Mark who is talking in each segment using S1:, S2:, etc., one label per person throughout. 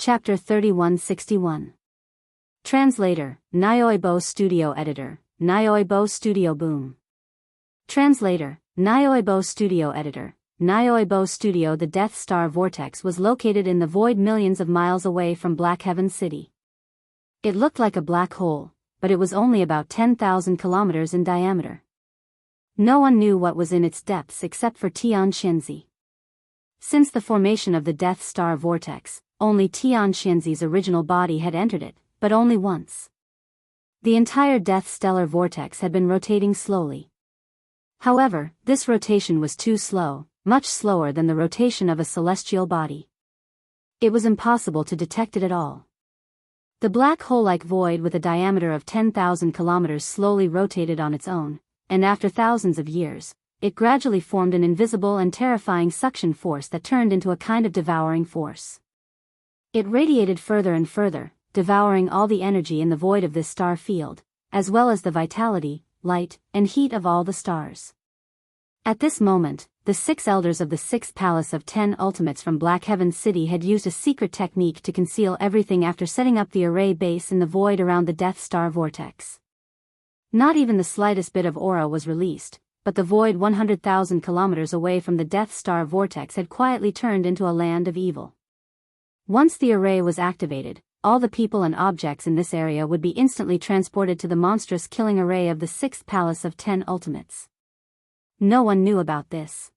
S1: Chapter 3161. Translator, Nyoibo Studio Editor, Nyoibo Studio Boom. Translator, Nyoibo Studio Editor, Nyoibo Studio. The Death Star Vortex was located in the void millions of miles away from Black Heaven City. It looked like a black hole, but it was only about 10,000 kilometers in diameter. No one knew what was in its depths except for Tian Xianzi. Since the formation of the Death Star Vortex, only Tian Xianzi's original body had entered it, but only once. The entire Death Stellar Vortex had been rotating slowly. However, this rotation was too slow, much slower than the rotation of a celestial body. It was impossible to detect it at all. The black hole-like void with a diameter of 10,000 kilometers slowly rotated on its own, and after thousands of years, it gradually formed an invisible and terrifying suction force that turned into a kind of devouring force. It radiated further and further, devouring all the energy in the void of this star field, as well as the vitality, light, and heat of all the stars. At this moment, the 6 elders of the 6th Palace of 10 Ultimates from Black Heaven City had used a secret technique to conceal everything after setting up the array base in the void around the Death Star Vortex. Not even the slightest bit of aura was released, but the void 100,000 kilometers away from the Death Star Vortex had quietly turned into a land of evil. Once the array was activated, all the people and objects in this area would be instantly transported to the monstrous killing array of the 6th Palace of 10 Ultimates. No one knew about this.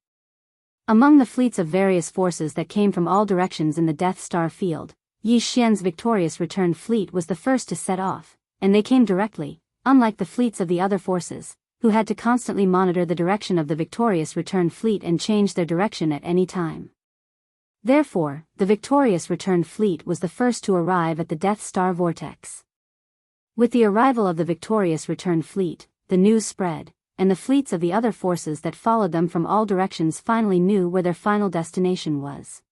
S1: Among the fleets of various forces that came from all directions in the Death Star field, Yi Xian's victorious return fleet was the first to set off, and they came directly, unlike the fleets of the other forces, who had to constantly monitor the direction of the victorious return fleet and change their direction at any time. Therefore, the victorious return fleet was the first to arrive at the Death Star Vortex. With the arrival of the victorious return fleet, the news spread, and the fleets of the other forces that followed them from all directions finally knew where their final destination was.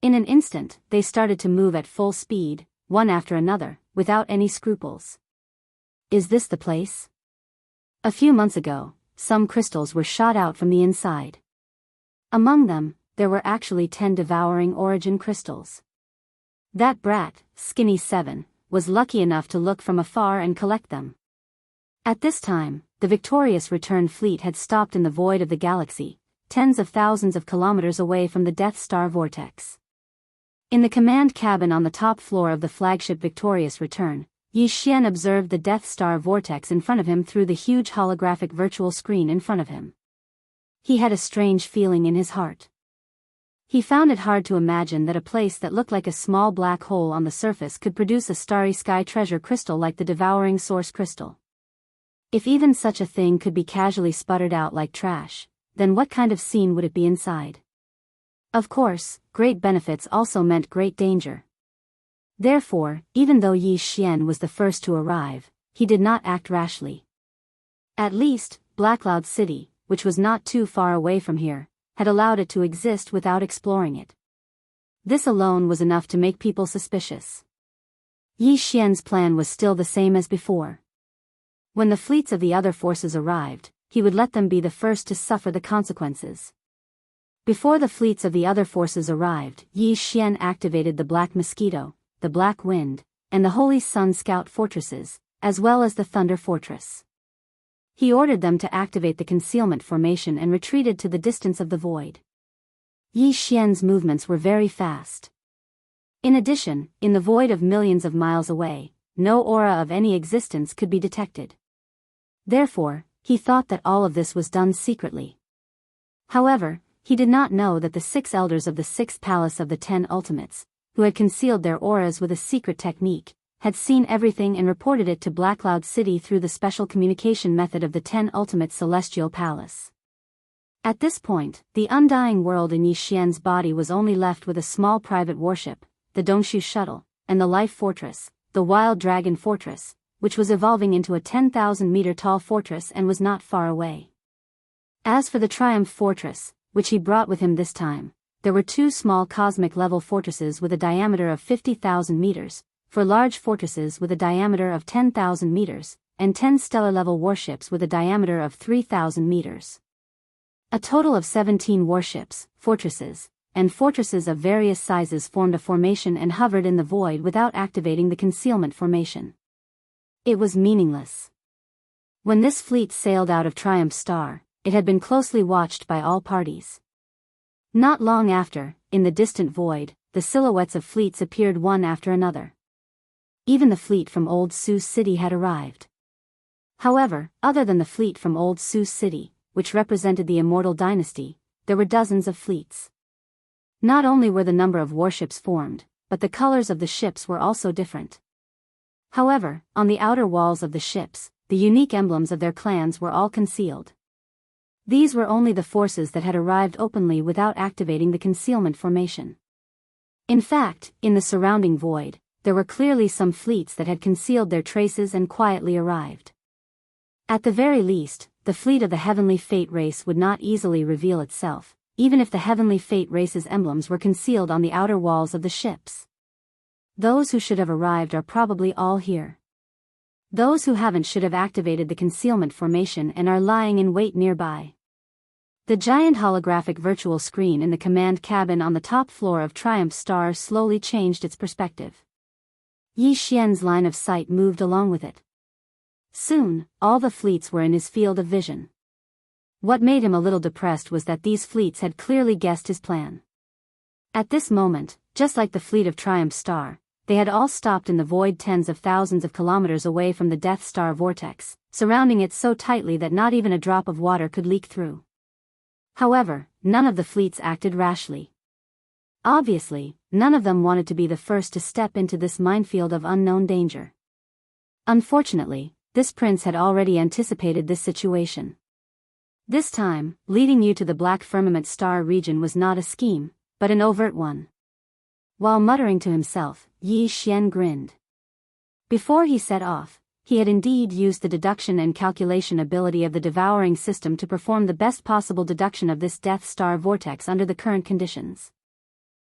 S1: In an instant, they started to move at full speed, one after another, without any scruples. Is this the place? A few months ago, some crystals were shot out from the inside. Among them, there were actually 10 devouring origin crystals. That brat, Skinny 7, was lucky enough to look from afar and collect them. At this time, the victorious return fleet had stopped in the void of the galaxy, tens of thousands of kilometers away from the Death Star Vortex. In the command cabin on the top floor of the flagship Victorious Return, Yi Xian observed the Death Star Vortex in front of him through the huge holographic virtual screen in front of him. He had a strange feeling in his heart. He found it hard to imagine that a place that looked like a small black hole on the surface could produce a starry sky treasure crystal like the devouring source crystal. If even such a thing could be casually sputtered out like trash, then what kind of scene would it be inside? Of course, great benefits also meant great danger. Therefore, even though Yi Xian was the first to arrive, he did not act rashly. At least, Black Cloud City, which was not too far away from here, had allowed it to exist without exploring it. This alone was enough to make people suspicious. Yi Xian's plan was still the same as before. When the fleets of the other forces arrived, he would let them be the first to suffer the consequences. Before the fleets of the other forces arrived, Yi Xian activated the Black Mosquito, the Black Wind, and the Holy Sun Scout fortresses, as well as the Thunder Fortress. He ordered them to activate the concealment formation and retreated to the distance of the void. Yi Xian's movements were very fast. In addition, in the void of millions of miles away, no aura of any existence could be detected. Therefore, he thought that all of this was done secretly. However, he did not know that the 6 elders of the 6th Palace of the 10 Ultimates, who had concealed their auras with a secret technique, had seen everything and reported it to Black Cloud City through the special communication method of the 10 Ultimate Celestial Palace. At this point, the undying world in Yi Xian's body was only left with a small private warship, the Dongshu Shuttle, and the Life Fortress, the Wild Dragon Fortress, which was evolving into a 10,000-meter tall fortress and was not far away. As for the Triumph Fortress, which he brought with him this time, there were 2 small cosmic-level fortresses with a diameter of 50,000 meters, for large fortresses with a diameter of 10,000 meters, and 10 stellar-level warships with a diameter of 3,000 meters. A total of 17 warships, fortresses, and fortresses of various sizes formed a formation and hovered in the void without activating the concealment formation. It was meaningless. When this fleet sailed out of Triumph's star, it had been closely watched by all parties. Not long after, in the distant void, the silhouettes of fleets appeared one after another. Even the fleet from Old Sioux City had arrived. However, other than the fleet from Old Sioux City, which represented the Immortal Dynasty, there were dozens of fleets. Not only were the number of warships formed, but the colors of the ships were also different. However, on the outer walls of the ships, the unique emblems of their clans were all concealed. These were only the forces that had arrived openly without activating the concealment formation. In fact, in the surrounding void, there were clearly some fleets that had concealed their traces and quietly arrived. At the very least, the fleet of the Heavenly Fate race would not easily reveal itself, even if the Heavenly Fate race's emblems were concealed on the outer walls of the ships. Those who should have arrived are probably all here. Those who haven't should have activated the concealment formation and are lying in wait nearby. The giant holographic virtual screen in the command cabin on the top floor of Triumph's star slowly changed its perspective. Yi Xian's line of sight moved along with it. Soon, all the fleets were in his field of vision. What made him a little depressed was that these fleets had clearly guessed his plan. At this moment, just like the fleet of Triumph's star, they had all stopped in the void tens of thousands of kilometers away from the Death Star vortex, surrounding it so tightly that not even a drop of water could leak through. However, none of the fleets acted rashly. Obviously, none of them wanted to be the first to step into this minefield of unknown danger. Unfortunately, this prince had already anticipated this situation. This time, leading you to the Black Firmament Star region was not a scheme, but an overt one. While muttering to himself, Yi Xian grinned. Before he set off, he had indeed used the deduction and calculation ability of the devouring system to perform the best possible deduction of this Death Star vortex under the current conditions.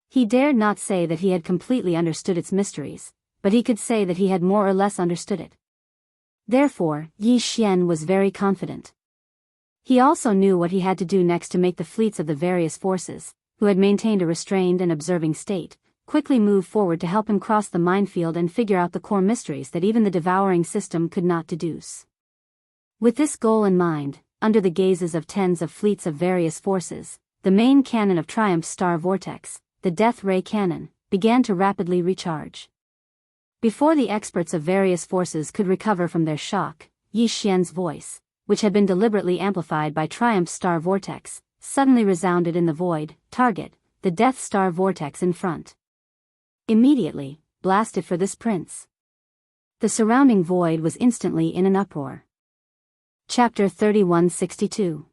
S1: He dared not say that he had completely understood its mysteries, but he could say that he had more or less understood it. Therefore, Yi Xian was very confident. He also knew what he had to do next to make the fleets of the various forces, who had maintained a restrained and observing state, quickly move forward to help him cross the minefield and figure out the core mysteries that even the devouring system could not deduce. With this goal in mind, under the gazes of tens of fleets of various forces, the main cannon of Triumph's star vortex, the Death Ray Cannon, began to rapidly recharge. Before the experts of various forces could recover from their shock, Yi Xian's voice, which had been deliberately amplified by Triumph's star vortex, suddenly resounded in the void. Target, the Death Star vortex in front. Immediately, blast it for this prince. The surrounding void was instantly in an uproar. Chapter 3162.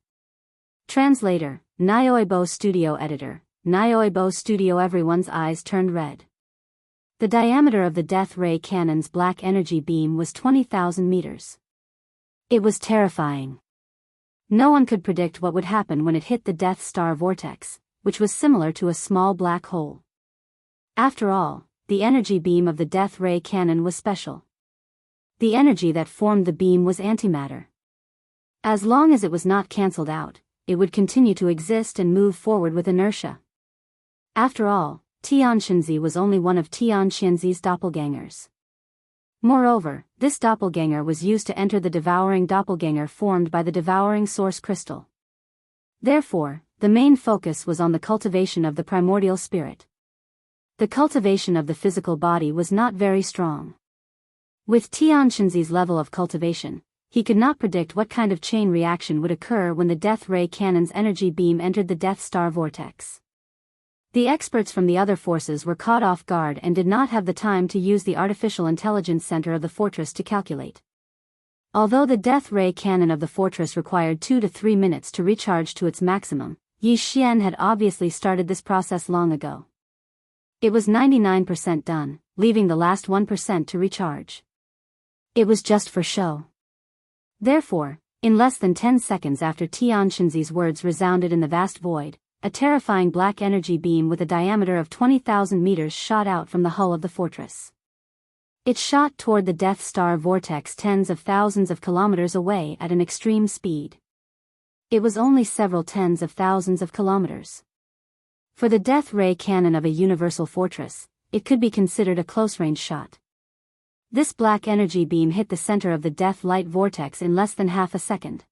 S1: Translator, Audiobook Studio Editor, Audiobook Studio. Everyone's eyes turned red. The diameter of the Death Ray Cannon's black energy beam was 20,000 meters. It was terrifying. No one could predict what would happen when it hit the Death Star vortex, which was similar to a small black hole. After all, the energy beam of the Death Ray Cannon was special. The energy that formed the beam was antimatter. As long as it was not cancelled out, it would continue to exist and move forward with inertia. After all, Tianxinzi was only one of Tianxinzi's doppelgangers. Moreover, this doppelganger was used to enter the devouring doppelganger formed by the devouring source crystal. Therefore, the main focus was on the cultivation of the primordial spirit. The cultivation of the physical body was not very strong. With Tianxinzi's level of cultivation, he could not predict what kind of chain reaction would occur when the Death Ray Cannon's energy beam entered the Death Star vortex. The experts from the other forces were caught off guard and did not have the time to use the artificial intelligence center of the fortress to calculate. Although the Death Ray Cannon of the fortress required 2 to 3 minutes to recharge to its maximum, Yi Xian had obviously started this process long ago. It was 99% done, leaving the last 1% to recharge. It was just for show. Therefore, in less than 10 seconds after Tianxinzi's words resounded in the vast void, a terrifying black energy beam with a diameter of 20,000 meters shot out from the hull of the fortress. It shot toward the Death Star vortex tens of thousands of kilometers away at an extreme speed. It was only several tens of thousands of kilometers. For the death ray cannon of a universal fortress, it could be considered a close-range shot. This black energy beam hit the center of the death light vortex in less than half a second.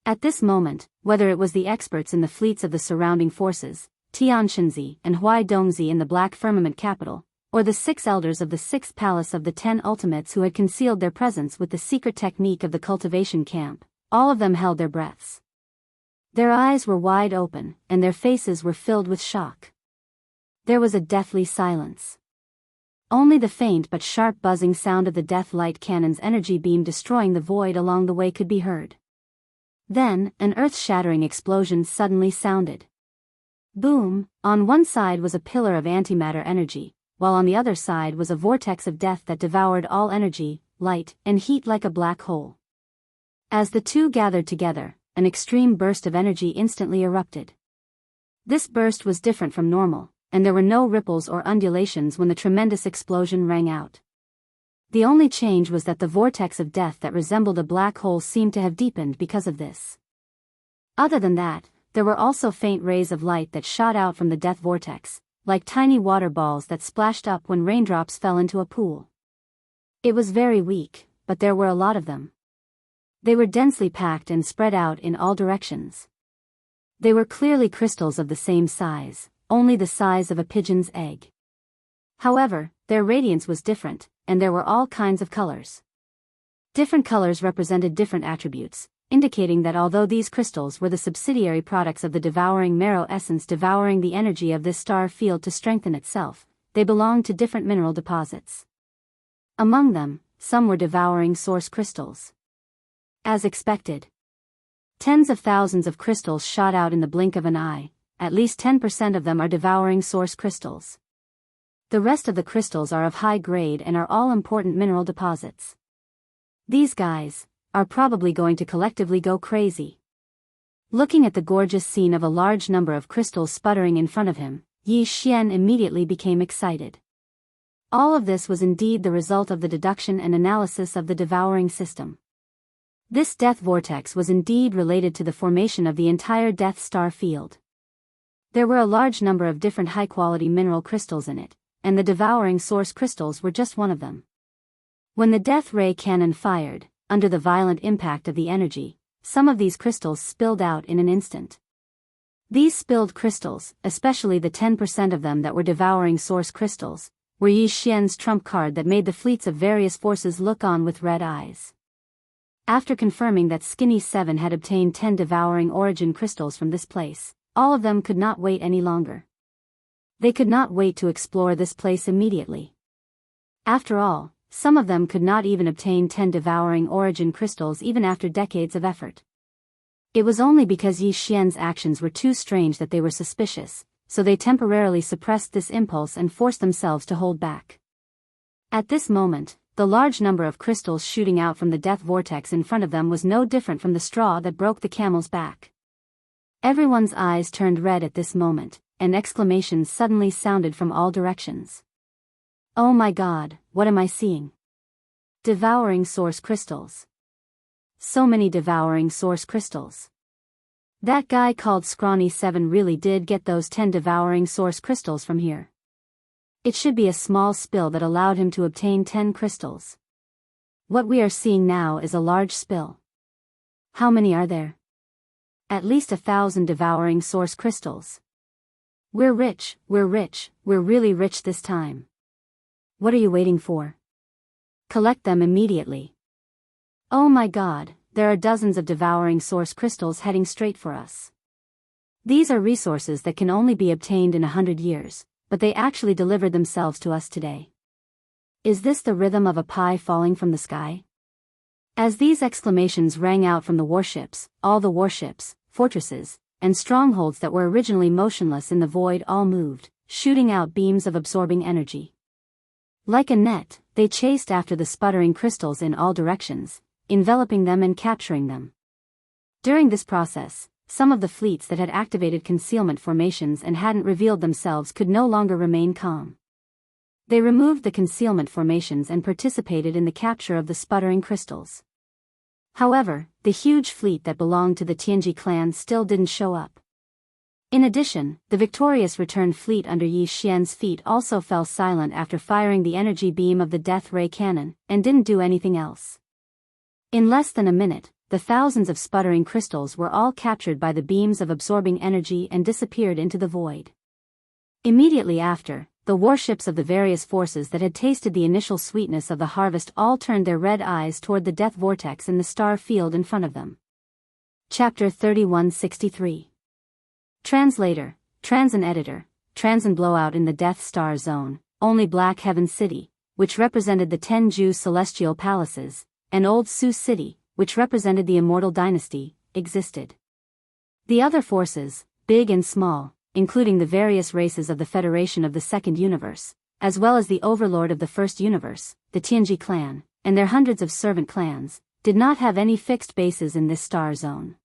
S1: At this moment, whether it was the experts in the fleets of the surrounding forces, Tianxinzi and Huaidongzi in the Black Firmament capital, or the 6 elders of the 6th palace of the 10 ultimates who had concealed their presence with the secret technique of the cultivation camp, all of them held their breaths. Their eyes were wide open, and their faces were filled with shock. There was a deathly silence. Only the faint but sharp buzzing sound of the death light cannon's energy beam destroying the void along the way could be heard. Then, an earth-shattering explosion suddenly sounded. Boom! On one side was a pillar of antimatter energy, while on the other side was a vortex of death that devoured all energy, light, and heat like a black hole. As the two gathered together, an extreme burst of energy instantly erupted. This burst was different from normal, and there were no ripples or undulations when the tremendous explosion rang out. The only change was that the vortex of death that resembled a black hole seemed to have deepened because of this. Other than that, there were also faint rays of light that shot out from the death vortex, like tiny water balls that splashed up when raindrops fell into a pool. It was very weak, but there were a lot of them. They were densely packed and spread out in all directions. They were clearly crystals of the same size, only the size of a pigeon's egg. However, their radiance was different, and there were all kinds of colors. Different colors represented different attributes, indicating that although these crystals were the subsidiary products of the devouring marrow essence devouring the energy of this star field to strengthen itself, they belonged to different mineral deposits. Among them, some were devouring source crystals. As expected, tens of thousands of crystals shot out in the blink of an eye. At least 10% of them are devouring source crystals. The rest of the crystals are of high grade and are all important mineral deposits. These guys are probably going to collectively go crazy. Looking at the gorgeous scene of a large number of crystals sputtering in front of him, Yi Xian immediately became excited. All of this was indeed the result of the deduction and analysis of the devouring system. This death vortex was indeed related to the formation of the entire Death Star field. There were a large number of different high-quality mineral crystals in it, and the devouring source crystals were just one of them. When the death ray cannon fired, under the violent impact of the energy, some of these crystals spilled out in an instant. These spilled crystals, especially the 10% of them that were devouring source crystals, were Yi Xian's trump card that made the fleets of various forces look on with red eyes. After confirming that Skinny 7 had obtained 10 devouring origin crystals from this place, all of them could not wait any longer. They could not wait to explore this place immediately. After all, some of them could not even obtain 10 devouring origin crystals even after decades of effort. It was only because Yi Xian's actions were too strange that they were suspicious, so they temporarily suppressed this impulse and forced themselves to hold back. At this moment, the large number of crystals shooting out from the death vortex in front of them was no different from the straw that broke the camel's back. Everyone's eyes turned red at this moment, and exclamations suddenly sounded from all directions. Oh my God, what am I seeing? Devouring source crystals. So many devouring source crystals. That guy called Scrawny 7 really did get those 10 devouring source crystals from here. It should be a small spill that allowed him to obtain 10 crystals. What we are seeing now is a large spill. How many are there? At least 1,000 devouring source crystals. We're rich, we're really rich this time. What are you waiting for? Collect them immediately. Oh my God, there are dozens of devouring source crystals heading straight for us. These are resources that can only be obtained in 100 years, but they actually delivered themselves to us today. Is this the rhythm of a pie falling from the sky? As these exclamations rang out from the warships, all the warships, fortresses, and strongholds that were originally motionless in the void all moved, shooting out beams of absorbing energy. Like a net, they chased after the sputtering crystals in all directions, enveloping them and capturing them. During this process, some of the fleets that had activated concealment formations and hadn't revealed themselves could no longer remain calm. They removed the concealment formations and participated in the capture of the sputtering crystals. However, the huge fleet that belonged to the Tianji clan still didn't show up. In addition, the victorious returned fleet under Yi Xian's feet also fell silent after firing the energy beam of the death ray cannon, and didn't do anything else. In less than a minute, the thousands of sputtering crystals were all captured by the beams of absorbing energy and disappeared into the void. Immediately after, the warships of the various forces that had tasted the initial sweetness of the harvest all turned their red eyes toward the death vortex in the star field in front of them. Chapter 3163. Translator, Transan Editor, Transan Blowout in the Death Star Zone, only Black Heaven City, which represented the 10 Jiu celestial palaces, and Old Su City, which represented the Immortal Dynasty, existed. The other forces, big and small, including the various races of the Federation of the Second Universe, as well as the Overlord of the First Universe, the Tianji clan, and their hundreds of servant clans, did not have any fixed bases in this star zone.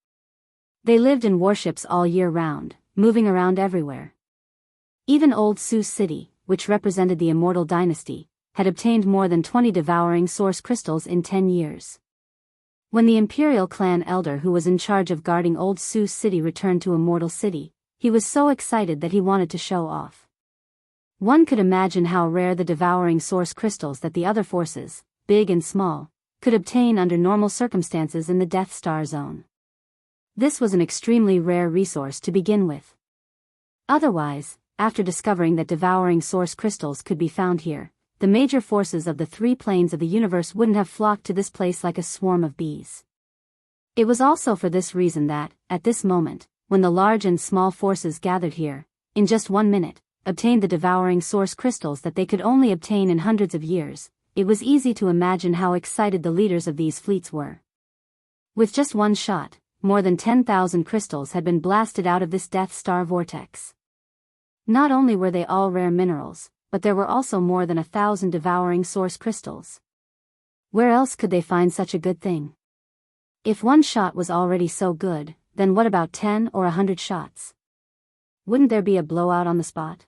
S1: They lived in warships all year round, moving around everywhere. Even Old Su City, which represented the Immortal Dynasty, had obtained more than 20 devouring source crystals in 10 years. When the Imperial clan elder who was in charge of guarding Old Su City returned to Immortal City, he was so excited that he wanted to show off. One could imagine how rare the devouring source crystals that the other forces, big and small, could obtain under normal circumstances in the Death Star Zone. This was an extremely rare resource to begin with. Otherwise, after discovering that devouring source crystals could be found here, the major forces of the 3 planes of the universe wouldn't have flocked to this place like a swarm of bees. It was also for this reason that, at this moment, when the large and small forces gathered here, in just 1 minute, obtained the devouring source crystals that they could only obtain in hundreds of years, it was easy to imagine how excited the leaders of these fleets were. With just one shot, more than 10,000 crystals had been blasted out of this Death Star vortex. Not only were they all rare minerals, but there were also more than 1,000 devouring source crystals. Where else could they find such a good thing? If one shot was already so good, then what about 10 or 100 shots? Wouldn't there be a blowout on the spot?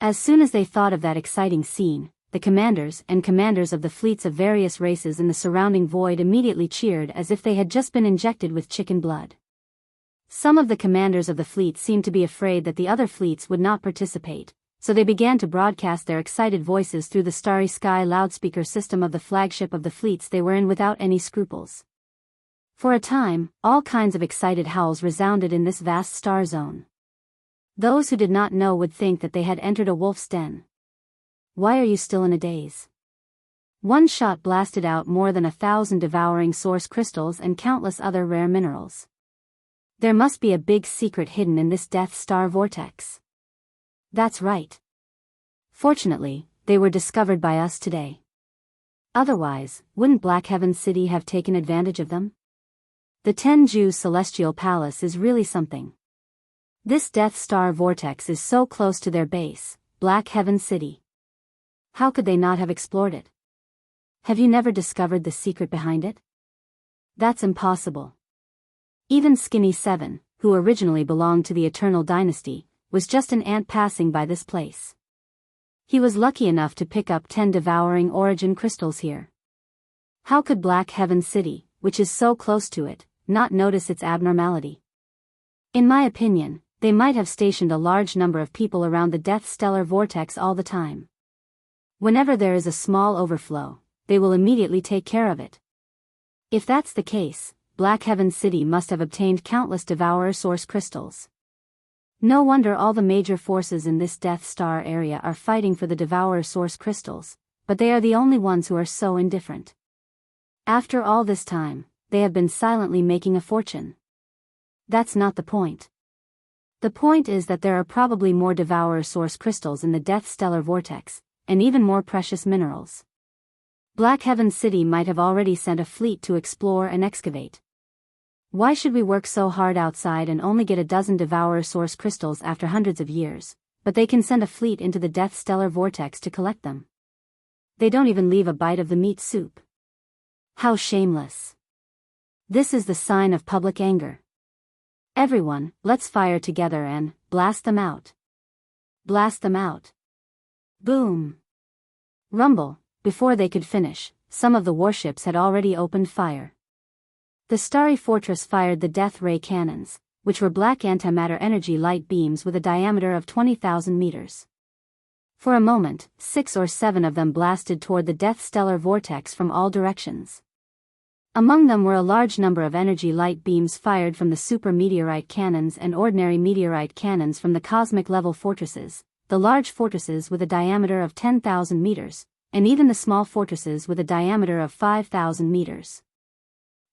S1: As soon as they thought of that exciting scene, the commanders of the fleets of various races in the surrounding void immediately cheered as if they had just been injected with chicken blood. Some of the commanders of the fleet seemed to be afraid that the other fleets would not participate, so they began to broadcast their excited voices through the starry sky loudspeaker system of the flagship of the fleets they were in without any scruples. For a time, all kinds of excited howls resounded in this vast star zone. Those who did not know would think that they had entered a wolf's den. Why are you still in a daze? One shot blasted out more than 1,000 devouring source crystals and countless other rare minerals. There must be a big secret hidden in this Death Star vortex. That's right. Fortunately, they were discovered by us today. Otherwise, wouldn't Black Heaven City have taken advantage of them? The 10 Jiu Celestial Palace is really something. This Death Star vortex is so close to their base, Black Heaven City. How could they not have explored it? Have you never discovered the secret behind it? That's impossible. Even Skinny 7, who originally belonged to the Eternal Dynasty, was just an ant passing by this place. He was lucky enough to pick up 10 devouring origin crystals here. How could Black Heaven City, which is so close to it, not notice its abnormality? In my opinion, they might have stationed a large number of people around the Death Stellar Vortex all the time. Whenever there is a small overflow, they will immediately take care of it. If that's the case, Black Heaven City must have obtained countless Devourer source crystals. No wonder all the major forces in this Death Star area are fighting for the Devourer source crystals, but they are the only ones who are so indifferent. After all this time, they have been silently making a fortune. That's not the point. The point is that there are probably more Devourer source crystals in the Death Stellar Vortex, and even more precious minerals. Black Heaven City might have already sent a fleet to explore and excavate. Why should we work so hard outside and only get a dozen Devourer source crystals after hundreds of years, but they can send a fleet into the Death Stellar Vortex to collect them? They don't even leave a bite of the meat soup. How shameless. This is the sign of public anger. Everyone, let's fire together and blast them out. Blast them out. Boom. Rumble. Before they could finish, some of the warships had already opened fire. The starry fortress fired the death ray cannons, which were black antimatter energy light beams with a diameter of 20,000 meters. For a moment, 6 or 7 of them blasted toward the death stellar vortex from all directions. Among them were a large number of energy light beams fired from the super meteorite cannons and ordinary meteorite cannons from the cosmic level fortresses, the large fortresses with a diameter of 10,000 meters, and even the small fortresses with a diameter of 5,000 meters.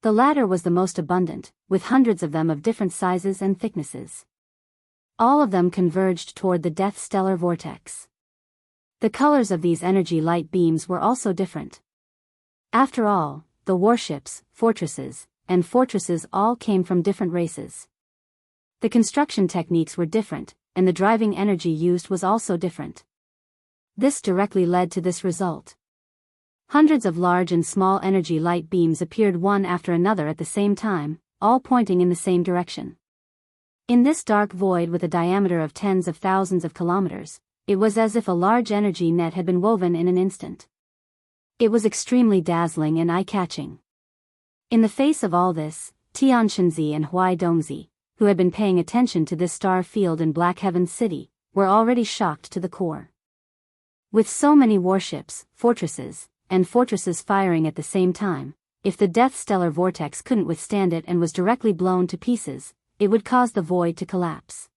S1: The latter was the most abundant, with hundreds of them of different sizes and thicknesses. All of them converged toward the death stellar vortex. The colors of these energy light beams were also different. After all, the warships, fortresses, and fortresses all came from different races. The construction techniques were different, and the driving energy used was also different. This directly led to this result. Hundreds of large and small energy light beams appeared one after another at the same time, all pointing in the same direction. In this dark void with a diameter of tens of thousands of kilometers, it was as if a large energy net had been woven in an instant. It was extremely dazzling and eye-catching. In the face of all this, Tianxinzi and Huai Dongzi, who had been paying attention to this star field in Black Heaven City, were already shocked to the core. With so many warships, fortresses, and fortresses firing at the same time, if the death stellar vortex couldn't withstand it and was directly blown to pieces, it would cause the void to collapse.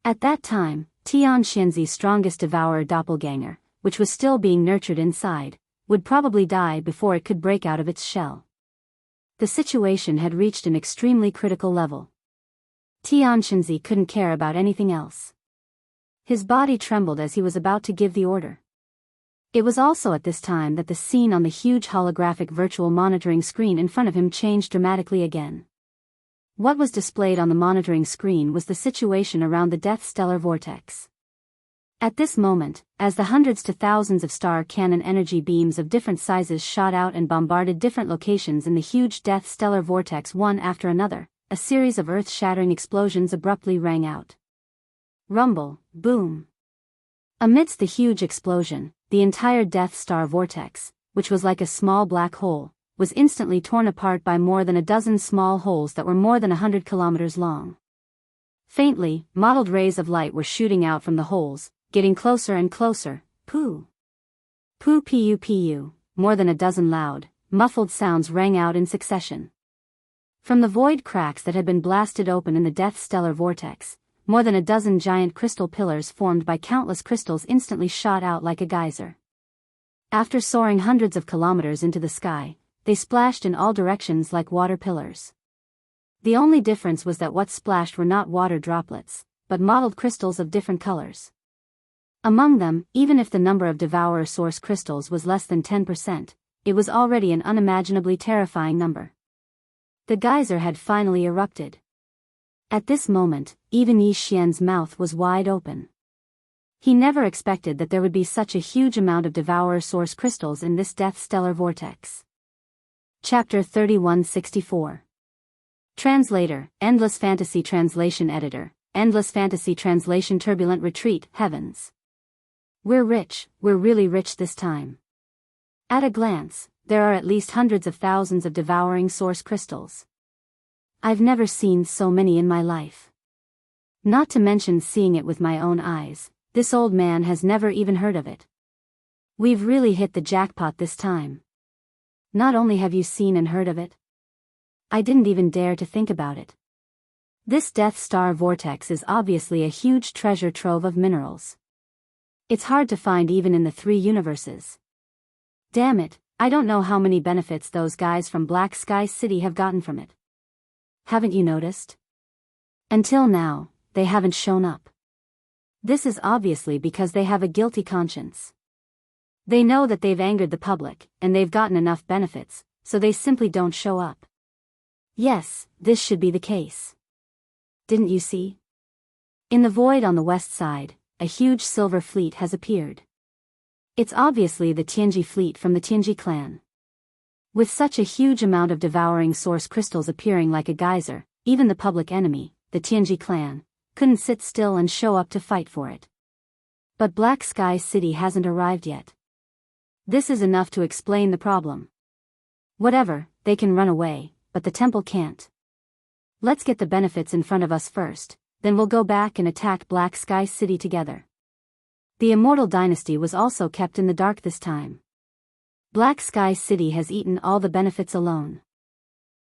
S1: At that time, Tianxinzi's strongest devourer doppelganger, which was still being nurtured inside, would probably die before it could break out of its shell. The situation had reached an extremely critical level. Tianxinzi couldn't care about anything else. His body trembled as he was about to give the order. It was also at this time that the scene on the huge holographic virtual monitoring screen in front of him changed dramatically again. What was displayed on the monitoring screen was the situation around the death stellar vortex. At this moment, as the hundreds to thousands of star cannon energy beams of different sizes shot out and bombarded different locations in the huge death stellar vortex one after another, a series of earth-shattering explosions abruptly rang out. Rumble, boom. Amidst the huge explosion, the entire Death Star vortex, which was like a small black hole, was instantly torn apart by more than a dozen small holes that were more than 100 kilometers long. Faintly, mottled rays of light were shooting out from the holes, getting closer and closer. Poo. Poo pu pu, more than a dozen loud, muffled sounds rang out in succession. From the void cracks that had been blasted open in the Death Stellar vortex, more than a dozen giant crystal pillars formed by countless crystals instantly shot out like a geyser. After soaring hundreds of kilometers into the sky, they splashed in all directions like water pillars. The only difference was that what splashed were not water droplets, but mottled crystals of different colors. Among them, even if the number of Devourer source crystals was less than 10%, it was already an unimaginably terrifying number. The geyser had finally erupted. At this moment, even Yi Xian's mouth was wide open. He never expected that there would be such a huge amount of Devourer source crystals in this Death Stellar vortex. Chapter 3164. Translator, Endless Fantasy Translation Editor, Endless Fantasy Translation Turbulent Retreat, Heavens. We're rich, we're really rich this time. At a glance, there are at least hundreds of thousands of devouring source crystals. I've never seen so many in my life. Not to mention seeing it with my own eyes, this old man has never even heard of it. We've really hit the jackpot this time. Not only have you seen and heard of it, I didn't even dare to think about it. This Death Star vortex is obviously a huge treasure trove of minerals. It's hard to find even in the 3 universes. Damn it, I don't know how many benefits those guys from Black Sky City have gotten from it. Haven't you noticed? Until now, they haven't shown up. This is obviously because they have a guilty conscience. They know that they've angered the public, and they've gotten enough benefits, so they simply don't show up. Yes, this should be the case. Didn't you see? In the void on the west side, a huge silver fleet has appeared. It's obviously the Tianji fleet from the Tianji clan. With such a huge amount of devouring source crystals appearing like a geyser, even the public enemy, the Tianji clan, couldn't sit still and show up to fight for it. But Black Sky City hasn't arrived yet. This is enough to explain the problem. Whatever, they can run away, but the temple can't. Let's get the benefits in front of us first, then we'll go back and attack Black Sky City together. The Immortal Dynasty was also kept in the dark this time. Black Sky City has eaten all the benefits alone.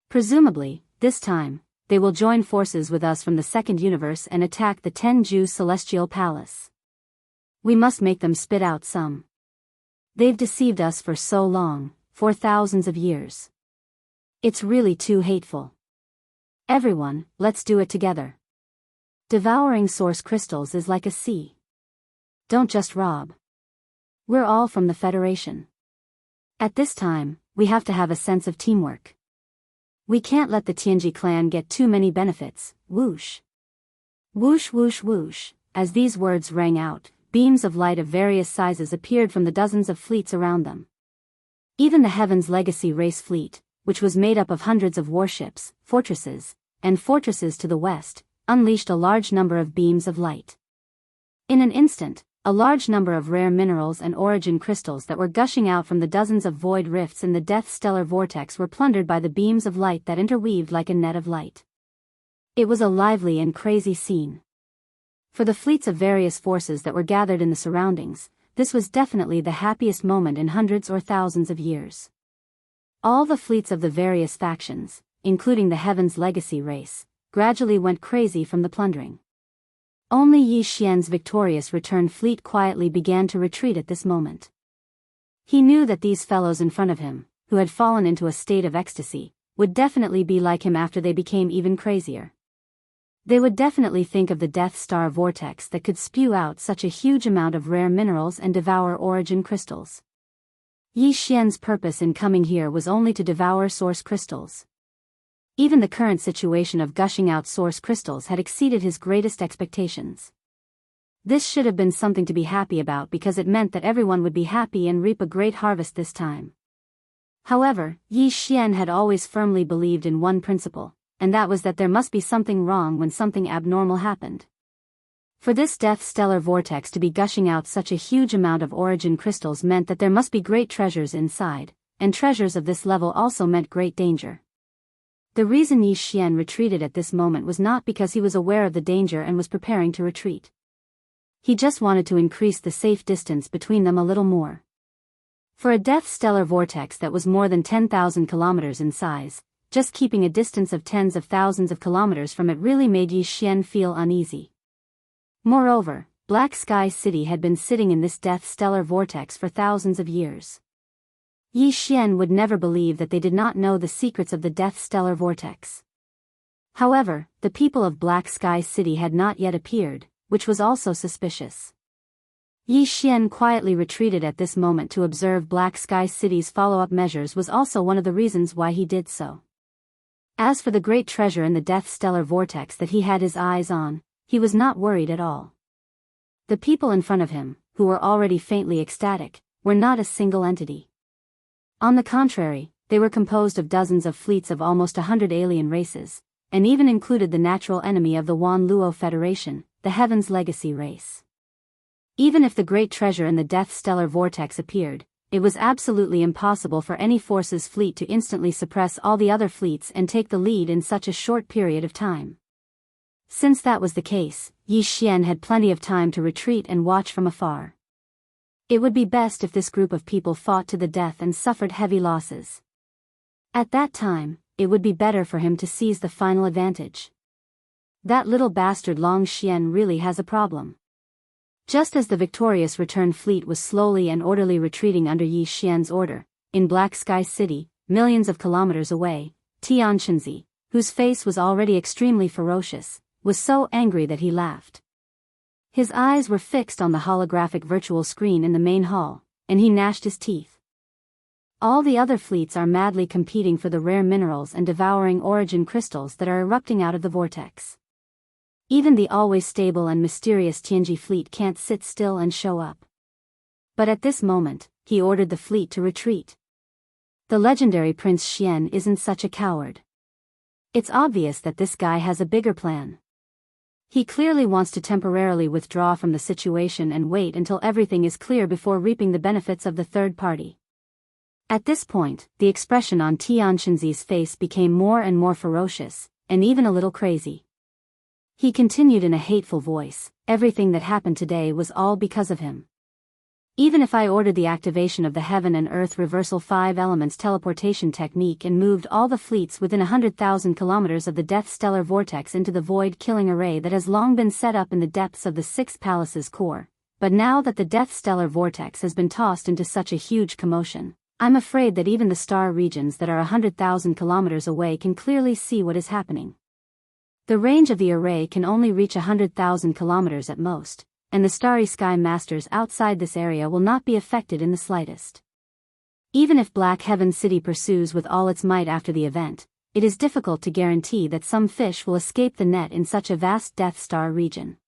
S1: Presumably, this time, they will join forces with us from the second universe and attack the Tenju Celestial Palace. We must make them spit out some. They've deceived us for so long, for thousands of years. It's really too hateful. Everyone, let's do it together. Devouring source crystals is like a sea. Don't just rob. We're all from the Federation. At this time, we have to have a sense of teamwork. We can't let the Tianji clan get too many benefits. Whoosh. Whoosh whoosh whoosh. As these words rang out, beams of light of various sizes appeared from the dozens of fleets around them. Even the Heaven's Legacy race fleet, which was made up of hundreds of warships, fortresses to the west, unleashed a large number of beams of light. In an instant, a large number of rare minerals and origin crystals that were gushing out from the dozens of void rifts in the Death Stellar Vortex were plundered by the beams of light that interweaved like a net of light. It was a lively and crazy scene. For the fleets of various forces that were gathered in the surroundings, this was definitely the happiest moment in hundreds or thousands of years. All the fleets of the various factions, including the Heaven's Legacy race, gradually went crazy from the plundering. Only Yi Xian's victorious return fleet quietly began to retreat at this moment. He knew that these fellows in front of him, who had fallen into a state of ecstasy, would definitely be like him after they became even crazier. They would definitely think of the Death Star Vortex that could spew out such a huge amount of rare minerals and devour origin crystals. Yi Xian's purpose in coming here was only to devour source crystals. Even the current situation of gushing out source crystals had exceeded his greatest expectations. This should have been something to be happy about because it meant that everyone would be happy and reap a great harvest this time. However, Yi Xian had always firmly believed in one principle, and that was that there must be something wrong when something abnormal happened. For this Death Stellar Vortex to be gushing out such a huge amount of origin crystals meant that there must be great treasures inside, and treasures of this level also meant great danger. The reason Yi Xian retreated at this moment was not because he was aware of the danger and was preparing to retreat. He just wanted to increase the safe distance between them a little more. For a Death Stellar Vortex that was more than 10,000 kilometers in size, just keeping a distance of tens of thousands of kilometers from it really made Yi Xian feel uneasy. Moreover, Black Sky City had been sitting in this Death Stellar Vortex for thousands of years. Yi Xian would never believe that they did not know the secrets of the Death Stellar Vortex. However, the people of Black Sky City had not yet appeared, which was also suspicious. Yi Xian quietly retreated at this moment to observe Black Sky City's follow-up measures was also one of the reasons why he did so. As for the great treasure in the Death Stellar Vortex that he had his eyes on, he was not worried at all. The people in front of him, who were already faintly ecstatic, were not a single entity. On the contrary, they were composed of dozens of fleets of almost 100 alien races, and even included the natural enemy of the Wan Luo Federation, the Heaven's Legacy race. Even if the great treasure in the Death Stellar Vortex appeared, it was absolutely impossible for any force's fleet to instantly suppress all the other fleets and take the lead in such a short period of time. Since that was the case, Yi Xian had plenty of time to retreat and watch from afar. It would be best if this group of people fought to the death and suffered heavy losses. At that time, it would be better for him to seize the final advantage. That little bastard Long Xian really has a problem. Just as the victorious return fleet was slowly and orderly retreating under Yi Xian's order, in Black Sky City, millions of kilometers away, Tianqinzi, whose face was already extremely ferocious, was so angry that he laughed. His eyes were fixed on the holographic virtual screen in the main hall, and he gnashed his teeth. All the other fleets are madly competing for the rare minerals and devouring origin crystals that are erupting out of the vortex. Even the always stable and mysterious Tianji fleet can't sit still and show up. But at this moment, he ordered the fleet to retreat. The legendary Prince Xian isn't such a coward. It's obvious that this guy has a bigger plan. He clearly wants to temporarily withdraw from the situation and wait until everything is clear before reaping the benefits of the third party. At this point, the expression on Tianqinzi's face became more and more ferocious, and even a little crazy. He continued in a hateful voice, everything that happened today was all because of him. Even if I ordered the activation of the Heaven and Earth Reversal 5 Elements teleportation technique and moved all the fleets within 100,000 kilometers of the Death Stellar Vortex into the void-killing array that has long been set up in the depths of the Sixth Palace's core, but now that the Death Stellar Vortex has been tossed into such a huge commotion, I'm afraid that even the star regions that are 100,000 kilometers away can clearly see what is happening. The range of the array can only reach 100,000 kilometers at most, and the Starry Sky Masters outside this area will not be affected in the slightest. Even if Black Heaven City pursues with all its might after the event, it is difficult to guarantee that some fish will escape the net in such a vast Death Star region.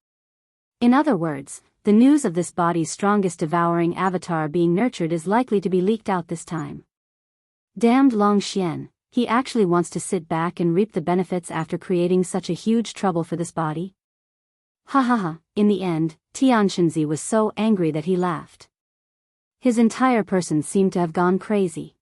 S1: In other words, the news of this body's strongest devouring avatar being nurtured is likely to be leaked out this time. Damned Long Xian, he actually wants to sit back and reap the benefits after creating such a huge trouble for this body? Ha ha ha, in the end, Tianxinzi was so angry that he laughed. His entire person seemed to have gone crazy.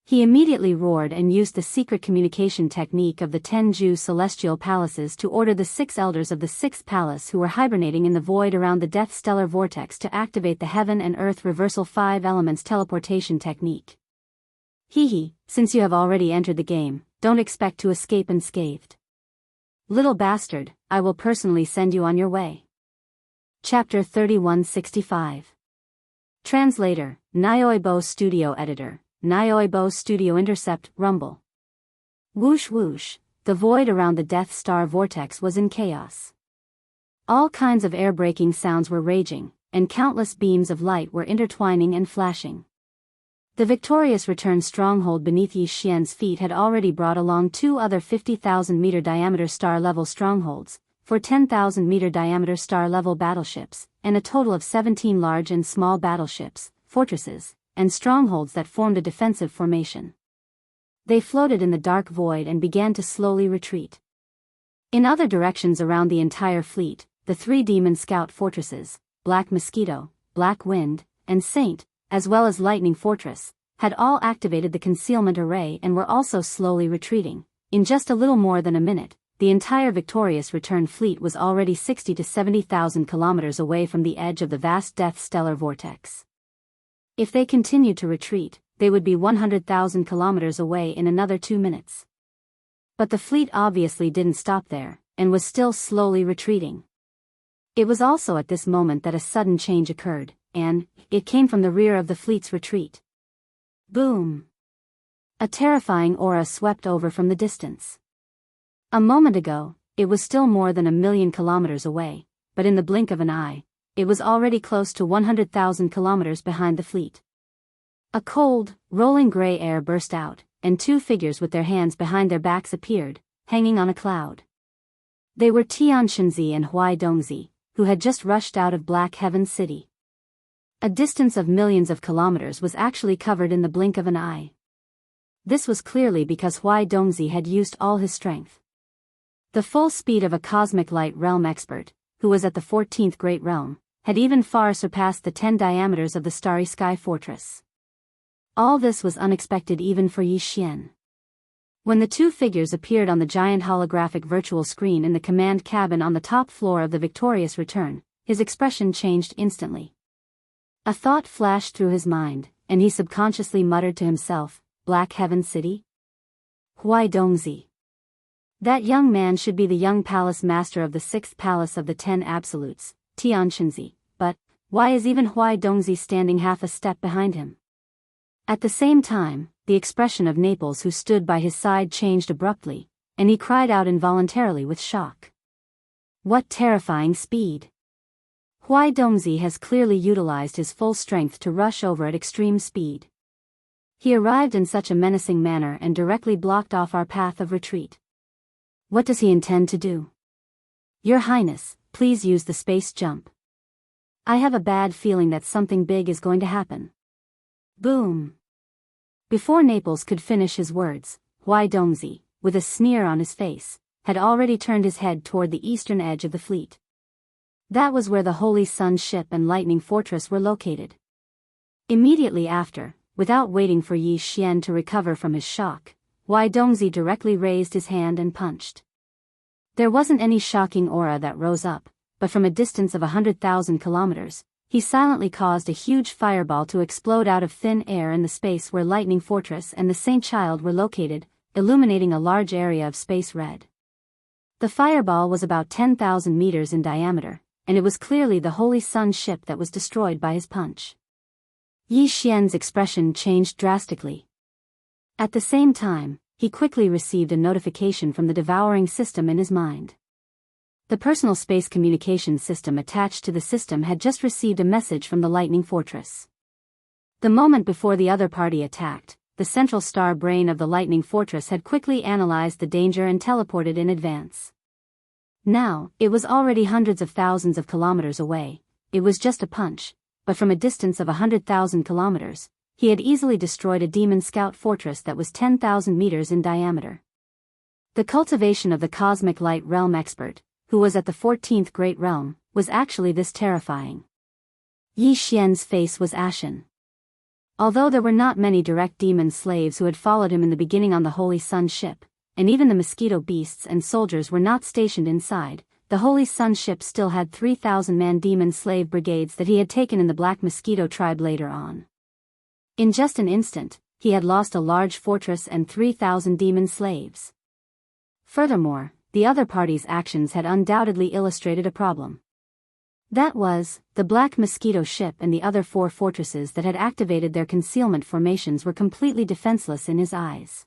S1: He immediately roared and used the secret communication technique of the Tenju Celestial Palaces to order the 6 elders of the 6th Palace who were hibernating in the void around the Death Stellar Vortex to activate the Heaven and Earth Reversal 5 Elements teleportation technique. Hee, since you have already entered the game, don't expect to escape unscathed. Little bastard, I will personally send you on your way. Chapter 3165. Translator, Nyoibo Studio Editor, Nyoibo Studio Intercept, Rumble. Whoosh whoosh, the void around the Death Star Vortex was in chaos. All kinds of air-breaking sounds were raging, and countless beams of light were intertwining and flashing. The victorious return stronghold beneath Yi Xian's feet had already brought along 2 other 50,000-meter diameter star-level strongholds, 4 10,000-meter diameter star-level battleships, and a total of 17 large and small battleships, fortresses, and strongholds that formed a defensive formation. They floated in the dark void and began to slowly retreat. In other directions around the entire fleet, the 3 demon scout fortresses, Black Mosquito, Black Wind, and Saint, as well as Lightning Fortress, had all activated the concealment array and were also slowly retreating. In just a little more than a minute, the entire victorious return fleet was already 60 to 70,000 kilometers away from the edge of the vast Death Stellar Vortex. If they continued to retreat, they would be 100,000 kilometers away in another 2 minutes. But the fleet obviously didn't stop there, and was still slowly retreating. It was also at this moment that a sudden change occurred, and it came from the rear of the fleet's retreat. Boom! A terrifying aura swept over from the distance. A moment ago, it was still more than 1,000,000 kilometers away, but in the blink of an eye, it was already close to 100,000 kilometers behind the fleet. A cold, rolling gray air burst out, and 2 figures with their hands behind their backs appeared, hanging on a cloud. They were Tianxinzi and Huai Dongzi, who had just rushed out of Black Heaven City. A distance of millions of kilometers was actually covered in the blink of an eye. This was clearly because Huai Dongzi had used all his strength. The full speed of a cosmic light realm expert, who was at the 14th Great Realm, had even far surpassed the 10 diameters of the Starry Sky Fortress. All this was unexpected even for Yi Xian. When the 2 figures appeared on the giant holographic virtual screen in the command cabin on the top floor of the Victorious Return, his expression changed instantly. A thought flashed through his mind, and he subconsciously muttered to himself, Black Heaven City? Huai Dongzi. That young man should be the young palace master of the 6th palace of the 10 absolutes, Tianxinzi, but why is even Huai Dongzi standing half a step behind him? At the same time, the expression of Naples who stood by his side changed abruptly, and he cried out involuntarily with shock. What terrifying speed! Huai Dongzi has clearly utilized his full strength to rush over at extreme speed. He arrived in such a menacing manner and directly blocked off our path of retreat. What does he intend to do? Your Highness, please use the space jump. I have a bad feeling that something big is going to happen. Boom! Before Naples could finish his words, Huai Dongzi, with a sneer on his face, had already turned his head toward the eastern edge of the fleet. That was where the Holy Sun ship and Lightning Fortress were located. Immediately after, without waiting for Yi Xian to recover from his shock, Wei Dongzi directly raised his hand and punched. There wasn't any shocking aura that rose up, but from a distance of 100,000 kilometers, he silently caused a huge fireball to explode out of thin air in the space where Lightning Fortress and the Saint Child were located, illuminating a large area of space red. The fireball was about 10,000 meters in diameter, and it was clearly the Holy Sun ship that was destroyed by his punch. Yi Xian's expression changed drastically. At the same time, he quickly received a notification from the devouring system in his mind. The personal space communication system attached to the system had just received a message from the Lightning Fortress. The moment before the other party attacked, the central star brain of the Lightning Fortress had quickly analyzed the danger and teleported in advance. Now, it was already hundreds of thousands of kilometers away. It was just a punch, but from a distance of 100,000 kilometers, he had easily destroyed a demon scout fortress that was 10,000 meters in diameter. The cultivation of the cosmic light realm expert, who was at the 14th great realm, was actually this terrifying. Yi Xian's face was ashen. Although there were not many direct demon slaves who had followed him in the beginning on the Holy Sun ship, and even the mosquito beasts and soldiers were not stationed inside, the Holy Sun ship still had 3,000-man demon slave brigades that he had taken in the Black Mosquito tribe later on. In just an instant, he had lost a large fortress and 3,000 demon slaves. Furthermore, the other party's actions had undoubtedly illustrated a problem. That was, the Black Mosquito ship and the other 4 fortresses that had activated their concealment formations were completely defenseless in his eyes.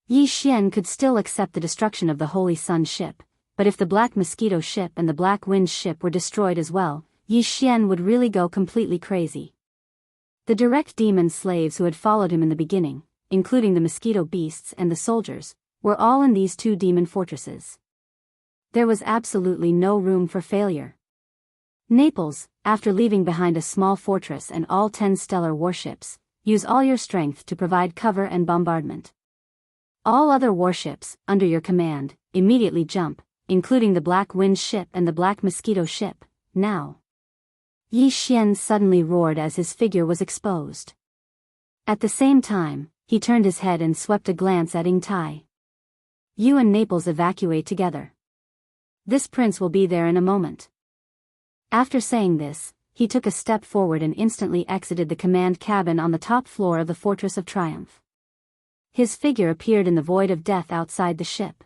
S1: Yi Xian could still accept the destruction of the Holy Sun ship, but if the Black Mosquito ship and the Black Wind ship were destroyed as well, Yi Xian would really go completely crazy. The direct demon slaves who had followed him in the beginning, including the mosquito beasts and the soldiers, were all in these 2 demon fortresses. There was absolutely no room for failure. Naples, after leaving behind a small fortress and all 10 stellar warships, use all your strength to provide cover and bombardment. All other warships, under your command, immediately jump, including the Black Wind ship and the Black Mosquito ship, now. Yi Xian suddenly roared as his figure was exposed. At the same time, he turned his head and swept a glance at Ying Tai. You and Naples evacuate together. This prince will be there in a moment. After saying this, he took a step forward and instantly exited the command cabin on the top floor of the Fortress of Triumph. His figure appeared in the void of death outside the ship.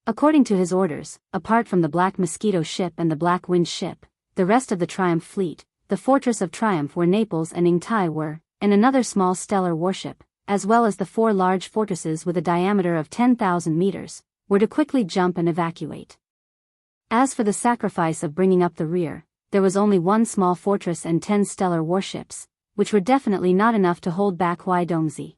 S1: According to his orders, apart from the Black Mosquito ship and the Black Wind ship, the rest of the Triumph fleet, the Fortress of Triumph where Naples and Ying Tai were, and another small stellar warship, as well as the 4 large fortresses with a diameter of 10,000 meters, were to quickly jump and evacuate. As for the sacrifice of bringing up the rear, there was only 1 small fortress and 10 stellar warships, which were definitely not enough to hold back Wei Dongzi.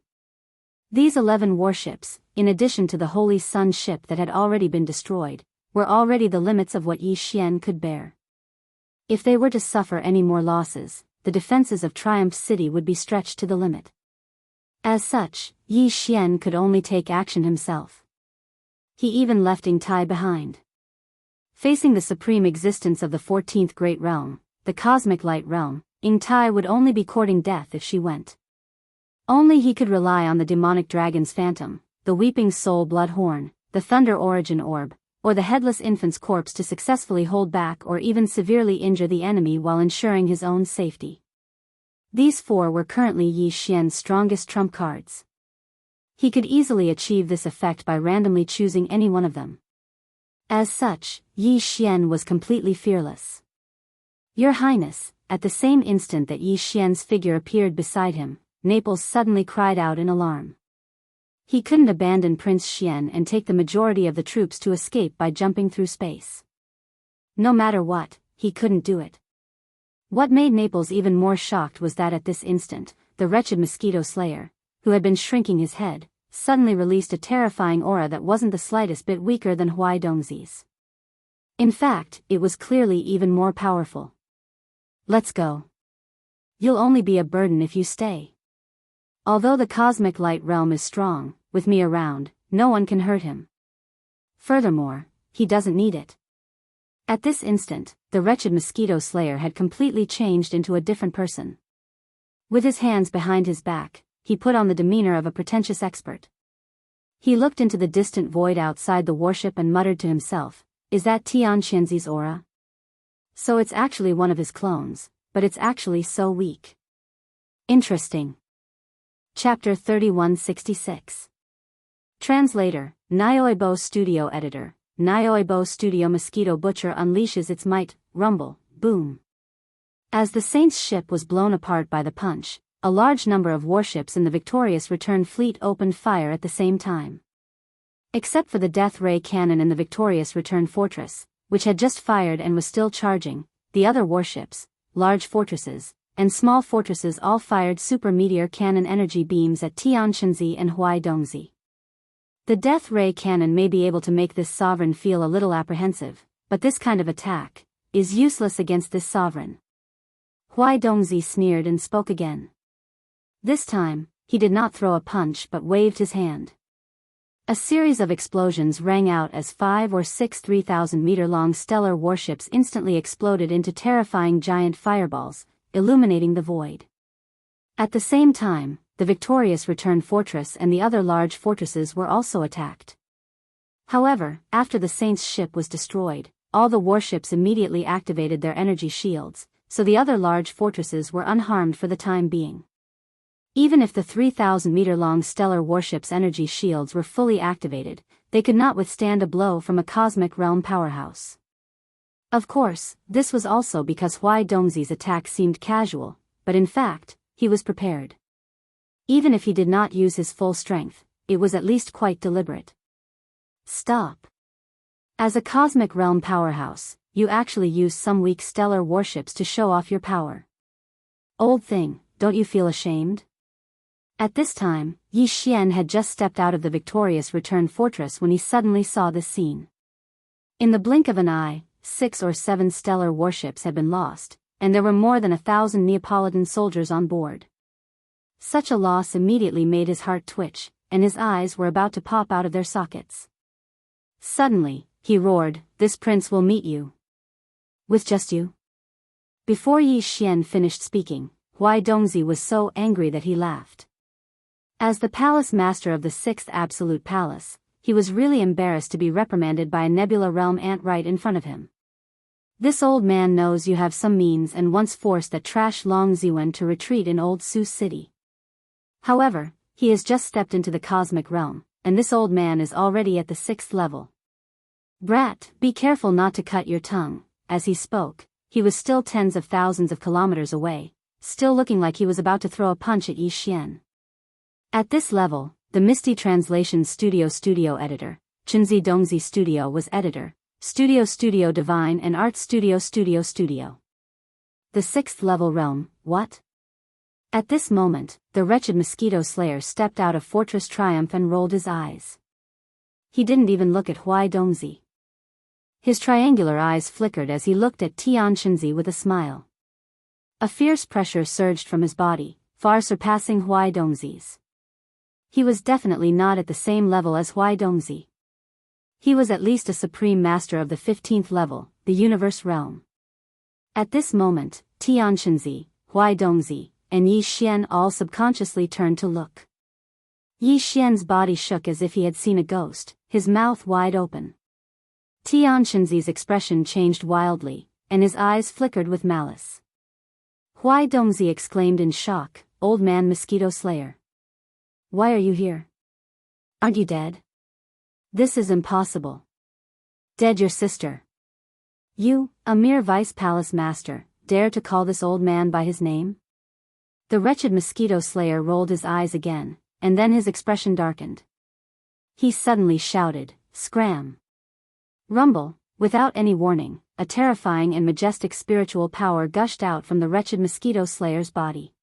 S1: These 11 warships, in addition to the Holy Sun ship that had already been destroyed, were already the limits of what Yi Xian could bear. If they were to suffer any more losses, the defenses of Triumph City would be stretched to the limit. As such, Yi Xian could only take action himself. He even left Ying Tai behind. Facing the supreme existence of the 14th Great Realm, the Cosmic Light Realm, Ying Tai would only be courting death if she went. Only he could rely on the demonic dragon's phantom, the Weeping Soul Blood Horn, the Thunder Origin Orb, or the Headless Infant's corpse to successfully hold back or even severely injure the enemy while ensuring his own safety. These 4 were currently Yi Xian's strongest trump cards. He could easily achieve this effect by randomly choosing any one of them. As such, Yi Xian was completely fearless. Your Highness, at the same instant that Yi Xian's figure appeared beside him, Naples suddenly cried out in alarm. He couldn't abandon Prince Xian and take the majority of the troops to escape by jumping through space. No matter what, he couldn't do it. What made Naples even more shocked was that at this instant, the wretched mosquito slayer, who had been shrinking his head, suddenly released a terrifying aura that wasn't the slightest bit weaker than Wei Dongzi's. In fact, it was clearly even more powerful. Let's go. You'll only be a burden if you stay. Although the cosmic light realm is strong, with me around, no one can hurt him. Furthermore, he doesn't need it. At this instant, the wretched mosquito slayer had completely changed into a different person. With his hands behind his back, he put on the demeanor of a pretentious expert. He looked into the distant void outside the warship and muttered to himself, "Is that Tianqianzi's aura? So it's actually one of his clones, but it's actually so weak. Interesting." Chapter 3166. Translator, Nyoibo Studio Editor, Nyoibo Studio Mosquito Butcher unleashes its might, rumble, boom. As the Saint's ship was blown apart by the punch, a large number of warships in the victorious return fleet opened fire at the same time. Except for the death ray cannon in the victorious return fortress, which had just fired and was still charging, the other warships, large fortresses, and small fortresses all fired super meteor cannon energy beams at Tianqianzi and Huaidongzi. The death ray cannon may be able to make this sovereign feel a little apprehensive, but this kind of attack is useless against this sovereign. Huaidongzi sneered and spoke again. This time, he did not throw a punch but waved his hand. A series of explosions rang out as 5 or 6 3,000-meter-long stellar warships instantly exploded into terrifying giant fireballs, illuminating the void. At the same time, the victorious return fortress and the other large fortresses were also attacked. However, after the Saint's ship was destroyed, all the warships immediately activated their energy shields, so the other large fortresses were unharmed for the time being. Even if the 3,000-meter-long stellar warship's energy shields were fully activated, they could not withstand a blow from a cosmic realm powerhouse. Of course, this was also because Huaidongzi's attack seemed casual, but in fact, he was prepared. Even if he did not use his full strength, it was at least quite deliberate. Stop. As a cosmic realm powerhouse, you actually use some weak stellar warships to show off your power. Old thing, don't you feel ashamed? At this time, Yi Xian had just stepped out of the victorious return fortress when he suddenly saw this scene. In the blink of an eye, 6 or 7 stellar warships had been lost, and there were more than 1,000 Neapolitan soldiers on board. Such a loss immediately made his heart twitch, and his eyes were about to pop out of their sockets. Suddenly, he roared, "This prince will meet you." "With just you?" Before Yi Xian finished speaking, Huaidongzi was so angry that he laughed. As the palace master of the 6th Absolute Palace, he was really embarrassed to be reprimanded by a Nebula Realm ant right in front of him. "This old man knows you have some means and once forced that trash Long Ziwen to retreat in Old Sioux City. However, he has just stepped into the cosmic realm, and this old man is already at the 6th level. Brat, be careful not to cut your tongue." As he spoke, he was still tens of thousands of kilometers away, still looking like he was about to throw a punch at Yi Xian. At this level, the Misty Translation Studio Editor, Chinzi Dongzi Studio was Editor, Studio Divine and Art Studio. The 6th level realm, what? At this moment, the wretched mosquito slayer stepped out of Fortress Triumph and rolled his eyes. He didn't even look at Huaidongzi. His triangular eyes flickered as he looked at Tianqianzi with a smile. A fierce pressure surged from his body, far surpassing Huaidongzi's. He was definitely not at the same level as Huaidongzi. He was at least a supreme master of the 15th level, the universe realm. At this moment, Tianqianzi, Huaidongzi, and Yi Xian all subconsciously turned to look. Yi Xian's body shook as if he had seen a ghost, his mouth wide open. Tianqianzi's expression changed wildly, and his eyes flickered with malice. Huaidongzi exclaimed in shock, "Old man mosquito slayer. Why are you here? Aren't you dead? This is impossible. Dead your sister. You, a mere vice palace master, dare to call this old man by his name?" The wretched mosquito slayer rolled his eyes again, and then his expression darkened. He suddenly shouted, "Scram!" Rumble, without any warning, a terrifying and majestic spiritual power gushed out from the wretched mosquito slayer's body.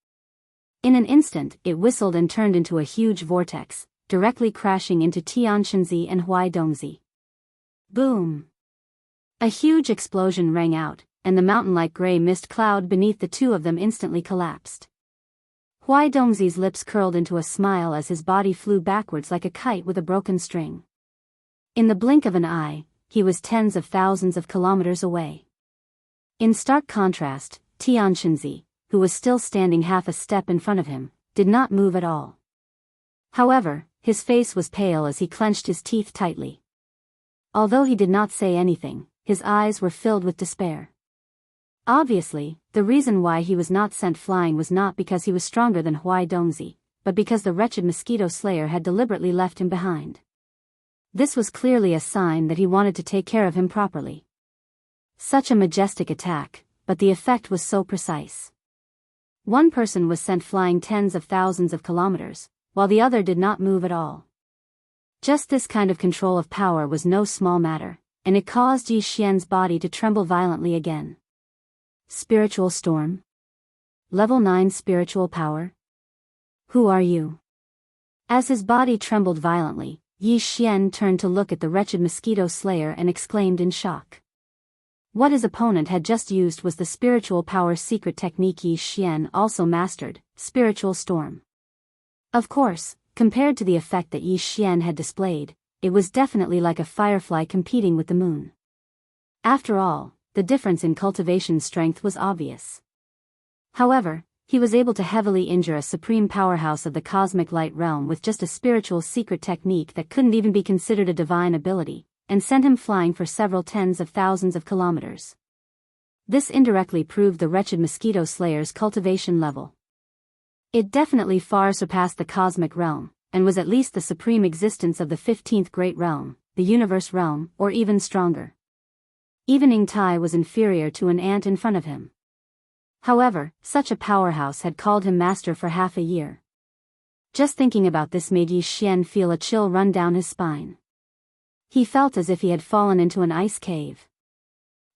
S1: In an instant it whistled and turned into a huge vortex, directly crashing into Tianqianzi and Huaidongzi. Boom! A huge explosion rang out, and the mountain-like gray mist cloud beneath the two of them instantly collapsed. Huaidongzi's lips curled into a smile as his body flew backwards like a kite with a broken string. In the blink of an eye, he was tens of thousands of kilometers away. In stark contrast, Tianqianzi, who was still standing half a step in front of him, did not move at all. However, his face was pale as he clenched his teeth tightly. Although he did not say anything, his eyes were filled with despair. Obviously, the reason why he was not sent flying was not because he was stronger than Huai Dongzi, but because the wretched mosquito slayer had deliberately left him behind. This was clearly a sign that he wanted to take care of him properly. Such a majestic attack, but the effect was so precise. One person was sent flying tens of thousands of kilometers, while the other did not move at all. Just this kind of control of power was no small matter, and it caused Yi Xian's body to tremble violently again. Spiritual storm? Level 9 spiritual power? Who are you? As his body trembled violently, Yi Xian turned to look at the wretched mosquito slayer and exclaimed in shock. What his opponent had just used was the spiritual power secret technique Yi Xian also mastered, spiritual storm. Of course, compared to the effect that Yi Xian had displayed, it was definitely like a firefly competing with the moon. After all, the difference in cultivation strength was obvious. However, he was able to heavily injure a supreme powerhouse of the cosmic light realm with just a spiritual secret technique that couldn't even be considered a divine ability, and sent him flying for several tens of thousands of kilometers. This indirectly proved the wretched mosquito slayer's cultivation level. It definitely far surpassed the cosmic realm, and was at least the supreme existence of the 15th great realm, the universe realm, or even stronger. Even Ing Tai was inferior to an ant in front of him. However, such a powerhouse had called him master for half a year. Just thinking about this made Yi Xian feel a chill run down his spine. He felt as if he had fallen into an ice cave.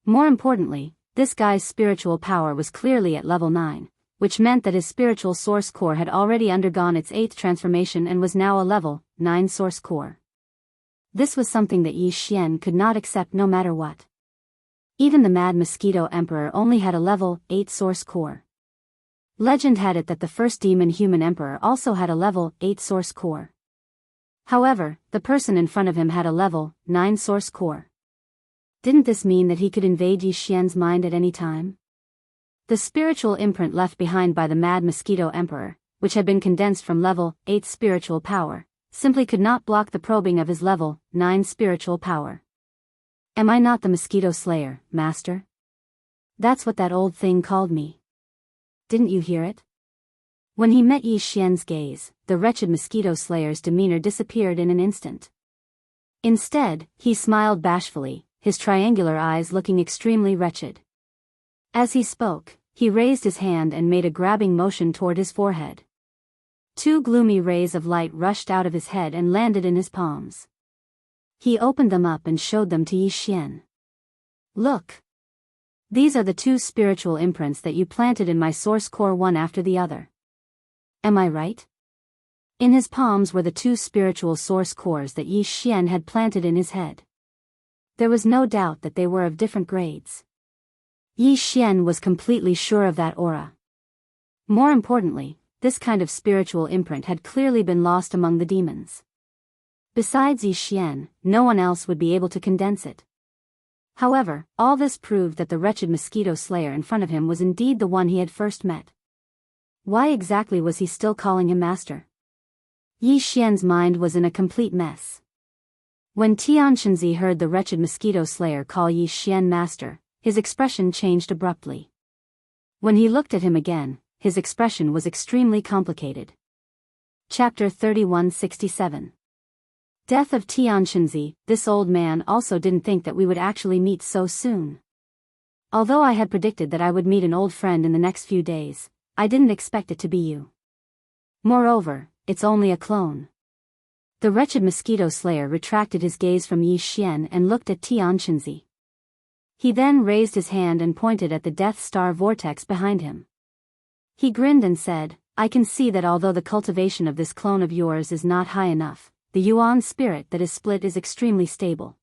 S1: More importantly, this guy's spiritual power was clearly at level 9, which meant that his spiritual source core had already undergone its 8th transformation and was now a level 9 source core. This was something that Yi Xian could not accept no matter what. Even the Mad Mosquito Emperor only had a level 8 source core. Legend had it that the first Demon Human Emperor also had a level 8 source core. However, the person in front of him had a level 9 source core. Didn't this mean that he could invade Yi Xian's mind at any time? The spiritual imprint left behind by the Mad Mosquito Emperor, which had been condensed from level 8 spiritual power, simply could not block the probing of his level 9 spiritual power. Am I not the mosquito slayer, master? That's what that old thing called me. Didn't you hear it? When he met Yi Xian's gaze, the wretched mosquito slayer's demeanor disappeared in an instant. Instead, he smiled bashfully, his triangular eyes looking extremely wretched. As he spoke, he raised his hand and made a grabbing motion toward his forehead. 2 gloomy rays of light rushed out of his head and landed in his palms. He opened them up and showed them to Yi Xian. Look. These are the 2 spiritual imprints that you planted in my source core one after the other. Am I right? In his palms were the 2 spiritual source cores that Yi Xian had planted in his head. There was no doubt that they were of different grades. Yi Xian was completely sure of that aura. More importantly, this kind of spiritual imprint had clearly been lost among the demons. Besides Yi Xian, no one else would be able to condense it. However, all this proved that the wretched mosquito slayer in front of him was indeed the one he had first met. Why exactly was he still calling him master? Yi Xian's mind was in a complete mess. When Tianxinzi heard the wretched mosquito slayer call Yi Xian master, his expression changed abruptly. When he looked at him again, his expression was extremely complicated. Chapter 3167. Death of Tianxinzi. This old man also didn't think that we would actually meet so soon. Although I had predicted that I would meet an old friend in the next few days, I didn't expect it to be you. Moreover, it's only a clone. The wretched mosquito slayer retracted his gaze from Yi Xian and looked at Tianxinzi. He then raised his hand and pointed at the Death Star vortex behind him. He grinned and said, I can see that although the cultivation of this clone of yours is not high enough, the Yuan spirit that is split is extremely stable.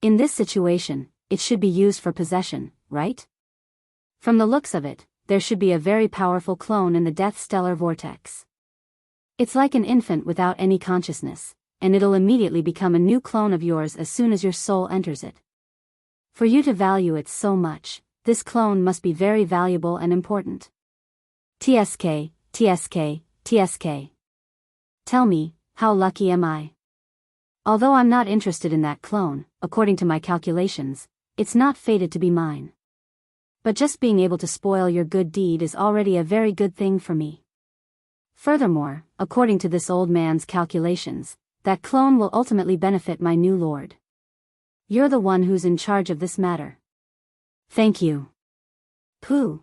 S1: In this situation, it should be used for possession, right? From the looks of it, there should be a very powerful clone in the Death Stellar Vortex. It's like an infant without any consciousness, and it'll immediately become a new clone of yours as soon as your soul enters it. For you to value it so much, this clone must be very valuable and important. TSK, TSK, TSK. Tell me, how lucky am I? Although I'm not interested in that clone, according to my calculations, it's not fated to be mine. But just being able to spoil your good deed is already a very good thing for me. Furthermore, according to this old man's calculations, that clone will ultimately benefit my new lord. You're the one who's in charge of this matter. Thank you. Pooh.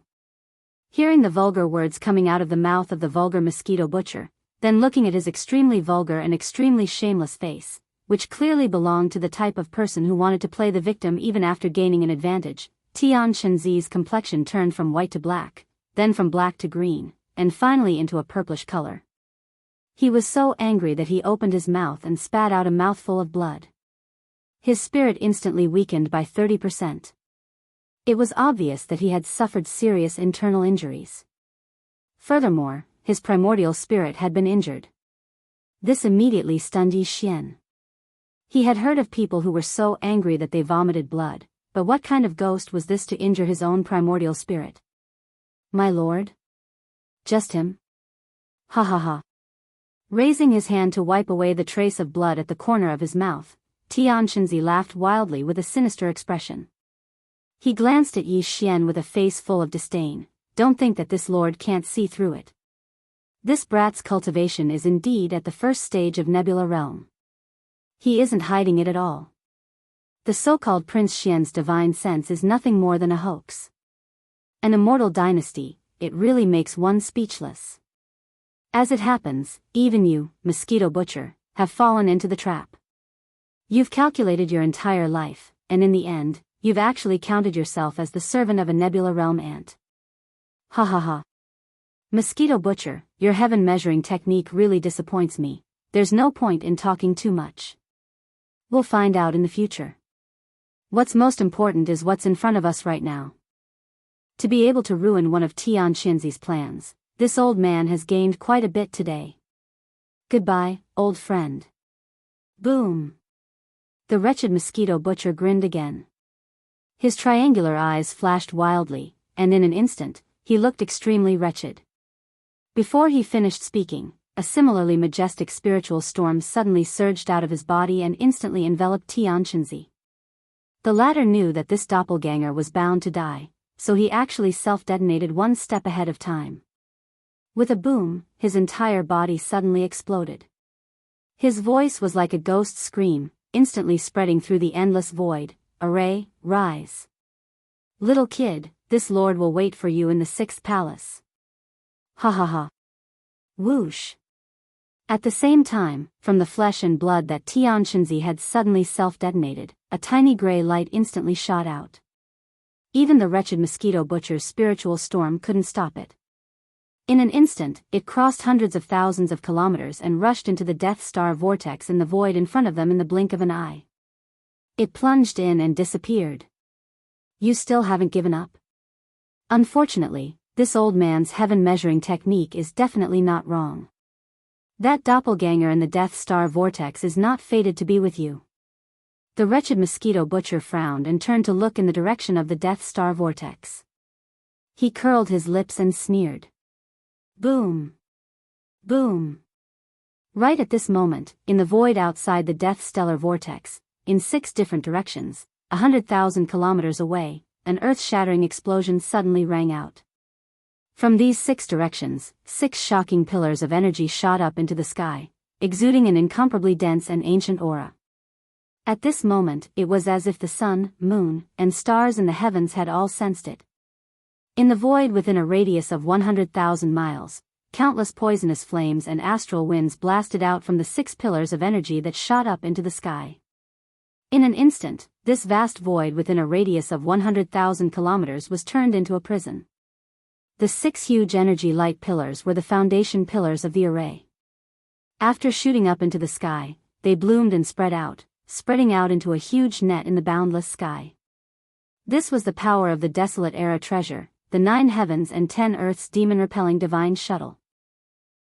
S1: Hearing the vulgar words coming out of the mouth of the vulgar mosquito butcher, then looking at his extremely vulgar and extremely shameless face, which clearly belonged to the type of person who wanted to play the victim even after gaining an advantage, Tian Shenzi's complexion turned from white to black, then from black to green, and finally into a purplish color. He was so angry that he opened his mouth and spat out a mouthful of blood. His spirit instantly weakened by 30%. It was obvious that he had suffered serious internal injuries. Furthermore, his primordial spirit had been injured. This immediately stunned Yi Xian. He had heard of people who were so angry that they vomited blood, but what kind of ghost was this to injure his own primordial spirit? My lord? Just him? Ha ha ha. Raising his hand to wipe away the trace of blood at the corner of his mouth, Tian Shenzi laughed wildly with a sinister expression. He glanced at Yi Xian with a face full of disdain. Don't think that this lord can't see through it. This brat's cultivation is indeed at the first stage of Nebula Realm. He isn't hiding it at all. The so-called Prince Xian's divine sense is nothing more than a hoax. An immortal dynasty, it really makes one speechless. As it happens, even you, mosquito butcher, have fallen into the trap. You've calculated your entire life, and in the end, you've actually counted yourself as the servant of a Nebula Realm ant. Ha ha ha. Mosquito butcher, your heaven measuring technique really disappoints me. There's no point in talking too much. We'll find out in the future. What's most important is what's in front of us right now. To be able to ruin one of Tian Shenzi's plans, this old man has gained quite a bit today. Goodbye, old friend. Boom. The wretched mosquito butcher grinned again. His triangular eyes flashed wildly, and in an instant, he looked extremely wretched. Before he finished speaking, a similarly majestic spiritual storm suddenly surged out of his body and instantly enveloped Tian Shenzi. The latter knew that this doppelganger was bound to die, so he actually self-detonated one step ahead of time. With a boom, his entire body suddenly exploded. His voice was like a ghost scream, instantly spreading through the endless void. Array, rise. Little kid, this lord will wait for you in the 6th palace. Ha ha ha. Whoosh. At the same time, from the flesh and blood that Tian Shenzi had suddenly self-detonated, a tiny gray light instantly shot out. Even the wretched mosquito butcher's spiritual storm couldn't stop it. In an instant, it crossed hundreds of thousands of kilometers and rushed into the Death Star vortex in the void in front of them in the blink of an eye. It plunged in and disappeared. You still haven't given up? Unfortunately, this old man's heaven measuring technique is definitely not wrong. That doppelganger in the Death Star vortex is not fated to be with you. The wretched mosquito butcher frowned and turned to look in the direction of the Death Star vortex. He curled his lips and sneered. Boom. Boom. Right at this moment, in the void outside the Death Stellar vortex, in 6 different directions, 100,000 kilometers away, an earth-shattering explosion suddenly rang out. From these 6 directions, 6 shocking pillars of energy shot up into the sky, exuding an incomparably dense and ancient aura. At this moment, it was as if the sun, moon, and stars in the heavens had all sensed it. In the void within a radius of 100,000 miles, countless poisonous flames and astral winds blasted out from the 6 pillars of energy that shot up into the sky. In an instant, this vast void within a radius of 100,000 kilometers was turned into a prison. The 6 huge energy light pillars were the foundation pillars of the array. After shooting up into the sky, they bloomed and spread out, spreading out into a huge net in the boundless sky. This was the power of the Desolate Era treasure, the 9 heavens and 10 earths demon-repelling divine shuttle.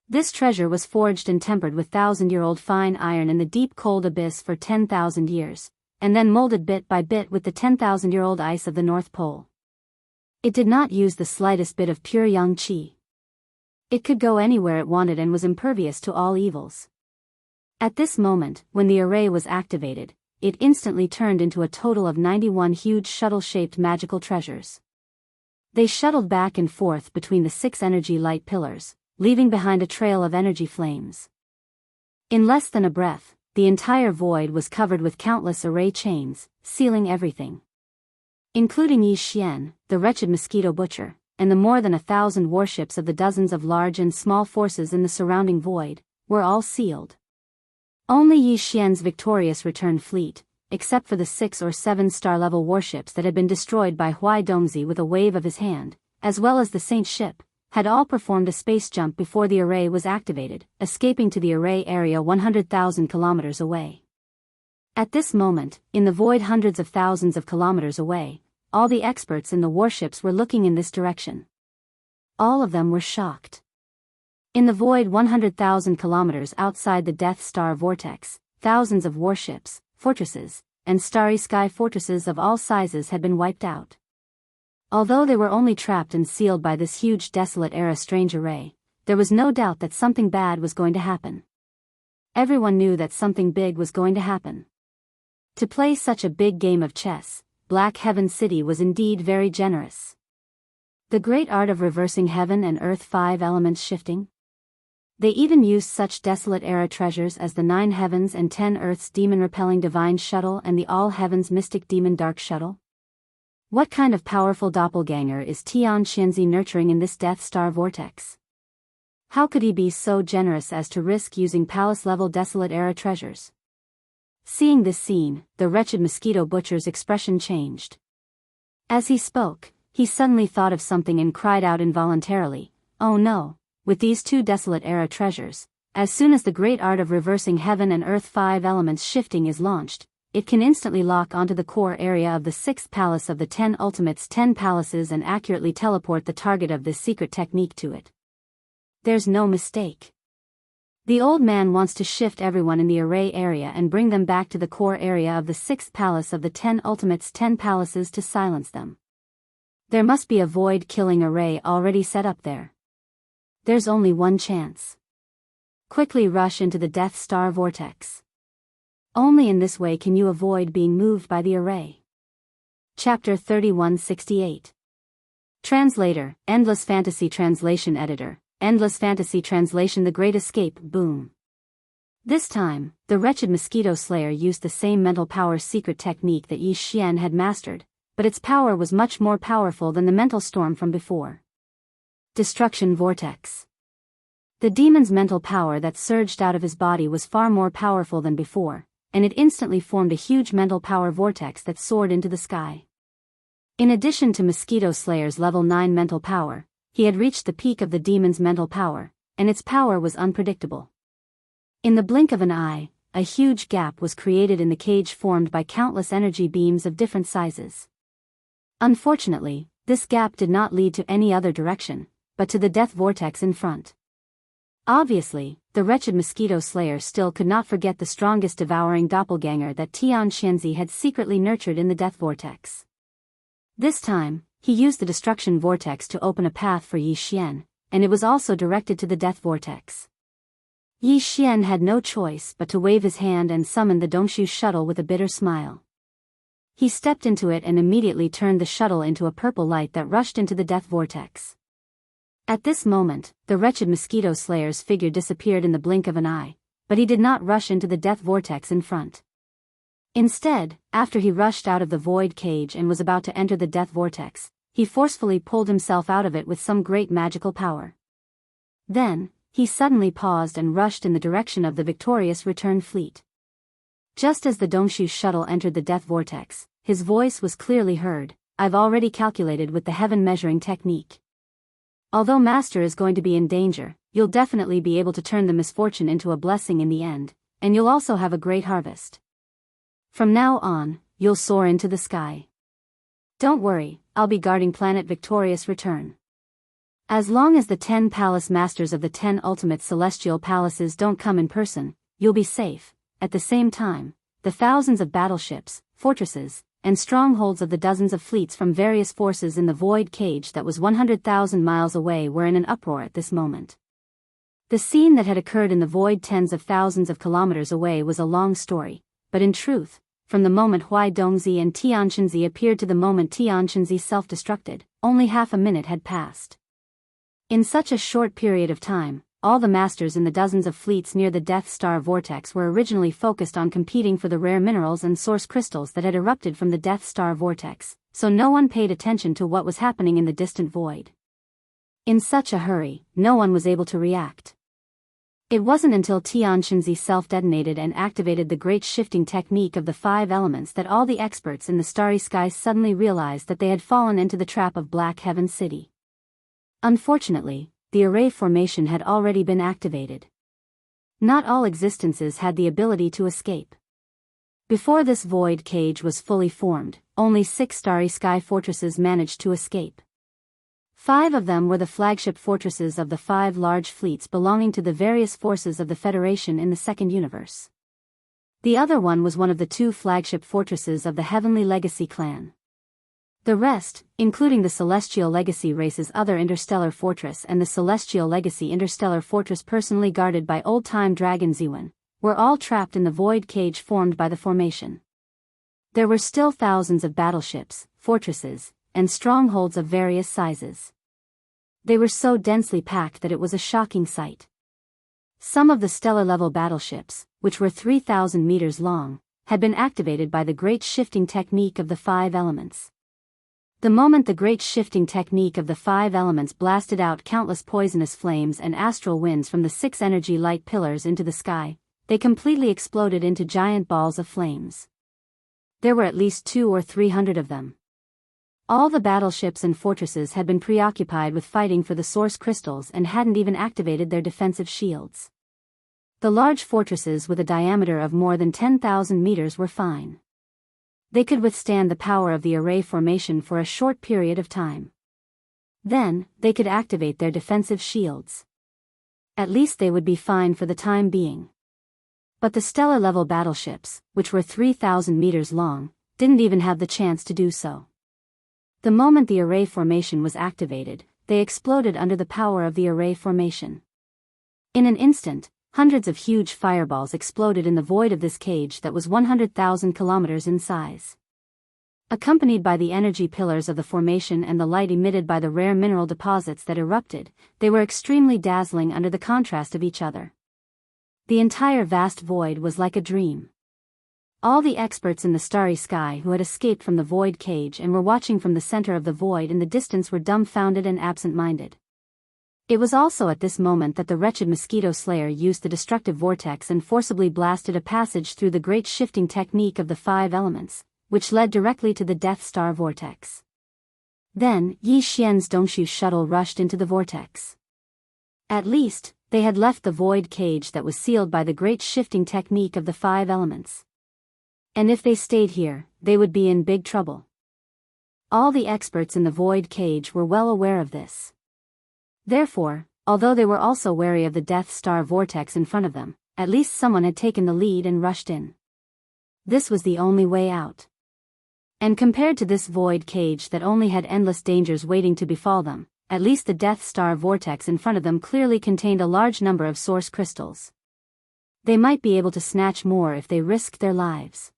S1: This treasure was forged and tempered with 1,000-year-old fine iron in the deep cold abyss for 10,000 years, and then molded bit by bit with the 10,000-year-old ice of the North Pole. It did not use the slightest bit of pure yang qi. It could go anywhere it wanted and was impervious to all evils. At this moment, when the array was activated, it instantly turned into a total of 91 huge shuttle-shaped magical treasures. They shuttled back and forth between the 6 energy light pillars, leaving behind a trail of energy flames. In less than a breath, the entire void was covered with countless array chains, sealing everything. Including Yi Xian, the wretched mosquito butcher, and the more than 1,000 warships of the dozens of large and small forces in the surrounding void, were all sealed. Only Yi Xian's victorious return fleet, except for the 6 or 7 star-level warships that had been destroyed by Huai Dongzi with a wave of his hand, as well as the Saint ship, had all performed a space jump before the array was activated, escaping to the array area 100,000 kilometers away. At this moment, in the void hundreds of thousands of kilometers away, all the experts in the warships were looking in this direction. All of them were shocked. In the void 100,000 kilometers outside the Death Star vortex, thousands of warships, fortresses, and starry sky fortresses of all sizes had been wiped out. Although they were only trapped and sealed by this huge desolate era strange array, there was no doubt that something bad was going to happen. Everyone knew that something big was going to happen. To play such a big game of chess, Black Heaven City was indeed very generous. The great art of reversing heaven and earth 5 elements shifting. They even used such desolate era treasures as the 9 heavens and 10 earths demon-repelling divine shuttle and the all heavens mystic demon dark shuttle. What kind of powerful doppelganger is Tian Xianzi nurturing in this Death Star vortex? How could he be so generous as to risk using palace-level desolate era treasures? Seeing this scene, the wretched mosquito butcher's expression changed. As he spoke, he suddenly thought of something and cried out involuntarily, "Oh no, with these 2 desolate era treasures, as soon as the great art of reversing heaven and earth 5 elements shifting is launched, it can instantly lock onto the core area of the 6th palace of the 10 ultimates 10 palaces and accurately teleport the target of this secret technique to it. There's no mistake. The old man wants to shift everyone in the array area and bring them back to the core area of the 6th palace of the 10 ultimates 10 palaces to silence them. There must be a void-killing array already set up there. There's only one chance. Quickly rush into the Death Star vortex. Only in this way can you avoid being moved by the array." Chapter 3168. Translator, Endless Fantasy Translation Editor, Endless Fantasy Translation The Great Escape, boom. This time, the wretched mosquito slayer used the same mental power secret technique that Yi Xian had mastered, but its power was much more powerful than the mental storm from before. Destruction Vortex. The demon's mental power that surged out of his body was far more powerful than before, and it instantly formed a huge mental power vortex that soared into the sky. In addition to Mosquito Slayer's level 9 mental power, he had reached the peak of the demon's mental power, and its power was unpredictable. In the blink of an eye, a huge gap was created in the cage formed by countless energy beams of different sizes. Unfortunately, this gap did not lead to any other direction, but to the death vortex in front. Obviously, the wretched mosquito slayer still could not forget the strongest devouring doppelganger that Tian Xianzi had secretly nurtured in the death vortex. This time, he used the destruction vortex to open a path for Yi Xian, and it was also directed to the death vortex. Yi Xian had no choice but to wave his hand and summon the Dongshu shuttle with a bitter smile. He stepped into it and immediately turned the shuttle into a purple light that rushed into the death vortex. At this moment, the wretched mosquito slayer's figure disappeared in the blink of an eye, but he did not rush into the death vortex in front. Instead, after he rushed out of the void cage and was about to enter the death vortex, he forcefully pulled himself out of it with some great magical power. Then, he suddenly paused and rushed in the direction of the victorious return fleet. Just as the Dongshu shuttle entered the death vortex, his voice was clearly heard, "I've already calculated with the heaven measuring technique. Although Master is going to be in danger, you'll definitely be able to turn the misfortune into a blessing in the end, and you'll also have a great harvest. From now on, you'll soar into the sky. Don't worry, I'll be guarding planet Victorious Return. As long as the 10 palace masters of the 10 ultimate celestial palaces don't come in person, you'll be safe. At the same time, the thousands of battleships, fortresses, and strongholds of the dozens of fleets from various forces in the void cage that was 100,000 miles away were in an uproar at this moment. The scene that had occurred in the void tens of thousands of kilometers away was a long story, but in truth, from the moment Huai Dongzi and Tianqinzi appeared to the moment Tianqinzi self-destructed, only half a minute had passed. In such a short period of time, all the masters in the dozens of fleets near the Death Star vortex were originally focused on competing for the rare minerals and source crystals that had erupted from the Death Star vortex, so no one paid attention to what was happening in the distant void. In such a hurry, no one was able to react. It wasn't until Tianqinzi self-detonated and activated the great shifting technique of the 5 elements that all the experts in the starry sky suddenly realized that they had fallen into the trap of Black Heaven City. Unfortunately, the array formation had already been activated. Not all existences had the ability to escape. Before this void cage was fully formed, only 6 starry sky fortresses managed to escape. 5 of them were the flagship fortresses of the 5 large fleets belonging to the various forces of the Federation in the Second Universe. The other one was one of the 2 flagship fortresses of the Heavenly Legacy clan. The rest, including the Celestial Legacy race's other interstellar fortress and the Celestial Legacy interstellar fortress personally guarded by old-time dragon Ziwen, were all trapped in the void cage formed by the formation. There were still thousands of battleships, fortresses, and strongholds of various sizes. They were so densely packed that it was a shocking sight. Some of the stellar-level battleships, which were 3,000 meters long, had been activated by the great shifting technique of the 5 elements. The moment the great shifting technique of the 5 elements blasted out countless poisonous flames and astral winds from the 6 energy light pillars into the sky, they completely exploded into giant balls of flames. There were at least 200 or 300 of them. All the battleships and fortresses had been preoccupied with fighting for the source crystals and hadn't even activated their defensive shields. The large fortresses with a diameter of more than 10,000 meters were fine. They could withstand the power of the array formation for a short period of time. Then, they could activate their defensive shields. At least they would be fine for the time being. But the stellar-level battleships, which were 3,000 meters long, didn't even have the chance to do so. The moment the array formation was activated, they exploded under the power of the array formation. In an instant, hundreds of huge fireballs exploded in the void of this cage that was 100,000 kilometers in size. Accompanied by the energy pillars of the formation and the light emitted by the rare mineral deposits that erupted, they were extremely dazzling under the contrast of each other. The entire vast void was like a dream. All the experts in the starry sky who had escaped from the void cage and were watching from the center of the void in the distance were dumbfounded and absent-minded. It was also at this moment that the wretched mosquito slayer used the destructive vortex and forcibly blasted a passage through the great shifting technique of the 5 elements, which led directly to the Death Star vortex. Then, Yi Xian's Dongshu shuttle rushed into the vortex. At least, they had left the void cage that was sealed by the great shifting technique of the 5 elements. And if they stayed here, they would be in big trouble. All the experts in the void cage were well aware of this. Therefore, although they were also wary of the Death Star vortex in front of them, at least someone had taken the lead and rushed in. This was the only way out. And compared to this void cage that only had endless dangers waiting to befall them, at least the Death Star vortex in front of them clearly contained a large number of source crystals. They might be able to snatch more if they risked their lives.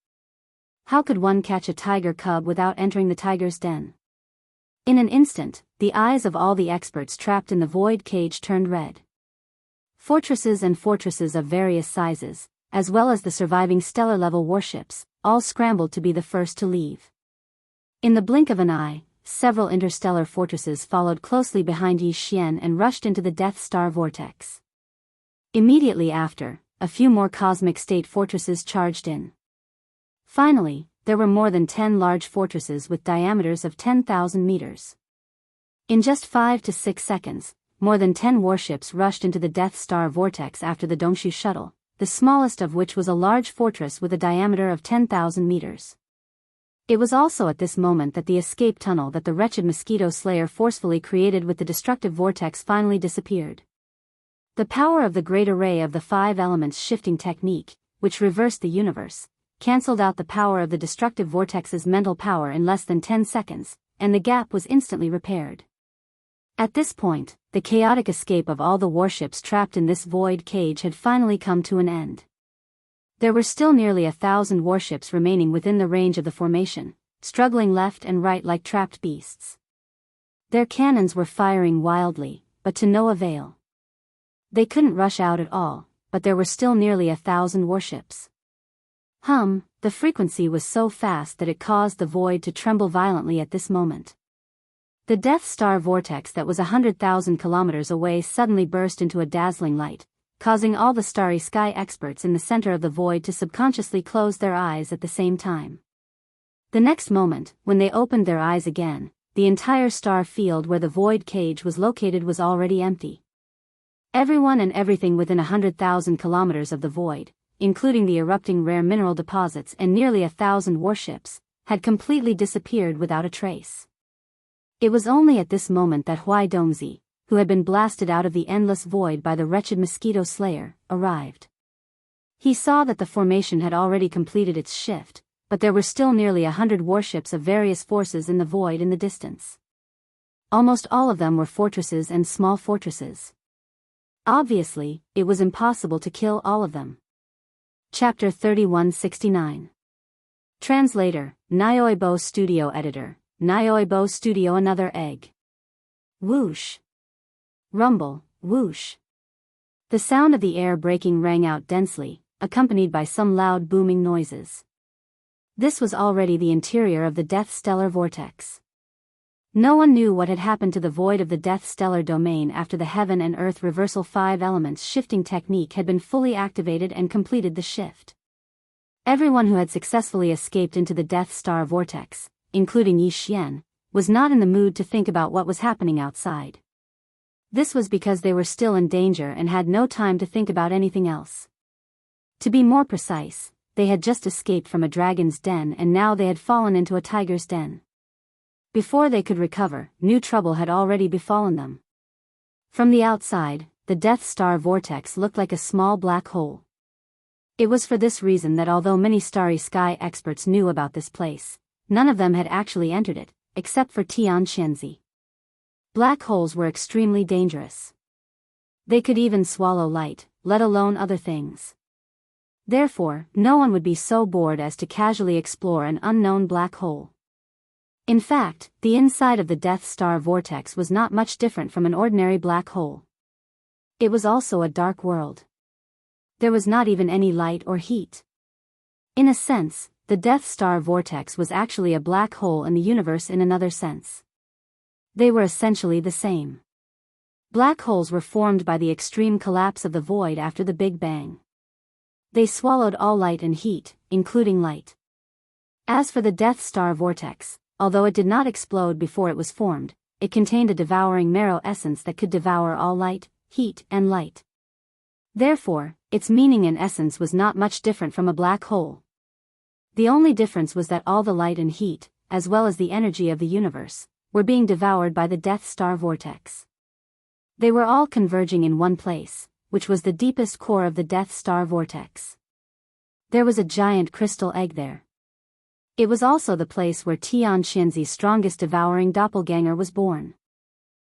S1: How could one catch a tiger cub without entering the tiger's den? In an instant, the eyes of all the experts trapped in the void cage turned red. Fortresses and fortresses of various sizes, as well as the surviving stellar-level warships, all scrambled to be the first to leave. In the blink of an eye, several interstellar fortresses followed closely behind Yi Xian and rushed into the Death Star vortex. Immediately after, a few more cosmic state fortresses charged in. Finally, there were more than 10 large fortresses with diameters of 10,000 meters. In just 5 to 6 seconds, more than 10 warships rushed into the Death Star vortex after the Dongshu shuttle, the smallest of which was a large fortress with a diameter of 10,000 meters. It was also at this moment that the escape tunnel that the wretched mosquito slayer forcefully created with the destructive vortex finally disappeared. The power of the great array of the 5 elements shifting technique, which reversed the universe, cancelled out the power of the destructive vortex's mental power in less than 10 seconds, and the gap was instantly repaired. At this point, the chaotic escape of all the warships trapped in this void cage had finally come to an end. There were still nearly 1,000 warships remaining within the range of the formation, struggling left and right like trapped beasts. Their cannons were firing wildly, but to no avail. They couldn't rush out at all, but there were still nearly 1,000 warships. The frequency was so fast that it caused the void to tremble violently at this moment. The Death Star vortex that was 100,000 kilometers away suddenly burst into a dazzling light, causing all the starry sky experts in the center of the void to subconsciously close their eyes at the same time. The next moment, when they opened their eyes again, the entire star field where the void cage was located was already empty. Everyone and everything within 100,000 kilometers of the void, including the erupting rare mineral deposits and nearly 1,000 warships, had completely disappeared without a trace. It was only at this moment that Huai Dongzi, who had been blasted out of the endless void by the wretched mosquito slayer, arrived. He saw that the formation had already completed its shift, but there were still nearly 100 warships of various forces in the void in the distance. Almost all of them were fortresses and small fortresses. Obviously, it was impossible to kill all of them. Chapter 3169. Translator, Nyoibo Studio Editor, Nyoibo Studio. Another egg. Whoosh. Rumble, whoosh. The sound of the air breaking rang out densely, accompanied by some loud booming noises. This was already the interior of the Death Stellar Vortex. No one knew what had happened to the void of the Death Stellar domain after the Heaven and Earth Reversal 5 Elements shifting technique had been fully activated and completed the shift. Everyone who had successfully escaped into the Death Star Vortex, including Yi Xian, was not in the mood to think about what was happening outside. This was because they were still in danger and had no time to think about anything else. To be more precise, they had just escaped from a dragon's den and now they had fallen into a tiger's den. Before they could recover, new trouble had already befallen them. From the outside, the Death Star Vortex looked like a small black hole. It was for this reason that although many starry sky experts knew about this place, none of them had actually entered it, except for Tian Xianzi. Black holes were extremely dangerous. They could even swallow light, let alone other things. Therefore, no one would be so bored as to casually explore an unknown black hole. In fact, the inside of the Death Star Vortex was not much different from an ordinary black hole. It was also a dark world. There was not even any light or heat. In a sense, the Death Star Vortex was actually a black hole in the universe in another sense. They were essentially the same. Black holes were formed by the extreme collapse of the void after the Big Bang. They swallowed all light and heat, including light. As for the Death Star Vortex, although it did not explode before it was formed, it contained a devouring marrow essence that could devour all light, heat, and light. Therefore, its meaning and essence was not much different from a black hole. The only difference was that all the light and heat, as well as the energy of the universe, were being devoured by the Death Star Vortex. They were all converging in one place, which was the deepest core of the Death Star Vortex. There was a giant crystal egg there. It was also the place where Tian Xianzi's strongest devouring doppelganger was born.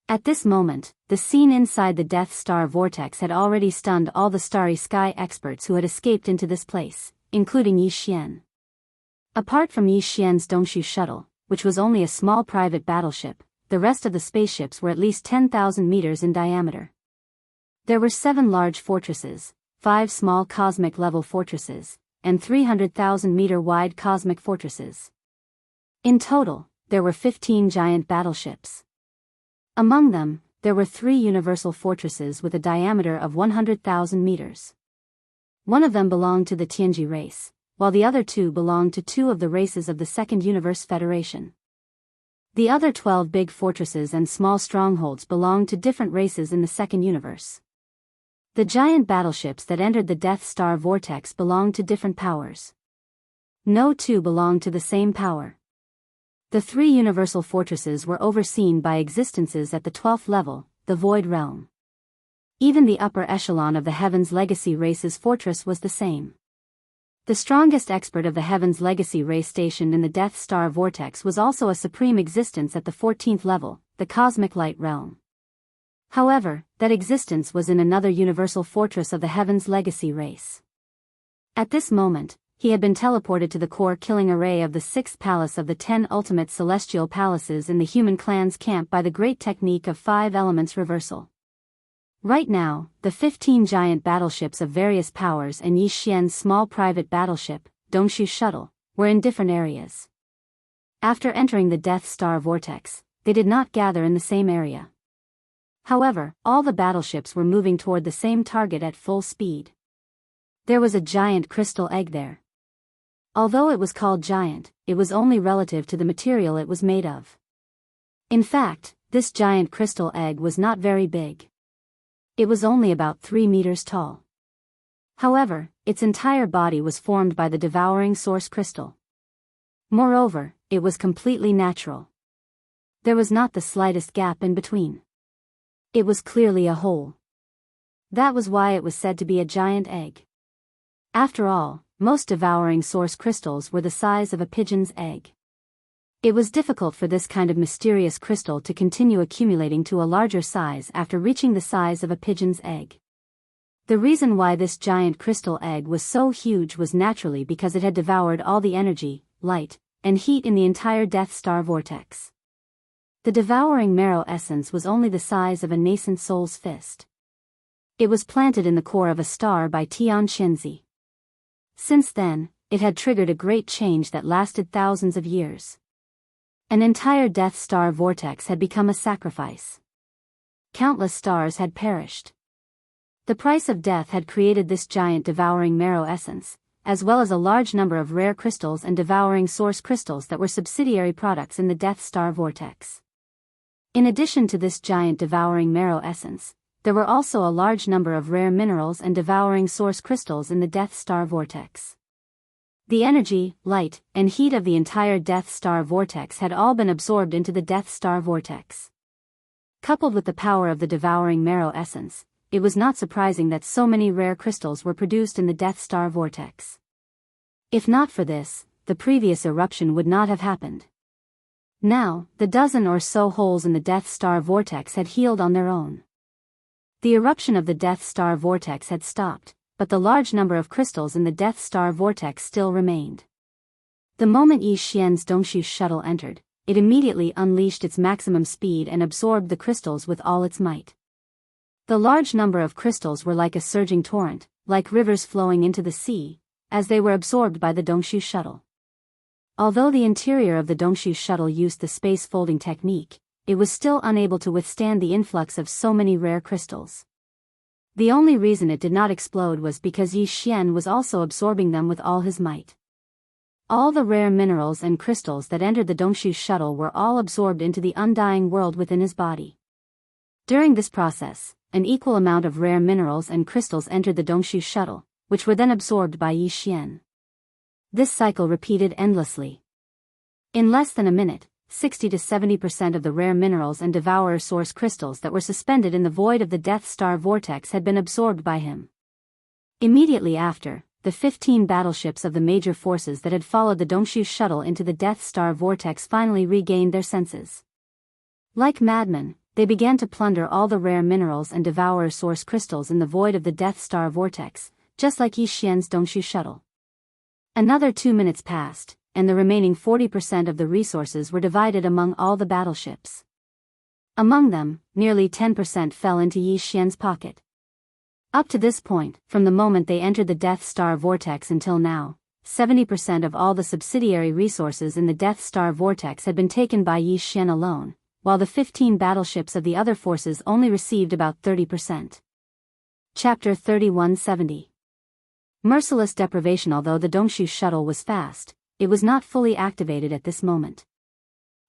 S1: At this moment, the scene inside the Death Star Vortex had already stunned all the starry sky experts who had escaped into this place, including Yi Xian. Apart from Yi Xian's Dongshu shuttle, which was only a small private battleship, the rest of the spaceships were at least 10,000 meters in diameter. There were 7 large fortresses, 5 small cosmic-level fortresses, and 300,000-meter-wide cosmic fortresses. In total, there were 15 giant battleships. Among them, there were 3 universal fortresses with a diameter of 100,000 meters. One of them belonged to the Tianji race, while the other 2 belonged to 2 of the races of the Second Universe Federation. The other 12 big fortresses and small strongholds belonged to different races in the Second Universe. The giant battleships that entered the Death Star Vortex belonged to different powers. No 2 belonged to the same power. The 3 universal fortresses were overseen by existences at the 12th level, the Void Realm. Even the upper echelon of the Heaven's Legacy race's fortress was the same. The strongest expert of the Heaven's Legacy race stationed in the Death Star Vortex was also a supreme existence at the 14th level, the Cosmic Light Realm. However, that existence was in another universal fortress of the Heaven's legacy race. At this moment, he had been teleported to the core-killing array of the 6th palace of the 10 ultimate celestial palaces in the human clan's camp by the great technique of 5 elements reversal. Right now, the 15 giant battleships of various powers and Yi Xian's small private battleship, Dongshu Shuttle, were in different areas. After entering the Death Star vortex, they did not gather in the same area. However, all the battleships were moving toward the same target at full speed. There was a giant crystal egg there. Although it was called giant, it was only relative to the material it was made of. In fact, this giant crystal egg was not very big. It was only about 3 meters tall. However, its entire body was formed by the devouring source crystal. Moreover, it was completely natural. There was not the slightest gap in between. It was clearly a hole. That was why it was said to be a giant egg. After all, most devouring source crystals were the size of a pigeon's egg. It was difficult for this kind of mysterious crystal to continue accumulating to a larger size after reaching the size of a pigeon's egg. The reason why this giant crystal egg was so huge was naturally because it had devoured all the energy, light, and heat in the entire Death Star vortex. The devouring marrow essence was only the size of a nascent soul's fist. It was planted in the core of a star by Tian Shenzi. Since then, it had triggered a great change that lasted thousands of years. An entire Death Star vortex had become a sacrifice. Countless stars had perished. The price of death had created this giant devouring marrow essence, as well as a large number of rare crystals and devouring source crystals that were subsidiary products in the Death Star vortex. In addition to this giant devouring marrow essence, there were also a large number of rare minerals and devouring source crystals in the Death Star vortex. The energy, light, and heat of the entire Death Star vortex had all been absorbed into the Death Star vortex. Coupled with the power of the devouring marrow essence, it was not surprising that so many rare crystals were produced in the Death Star vortex. If not for this, the previous eruption would not have happened. Now, the dozen or so holes in the Death Star vortex had healed on their own. The eruption of the Death Star vortex had stopped, but the large number of crystals in the Death Star vortex still remained. The moment Yi Xian's Dongshu shuttle entered, it immediately unleashed its maximum speed and absorbed the crystals with all its might. The large number of crystals were like a surging torrent, like rivers flowing into the sea, as they were absorbed by the Dongshu shuttle. Although the interior of the Dongshu shuttle used the space folding technique, it was still unable to withstand the influx of so many rare crystals. The only reason it did not explode was because Yi Xian was also absorbing them with all his might. All the rare minerals and crystals that entered the Dongshu shuttle were all absorbed into the undying world within his body. During this process, an equal amount of rare minerals and crystals entered the Dongshu shuttle, which were then absorbed by Yi Xian. This cycle repeated endlessly. In less than a minute, 60 to 70% of the rare minerals and devourer source crystals that were suspended in the void of the Death Star vortex had been absorbed by him. Immediately after, the 15 battleships of the major forces that had followed the Dongshu shuttle into the Death Star vortex finally regained their senses. Like madmen, they began to plunder all the rare minerals and devourer source crystals in the void of the Death Star vortex, just like Yi Xian's Dongshu shuttle. Another 2 minutes passed, and the remaining 40% of the resources were divided among all the battleships. Among them, nearly 10% fell into Yi Xian's pocket. Up to this point, from the moment they entered the Death Star vortex until now, 70% of all the subsidiary resources in the Death Star vortex had been taken by Yi Xian alone, while the 15 battleships of the other forces only received about 30%. Chapter 3170. Merciless deprivation. Although the Dongshu shuttle was fast, it was not fully activated at this moment.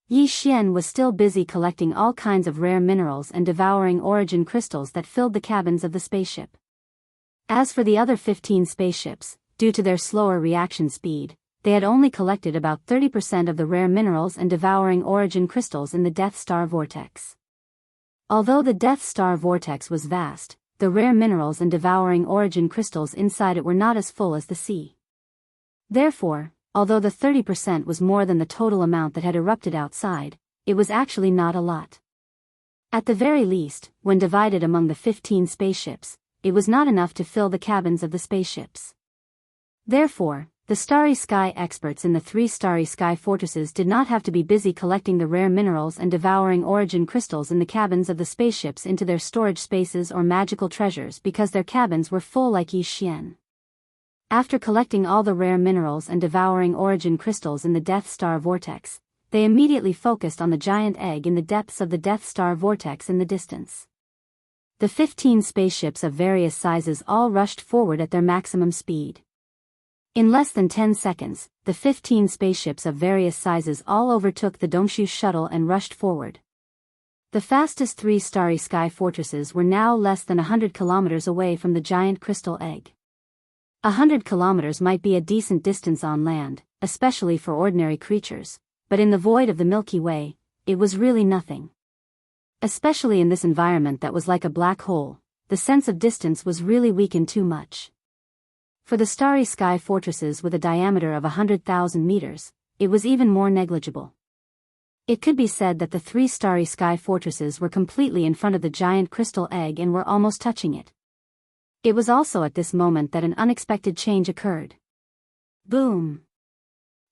S1: Yi Xian was still busy collecting all kinds of rare minerals and devouring origin crystals that filled the cabins of the spaceship. As for the other 15 spaceships, due to their slower reaction speed, they had only collected about 30% of the rare minerals and devouring origin crystals in the Death Star vortex. Although the Death Star vortex was vast, the rare minerals and devouring origin crystals inside it were not as full as the sea. Therefore, although the 30% was more than the total amount that had erupted outside, it was actually not a lot. At the very least, when divided among the 15 spaceships, it was not enough to fill the cabins of the spaceships. Therefore, the starry sky experts in the 3 starry sky fortresses did not have to be busy collecting the rare minerals and devouring origin crystals in the cabins of the spaceships into their storage spaces or magical treasures because their cabins were full like Yi Xian. After collecting all the rare minerals and devouring origin crystals in the Death Star vortex, they immediately focused on the giant egg in the depths of the Death Star vortex in the distance. The 15 spaceships of various sizes all rushed forward at their maximum speed. In less than 10 seconds, the 15 spaceships of various sizes all overtook the Dongshu shuttle and rushed forward. The fastest 3 starry sky fortresses were now less than 100 kilometers away from the giant crystal egg. 100 kilometers might be a decent distance on land, especially for ordinary creatures, but in the void of the Milky Way, it was really nothing. Especially in this environment that was like a black hole, the sense of distance was really weakened too much. For the starry sky fortresses with a diameter of 100,000 meters, it was even more negligible. It could be said that the 3 starry sky fortresses were completely in front of the giant crystal egg and were almost touching it. It was also at this moment that an unexpected change occurred. Boom!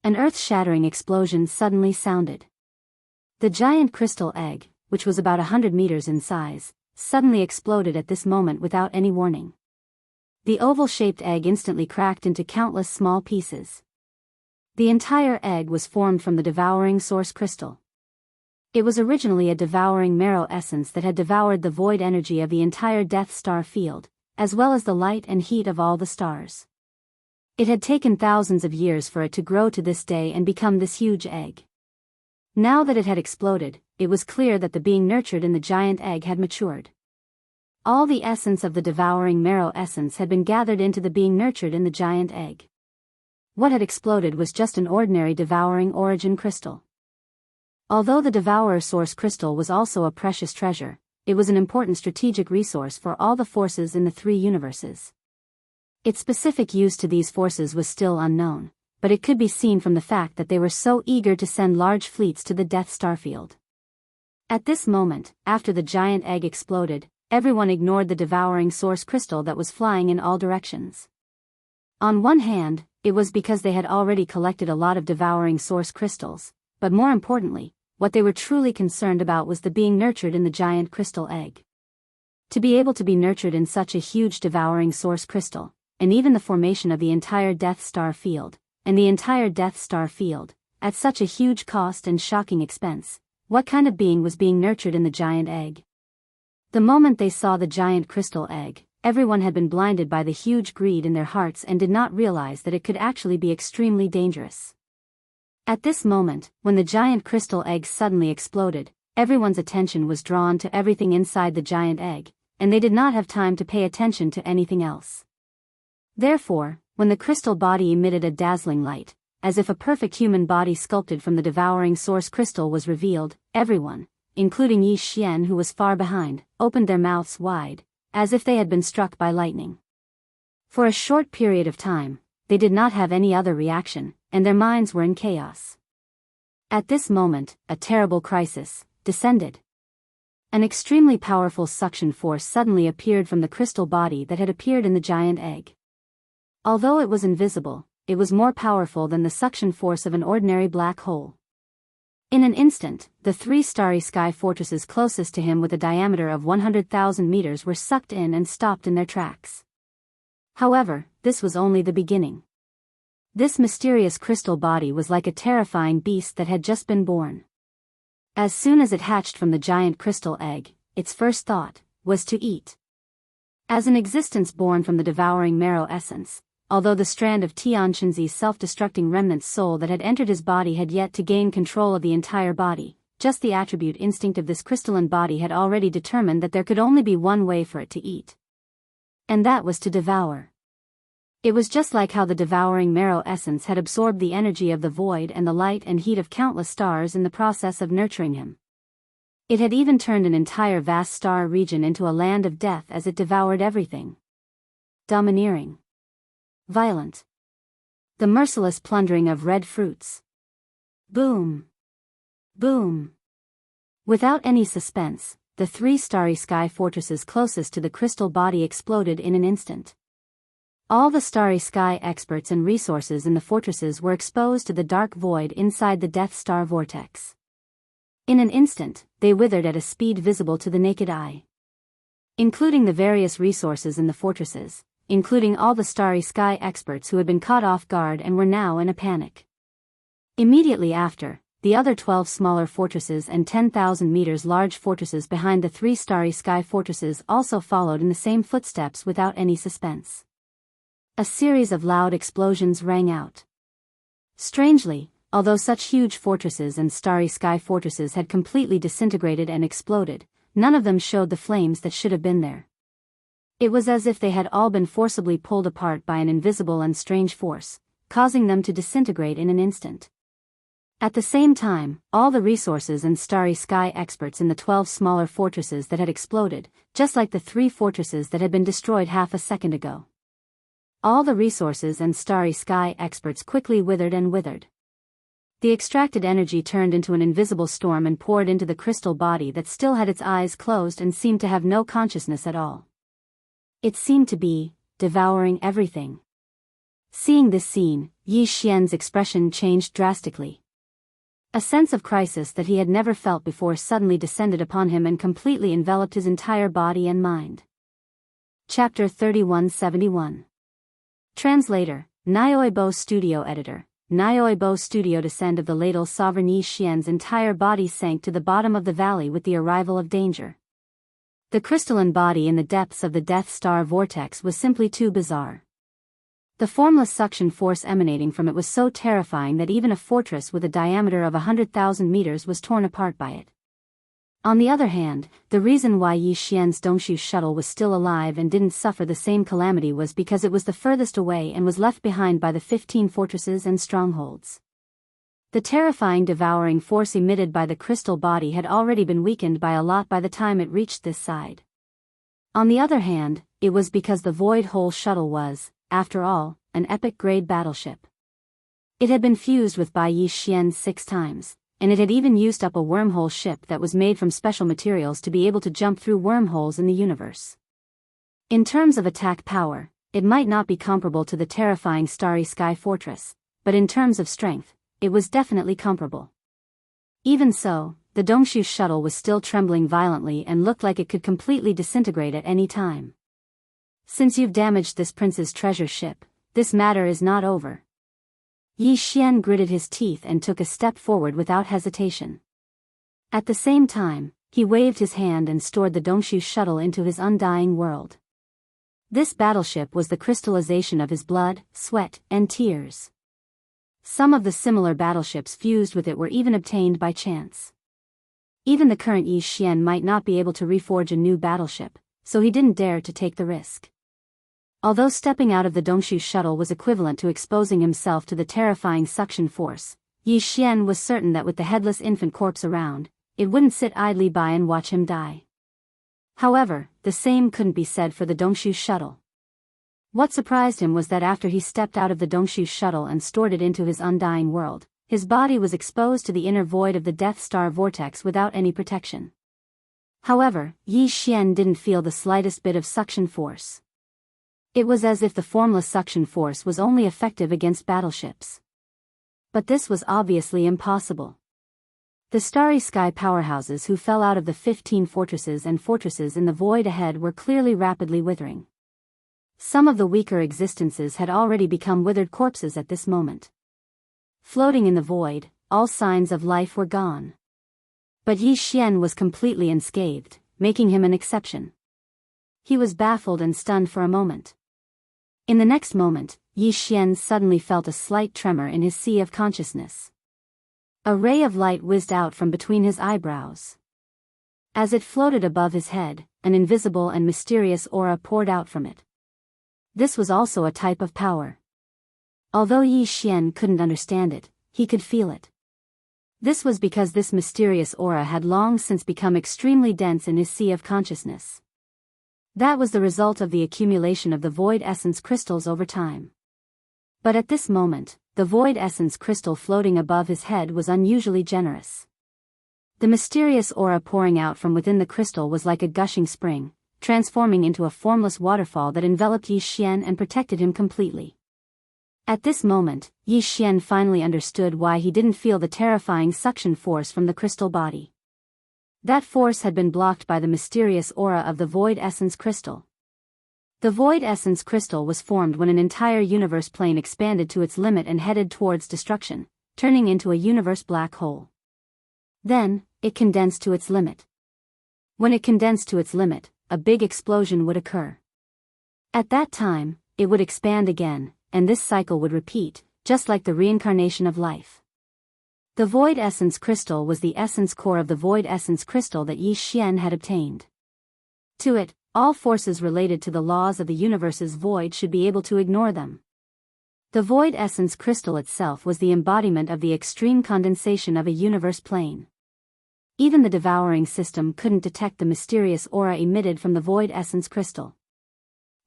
S1: An earth-shattering explosion suddenly sounded. The giant crystal egg, which was about 100 meters in size, suddenly exploded at this moment without any warning. The oval-shaped egg instantly cracked into countless small pieces. The entire egg was formed from the devouring source crystal. It was originally a devouring marrow essence that had devoured the void energy of the entire Death Star field, as well as the light and heat of all the stars. It had taken thousands of years for it to grow to this day and become this huge egg. Now that it had exploded, it was clear that the being nurtured in the giant egg had matured. All the essence of the devouring marrow essence had been gathered into the being nurtured in the giant egg. What had exploded was just an ordinary devouring origin crystal. Although the devourer source crystal was also a precious treasure, it was an important strategic resource for all the forces in the 3 universes. Its specific use to these forces was still unknown, but it could be seen from the fact that they were so eager to send large fleets to the Death Star field. At this moment, after the giant egg exploded, everyone ignored the devouring source crystal that was flying in all directions. On one hand, it was because they had already collected a lot of devouring source crystals, but more importantly, what they were truly concerned about was the being nurtured in the giant crystal egg. To be able to be nurtured in such a huge devouring source crystal, and even the formation of the entire Death Star field, and the entire Death Star field, at such a huge cost and shocking expense, what kind of being was being nurtured in the giant egg? The moment they saw the giant crystal egg, everyone had been blinded by the huge greed in their hearts and did not realize that it could actually be extremely dangerous. At this moment, when the giant crystal egg suddenly exploded, everyone's attention was drawn to everything inside the giant egg, and they did not have time to pay attention to anything else. Therefore, when the crystal body emitted a dazzling light, as if a perfect human body sculpted from the devouring source crystal was revealed, everyone, including Yi Xian who was far behind, opened their mouths wide, as if they had been struck by lightning. For a short period of time, they did not have any other reaction, and their minds were in chaos. At this moment, a terrible crisis descended. An extremely powerful suction force suddenly appeared from the crystal body that had appeared in the giant egg. Although it was invisible, it was more powerful than the suction force of an ordinary black hole. In an instant, the 3 starry sky fortresses closest to him with a diameter of 100,000 meters were sucked in and stopped in their tracks. However, this was only the beginning. This mysterious crystal body was like a terrifying beast that had just been born. As soon as it hatched from the giant crystal egg, its first thought was to eat. As an existence born from the devouring marrow essence, although the strand of Tianqinzi's self-destructing remnant soul that had entered his body had yet to gain control of the entire body, just the attribute instinct of this crystalline body had already determined that there could only be one way for it to eat. And that was to devour. It was just like how the devouring marrow essence had absorbed the energy of the void and the light and heat of countless stars in the process of nurturing him. It had even turned an entire vast star region into a land of death as it devoured everything. Domineering. Violent. The merciless plundering of red fruits. Boom. Boom. Without any suspense, the 3 starry sky fortresses closest to the crystal body exploded in an instant. All the starry sky experts and resources in the fortresses were exposed to the dark void inside the Death Star vortex. In an instant, they withered at a speed visible to the naked eye. Including the various resources in the fortresses, including all the starry sky experts who had been caught off guard and were now in a panic. Immediately after, the other 12 smaller fortresses and 10,000 meters large fortresses behind the 3 starry sky fortresses also followed in the same footsteps without any suspense. A series of loud explosions rang out. Strangely, although such huge fortresses and starry sky fortresses had completely disintegrated and exploded, none of them showed the flames that should have been there. It was as if they had all been forcibly pulled apart by an invisible and strange force, causing them to disintegrate in an instant. At the same time, all the resources and starry sky experts in the 12 smaller fortresses that had exploded, just like the 3 fortresses that had been destroyed half a second ago. All the resources and starry sky experts quickly withered and withered. The extracted energy turned into an invisible storm and poured into the crystal body that still had its eyes closed and seemed to have no consciousness at all. It seemed to be devouring everything. Seeing this scene, Yi Xian's expression changed drastically. A sense of crisis that he had never felt before suddenly descended upon him and completely enveloped his entire body and mind. Chapter 3171. Translator, Audiobook Studio Editor. Audiobook Studio. Descent of the ladle. Sovereign Yi Xian's entire body sank to the bottom of the valley with the arrival of danger. The crystalline body in the depths of the Death Star vortex was simply too bizarre. The formless suction force emanating from it was so terrifying that even a fortress with a diameter of 100,000 meters was torn apart by it. On the other hand, the reason why Yi Xian's Dongshu shuttle was still alive and didn't suffer the same calamity was because it was the furthest away and was left behind by the 15 fortresses and strongholds. The terrifying devouring force emitted by the crystal body had already been weakened by a lot by the time it reached this side. On the other hand, it was because the Void Hole shuttle was, after all, an epic-grade battleship. It had been fused with Bai Yi Xian 6 times, and it had even used up a wormhole ship that was made from special materials to be able to jump through wormholes in the universe. In terms of attack power, it might not be comparable to the terrifying Starry Sky Fortress, but in terms of strength, it was definitely comparable. Even so, the Dongshu shuttle was still trembling violently and looked like it could completely disintegrate at any time. Since you've damaged this prince's treasure ship, this matter is not over. Yi Xian gritted his teeth and took a step forward without hesitation. At the same time, he waved his hand and stored the Dongshu shuttle into his undying world. This battleship was the crystallization of his blood, sweat, and tears. Some of the similar battleships fused with it were even obtained by chance. Even the current Yi Xian might not be able to reforge a new battleship, so he didn't dare to take the risk. Although stepping out of the Dongshu shuttle was equivalent to exposing himself to the terrifying suction force, Yi Xian was certain that with the headless infant corpse around, it wouldn't sit idly by and watch him die. However, the same couldn't be said for the Dongshu shuttle. What surprised him was that after he stepped out of the Dongshu shuttle and stored it into his undying world, his body was exposed to the inner void of the Death Star vortex without any protection. However, Yi Xian didn't feel the slightest bit of suction force. It was as if the formless suction force was only effective against battleships. But this was obviously impossible. The Starry Sky powerhouses who fell out of the 15 fortresses and fortresses in the void ahead were clearly rapidly withering. Some of the weaker existences had already become withered corpses at this moment. Floating in the void, all signs of life were gone. But Yi Xian was completely unscathed, making him an exception. He was baffled and stunned for a moment. In the next moment, Yi Xian suddenly felt a slight tremor in his sea of consciousness. A ray of light whizzed out from between his eyebrows. As it floated above his head, an invisible and mysterious aura poured out from it. This was also a type of power. Although Yi Xian couldn't understand it, he could feel it. This was because this mysterious aura had long since become extremely dense in his sea of consciousness. That was the result of the accumulation of the void essence crystals over time. But at this moment, the void essence crystal floating above his head was unusually generous. The mysterious aura pouring out from within the crystal was like a gushing spring, transforming into a formless waterfall that enveloped Yi Xian and protected him completely. At this moment, Yi Xian finally understood why he didn't feel the terrifying suction force from the crystal body. That force had been blocked by the mysterious aura of the Void Essence Crystal. The Void Essence Crystal was formed when an entire universe plane expanded to its limit and headed towards destruction, turning into a universe black hole. Then, it condensed to its limit. When it condensed to its limit, a big explosion would occur. At that time, it would expand again, and this cycle would repeat, just like the reincarnation of life. The Void Essence Crystal was the essence core of the Void Essence Crystal that Yi Xian had obtained. To it, all forces related to the laws of the universe's void should be able to ignore them. The Void Essence Crystal itself was the embodiment of the extreme condensation of a universe plane. Even the devouring system couldn't detect the mysterious aura emitted from the Void Essence Crystal.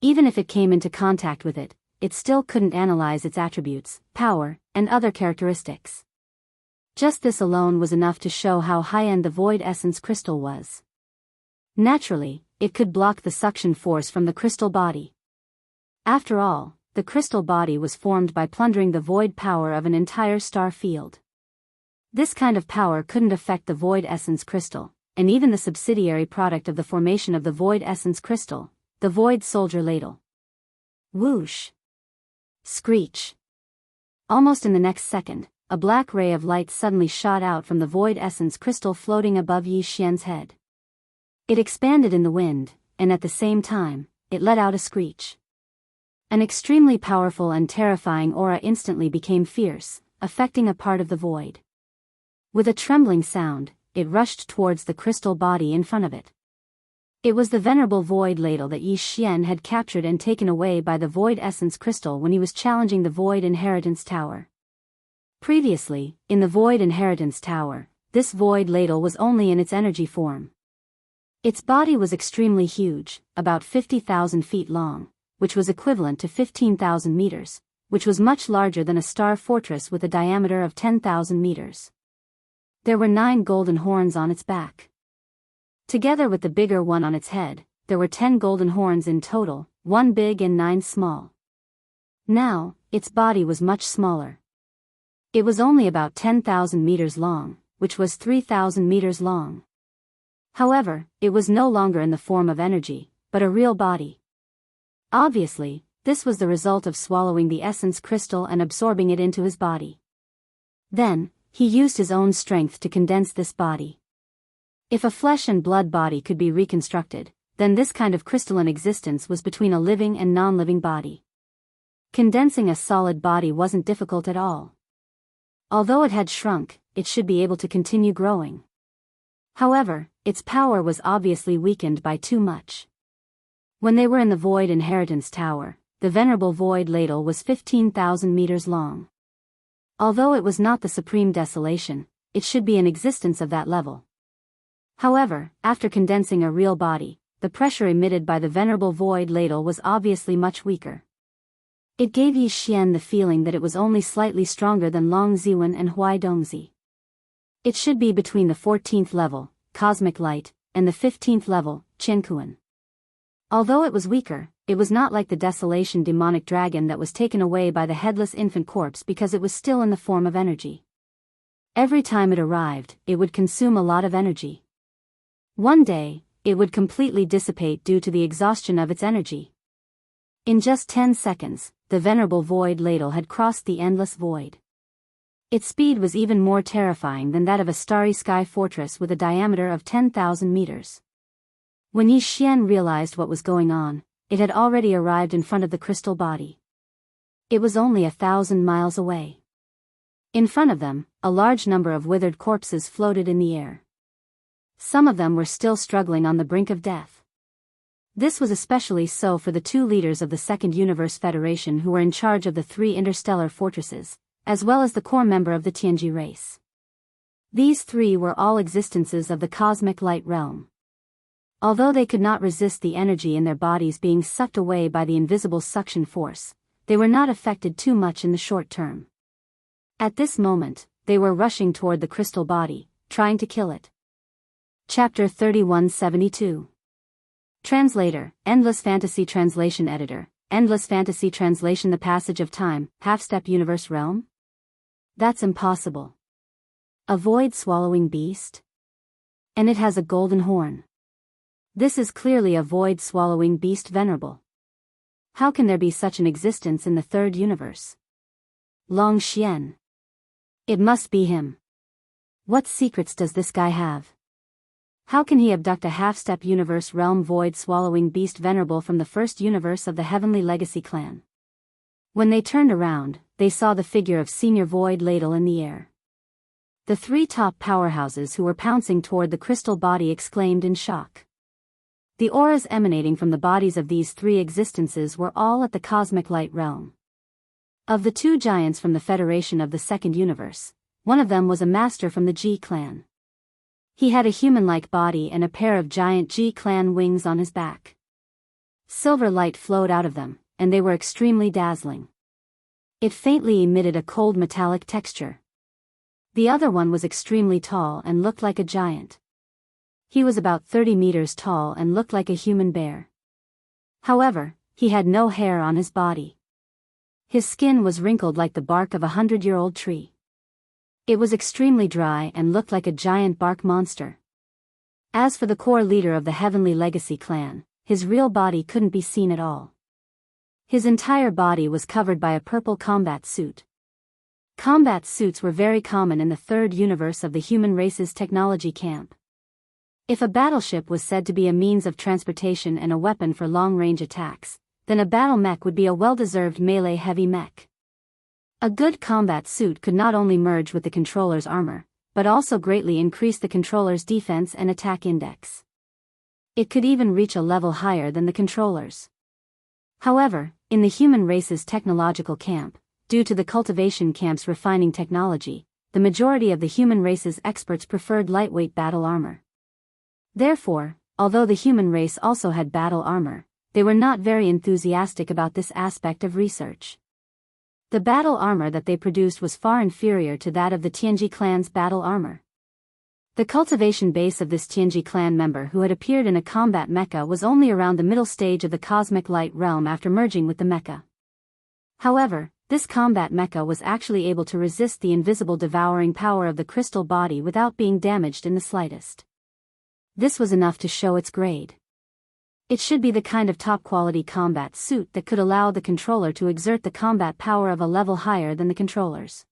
S1: Even if it came into contact with it, it still couldn't analyze its attributes, power, and other characteristics. Just this alone was enough to show how high-end the Void Essence Crystal was. Naturally, it could block the suction force from the crystal body. After all, the crystal body was formed by plundering the void power of an entire star field. This kind of power couldn't affect the Void Essence Crystal, and even the subsidiary product of the formation of the Void Essence Crystal, the Void Soldier Ladle. Whoosh! Screech! Almost in the next second, a black ray of light suddenly shot out from the Void Essence Crystal floating above Yi Xian's head. It expanded in the wind, and at the same time, it let out a screech. An extremely powerful and terrifying aura instantly became fierce, affecting a part of the void. With a trembling sound, it rushed towards the crystal body in front of it. It was the venerable Void Ladle that Yi Xian had captured and taken away by the Void Essence Crystal when he was challenging the Void Inheritance Tower. Previously, in the Void Inheritance Tower, this Void Ladle was only in its energy form. Its body was extremely huge, about 50,000 feet long, which was equivalent to 15,000 meters, which was much larger than a star fortress with a diameter of 10,000 meters. There were 9 golden horns on its back. Together with the bigger one on its head, there were 10 golden horns in total, 1 big and 9 small. Now, its body was much smaller. It was only about 10,000 meters long, which was 3,000 meters long. However, it was no longer in the form of energy, but a real body. Obviously, this was the result of swallowing the essence crystal and absorbing it into his body. Then, he used his own strength to condense this body. If a flesh and blood body could be reconstructed, then this kind of crystalline existence was between a living and non-living body. Condensing a solid body wasn't difficult at all. Although it had shrunk, it should be able to continue growing. However, its power was obviously weakened by too much. When they were in the Void Inheritance Tower, the venerable Void Ladle was 15,000 meters long. Although it was not the supreme desolation, it should be an existence of that level. However, after condensing a real body, the pressure emitted by the venerable Void Ladle was obviously much weaker. It gave Yi Xian the feeling that it was only slightly stronger than Long Ziwen and Huai Dongzi. It should be between the 14th level, Cosmic Light, and the 15th level, Qiankuan. Although it was weaker, it was not like the Desolation demonic dragon that was taken away by the headless infant corpse because it was still in the form of energy. Every time it arrived, it would consume a lot of energy. One day, it would completely dissipate due to the exhaustion of its energy. In just 10 seconds, the venerable Void Ladle had crossed the endless void. Its speed was even more terrifying than that of a starry sky fortress with a diameter of 10,000 meters. When Yi Xian realized what was going on, it had already arrived in front of the crystal body. It was only 1,000 miles away. In front of them, a large number of withered corpses floated in the air. Some of them were still struggling on the brink of death. This was especially so for the 2 leaders of the Second Universe Federation who were in charge of the 3 interstellar fortresses, as well as the core member of the Tianji race. These 3 were all existences of the cosmic light realm. Although they could not resist the energy in their bodies being sucked away by the invisible suction force, they were not affected too much in the short term. At this moment, they were rushing toward the crystal body, trying to kill it. Chapter 3172. Translator, Endless Fantasy Translation Editor, Endless Fantasy Translation. The Passage of Time, Half-Step Universe Realm? That's impossible. A void-swallowing beast? And it has a golden horn. This is clearly a void-swallowing beast, venerable. How can there be such an existence in the third universe? Long Xian. It must be him. What secrets does this guy have? How can he abduct a half-step universe realm void-swallowing beast, venerable, from the first universe of the Heavenly Legacy clan? When they turned around, they saw the figure of Senior Void Ladle in the air. The three top powerhouses who were pouncing toward the crystal body exclaimed in shock. The auras emanating from the bodies of these three existences were all at the cosmic light realm. Of the two giants from the Federation of the Second Universe, one of them was a master from the G clan. He had a human-like body and a pair of giant G clan wings on his back. Silver light flowed out of them, and they were extremely dazzling. It faintly emitted a cold metallic texture. The other one was extremely tall and looked like a giant. He was about 30 meters tall and looked like a human bear. However, he had no hair on his body. His skin was wrinkled like the bark of a 100-year-old tree. It was extremely dry and looked like a giant bark monster. As for the core leader of the Heavenly Legacy clan, his real body couldn't be seen at all. His entire body was covered by a purple combat suit. Combat suits were very common in the third universe of the human race's technology camp. If a battleship was said to be a means of transportation and a weapon for long-range attacks, then a battle mech would be a well-deserved melee heavy mech. A good combat suit could not only merge with the controller's armor, but also greatly increase the controller's defense and attack index. It could even reach a level higher than the controller's. However, in the human race's technological camp, due to the cultivation camp's refining technology, the majority of the human race's experts preferred lightweight battle armor. Therefore, although the human race also had battle armor, they were not very enthusiastic about this aspect of research. The battle armor that they produced was far inferior to that of the Tianji clan's battle armor. The cultivation base of this Tianji clan member who had appeared in a combat mecha was only around the middle stage of the cosmic light realm after merging with the mecha. However, this combat mecha was actually able to resist the invisible devouring power of the crystal body without being damaged in the slightest. This was enough to show its grade. It should be the kind of top-quality combat suit that could allow the controller to exert the combat power of a level higher than the controllers.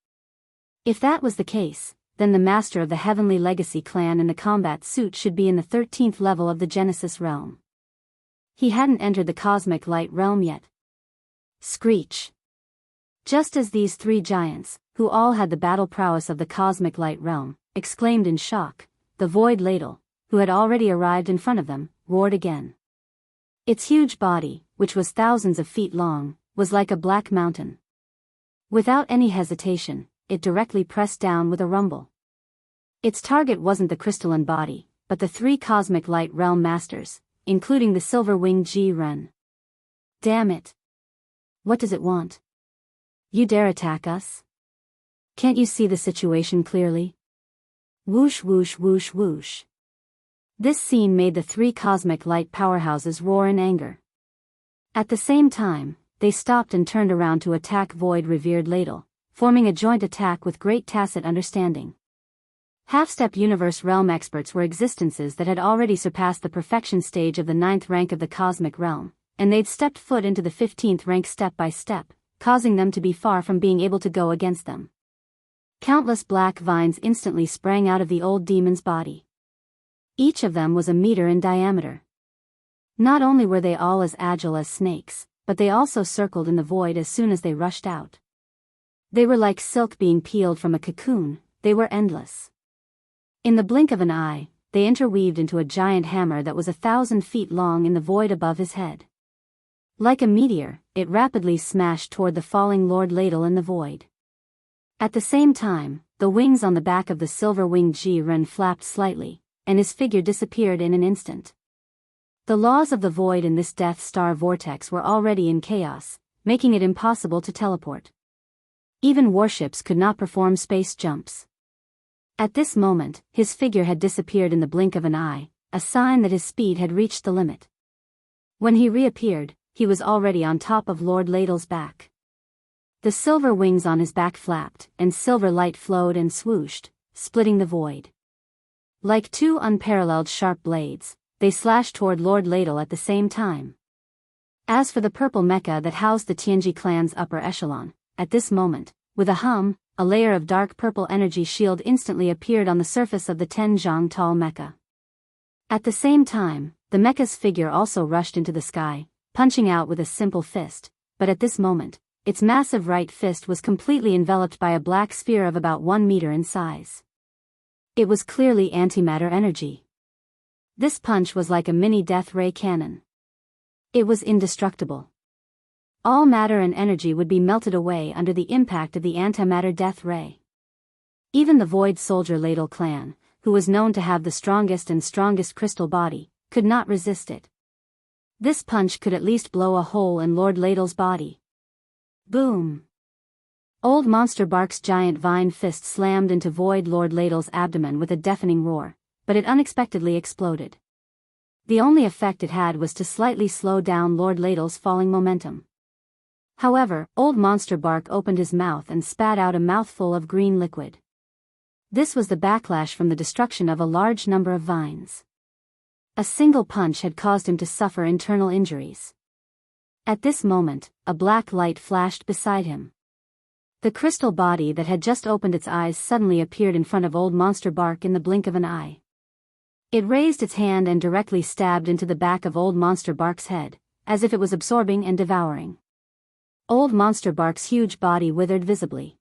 S1: If that was the case, then the master of the Heavenly Legacy clan in the combat suit should be in the 13th level of the Genesis realm. He hadn't entered the cosmic light realm yet. Screech. Just as these three giants, who all had the battle prowess of the cosmic light realm, exclaimed in shock, the Void Ladle, who had already arrived in front of them, roared again. Its huge body, which was thousands of feet long, was like a black mountain. Without any hesitation, it directly pressed down with a rumble. Its target wasn't the crystalline body, but the three cosmic light realm masters, including the silver-winged Ji-Ren. Damn it. What does it want? You dare attack us? Can't you see the situation clearly? Whoosh whoosh whoosh whoosh. This scene made the three cosmic light powerhouses roar in anger. At the same time, they stopped and turned around to attack Void-Revered Ladle, forming a joint attack with great tacit understanding. Half-step universe realm experts were existences that had already surpassed the perfection stage of the 9th rank of the cosmic realm, and they'd stepped foot into the 15th rank step by step, causing them to be far from being able to go against them. Countless black vines instantly sprang out of the old demon's body. Each of them was a meter in diameter. Not only were they all as agile as snakes, but they also circled in the void as soon as they rushed out. They were like silk being peeled from a cocoon, they were endless. In the blink of an eye, they interweaved into a giant hammer that was 1,000 feet long in the void above his head. Like a meteor, it rapidly smashed toward the falling Lord Ladle in the void. At the same time, the wings on the back of the silver-winged Ji-Ren flapped slightly, and his figure disappeared in an instant. The laws of the void in this Death Star vortex were already in chaos, making it impossible to teleport. Even warships could not perform space jumps. At this moment, his figure had disappeared in the blink of an eye, a sign that his speed had reached the limit. When he reappeared, he was already on top of Lord Ladle's back. The silver wings on his back flapped, and silver light flowed and swooshed, splitting the void. Like two unparalleled sharp blades, they slashed toward Lord Ladle at the same time. As for the purple mecha that housed the Tianji clan's upper echelon, at this moment, with a hum, a layer of dark purple energy shield instantly appeared on the surface of the 10 zhang tall mecha. At the same time, the mecha's figure also rushed into the sky, punching out with a simple fist, but at this moment, its massive right fist was completely enveloped by a black sphere of about 1 meter in size. It was clearly antimatter energy. This punch was like a mini death ray cannon. It was indestructible. All matter and energy would be melted away under the impact of the antimatter death ray. Even the Void Soldier Ladle clan, who was known to have the strongest crystal body, could not resist it. This punch could at least blow a hole in Lord Ladle's body. Boom! Old Monster Bark's giant vine fist slammed into Void Lord Ladle's abdomen with a deafening roar, but it unexpectedly exploded. The only effect it had was to slightly slow down Lord Ladle's falling momentum. However, Old Monster Bark opened his mouth and spat out a mouthful of green liquid. This was the backlash from the destruction of a large number of vines. A single punch had caused him to suffer internal injuries. At this moment, a black light flashed beside him. The crystal body that had just opened its eyes suddenly appeared in front of Old Monster Bark in the blink of an eye. It raised its hand and directly stabbed into the back of Old Monster Bark's head, as if it was absorbing and devouring. Old Monster Bark's huge body withered visibly.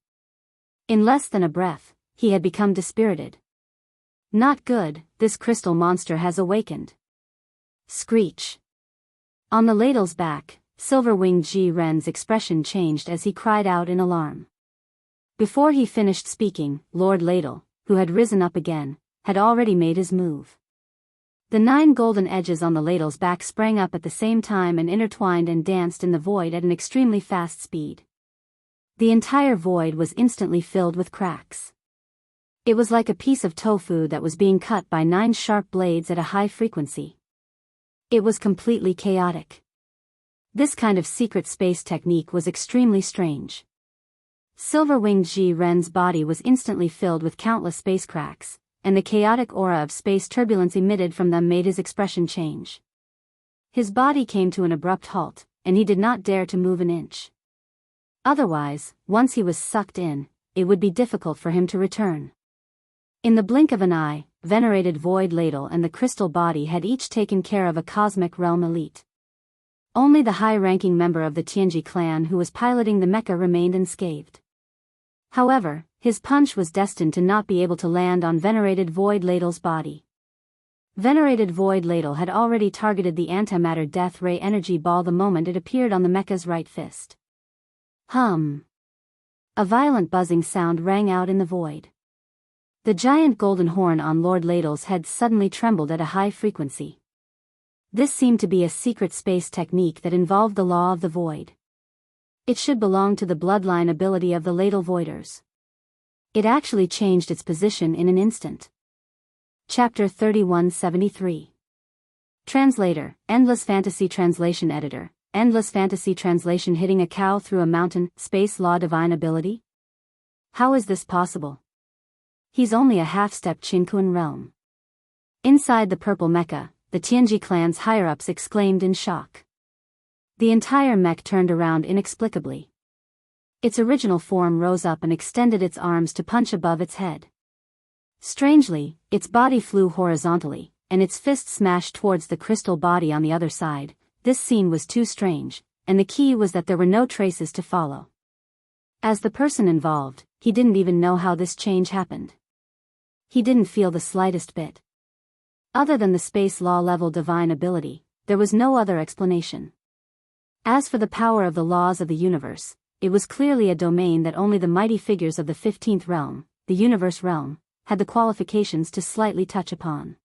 S1: In less than a breath, he had become dispirited. Not good, this crystal monster has awakened. Screech. On the ladle's back, Silver-winged Ji Ren's expression changed as he cried out in alarm. Before he finished speaking, Lord Ladle, who had risen up again, had already made his move. The 9 golden edges on the ladle's back sprang up at the same time and intertwined and danced in the void at an extremely fast speed. The entire void was instantly filled with cracks. It was like a piece of tofu that was being cut by 9 sharp blades at a high frequency. It was completely chaotic. This kind of secret space technique was extremely strange. Silver-winged Ji Ren's body was instantly filled with countless space cracks, and the chaotic aura of space turbulence emitted from them made his expression change. His body came to an abrupt halt, and he did not dare to move an inch. Otherwise, once he was sucked in, it would be difficult for him to return. In the blink of an eye, venerated Void Ladle and the crystal body had each taken care of a cosmic realm elite. Only the high-ranking member of the Tianji clan who was piloting the mecha remained unscathed. However, his punch was destined to not be able to land on venerated Void Ladle's body. Venerated Void Ladle had already targeted the antimatter death ray energy ball the moment it appeared on the mecha's right fist. Hum. A violent buzzing sound rang out in the void. The giant golden horn on Lord Ladle's head suddenly trembled at a high frequency. This seemed to be a secret space technique that involved the law of the void. It should belong to the bloodline ability of the Ladle Voiders. It actually changed its position in an instant. Chapter 3173. Translator, Endless Fantasy Translation Editor, Endless Fantasy Translation. Hitting a cow through a mountain, space law divine ability? How is this possible? He's only a half-step Qinquan realm. Inside the purple mecha, the Tianji clan's higher-ups exclaimed in shock. The entire mech turned around inexplicably. Its original form rose up and extended its arms to punch above its head. Strangely, its body flew horizontally, and its fist smashed towards the crystal body on the other side. This scene was too strange, and the key was that there were no traces to follow. As the person involved, he didn't even know how this change happened. He didn't feel the slightest bit. Other than the space law level divine ability, there was no other explanation. As for the power of the laws of the universe, it was clearly a domain that only the mighty figures of the 15th realm, the universe realm, had the qualifications to slightly touch upon.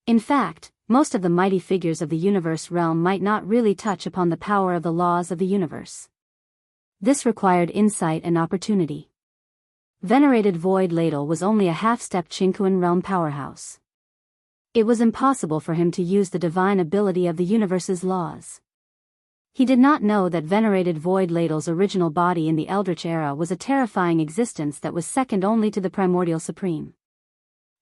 S1: In fact, most of the mighty figures of the universe realm might not really touch upon the power of the laws of the universe. This required insight and opportunity. Venerated Void Ladle was only a half-step Qingquan realm powerhouse. It was impossible for him to use the divine ability of the universe's laws. He did not know that Venerated Void Ladle's original body in the Eldritch era was a terrifying existence that was second only to the Primordial Supreme.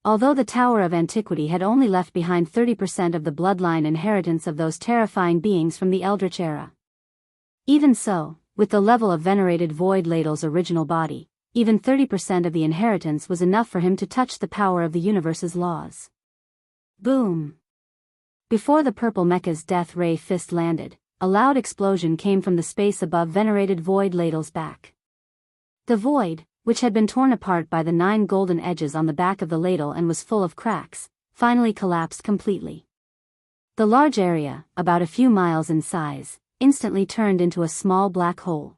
S1: Although the Tower of Antiquity had only left behind 30% of the bloodline inheritance of those terrifying beings from the Eldritch era. Even so, with the level of Venerated Void Ladle's original body, even 30% of the inheritance was enough for him to touch the power of the universe's laws. Boom! Before the purple mecha's death ray fist landed, a loud explosion came from the space above Venerated Void Ladle's back. The void, which had been torn apart by the 9 golden edges on the back of the ladle and was full of cracks, finally collapsed completely. The large area, about a few miles in size, instantly turned into a small black hole.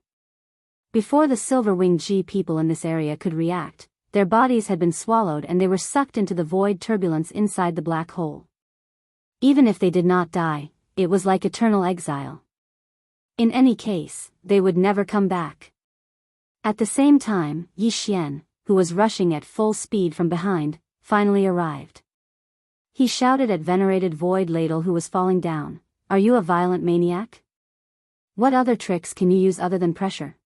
S1: Before the silver-winged G people in this area could react, their bodies had been swallowed and they were sucked into the void turbulence inside the black hole. Even if they did not die, it was like eternal exile. In any case, they would never come back. At the same time, Yi Xian, who was rushing at full speed from behind, finally arrived. He shouted at Venerated Void Ladle who was falling down, "Are you a violent maniac? What other tricks can you use other than pressure?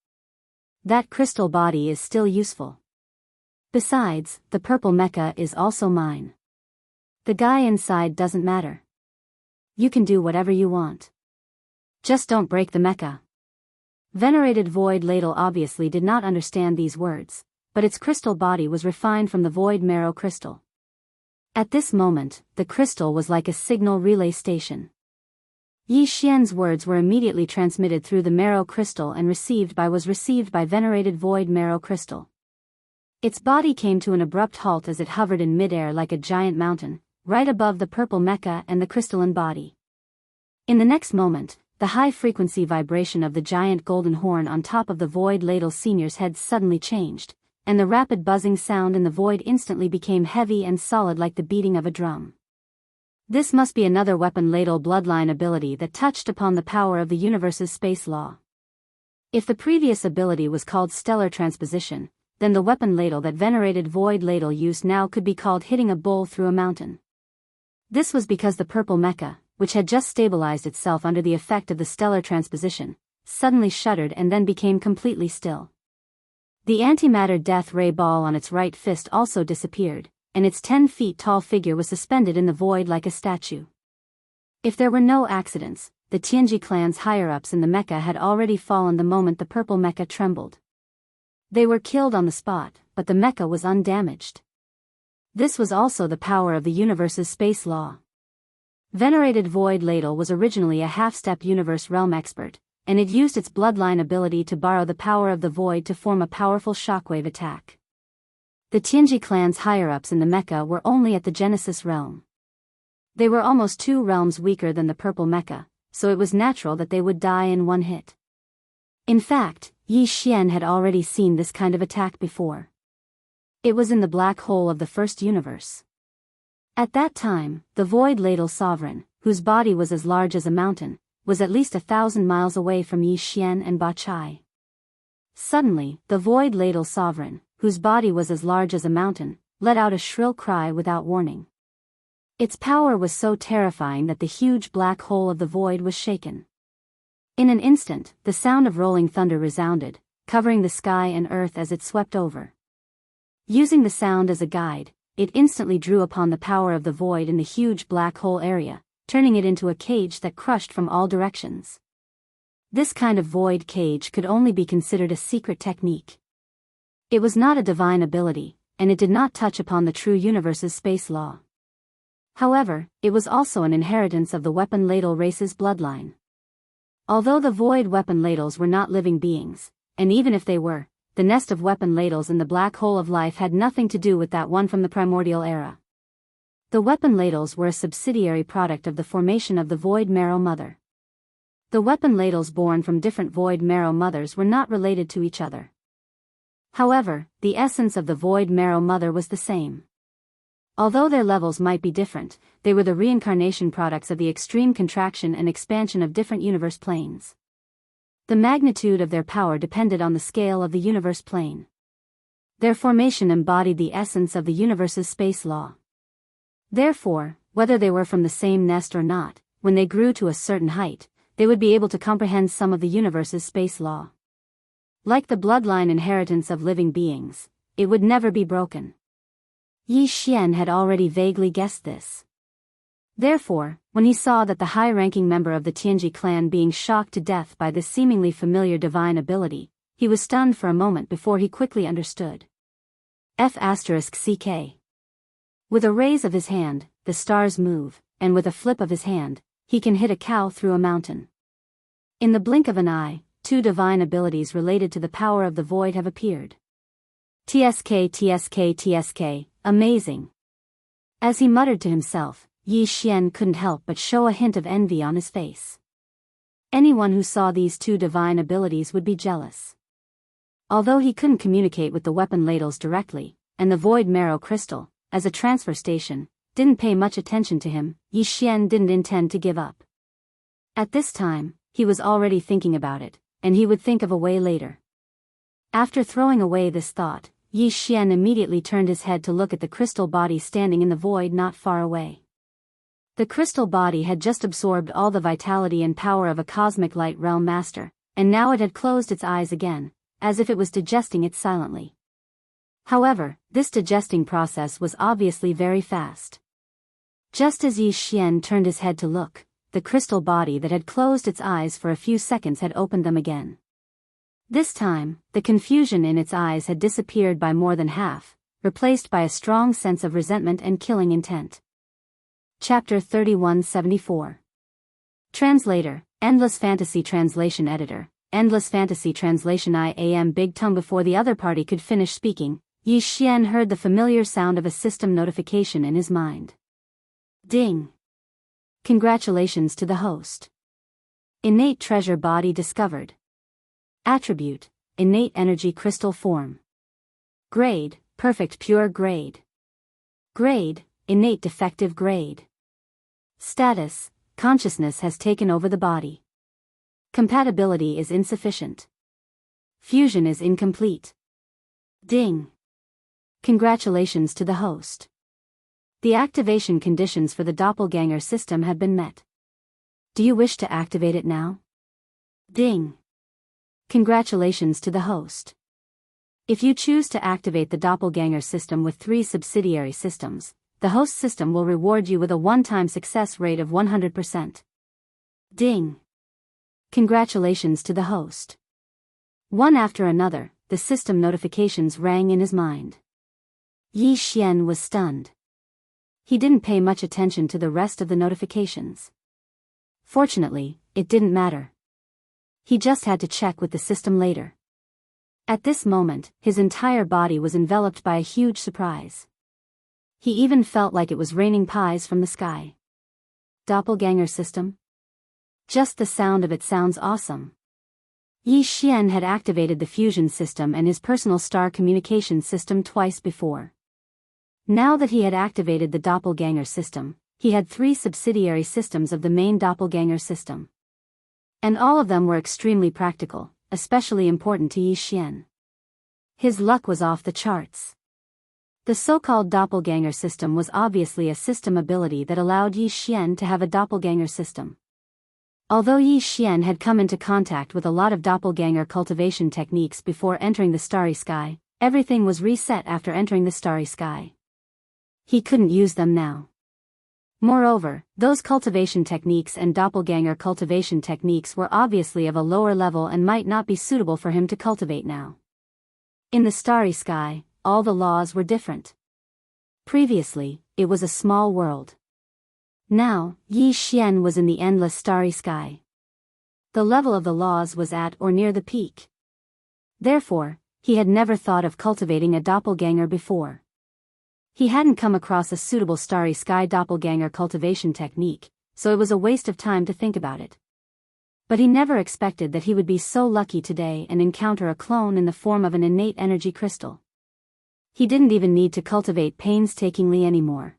S1: That crystal body is still useful. Besides, the purple mecha is also mine. The guy inside doesn't matter. You can do whatever you want. Just don't break the mecha." Venerated Void Ladle obviously did not understand these words, but its crystal body was refined from the void marrow crystal. At this moment, the crystal was like a signal relay station. Yi Xian's words were immediately transmitted through the marrow crystal and received by Venerated Void Marrow Crystal. Its body came to an abrupt halt as it hovered in midair like a giant mountain, right above the purple mecha and the crystalline body. In the next moment, the high-frequency vibration of the giant golden horn on top of the Void Ladle Senior's head suddenly changed, and the rapid buzzing sound in the void instantly became heavy and solid like the beating of a drum. This must be another Weapon Ladle bloodline ability that touched upon the power of the universe's space law. If the previous ability was called Stellar Transposition, then the Weapon Ladle that Venerated Void Ladle used now could be called Hitting a Bull Through a Mountain. This was because the purple mecha, which had just stabilized itself under the effect of the stellar transposition, suddenly shuddered and then became completely still. The antimatter death ray ball on its right fist also disappeared, and its 10 feet tall figure was suspended in the void like a statue. If there were no accidents, the Tianji clan's higher-ups in the mecha had already fallen the moment the purple mecha trembled. They were killed on the spot, but the mecha was undamaged. This was also the power of the universe's space law. Venerated Void Ladle was originally a half-step universe realm expert, and it used its bloodline ability to borrow the power of the void to form a powerful shockwave attack. The Tianji clan's higher-ups in the mecha were only at the Genesis realm. They were almost 2 realms weaker than the purple mecha, so it was natural that they would die in one hit. In fact, Yi Xian had already seen this kind of attack before. It was in the black hole of the first universe. At that time, the Void Ladle Sovereign, whose body was as large as a mountain, was at least 1,000 miles away from Yi Xian and Ba Chai. Suddenly, the Void Ladle Sovereign, whose body was as large as a mountain, let out a shrill cry without warning. Its power was so terrifying that the huge black hole of the void was shaken. In an instant, the sound of rolling thunder resounded, covering the sky and earth as it swept over. Using the sound as a guide, it instantly drew upon the power of the void in the huge black hole area, turning it into a cage that crushed from all directions. This kind of void cage could only be considered a secret technique. It was not a divine ability, and it did not touch upon the true universe's space law. However, it was also an inheritance of the Weapon Ladle race's bloodline. Although the void Weapon Ladles were not living beings, and even if they were, the nest of Weapon Ladles in the black hole of life had nothing to do with that one from the primordial era. The Weapon Ladles were a subsidiary product of the formation of the Void Marrow Mother. The Weapon Ladles born from different Void Marrow Mothers were not related to each other. However, the essence of the Void Marrow Mother was the same. Although their levels might be different, they were the reincarnation products of the extreme contraction and expansion of different universe planes. The magnitude of their power depended on the scale of the universe plane. Their formation embodied the essence of the universe's space law. Therefore, whether they were from the same nest or not, when they grew to a certain height, they would be able to comprehend some of the universe's space law. Like the bloodline inheritance of living beings, it would never be broken. Yi Xian had already vaguely guessed this. Therefore, when he saw that the high-ranking member of the Tianji clan being shocked to death by this seemingly familiar divine ability, he was stunned for a moment before he quickly understood. F***CK. With a raise of his hand, the stars move, and with a flip of his hand, he can hit a cow through a mountain. In the blink of an eye, two divine abilities related to the power of the void have appeared. TSK, amazing. As he muttered to himself, Yi Xian couldn't help but show a hint of envy on his face. Anyone who saw these two divine abilities would be jealous. Although he couldn't communicate with the weapon ladles directly, and the void marrow crystal, as a transfer station, didn't pay much attention to him, Yi Xian didn't intend to give up. At this time, he was already thinking about it, and he would think of a way later. After throwing away this thought, Yi Xian immediately turned his head to look at the crystal body standing in the void not far away. The crystal body had just absorbed all the vitality and power of a cosmic light realm master, and now it had closed its eyes again, as if it was digesting it silently. However, this digesting process was obviously very fast. Just as Yi Xian turned his head to look, the crystal body that had closed its eyes for a few seconds had opened them again. This time, the confusion in its eyes had disappeared by more than half, replaced by a strong sense of resentment and killing intent. Chapter 3174. Translator, Endless Fantasy Translation Editor, Endless Fantasy Translation IAM. Big tongue. Before the other party could finish speaking, Yi Xian heard the familiar sound of a system notification in his mind. Ding! Congratulations to the host. Innate treasure body discovered. Attribute, innate energy crystal form. Grade, perfect pure grade. Grade, innate defective grade. Status, consciousness has taken over the body. Compatibility is insufficient. Fusion is incomplete. Ding! Congratulations to the host. The activation conditions for the doppelganger system have been met. Do you wish to activate it now? Ding! Congratulations to the host. If you choose to activate the doppelganger system with 3 subsidiary systems, the host system will reward you with a one-time success rate of 100%. Ding! Congratulations to the host. One after another, the system notifications rang in his mind. Yi Xian was stunned. He didn't pay much attention to the rest of the notifications. Fortunately, it didn't matter. He just had to check with the system later. At this moment, his entire body was enveloped by a huge surprise. He even felt like it was raining pies from the sky. Doppelganger system? Just the sound of it sounds awesome. Yi Xian had activated the fusion system and his personal star communication system twice before. Now that he had activated the doppelganger system, he had 3 subsidiary systems of the main doppelganger system. And all of them were extremely practical, especially important to Yi Xian. His luck was off the charts. The so-called doppelganger system was obviously a system ability that allowed Yi Xian to have a doppelganger system. Although Yi Xian had come into contact with a lot of doppelganger cultivation techniques before entering the starry sky, everything was reset after entering the starry sky. He couldn't use them now. Moreover, those cultivation techniques and doppelganger cultivation techniques were obviously of a lower level and might not be suitable for him to cultivate now. In the starry sky, all the laws were different. Previously, it was a small world. Now, Yi Xian was in the endless starry sky. The level of the laws was at or near the peak. Therefore, he had never thought of cultivating a doppelganger before. He hadn't come across a suitable starry sky doppelganger cultivation technique, so it was a waste of time to think about it. But he never expected that he would be so lucky today and encounter a clone in the form of an innate energy crystal. He didn't even need to cultivate painstakingly anymore.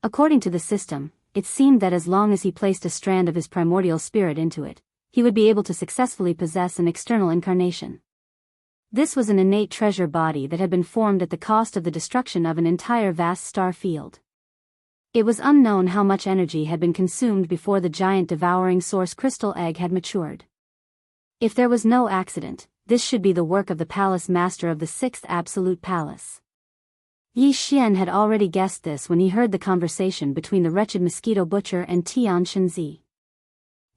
S1: According to the system, it seemed that as long as he placed a strand of his primordial spirit into it, he would be able to successfully possess an external incarnation. This was an innate treasure body that had been formed at the cost of the destruction of an entire vast star field. It was unknown how much energy had been consumed before the giant devouring source crystal egg had matured. If there was no accident, this should be the work of the palace master of the sixth absolute palace. Yi Xian had already guessed this when he heard the conversation between the wretched mosquito butcher and Tian Shenzi.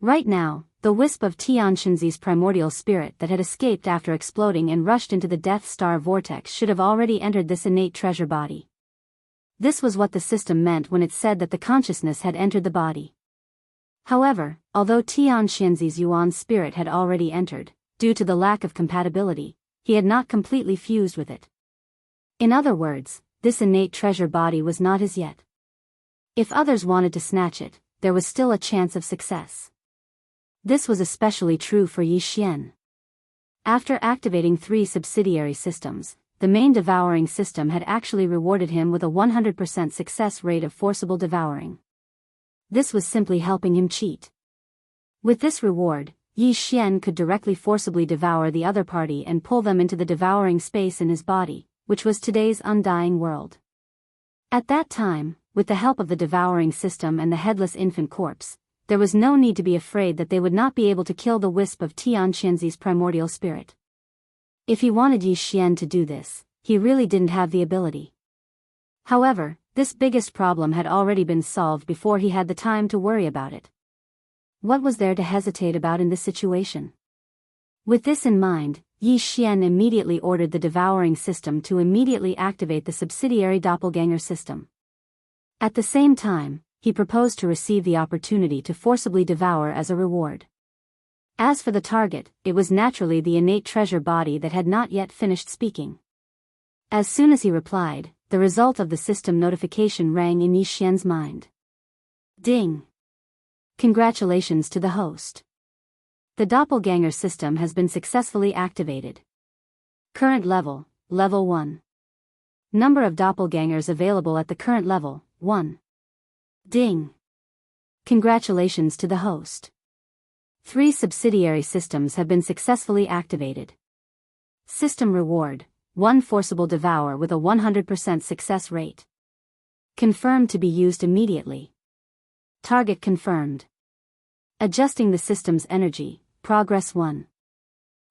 S1: Right now, the wisp of Tian Shenzi's primordial spirit that had escaped after exploding and rushed into the Death Star vortex should have already entered this innate treasure body. This was what the system meant when it said that the consciousness had entered the body. However, although Tian Shenzi's Yuan spirit had already entered, due to the lack of compatibility, he had not completely fused with it. In other words, this innate treasure body was not his yet. If others wanted to snatch it, there was still a chance of success. This was especially true for Yi Xian. After activating 3 subsidiary systems, the main devouring system had actually rewarded him with a 100% success rate of forcible devouring. This was simply helping him cheat. With this reward, Yi Xian could directly forcibly devour the other party and pull them into the devouring space in his body, which was today's undying world. At that time, with the help of the devouring system and the headless infant corpse, there was no need to be afraid that they would not be able to kill the wisp of Tian Shenzi's primordial spirit. If he wanted Yi Xian to do this, he really didn't have the ability. However, this biggest problem had already been solved before he had the time to worry about it. What was there to hesitate about in this situation? With this in mind, Yi Xian immediately ordered the devouring system to immediately activate the subsidiary doppelganger system. At the same time, he proposed to receive the opportunity to forcibly devour as a reward. As for the target, it was naturally the innate treasure body that had not yet finished speaking. As soon as he replied, the result of the system notification rang in Yi Xian's mind. Ding! Congratulations to the host. The doppelganger system has been successfully activated. Current level, level 1. Number of doppelgangers available at the current level, 1. Ding! Congratulations to the host. 3 subsidiary systems have been successfully activated. System reward, 1 forcible devour with a 100% success rate. Confirmed to be used immediately. Target confirmed. Adjusting the system's energy, progress 1.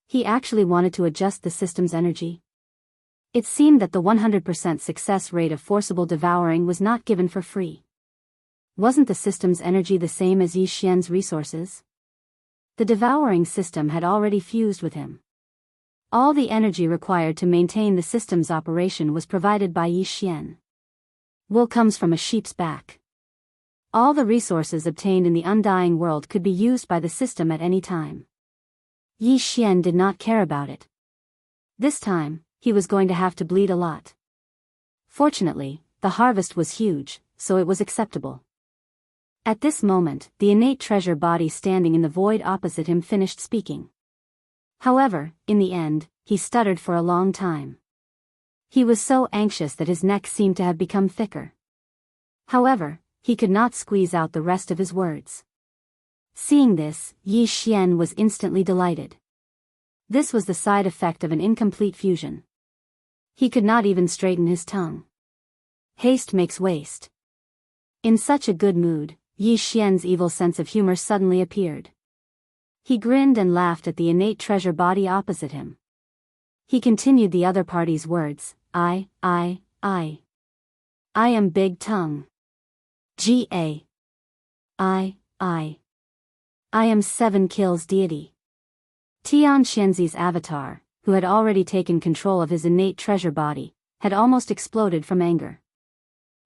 S1: He actually wanted to adjust the system's energy. It seemed that the 100% success rate of forcible devouring was not given for free. Wasn't the system's energy the same as Yi Xian's resources? The devouring system had already fused with him. All the energy required to maintain the system's operation was provided by Yi Xian. Wool comes from a sheep's back. All the resources obtained in the undying world could be used by the system at any time. Yi Xian did not care about it. This time, he was going to have to bleed a lot. Fortunately, the harvest was huge, so it was acceptable. At this moment, the innate treasure body standing in the void opposite him finished speaking. However, in the end, he stuttered for a long time. He was so anxious that his neck seemed to have become thicker. However, he could not squeeze out the rest of his words. Seeing this, Yi Xian was instantly delighted. This was the side effect of an incomplete fusion. He could not even straighten his tongue. Haste makes waste. In such a good mood, Yi Xian's evil sense of humor suddenly appeared. He grinned and laughed at the innate treasure body opposite him. He continued the other party's words, I am Big Tongue. I am 7 kills deity. Tian Shenzi's avatar, who had already taken control of his innate treasure body, had almost exploded from anger.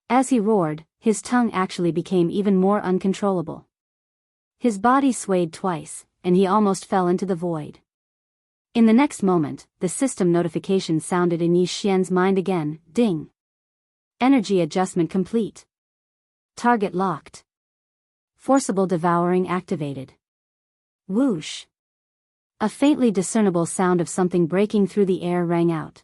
S1: As he roared, his tongue actually became even more uncontrollable. His body swayed twice, and he almost fell into the void. In the next moment, the system notification sounded in Yi Xian's mind again, ding. Energy adjustment complete. Target locked. Forcible devouring activated. Whoosh. A faintly discernible sound of something breaking through the air rang out.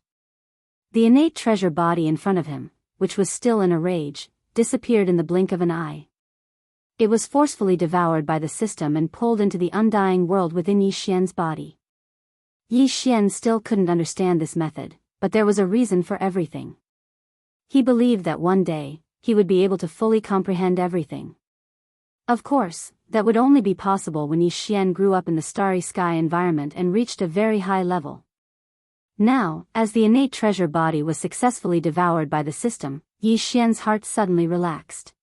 S1: The innate treasure body in front of him, which was still in a rage, disappeared in the blink of an eye. It was forcefully devoured by the system and pulled into the undying world within Yi Xian's body. Yi Xian still couldn't understand this method, but there was a reason for everything. He believed that one day, he would be able to fully comprehend everything. Of course, that would only be possible when Yi Xian grew up in the starry sky environment and reached a very high level. Now, as the innate treasure body was successfully devoured by the system, Yi Xian's heart suddenly relaxed.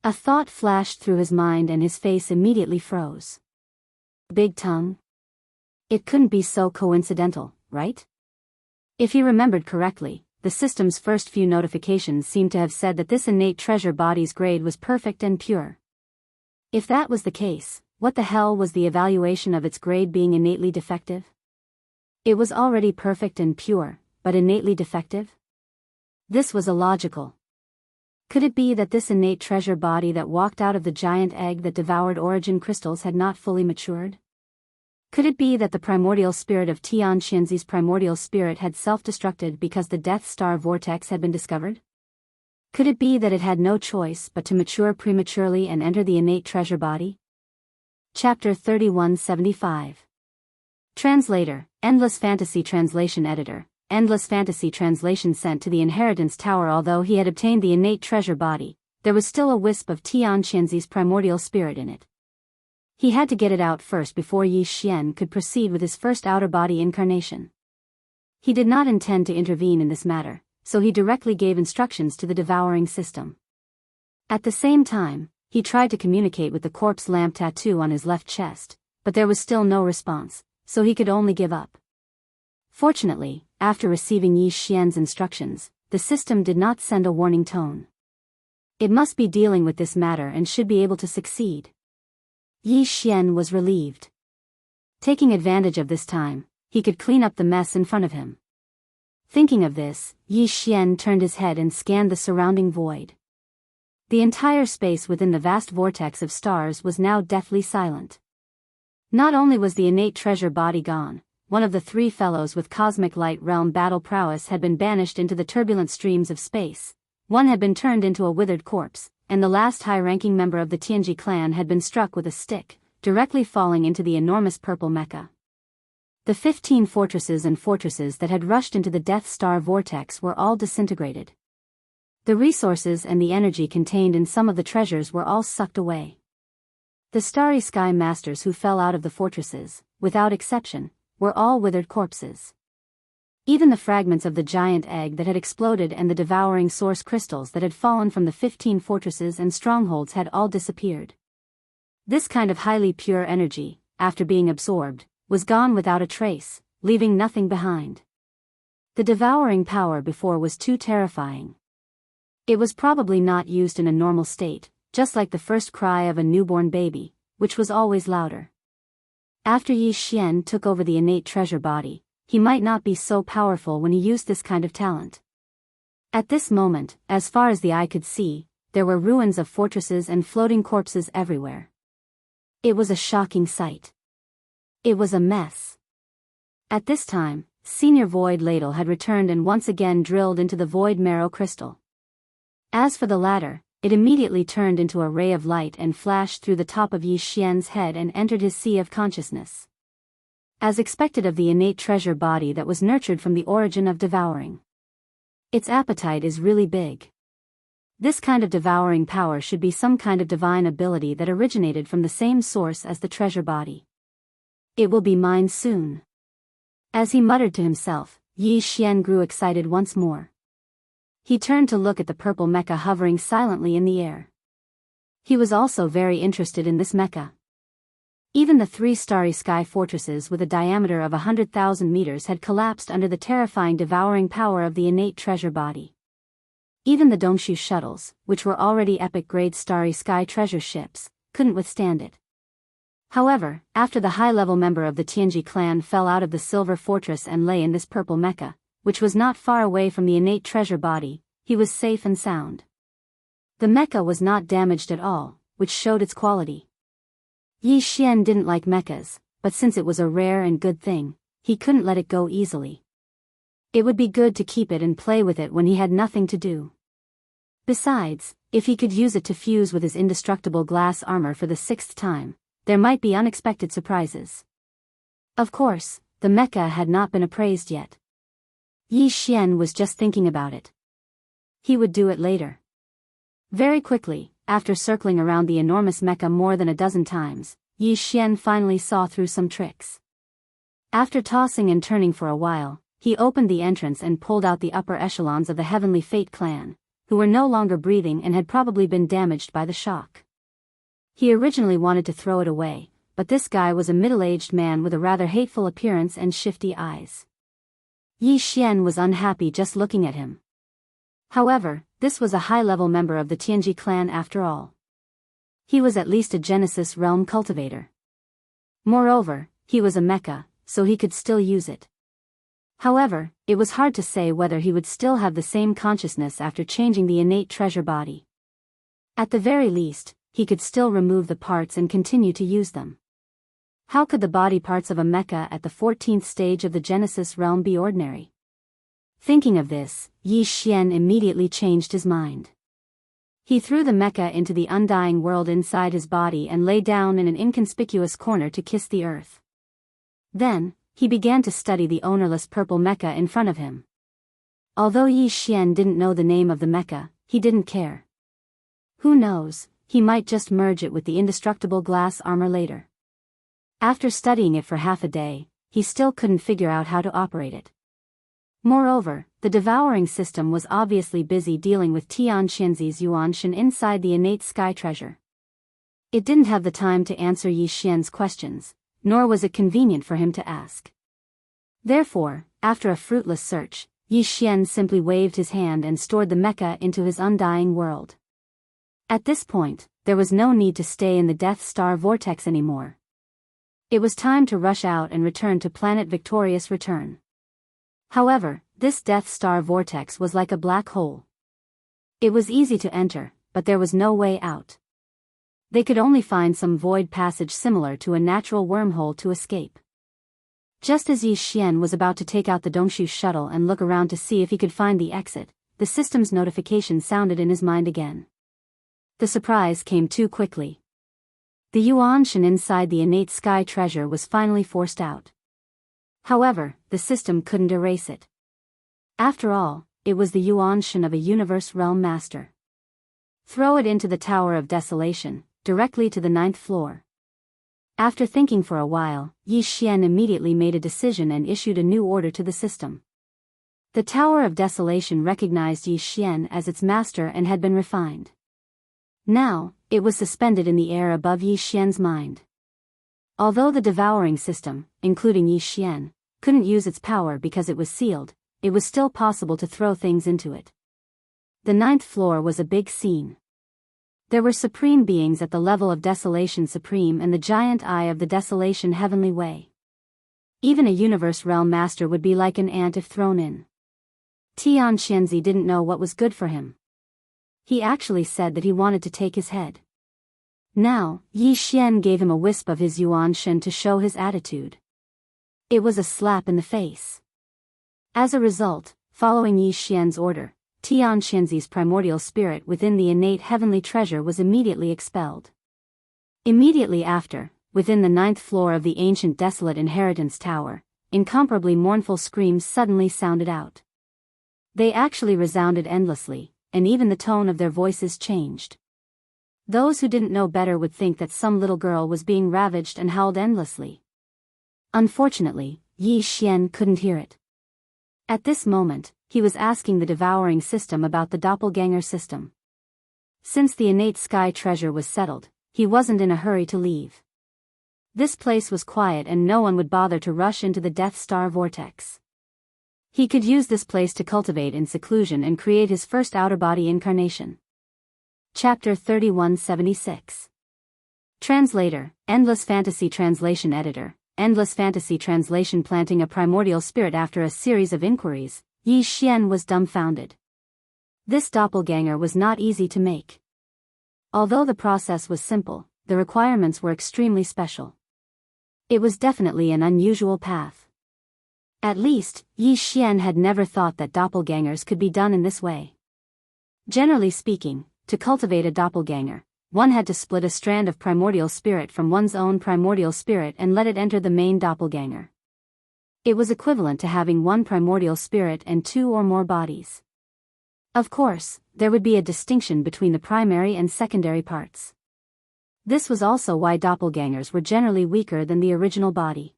S1: A thought flashed through his mind and his face immediately froze. Big tongue? It couldn't be so coincidental, right? If he remembered correctly, the system's first few notifications seemed to have said that this innate treasure body's grade was perfect and pure. If that was the case, what the hell was the evaluation of its grade being innately defective? It was already perfect and pure, but innately defective? This was illogical. Could it be that this innate treasure body that walked out of the giant egg that devoured origin crystals had not fully matured? Could it be that the primordial spirit of Tianqianzi's primordial spirit had self-destructed because the Death Star vortex had been discovered? Could it be that it had no choice but to mature prematurely and enter the innate treasure body? Chapter 3175. Translator, Endless Fantasy Translation Editor. Endless Fantasy Translation sent to the Inheritance Tower. Although he had obtained the innate treasure body, there was still a wisp of Tianqianzi's primordial spirit in it. He had to get it out first before Yi Xian could proceed with his first outer body incarnation. He did not intend to intervene in this matter, so he directly gave instructions to the devouring system. At the same time, he tried to communicate with the corpse lamp tattoo on his left chest, but there was still no response, so he could only give up. Fortunately, after receiving Yi Xian's instructions, the system did not send a warning tone. It must be dealing with this matter and should be able to succeed. Yi Xian was relieved. Taking advantage of this time, he could clean up the mess in front of him. Thinking of this, Yi Xian turned his head and scanned the surrounding void. The entire space within the vast vortex of stars was now deathly silent. Not only was the innate treasure body gone, one of the three fellows with cosmic light realm battle prowess had been banished into the turbulent streams of space, one had been turned into a withered corpse, and the last high-ranking member of the Tianji clan had been struck with a stick, directly falling into the enormous purple mecha. The 15 fortresses that had rushed into the Death Star vortex were all disintegrated. The resources and the energy contained in some of the treasures were all sucked away. The starry sky masters who fell out of the fortresses, without exception, were all withered corpses. Even the fragments of the giant egg that had exploded and the devouring source crystals that had fallen from the 15 fortresses and strongholds had all disappeared. This kind of highly pure energy, after being absorbed, was gone without a trace, leaving nothing behind. The devouring power before was too terrifying. It was probably not used in a normal state, just like the first cry of a newborn baby, which was always louder. After Yi Xian took over the innate treasure body, he might not be so powerful when he used this kind of talent. At this moment, as far as the eye could see, there were ruins of fortresses and floating corpses everywhere. It was a shocking sight. It was a mess. At this time, Senior Void Ladle had returned and once again drilled into the Void Marrow Crystal. As for the latter, it immediately turned into a ray of light and flashed through the top of Yi Xian's head and entered his sea of consciousness. As expected of the innate treasure body that was nurtured from the origin of devouring. Its appetite is really big. This kind of devouring power should be some kind of divine ability that originated from the same source as the treasure body. It will be mine soon. As he muttered to himself, Yi Xian grew excited once more. He turned to look at the purple mecha hovering silently in the air. He was also very interested in this mecha. Even the 3 starry sky fortresses with a diameter of 100,000 meters had collapsed under the terrifying devouring power of the innate treasure body. Even the Dongshu shuttles, which were already epic-grade starry sky treasure ships, couldn't withstand it. However, after the high-level member of the Tianji clan fell out of the silver fortress and lay in this purple mecha, which was not far away from the innate treasure body, he was safe and sound. The mecha was not damaged at all, which showed its quality. Yi Xian didn't like mechas, but since it was a rare and good thing, he couldn't let it go easily. It would be good to keep it and play with it when he had nothing to do. Besides, if he could use it to fuse with his indestructible glass armor for the 6th time, there might be unexpected surprises. Of course, the mecha had not been appraised yet. Yi Xian was just thinking about it. He would do it later. Very quickly, after circling around the enormous mecha more than a dozen times, Yi Xian finally saw through some tricks. After tossing and turning for a while, he opened the entrance and pulled out the upper echelons of the Heavenly Fate clan, who were no longer breathing and had probably been damaged by the shock. He originally wanted to throw it away, but this guy was a middle-aged man with a rather hateful appearance and shifty eyes. Yi Xian was unhappy just looking at him. However, this was a high-level member of the Tianji clan after all. He was at least a Genesis realm cultivator. Moreover, he was a mecha, so he could still use it. However, it was hard to say whether he would still have the same consciousness after changing the innate treasure body. At the very least, he could still remove the parts and continue to use them. How could the body parts of a mecha at the 14th stage of the Genesis realm be ordinary? Thinking of this, Yi Xian immediately changed his mind. He threw the mecha into the undying world inside his body and lay down in an inconspicuous corner to kiss the earth. Then, he began to study the ownerless purple mecha in front of him. Although Yi Xian didn't know the name of the mecha, he didn't care. Who knows, he might just merge it with the indestructible glass armor later. After studying it for half a day, he still couldn't figure out how to operate it. Moreover, the devouring system was obviously busy dealing with Tian Xianzi's Yuanshan inside the innate sky treasure. It didn't have the time to answer Yi Xian's questions, nor was it convenient for him to ask. Therefore, after a fruitless search, Yi Xian simply waved his hand and stored the mecha into his undying world. At this point, there was no need to stay in the Death Star vortex anymore. It was time to rush out and return to Planet Victorious Return. However, this Death Star vortex was like a black hole. It was easy to enter, but there was no way out. They could only find some void passage similar to a natural wormhole to escape. Just as Yi Xian was about to take out the Dongshu shuttle and look around to see if he could find the exit, the system's notification sounded in his mind again. The surprise came too quickly. The Yuanshan inside the innate sky treasure was finally forced out. However, the system couldn't erase it. After all, it was the Yuanshan of a universe realm master. Throw it into the Tower of Desolation, directly to the 9th floor. After thinking for a while, Yi Xian immediately made a decision and issued a new order to the system. The Tower of Desolation recognized Yi Xian as its master and had been refined. Now, it was suspended in the air above Yi Xian's mind. Although the devouring system, including Yi Xian, couldn't use its power because it was sealed, it was still possible to throw things into it. The 9th floor was a big scene. There were supreme beings at the level of Desolation Supreme and the giant eye of the Desolation Heavenly Way. Even a universe realm master would be like an ant if thrown in. Tian Xianzi didn't know what was good for him. He actually said that he wanted to take his head. Now, Yi Xian gave him a wisp of his Yuanshan to show his attitude. It was a slap in the face. As a result, following Yi Xian's order, Tian Xianzi's primordial spirit within the innate heavenly treasure was immediately expelled. Immediately after, within the 9th floor of the ancient desolate inheritance tower, incomparably mournful screams suddenly sounded out. They actually resounded endlessly, and even the tone of their voices changed. Those who didn't know better would think that some little girl was being ravaged and howled endlessly. Unfortunately, Yi Xian couldn't hear it. At this moment, he was asking the devouring system about the doppelganger system. Since the innate sky treasure was settled, he wasn't in a hurry to leave. This place was quiet and no one would bother to rush into the Death Star vortex. He could use this place to cultivate in seclusion and create his first outer body incarnation. Chapter 3176. Translator, Endless Fantasy Translation Editor, Endless Fantasy Translation. Planting a primordial spirit. After a series of inquiries, Yi Xian was dumbfounded. This doppelganger was not easy to make. Although the process was simple, the requirements were extremely special. It was definitely an unusual path. At least, Yi Xian had never thought that doppelgangers could be done in this way. Generally speaking, to cultivate a doppelganger, one had to split a strand of primordial spirit from one's own primordial spirit and let it enter the main doppelganger. It was equivalent to having one primordial spirit and two or more bodies. Of course, there would be a distinction between the primary and secondary parts. This was also why doppelgangers were generally weaker than the original body.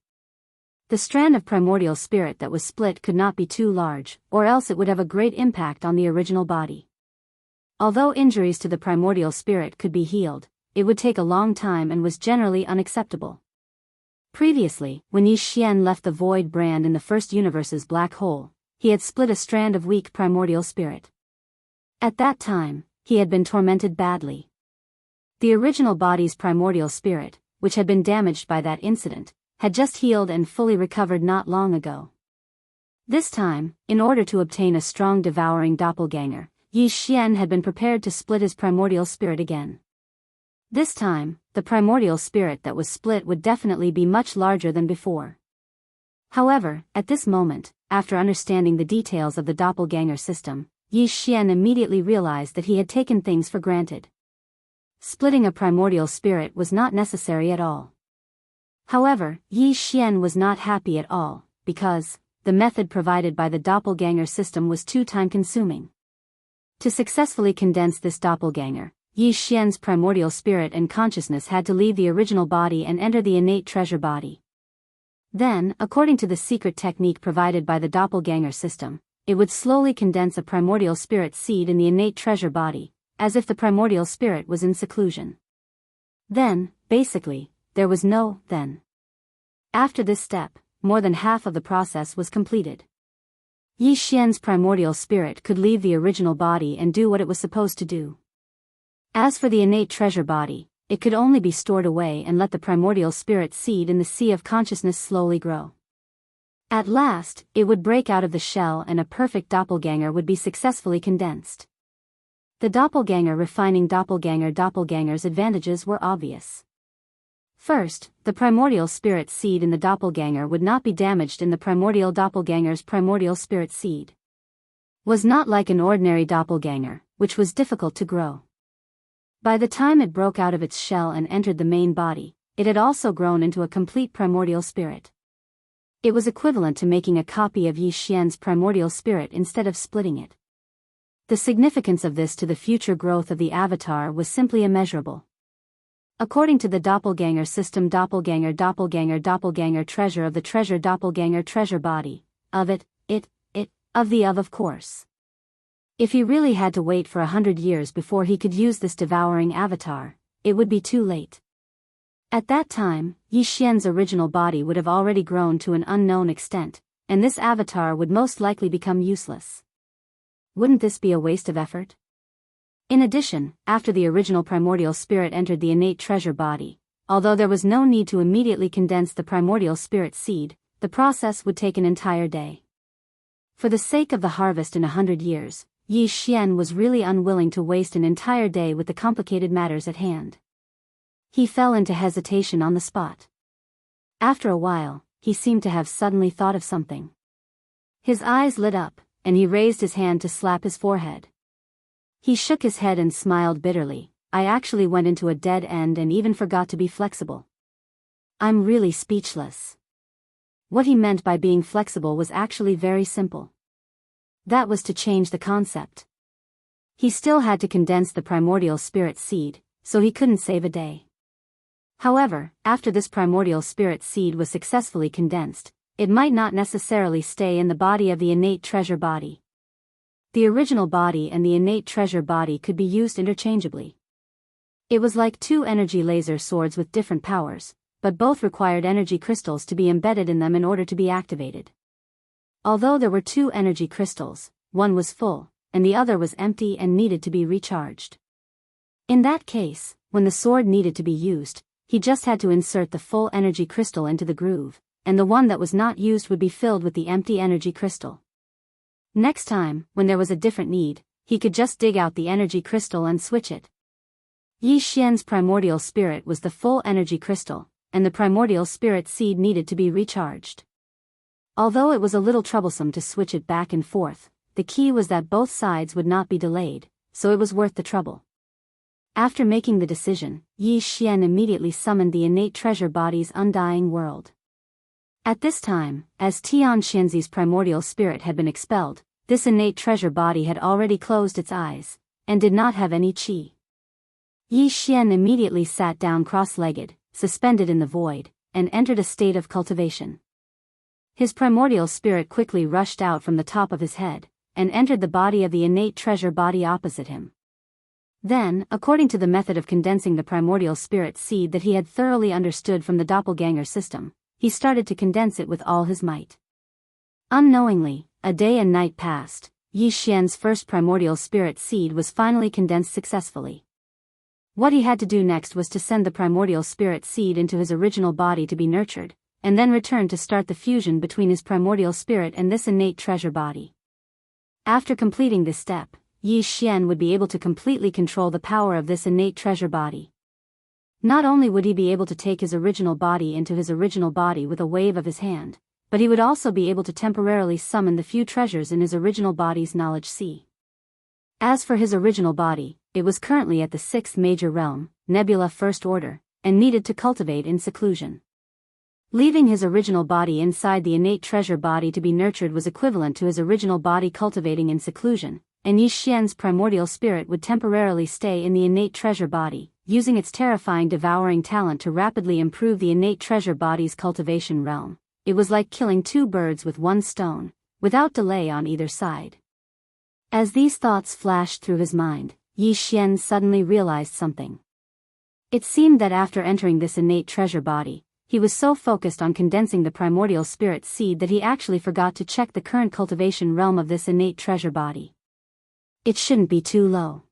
S1: The strand of primordial spirit that was split could not be too large, or else it would have a great impact on the original body. Although injuries to the primordial spirit could be healed, it would take a long time and was generally unacceptable. Previously, when Yi Xian left the Void Brand in the first universe's black hole, he had split a strand of weak primordial spirit. At that time, he had been tormented badly. The original body's primordial spirit, which had been damaged by that incident, had just healed and fully recovered not long ago. This time, in order to obtain a strong devouring doppelganger, Yi Xian had been prepared to split his primordial spirit again. This time, the primordial spirit that was split would definitely be much larger than before. However, at this moment, after understanding the details of the doppelganger system, Yi Xian immediately realized that he had taken things for granted. Splitting a primordial spirit was not necessary at all. However, Yi Xian was not happy at all, because the method provided by the doppelganger system was too time-consuming. To successfully condense this doppelganger, Yi Xian's primordial spirit and consciousness had to leave the original body and enter the innate treasure body. Then, according to the secret technique provided by the doppelganger system, it would slowly condense a primordial spirit seed in the innate treasure body, as if the primordial spirit was in seclusion. Then, basically, there was no then. After this step, more than half of the process was completed. Yi Xian's primordial spirit could leave the original body and do what it was supposed to do. As for the innate treasure body, it could only be stored away and let the primordial spirit seed in the sea of consciousness slowly grow. At last, it would break out of the shell and a perfect doppelganger would be successfully condensed. The doppelganger refining doppelganger's advantages were obvious. First, the primordial spirit seed in the doppelganger would not be damaged in the primordial doppelganger's primordial spirit seed. Was not like an ordinary doppelganger, which was difficult to grow. By the time it broke out of its shell and entered the main body, it had also grown into a complete primordial spirit. It was equivalent to making a copy of Yi Xian's primordial spirit instead of splitting it. The significance of this to the future growth of the avatar was simply immeasurable. According to the doppelganger system, doppelganger treasure of the treasure doppelganger treasure body, of it, of the of course. If he really had to wait for 100 years before he could use this devouring avatar, it would be too late. At that time, Yi Xian's original body would have already grown to an unknown extent, and this avatar would most likely become useless. Wouldn't this be a waste of effort? In addition, after the original primordial spirit entered the innate treasure body, although there was no need to immediately condense the primordial spirit seed, the process would take an entire day. For the sake of the harvest in 100 years, Yi Xian was really unwilling to waste an entire day with the complicated matters at hand. He fell into hesitation on the spot. After a while, he seemed to have suddenly thought of something. His eyes lit up, and he raised his hand to slap his forehead. He shook his head and smiled bitterly. I actually went into a dead end and even forgot to be flexible. I'm really speechless. What he meant by being flexible was actually very simple. That was to change the concept. He still had to condense the primordial spirit seed, so he couldn't save a day. However, after this primordial spirit seed was successfully condensed, it might not necessarily stay in the body of the innate treasure body. The original body and the innate treasure body could be used interchangeably. It was like two energy laser swords with different powers, but both required energy crystals to be embedded in them in order to be activated. Although there were two energy crystals, one was full, and the other was empty and needed to be recharged. In that case, when the sword needed to be used, he just had to insert the full energy crystal into the groove, and the one that was not used would be filled with the empty energy crystal. Next time, when there was a different need, he could just dig out the energy crystal and switch it. Yi Xian's primordial spirit was the full energy crystal, and the primordial spirit seed needed to be recharged. Although it was a little troublesome to switch it back and forth, the key was that both sides would not be delayed, so it was worth the trouble. After making the decision, Yi Xian immediately summoned the innate treasure body's undying world. At this time, as Tian Xianzi's primordial spirit had been expelled, this innate treasure body had already closed its eyes, and did not have any qi. Yi Xian immediately sat down cross-legged, suspended in the void, and entered a state of cultivation. His primordial spirit quickly rushed out from the top of his head, and entered the body of the innate treasure body opposite him. Then, according to the method of condensing the primordial spirit seed that he had thoroughly understood from the doppelganger system, he started to condense it with all his might. Unknowingly, a day and night passed. Yi Xian's first primordial spirit seed was finally condensed successfully. What he had to do next was to send the primordial spirit seed into his original body to be nurtured, and then return to start the fusion between his primordial spirit and this innate treasure body. After completing this step, Yi Xian would be able to completely control the power of this innate treasure body. Not only would he be able to take his original body into his original body with a wave of his hand, but he would also be able to temporarily summon the few treasures in his original body's knowledge sea. As for his original body, it was currently at the 6th major realm, Nebula First Order, and needed to cultivate in seclusion. Leaving his original body inside the innate treasure body to be nurtured was equivalent to his original body cultivating in seclusion, and Yi Xian's primordial spirit would temporarily stay in the innate treasure body, using its terrifying devouring talent to rapidly improve the innate treasure body's cultivation realm. It was like killing two birds with one stone, without delay on either side. As these thoughts flashed through his mind, Yi Xian suddenly realized something. It seemed that after entering this innate treasure body, he was so focused on condensing the primordial spirit seed that he actually forgot to check the current cultivation realm of this innate treasure body. It shouldn't be too low.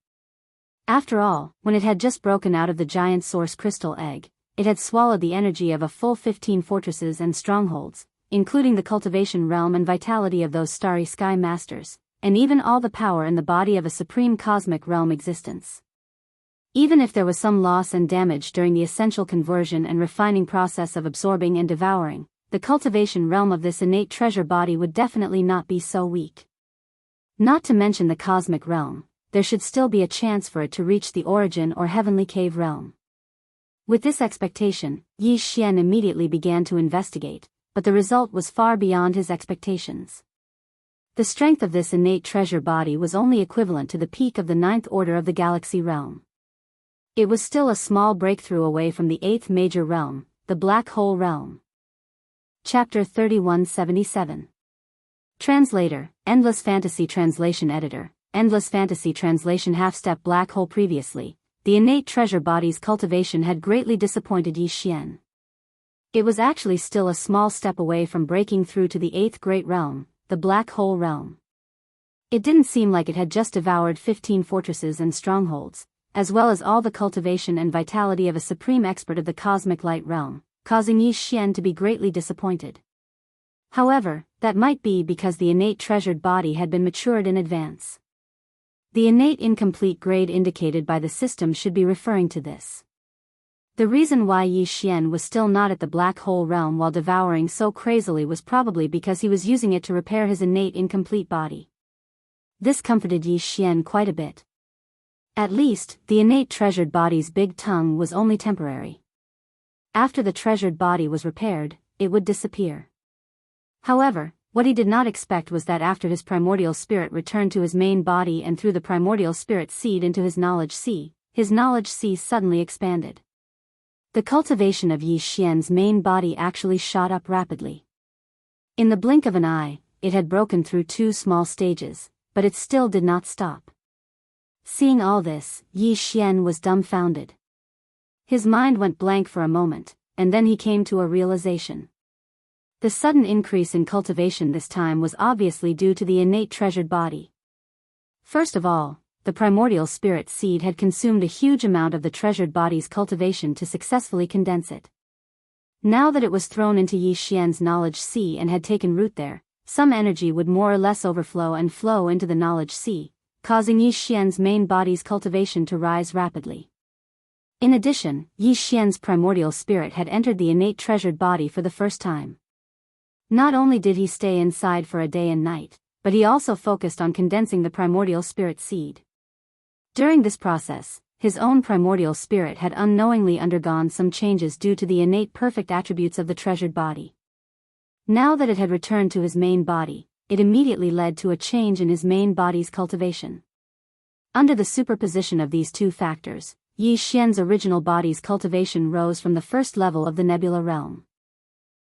S1: After all, when it had just broken out of the giant source crystal egg, it had swallowed the energy of a full 15 fortresses and strongholds, including the cultivation realm and vitality of those starry sky masters, and even all the power in the body of a supreme cosmic realm existence. Even if there was some loss and damage during the essential conversion and refining process of absorbing and devouring, the cultivation realm of this innate treasure body would definitely not be so weak. Not to mention the cosmic realm, there should still be a chance for it to reach the origin or heavenly cave realm. With this expectation, Yi Xian immediately began to investigate, but the result was far beyond his expectations. The strength of this innate treasure body was only equivalent to the peak of the 9th order of the galaxy realm. It was still a small breakthrough away from the 8th major realm, the black hole realm. Chapter 3177. Translator, Endless Fantasy Translation Editor, Endless Fantasy Translation Half-Step Black Hole. Previously, the innate treasure body's cultivation had greatly disappointed Yi Xian. It was actually still a small step away from breaking through to the 8th great realm, the black hole realm. It didn't seem like it had just devoured 15 fortresses and strongholds, as well as all the cultivation and vitality of a supreme expert of the cosmic light realm, causing Yi Xian to be greatly disappointed. However, that might be because the innate treasured body had been matured in advance. The innate incomplete grade indicated by the system should be referring to this. The reason why Yi Xian was still not at the black hole realm while devouring so crazily was probably because he was using it to repair his innate incomplete body. This comforted Yi Xian quite a bit. At least, the innate treasured body's big tongue was only temporary. After the treasured body was repaired, it would disappear. However, what he did not expect was that after his primordial spirit returned to his main body and through the primordial spirit seed into his knowledge sea, his knowledge sea suddenly expanded. The cultivation of Yi Xian's main body actually shot up rapidly. In the blink of an eye, it had broken through 2 small stages, but it still did not stop. Seeing all this, Yi Xian was dumbfounded. His mind went blank for a moment, and then he came to a realization. The sudden increase in cultivation this time was obviously due to the innate treasured body. First of all, the primordial spirit seed had consumed a huge amount of the treasured body's cultivation to successfully condense it. Now that it was thrown into Yi Xian's knowledge sea and had taken root there, some energy would more or less overflow and flow into the knowledge sea, causing Yi Xian's main body's cultivation to rise rapidly. In addition, Yi Xian's primordial spirit had entered the innate treasured body for the first time. Not only did he stay inside for a day and night, but he also focused on condensing the primordial spirit seed. During this process, his own primordial spirit had unknowingly undergone some changes due to the innate perfect attributes of the treasured body. Now that it had returned to his main body, it immediately led to a change in his main body's cultivation. Under the superposition of these two factors, Yi Xian's original body's cultivation rose from the first level of the nebula realm.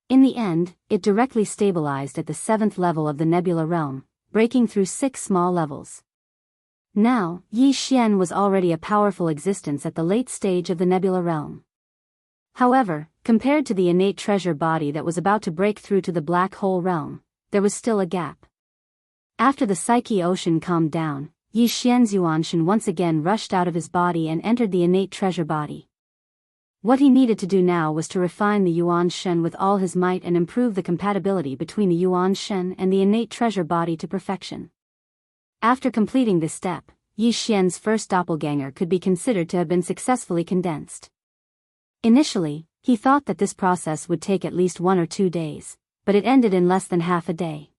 S1: In the end, it directly stabilized at the 7th level of the nebula realm, breaking through 6 small levels. Now, Yi Xian was already a powerful existence at the late stage of the nebula realm. However, compared to the innate treasure body that was about to break through to the black hole realm, there was still a gap. After the psyche ocean calmed down, Yi Xian's Yuanshan once again rushed out of his body and entered the innate treasure body. What he needed to do now was to refine the Yuanshan with all his might and improve the compatibility between the Yuanshan and the innate treasure body to perfection. After completing this step, Yi Xian's first doppelganger could be considered to have been successfully condensed. Initially, he thought that this process would take at least 1 or 2 days, but it ended in less than half a day.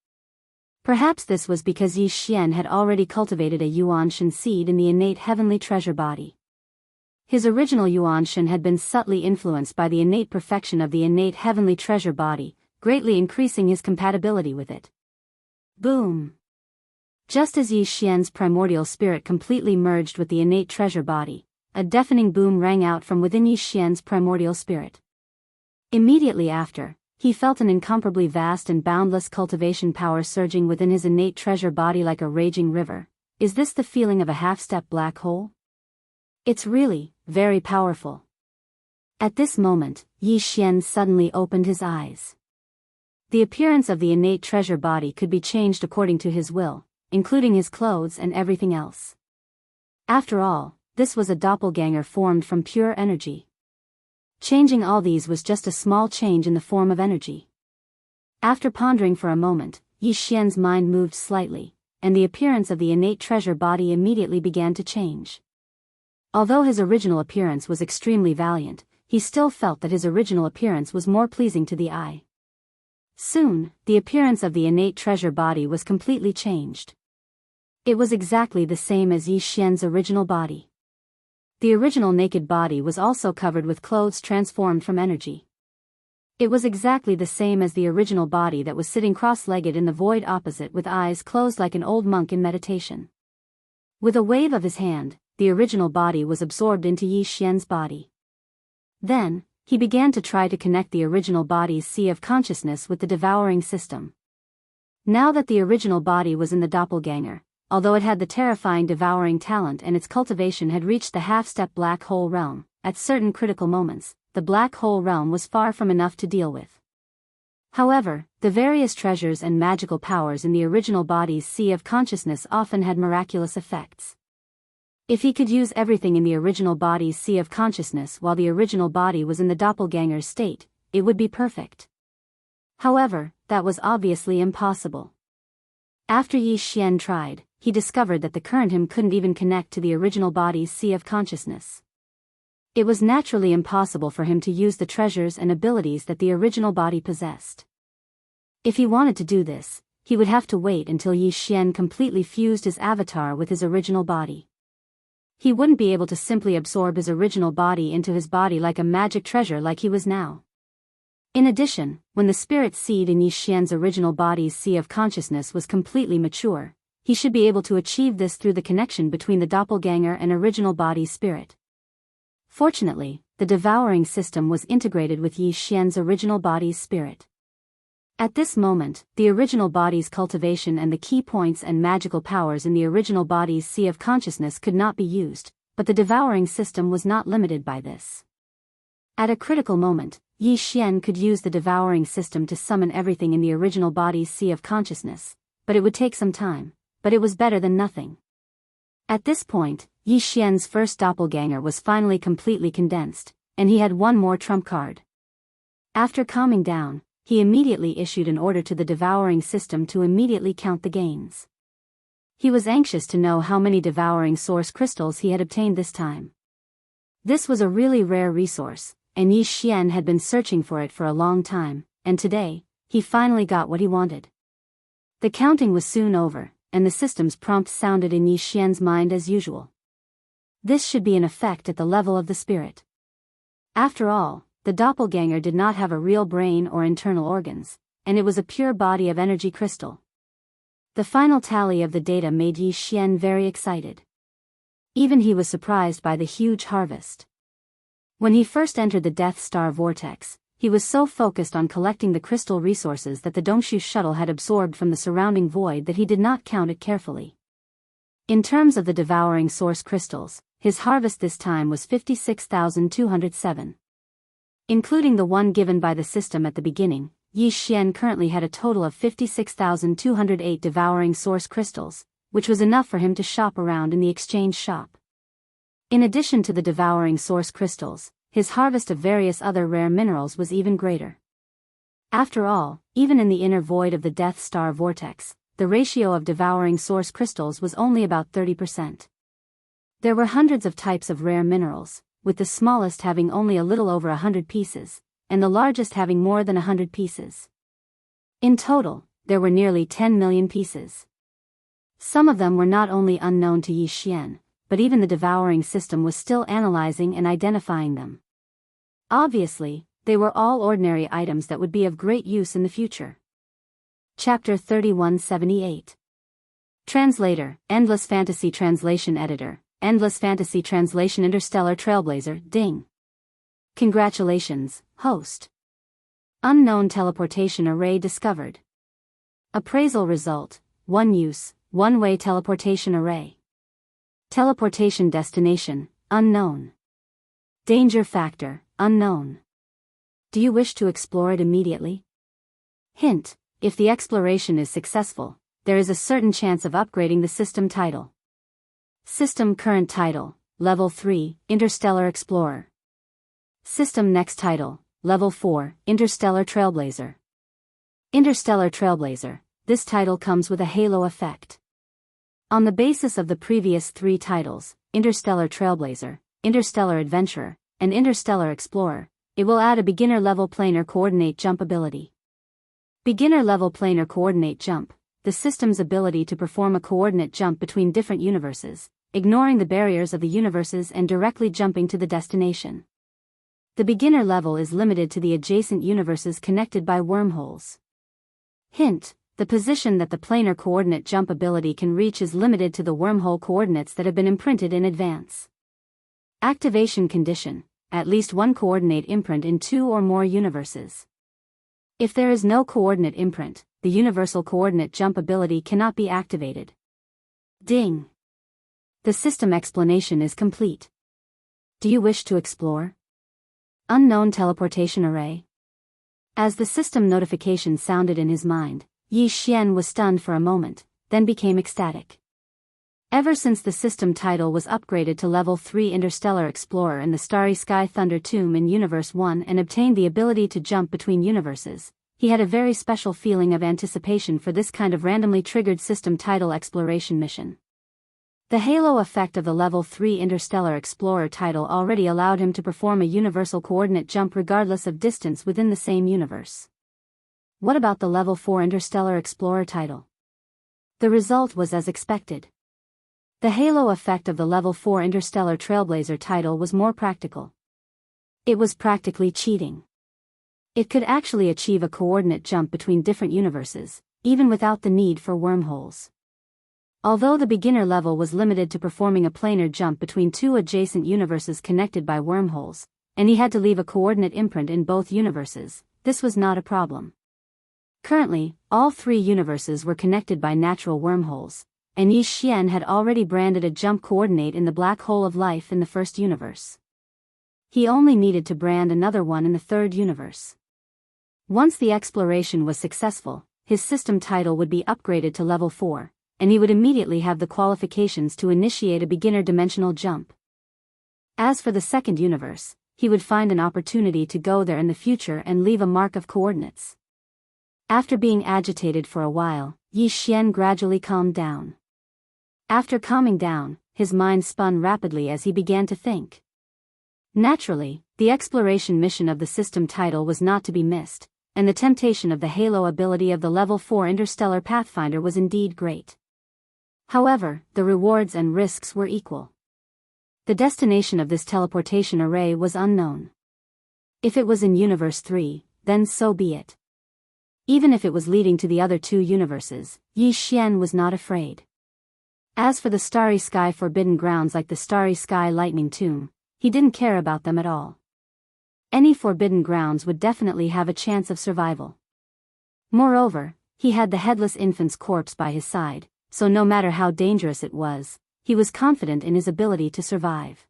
S1: Perhaps this was because Yi Xian had already cultivated a Yuanshan seed in the innate heavenly treasure body. His original Yuanshan had been subtly influenced by the innate perfection of the innate heavenly treasure body, greatly increasing his compatibility with it. Boom! Just as Yi Xian's primordial spirit completely merged with the innate treasure body, a deafening boom rang out from within Yi Xian's primordial spirit. Immediately after, he felt an incomparably vast and boundless cultivation power surging within his innate treasure body like a raging river. Is this the feeling of a half-step black hole? It's really, very powerful. At this moment, Yi Xian suddenly opened his eyes. The appearance of the innate treasure body could be changed according to his will, including his clothes and everything else. After all, this was a doppelganger formed from pure energy. Changing all these was just a small change in the form of energy. After pondering for a moment, Yi Xian's mind moved slightly, and the appearance of the innate treasure body immediately began to change. Although his original appearance was extremely valiant, he still felt that his original appearance was more pleasing to the eye. Soon, the appearance of the innate treasure body was completely changed. It was exactly the same as Yi Xian's original body. The original naked body was also covered with clothes transformed from energy. It was exactly the same as the original body that was sitting cross-legged in the void opposite with eyes closed like an old monk in meditation. With a wave of his hand, the original body was absorbed into Yi Xian's body. Then, he began to try to connect the original body's sea of consciousness with the devouring system. Now that the original body was in the doppelganger, although it had the terrifying devouring talent and its cultivation had reached the half-step black hole realm, at certain critical moments, the black hole realm was far from enough to deal with. However, the various treasures and magical powers in the original body's sea of consciousness often had miraculous effects. If he could use everything in the original body's sea of consciousness while the original body was in the doppelganger state, it would be perfect. However, that was obviously impossible. After Yi Xian tried, he discovered that the current him couldn't even connect to the original body's sea of consciousness. It was naturally impossible for him to use the treasures and abilities that the original body possessed. If he wanted to do this, he would have to wait until Yi Xian completely fused his avatar with his original body. He wouldn't be able to simply absorb his original body into his body like a magic treasure like he was now. In addition, when the spirit seed in Yi Xian's original body's sea of consciousness was completely mature, he should be able to achieve this through the connection between the doppelganger and original body's spirit. Fortunately, the devouring system was integrated with Yi Xian's original body's spirit. At this moment, the original body's cultivation and the key points and magical powers in the original body's sea of consciousness could not be used, but the devouring system was not limited by this. At a critical moment, Yi Xian could use the devouring system to summon everything in the original body's sea of consciousness, but it would take some time, but it was better than nothing. At this point, Yi Xian's first doppelganger was finally completely condensed, and he had one more trump card. After calming down, he immediately issued an order to the devouring system to immediately count the gains. He was anxious to know how many devouring source crystals he had obtained this time. This was a really rare resource, and Yi Xian had been searching for it for a long time, and today, he finally got what he wanted. The counting was soon over, and the system's prompt sounded in Yi Xian's mind as usual. This should be in effect at the level of the spirit. After all, the doppelganger did not have a real brain or internal organs, and it was a pure body of energy crystal. The final tally of the data made Yi Xian very excited. Even he was surprised by the huge harvest. When he first entered the Death Star vortex, he was so focused on collecting the crystal resources that the Dongshu shuttle had absorbed from the surrounding void that he did not count it carefully. In terms of the devouring source crystals, his harvest this time was 56,207. Including the one given by the system at the beginning, Yi Xian currently had a total of 56,208 devouring source crystals, which was enough for him to shop around in the exchange shop. In addition to the devouring source crystals, his harvest of various other rare minerals was even greater. After all, even in the inner void of the Death Star vortex, the ratio of devouring source crystals was only about 30%. There were hundreds of types of rare minerals, with the smallest having only a little over 100 pieces, and the largest having more than 100 pieces. In total, there were nearly 10 million pieces. Some of them were not only unknown to Yi Xian, but even the devouring system was still analyzing and identifying them. Obviously, they were all ordinary items that would be of great use in the future. Chapter 3178. Translator, Endless Fantasy Translation Editor, Endless Fantasy Translation Interstellar Trailblazer, Ding. Congratulations, host. Unknown teleportation array discovered. Appraisal result, 1 use, one-way teleportation array. Teleportation destination, unknown. Danger factor, unknown. Do you wish to explore it immediately? Hint, if the exploration is successful, there is a certain chance of upgrading the system title. System current title, Level 3, Interstellar Explorer. System next title, Level 4, Interstellar Trailblazer. Interstellar Trailblazer, this title comes with a halo effect. On the basis of the previous 3 titles, Interstellar Trailblazer, Interstellar Adventurer, and Interstellar Explorer, it will add a beginner-level planar coordinate jump ability. Beginner-level planar coordinate jump, the system's ability to perform a coordinate jump between different universes, ignoring the barriers of the universes and directly jumping to the destination. The beginner level is limited to the adjacent universes connected by wormholes. Hint, the position that the planar coordinate jump ability can reach is limited to the wormhole coordinates that have been imprinted in advance. Activation condition, at least one coordinate imprint in 2 or more universes. If there is no coordinate imprint, the universal coordinate jump ability cannot be activated. Ding. The system explanation is complete. Do you wish to explore? Unknown teleportation array. As the system notification sounded in his mind, Yi Xian was stunned for a moment, then became ecstatic. Ever since the system title was upgraded to Level 3 Interstellar Explorer in the Starry Sky Thunder Tomb in Universe 1 and obtained the ability to jump between universes, he had a very special feeling of anticipation for this kind of randomly triggered system title exploration mission. The halo effect of the Level 3 Interstellar Explorer title already allowed him to perform a universal coordinate jump regardless of distance within the same universe. What about the Level 4 Interstellar Explorer title? The result was as expected. The halo effect of the Level 4 Interstellar Trailblazer title was more practical. It was practically cheating. It could actually achieve a coordinate jump between different universes, even without the need for wormholes. Although the beginner level was limited to performing a planar jump between 2 adjacent universes connected by wormholes, and he had to leave a coordinate imprint in both universes, this was not a problem. Currently, all 3 universes were connected by natural wormholes, and Yi Xian had already branded a jump coordinate in the black hole of life in the first universe. He only needed to brand another one in the 3rd universe. Once the exploration was successful, his system title would be upgraded to Level 4, and he would immediately have the qualifications to initiate a beginner dimensional jump. As for the 2nd universe, he would find an opportunity to go there in the future and leave a mark of coordinates. After being agitated for a while, Yi Xian gradually calmed down. After calming down, his mind spun rapidly as he began to think. Naturally, the exploration mission of the system title was not to be missed, and the temptation of the halo ability of the Level 4 Interstellar Pathfinder was indeed great. However, the rewards and risks were equal. The destination of this teleportation array was unknown. If it was in Universe 3, then so be it. Even if it was leading to the other two universes, Yi Xian was not afraid. As for the starry sky forbidden grounds like the starry sky lightning tomb, he didn't care about them at all. Any forbidden grounds would definitely have a chance of survival. Moreover, he had the headless infant's corpse by his side, so no matter how dangerous it was, he was confident in his ability to survive.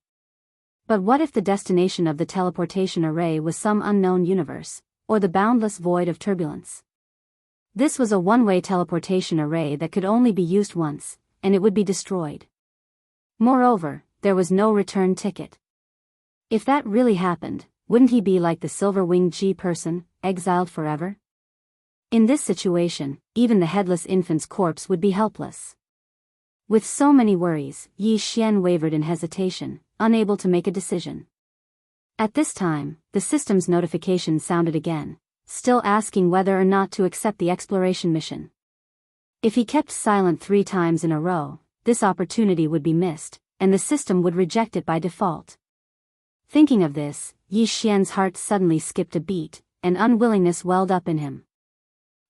S1: But what if the destination of the teleportation array was some unknown universe, or the boundless void of turbulence? This was a one-way teleportation array that could only be used once, and it would be destroyed. Moreover, there was no return ticket. If that really happened, wouldn't he be like the silver-winged G person, exiled forever? In this situation, even the headless infant's corpse would be helpless. With so many worries, Yi Xian wavered in hesitation, unable to make a decision. At this time, the system's notification sounded again, still asking whether or not to accept the exploration mission. If he kept silent 3 times in a row, this opportunity would be missed, and the system would reject it by default. Thinking of this, Yi Xian's heart suddenly skipped a beat, and unwillingness welled up in him.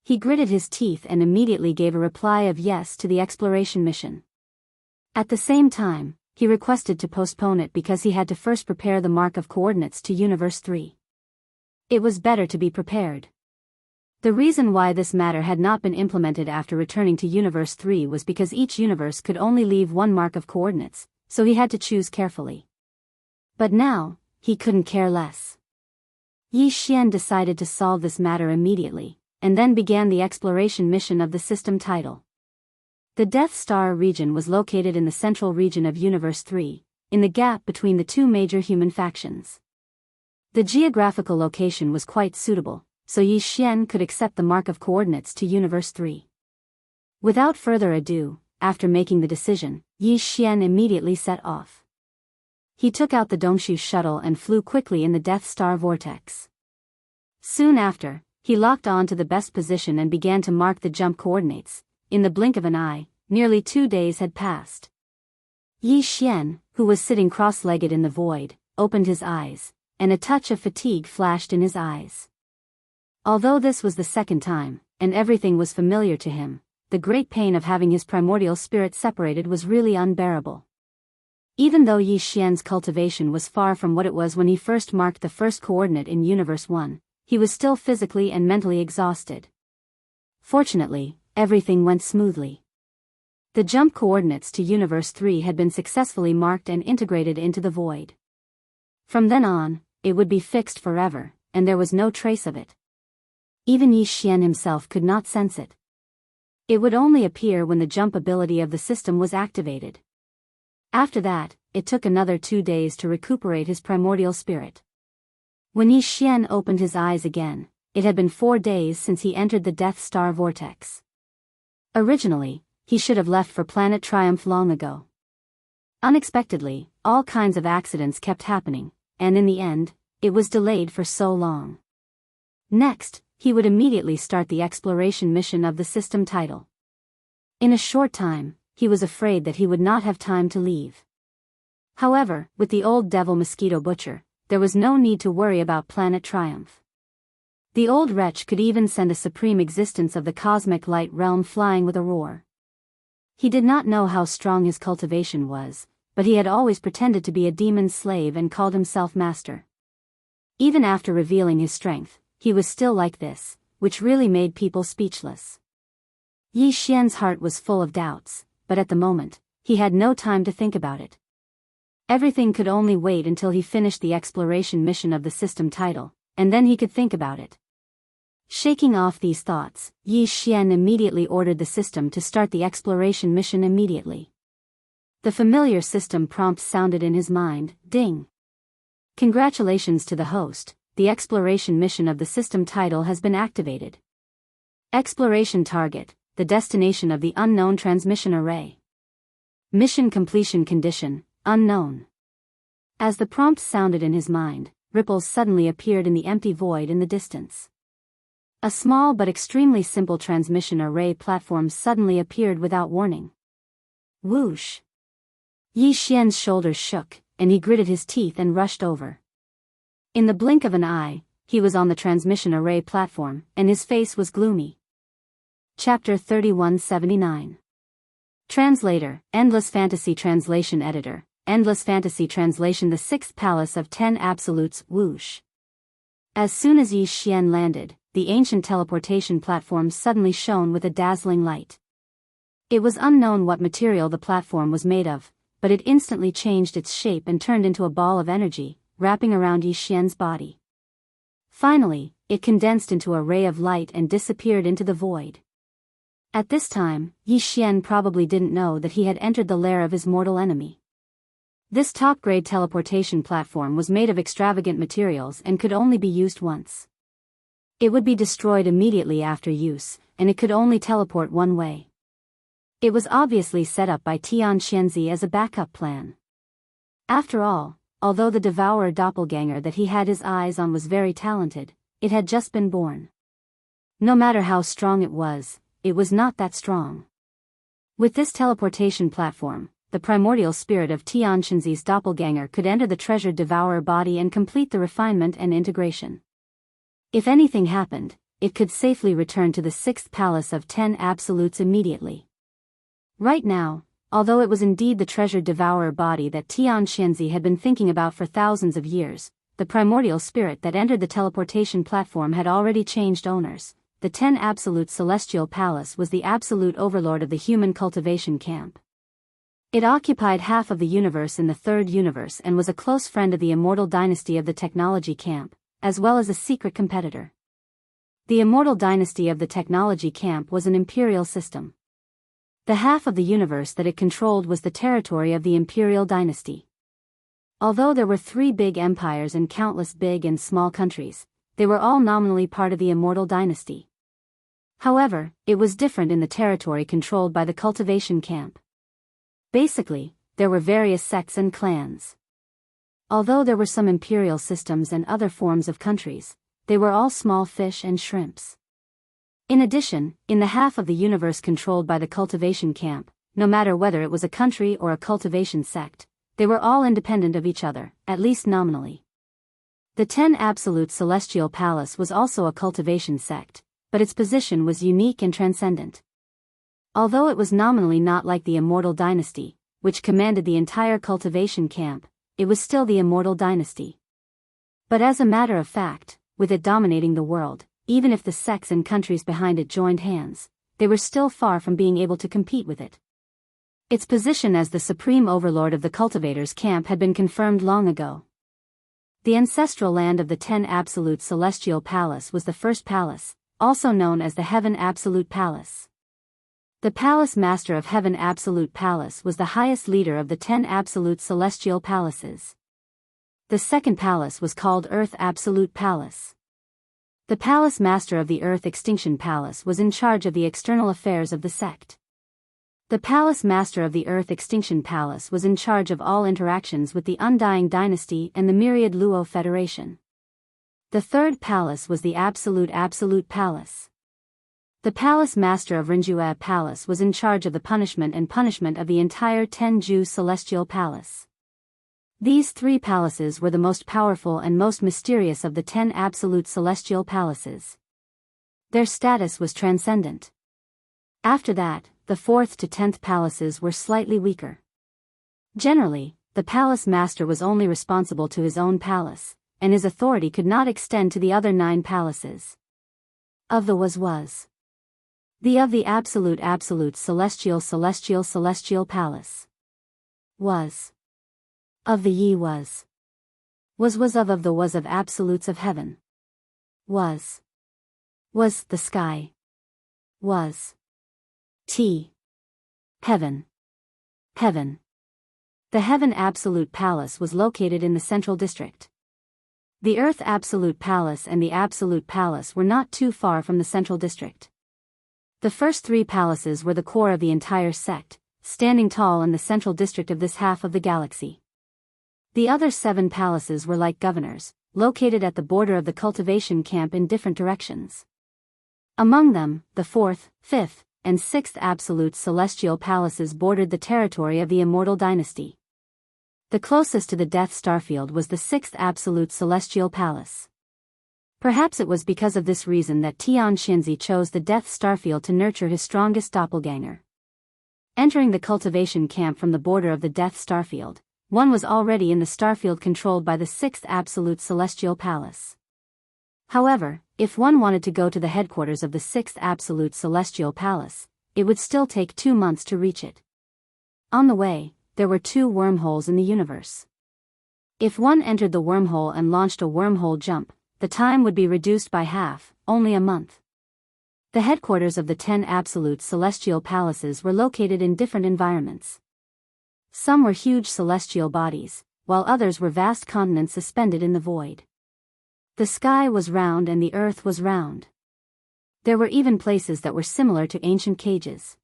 S1: He gritted his teeth and immediately gave a reply of yes to the exploration mission. At the same time, he requested to postpone it because he had to first prepare the mark of coordinates to Universe 3. It was better to be prepared. The reason why this matter had not been implemented after returning to Universe 3 was because each universe could only leave one mark of coordinates, so he had to choose carefully. But now, he couldn't care less. Yi Xian decided to solve this matter immediately, and then began the exploration mission of the system title. The Death Star region was located in the central region of Universe 3, in the gap between the two major human factions. The geographical location was quite suitable, so Yi Xian could accept the mark of coordinates to Universe 3. Without further ado, after making the decision, Yi Xian immediately set off. He took out the Dongshu shuttle and flew quickly in the Death Star vortex. Soon after, he locked on to the best position and began to mark the jump coordinates. In the blink of an eye, nearly 2 days had passed. Yi Xian, who was sitting cross-legged in the void, opened his eyes, and a touch of fatigue flashed in his eyes. Although this was the second time, and everything was familiar to him, the great pain of having his primordial spirit separated was really unbearable. Even though Yi Xian's cultivation was far from what it was when he first marked the first coordinate in Universe 1, he was still physically and mentally exhausted. Fortunately, everything went smoothly. The jump coordinates to Universe 3 had been successfully marked and integrated into the void. From then on, it would be fixed forever, and there was no trace of it. Even Yi Xian himself could not sense it. It would only appear when the jump ability of the system was activated. After that, it took another 2 days to recuperate his primordial spirit. When Yi Xian opened his eyes again, it had been 4 days since he entered the Death Star vortex. Originally, he should have left for Planet Triumph long ago. Unexpectedly, all kinds of accidents kept happening, and in the end, it was delayed for so long. Next, he would immediately start the exploration mission of the system title. In a short time, he was afraid that he would not have time to leave. However, with the old devil mosquito butcher, there was no need to worry about Planet Triumph. The old wretch could even send a supreme existence of the cosmic light realm flying with a roar. He did not know how strong his cultivation was, but he had always pretended to be a demon's slave and called himself master. Even after revealing his strength, he was still like this, which really made people speechless. Yi Xian's heart was full of doubts, but at the moment, he had no time to think about it. Everything could only wait until he finished the exploration mission of the system title, and then he could think about it. Shaking off these thoughts, Yi Xian immediately ordered the system to start the exploration mission immediately. The familiar system prompt sounded in his mind, ding. Congratulations to the host, the exploration mission of the system title has been activated. Exploration target, the destination of the unknown transmission array. Mission completion condition, unknown. As the prompt sounded in his mind, ripples suddenly appeared in the empty void in the distance. A small but extremely simple transmission array platform suddenly appeared without warning. Whoosh! Yi Xian's shoulders shook, and he gritted his teeth and rushed over. In the blink of an eye, he was on the transmission array platform, and his face was gloomy. Chapter 3179. Translator, Endless Fantasy Translation Editor, Endless Fantasy Translation. The Sixth Palace of 10 Absolutes, Whoosh. As soon as Yi Xian landed, the ancient teleportation platform suddenly shone with a dazzling light. It was unknown what material the platform was made of, but it instantly changed its shape and turned into a ball of energy, wrapping around Yi Xian's body. Finally, it condensed into a ray of light and disappeared into the void. At this time, Yi Xian probably didn't know that he had entered the lair of his mortal enemy. This top-grade teleportation platform was made of extravagant materials and could only be used once. It would be destroyed immediately after use, and it could only teleport one way. It was obviously set up by Tian Xianzi as a backup plan. After all, although the Devourer doppelganger that he had his eyes on was very talented, it had just been born. No matter how strong it was not that strong. With this teleportation platform, the primordial spirit of Tian Xianzi's doppelganger could enter the treasured Devourer body and complete the refinement and integration. If anything happened, it could safely return to the Sixth Palace of 10 Absolutes immediately. Right now, although it was indeed the treasured Devourer body that Tian Xianzi had been thinking about for thousands of years, the primordial spirit that entered the teleportation platform had already changed owners. The 10 Absolute Celestial Palace was the absolute overlord of the human cultivation camp. It occupied half of the universe in the third universe and was a close friend of the immortal dynasty of the technology camp, as well as a secret competitor. The immortal dynasty of the technology camp was an imperial system. The half of the universe that it controlled was the territory of the imperial dynasty. Although there were 3 big empires and countless big and small countries, they were all nominally part of the immortal dynasty. However, it was different in the territory controlled by the cultivation camp. Basically, there were various sects and clans. Although there were some imperial systems and other forms of countries, they were all small fish and shrimps. In addition, in the half of the universe controlled by the cultivation camp, no matter whether it was a country or a cultivation sect, they were all independent of each other, at least nominally. The 10 Absolute Celestial Palace was also a cultivation sect, but its position was unique and transcendent. Although it was nominally not like the Immortal Dynasty, which commanded the entire cultivation camp, it was still the Immortal Dynasty. But as a matter of fact, with it dominating the world, even if the sects and countries behind it joined hands, they were still far from being able to compete with it. Its position as the supreme overlord of the cultivators' camp had been confirmed long ago. The ancestral land of the 10 Absolute Celestial Palace was the first palace, also known as the Heaven Absolute Palace. The Palace Master of Heaven Absolute Palace was the highest leader of the 10 Absolute Celestial Palaces. The second palace was called Earth Absolute Palace. The Palace Master of the Earth Extinction Palace was in charge of the external affairs of the sect. The Palace Master of the Earth Extinction Palace was in charge of all interactions with the Undying Dynasty and the Myriad Luo Federation. The third palace was the Absolute Palace. The Palace Master of Rinjue Palace was in charge of the punishment of the entire Tenju Celestial Palace. These 3 palaces were the most powerful and most mysterious of the 10 Absolute Celestial Palaces. Their status was transcendent. After that, the 4th to 10th palaces were slightly weaker. Generally, the Palace Master was only responsible to his own palace, and his authority could not extend to the other 9 palaces. Of the was. The of the Absolute Celestial Palace. Was. Of the Yi was of the was of absolutes of heaven. Was the sky. Was heaven. The Heaven Absolute Palace was located in the Central District. The Earth Absolute Palace and the Absolute Palace were not too far from the Central District. The first 3 palaces were the core of the entire sect, standing tall in the Central District of this half of the galaxy. The other 7 palaces were like governors, located at the border of the cultivation camp in different directions. Among them, the 4th, 5th, and 6th Absolute Celestial Palaces bordered the territory of the Immortal Dynasty. The closest to the Death Starfield was the 6th Absolute Celestial Palace. Perhaps it was because of this reason that Tian Xinzi chose the Death Starfield to nurture his strongest doppelganger. Entering the cultivation camp from the border of the Death Starfield, one was already in the starfield controlled by the 6th Absolute Celestial Palace. However, if one wanted to go to the headquarters of the 6th Absolute Celestial Palace, it would still take 2 months to reach it. On the way, there were 2 wormholes in the universe. If one entered the wormhole and launched a wormhole jump, the time would be reduced by half, only a month. The headquarters of the 10 Absolute Celestial Palaces were located in different environments. Some were huge celestial bodies, while others were vast continents suspended in the void. The sky was round and the earth was round. There were even places that were similar to ancient cages.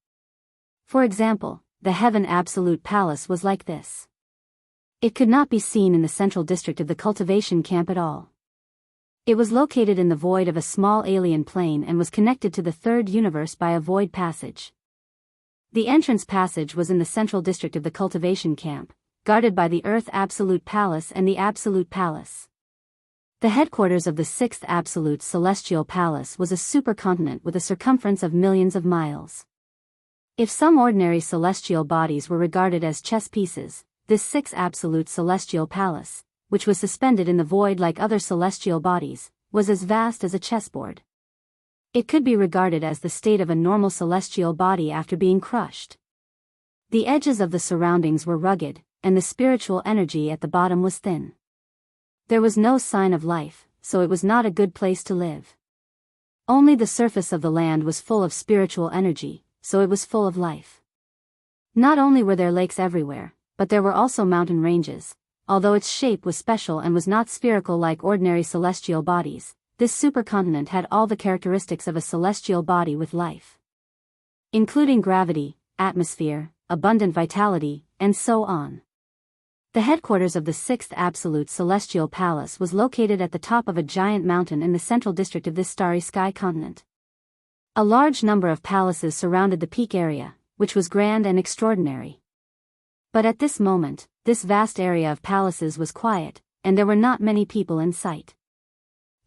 S1: For example, the Heaven Absolute Palace was like this. It could not be seen in the central district of the cultivation camp at all. It was located in the void of a small alien plane and was connected to the third universe by a void passage. The entrance passage was in the central district of the cultivation camp, guarded by the Earth Absolute Palace and the Absolute Palace. The headquarters of the 6th Absolute Celestial Palace was a supercontinent with a circumference of millions of miles. If some ordinary celestial bodies were regarded as chess pieces, this 6th Absolute Celestial Palace, which was suspended in the void like other celestial bodies, was as vast as a chessboard. It could be regarded as the state of a normal celestial body after being crushed. The edges of the surroundings were rugged, and the spiritual energy at the bottom was thin. There was no sign of life, so it was not a good place to live. Only the surface of the land was full of spiritual energy, so it was full of life. Not only were there lakes everywhere, but there were also mountain ranges. Although its shape was special and was not spherical like ordinary celestial bodies, this supercontinent had all the characteristics of a celestial body with life, including gravity, atmosphere, abundant vitality, and so on. The headquarters of the 6th Absolute Celestial Palace was located at the top of a giant mountain in the central district of this starry sky continent. A large number of palaces surrounded the peak area, which was grand and extraordinary. But at this moment, this vast area of palaces was quiet, and there were not many people in sight.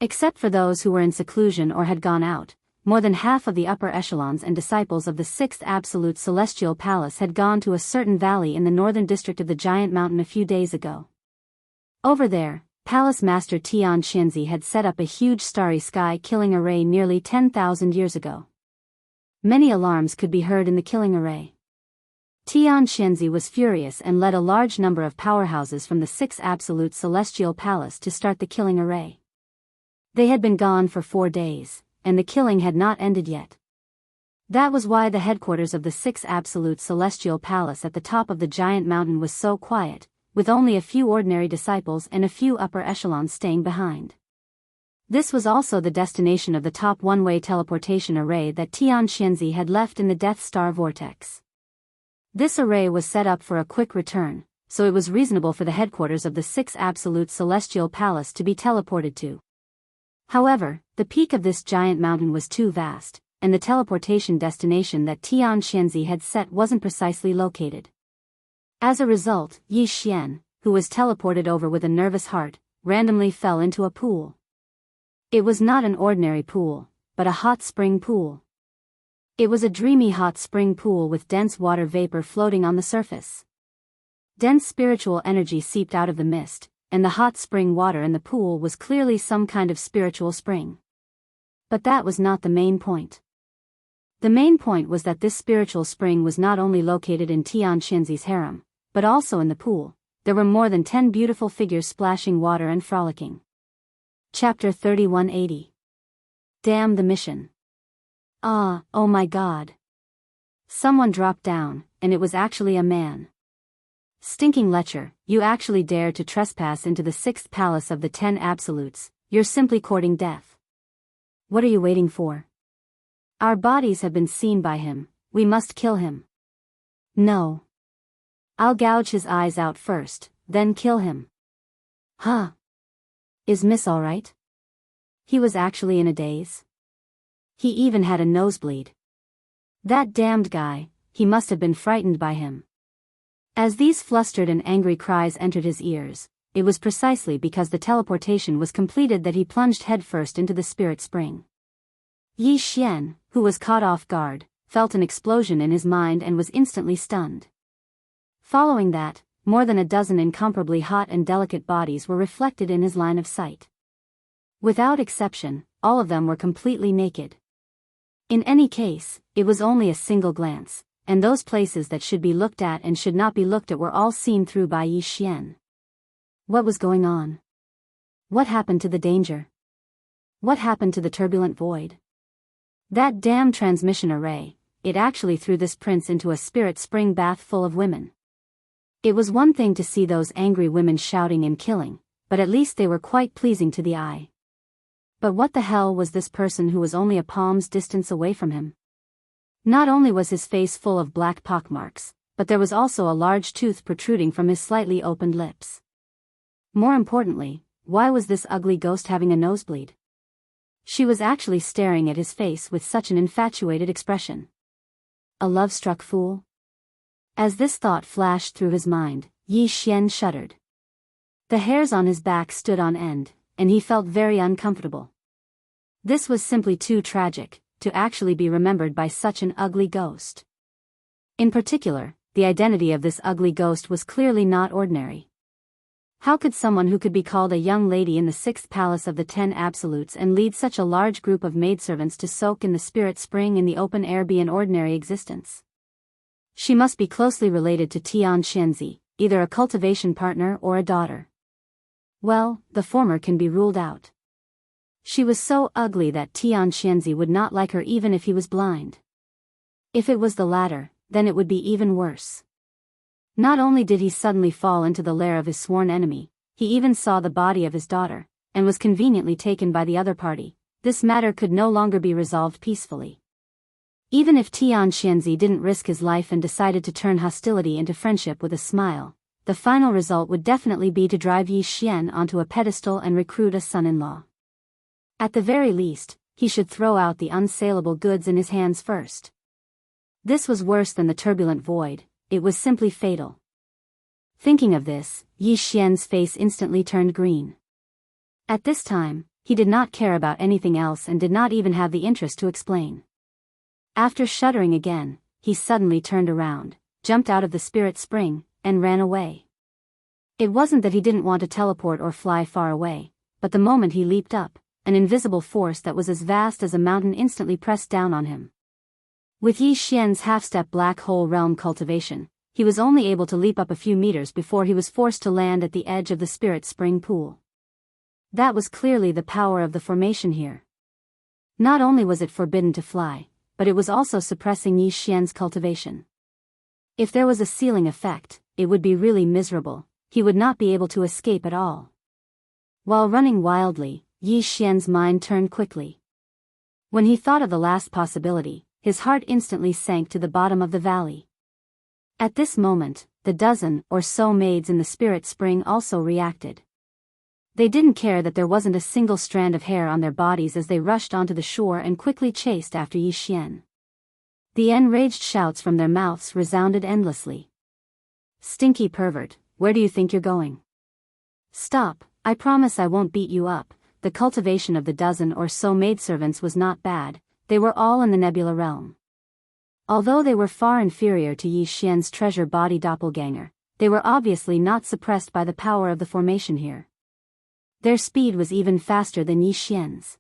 S1: Except for those who were in seclusion or had gone out, more than half of the upper echelons and disciples of the 6th Absolute Celestial Palace had gone to a certain valley in the northern district of the giant mountain a few days ago. Over there, Palace Master Tian Xinzi had set up a huge starry sky killing array nearly 10,000 years ago. Many alarms could be heard in the killing array. Tian Xinzi was furious and led a large number of powerhouses from the 6th Absolute Celestial Palace to start the killing array. They had been gone for 4 days, and the killing had not ended yet. That was why the headquarters of the 6th Absolute Celestial Palace at the top of the giant mountain was so quiet, with only a few ordinary disciples and a few upper echelons staying behind. This was also the destination of the top one-way teleportation array that Tian Xinzi had left in the Death Star Vortex. This array was set up for a quick return, so it was reasonable for the headquarters of the 6th Absolute Celestial Palace to be teleported to. However, the peak of this giant mountain was too vast, and the teleportation destination that Tian Xinzi had set wasn't precisely located. As a result, Yi Xian, who was teleported over with a nervous heart, randomly fell into a pool. It was not an ordinary pool, but a hot spring pool. It was a dreamy hot spring pool with dense water vapor floating on the surface. Dense spiritual energy seeped out of the mist, and the hot spring water in the pool was clearly some kind of spiritual spring. But that was not the main point. The main point was that this spiritual spring was not only located in Tian Xinzi's harem, but also in the pool. There were more than 10 beautiful figures splashing water and frolicking. Chapter 3180. Damn the mission. Ah, oh my God. Someone dropped down, and it was actually a man. Stinking lecher, you actually dared to trespass into the 6th palace of the 10 absolutes, you're simply courting death. What are you waiting for? Our bodies have been seen by him, we must kill him. No. I'll gouge his eyes out first, then kill him. Huh. Is Miss alright? He was actually in a daze. He even had a nosebleed. That damned guy, he must have been frightened by him. As these flustered and angry cries entered his ears, it was precisely because the teleportation was completed that he plunged headfirst into the spirit spring. Yi Xian, who was caught off guard, felt an explosion in his mind and was instantly stunned. Following that, more than a dozen incomparably hot and delicate bodies were reflected in his line of sight. Without exception, all of them were completely naked. In any case, it was only a single glance, and those places that should be looked at and should not be looked at were all seen through by Yi Xian. What was going on? What happened to the danger? What happened to the turbulent void? That damn transmission array, it actually threw this prince into a spirit spring bath full of women. It was one thing to see those angry women shouting and killing, but at least they were quite pleasing to the eye. But what the hell was this person who was only a palm's distance away from him? Not only was his face full of black pockmarks, but there was also a large tooth protruding from his slightly opened lips. More importantly, why was this ugly ghost having a nosebleed? She was actually staring at his face with such an infatuated expression. A love-struck fool? As this thought flashed through his mind, Yi Xian shuddered. The hairs on his back stood on end, and he felt very uncomfortable. This was simply too tragic, to actually be remembered by such an ugly ghost. In particular, the identity of this ugly ghost was clearly not ordinary. How could someone who could be called a young lady in the 6th palace of the 10 absolutes and lead such a large group of maidservants to soak in the spirit spring in the open air be an ordinary existence? She must be closely related to Tian Xianzi, either a cultivation partner or a daughter. Well, the former can be ruled out. She was so ugly that Tian Xianzi would not like her even if he was blind. If it was the latter, then it would be even worse. Not only did he suddenly fall into the lair of his sworn enemy, he even saw the body of his daughter, and was conveniently taken by the other party. This matter could no longer be resolved peacefully. Even if Tian Xianzi didn't risk his life and decided to turn hostility into friendship with a smile, the final result would definitely be to drive Yi Xian onto a pedestal and recruit a son-in-law. At the very least, he should throw out the unsaleable goods in his hands first. This was worse than the turbulent void, it was simply fatal. Thinking of this, Yi Xian's face instantly turned green. At this time, he did not care about anything else and did not even have the interest to explain. After shuddering again, he suddenly turned around, jumped out of the spirit spring, and ran away. It wasn't that he didn't want to teleport or fly far away, but the moment he leaped up, an invisible force that was as vast as a mountain instantly pressed down on him. With Yi Xian's half-step black hole realm cultivation, he was only able to leap up a few meters before he was forced to land at the edge of the spirit spring pool. That was clearly the power of the formation here. Not only was it forbidden to fly, but it was also suppressing Yi Xian's cultivation. If there was a ceiling effect, it would be really miserable, he would not be able to escape at all. While running wildly, Yi Xian's mind turned quickly. When he thought of the last possibility, his heart instantly sank to the bottom of the valley. At this moment, the dozen or so maids in the spirit spring also reacted. They didn't care that there wasn't a single strand of hair on their bodies as they rushed onto the shore and quickly chased after Yi Xian. The enraged shouts from their mouths resounded endlessly. "Stinky pervert, where do you think you're going? Stop, I promise I won't beat you up." The cultivation of the dozen or so maidservants was not bad, they were all in the nebula realm. Although they were far inferior to Yi Xian's treasure body doppelganger, they were obviously not suppressed by the power of the formation here. Their speed was even faster than Yi Xian's.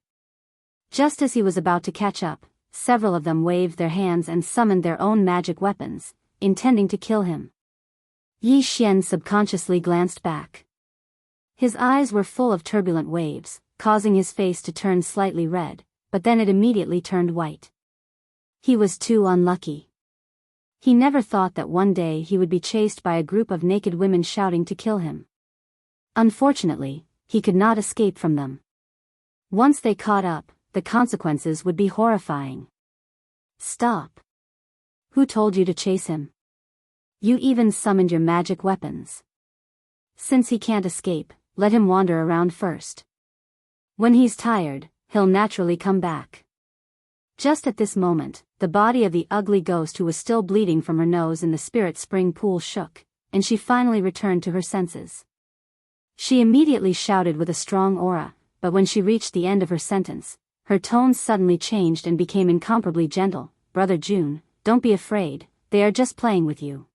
S1: Just as he was about to catch up, several of them waved their hands and summoned their own magic weapons, intending to kill him. Yi Xian subconsciously glanced back. His eyes were full of turbulent waves, causing his face to turn slightly red, but then it immediately turned white. He was too unlucky. He never thought that one day he would be chased by a group of naked women shouting to kill him. Unfortunately, he could not escape from them. Once they caught up, the consequences would be horrifying. Stop. Who told you to chase him? You even summoned your magic weapons. Since he can't escape, let him wander around first. When he's tired, he'll naturally come back. Just at this moment, the body of the ugly ghost who was still bleeding from her nose in the spirit spring pool shook, and she finally returned to her senses. She immediately shouted with a strong aura, but when she reached the end of her sentence, her tones suddenly changed and became incomparably gentle. Brother Jun, don't be afraid, they are just playing with you.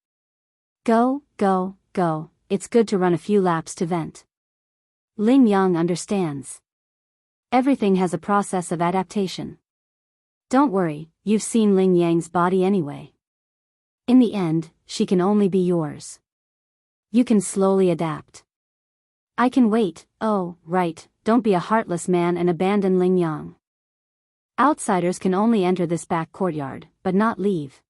S1: Go, go, go, it's good to run a few laps to vent. Ling Yang understands. Everything has a process of adaptation. Don't worry, you've seen Ling Yang's body anyway. In the end, she can only be yours. You can slowly adapt. I can wait. Oh, right, don't be a heartless man and abandon Ling Yang. Outsiders can only enter this back courtyard, but not leave.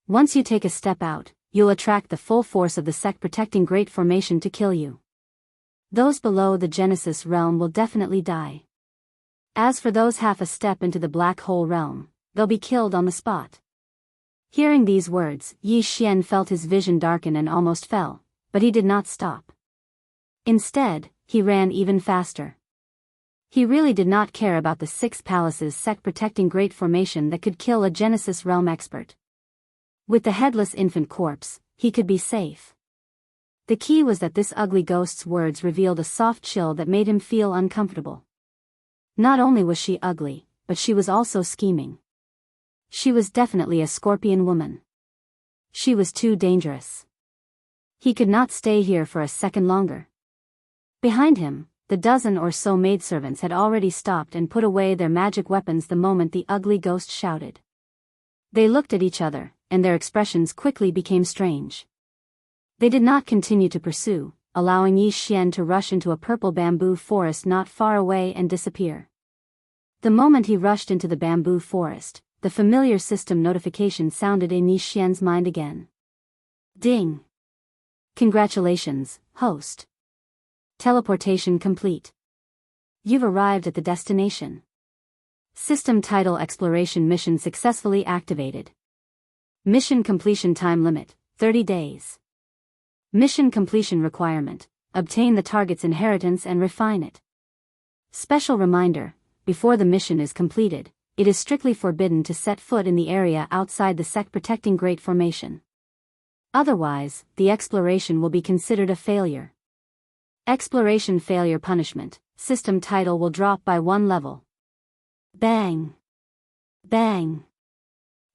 S1: Once you take a step out, you'll attract the full force of the sect protecting Great Formation to kill you. Those below the Genesis realm will definitely die. As for those half a step into the black hole realm, they'll be killed on the spot. Hearing these words, Yi Xian felt his vision darken and almost fell, but he did not stop. Instead, he ran even faster. He really did not care about the 6 palaces sect protecting Great Formation that could kill a Genesis realm expert. With the headless infant corpse, he could be safe. The key was that this ugly ghost's words revealed a soft chill that made him feel uncomfortable. Not only was she ugly, but she was also scheming. She was definitely a scorpion woman. She was too dangerous. He could not stay here for a second longer. Behind him, the dozen or so maidservants had already stopped and put away their magic weapons the moment the ugly ghost shouted. They looked at each other, and their expressions quickly became strange. They did not continue to pursue, allowing Yi Xian to rush into a purple bamboo forest not far away and disappear. The moment he rushed into the bamboo forest, the familiar system notification sounded in Yi Xian's mind again. Ding! Congratulations, host. Teleportation complete. You've arrived at the destination. System title Exploration mission successfully activated. Mission completion time limit, 30 days. Mission completion requirement, obtain the target's inheritance and refine it. Special reminder, before the mission is completed, it is strictly forbidden to set foot in the area outside the sect protecting Great Formation. Otherwise, the exploration will be considered a failure. Exploration failure punishment, system title will drop by 1 level. Bang! Bang!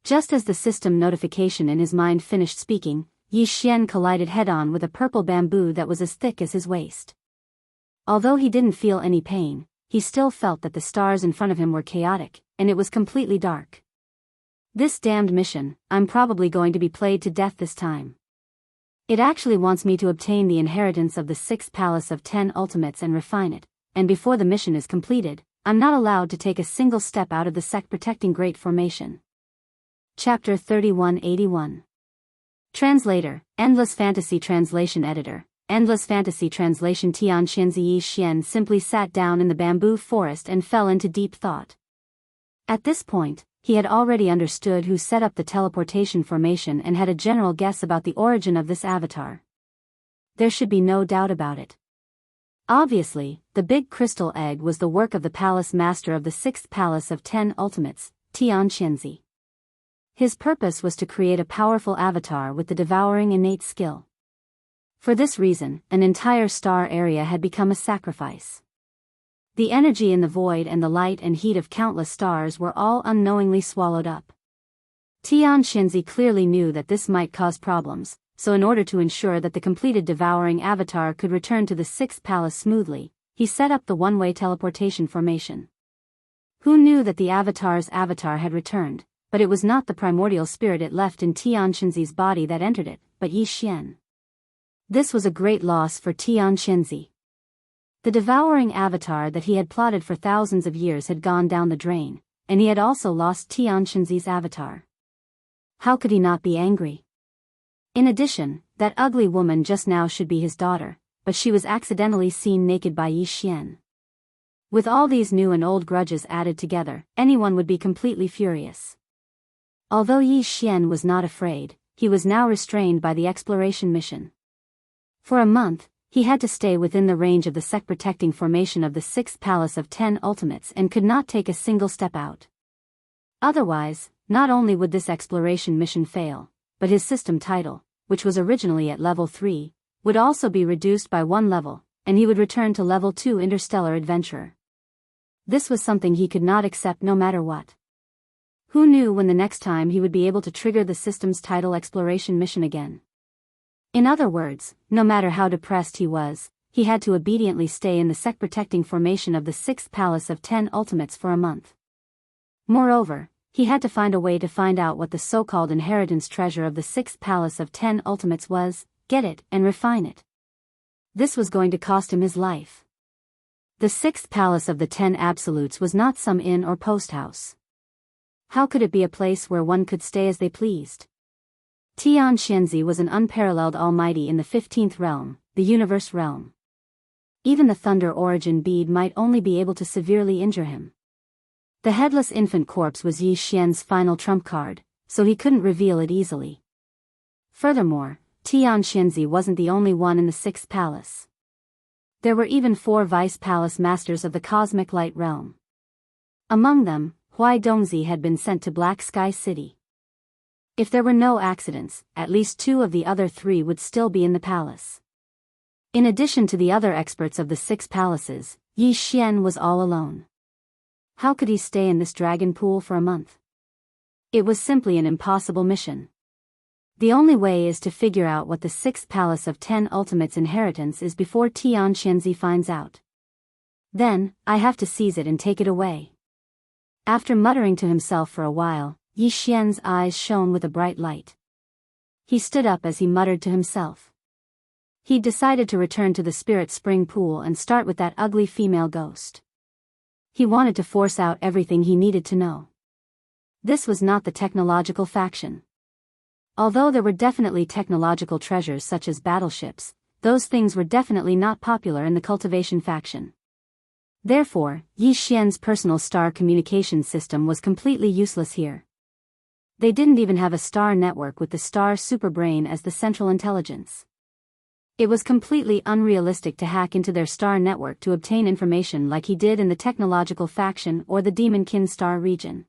S1: Just as the system notification in his mind finished speaking, Yi Xian collided head-on with a purple bamboo that was as thick as his waist. Although he didn't feel any pain, he still felt that the stars in front of him were chaotic, and it was completely dark. This damned mission, I'm probably going to be played to death this time. It actually wants me to obtain the inheritance of the 6th palace of 10 ultimates and refine it, and before the mission is completed, I'm not allowed to take a single step out of the sect protecting Great Formation. Chapter 3181. Translator, Endless Fantasy Translation Editor, Endless Fantasy Translation. Tianqianzi Yi Xian simply sat down in the bamboo forest and fell into deep thought. At this point, he had already understood who set up the teleportation formation and had a general guess about the origin of this avatar. There should be no doubt about it. Obviously, the big crystal egg was the work of the palace master of the 6th palace of 10 ultimates, Tianqianzi. His purpose was to create a powerful avatar with the devouring innate skill. For this reason, an entire star area had become a sacrifice. The energy in the void and the light and heat of countless stars were all unknowingly swallowed up. Tianqianzi clearly knew that this might cause problems, so in order to ensure that the completed devouring avatar could return to the 6th palace smoothly, he set up the one-way teleportation formation. Who knew that the avatar's avatar had returned, but it was not the primordial spirit it left in Tianqianzi's body that entered it, but Yi Xian. This was a great loss for Tianqianzi. The devouring avatar that he had plotted for thousands of years had gone down the drain, and he had also lost Tianqianzi's avatar. How could he not be angry? In addition, that ugly woman just now should be his daughter, but she was accidentally seen naked by Yi Xian. With all these new and old grudges added together, anyone would be completely furious. Although Yi Xian was not afraid, he was now restrained by the exploration mission. For a month, he had to stay within the range of the sect-protecting formation of the 6th palace of 10 ultimates and could not take a single step out. Otherwise, not only would this exploration mission fail, but his system title, which was originally at level 3, would also be reduced by 1 level, and he would return to level 2 interstellar adventurer. This was something he could not accept no matter what. Who knew when the next time he would be able to trigger the system's tidal exploration mission again? In other words, no matter how depressed he was, he had to obediently stay in the sec-protecting formation of the 6th Palace of 10 Ultimates for a month. Moreover, he had to find a way to find out what the so-called inheritance treasure of the 6th Palace of 10 Ultimates was, get it, and refine it. This was going to cost him his life. The 6th Palace of the 10 Absolutes was not some inn or post house. How could it be a place where one could stay as they pleased? Tian Xianzi was an unparalleled almighty in the 15th realm, the universe realm. Even the Thunder Origin bead might only be able to severely injure him. The headless infant corpse was Yi Xian's final trump card, so he couldn't reveal it easily. Furthermore, Tian Xianzi wasn't the only one in the 6th Palace. There were even 4 Vice Palace Masters of the Cosmic Light Realm. Among them, Huai Dongzi had been sent to Black Sky City. If there were no accidents, at least 2 of the other 3 would still be in the palace. In addition to the other experts of the 6 palaces, Yi Xian was all alone. How could he stay in this dragon pool for a month? It was simply an impossible mission. The only way is to figure out what the 6th Palace of 10 Ultimates inheritance is before Tian Xianzi finds out. Then, I have to seize it and take it away. After muttering to himself for a while, Yi Xian's eyes shone with a bright light. He stood up as he muttered to himself. He decided to return to the Spirit Spring Pool and start with that ugly female ghost. He wanted to force out everything he needed to know. This was not the technological faction. Although there were definitely technological treasures such as battleships, those things were definitely not popular in the cultivation faction. Therefore, Yi Xian's personal star communication system was completely useless here. They didn't even have a star network with the star superbrain as the central intelligence. It was completely unrealistic to hack into their star network to obtain information like he did in the technological faction or the Demonkin star region.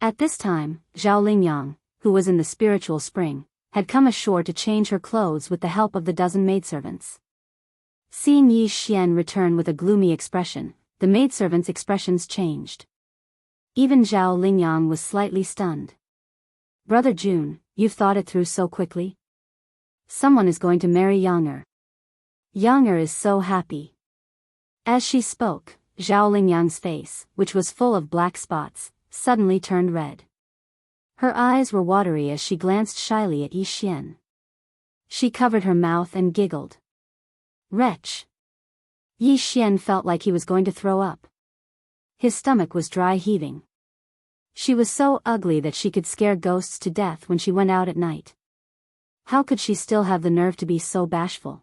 S1: At this time, Zhao Lingyang, who was in the spiritual spring, had come ashore to change her clothes with the help of the dozen maidservants. Seeing Yi Xian return with a gloomy expression, the maidservants' expressions changed. Even Zhao Lingyang was slightly stunned. Brother Jun, you've thought it through so quickly? Someone is going to marry Younger. Younger is so happy. As she spoke, Zhao Lingyang's face, which was full of black spots, suddenly turned red. Her eyes were watery as she glanced shyly at Yi Xian. She covered her mouth and giggled. Wretch! Yi Xian felt like he was going to throw up. His stomach was dry heaving. She was so ugly that she could scare ghosts to death when she went out at night. How could she still have the nerve to be so bashful?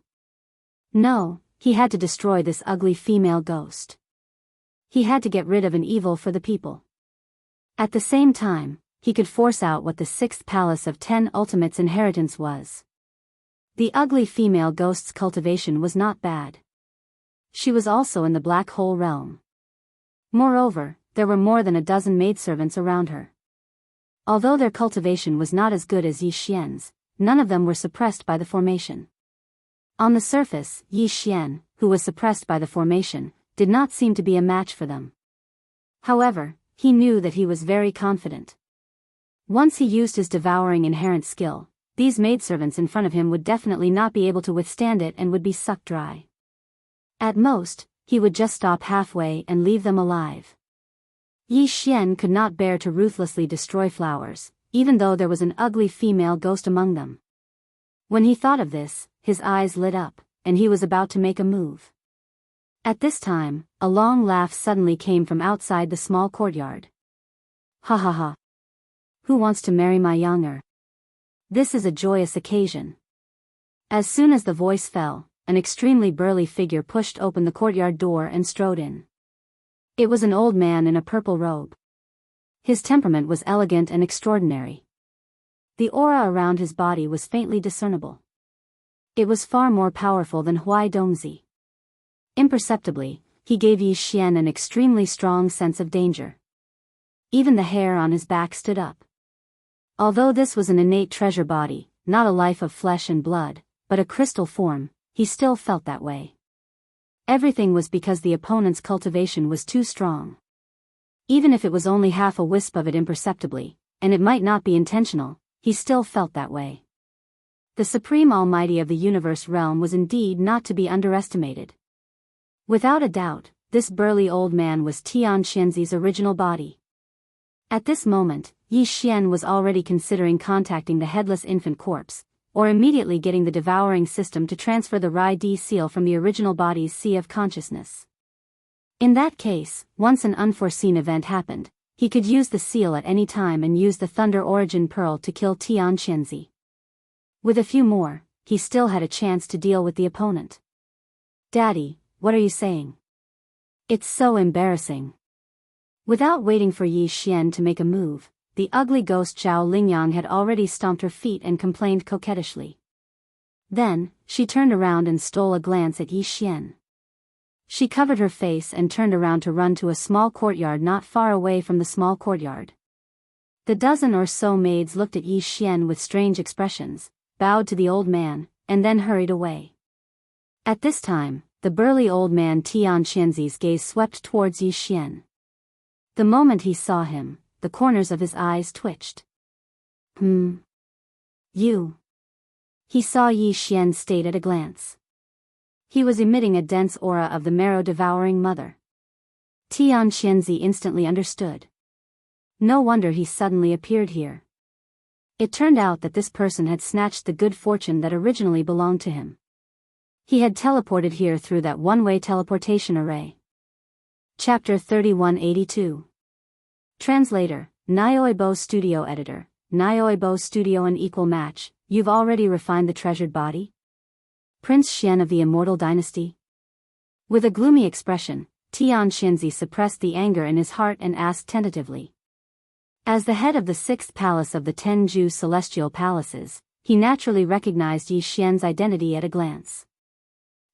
S1: No, he had to destroy this ugly female ghost. He had to get rid of an evil for the people. At the same time, he could force out what the 6th Palace of 10 Ultimates inheritance was. The ugly female ghost's cultivation was not bad. She was also in the black hole realm. Moreover, there were more than a dozen maidservants around her. Although their cultivation was not as good as Yi Xian's, none of them were suppressed by the formation. On the surface, Yi Xian, who was suppressed by the formation, did not seem to be a match for them. However, he knew that he was very confident. Once he used his devouring inherent skill, these maidservants in front of him would definitely not be able to withstand it and would be sucked dry. At most, he would just stop halfway and leave them alive. Yi Xian could not bear to ruthlessly destroy flowers, even though there was an ugly female ghost among them. When he thought of this, his eyes lit up, and he was about to make a move. At this time, a long laugh suddenly came from outside the small courtyard. Ha ha ha. Who wants to marry my Younger? This is a joyous occasion. As soon as the voice fell, an extremely burly figure pushed open the courtyard door and strode in. It was an old man in a purple robe. His temperament was elegant and extraordinary. The aura around his body was faintly discernible. It was far more powerful than Huai Dongzi. Imperceptibly, he gave Yi Xian an extremely strong sense of danger. Even the hair on his back stood up. Although this was an innate treasure body, not a life of flesh and blood, but a crystal form, he still felt that way. Everything was because the opponent's cultivation was too strong. Even if it was only half a wisp of it imperceptibly, and it might not be intentional, he still felt that way. The supreme almighty of the universe realm was indeed not to be underestimated. Without a doubt, this burly old man was Tian Xianzi's original body. At this moment, Yi Xian was already considering contacting the headless infant corpse, or immediately getting the devouring system to transfer the Rai Di seal from the original body's sea of consciousness. In that case, once an unforeseen event happened, he could use the seal at any time and use the Thunder Origin Pearl to kill Tian Xianzi. With a few more, he still had a chance to deal with the opponent. "Daddy, what are you saying? It's so embarrassing." Without waiting for Yi Xian to make a move, the ugly ghost Zhao Lingyang had already stomped her feet and complained coquettishly. Then, she turned around and stole a glance at Yi Xian. She covered her face and turned around to run to a small courtyard not far away from the small courtyard. The dozen or so maids looked at Yi Xian with strange expressions, bowed to the old man, and then hurried away. At this time, the burly old man Tian Xianzi's gaze swept towards Yi Xian. The moment he saw him, the corners of his eyes twitched. You. He saw Yi Xian state at a glance. He was emitting a dense aura of the marrow-devouring mother. Tian Xianzi instantly understood. No wonder he suddenly appeared here. It turned out that this person had snatched the good fortune that originally belonged to him. He had teleported here through that one-way teleportation array. Chapter 3182. Translator, Audiobook Studio Editor, Audiobook Studio an equal match, you've already refined the treasured body? Prince Xian of the Immortal Dynasty? With a gloomy expression, Tian Xianzi suppressed the anger in his heart and asked tentatively. As the head of the sixth palace of the Tenju Celestial Palaces, he naturally recognized Yi Xian's identity at a glance.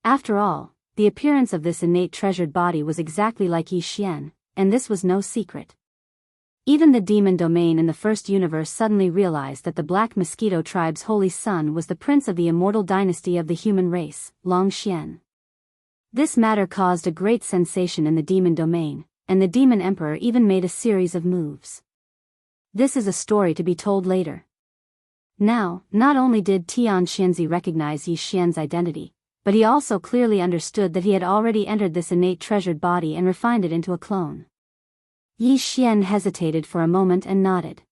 S1: After all, the appearance of this innate treasured body was exactly like Yi Xian, and this was no secret. Even the demon domain in the first universe suddenly realized that the Black Mosquito tribe's holy son was the prince of the immortal dynasty of the human race, Long Xian. This matter caused a great sensation in the demon domain, and the demon emperor even made a series of moves. This is a story to be told later. Now, not only did Tian Xianzi recognize Yi Xian's identity, but he also clearly understood that he had already entered this innate treasured body and refined it into a clone. Yi Xian hesitated for a moment and nodded.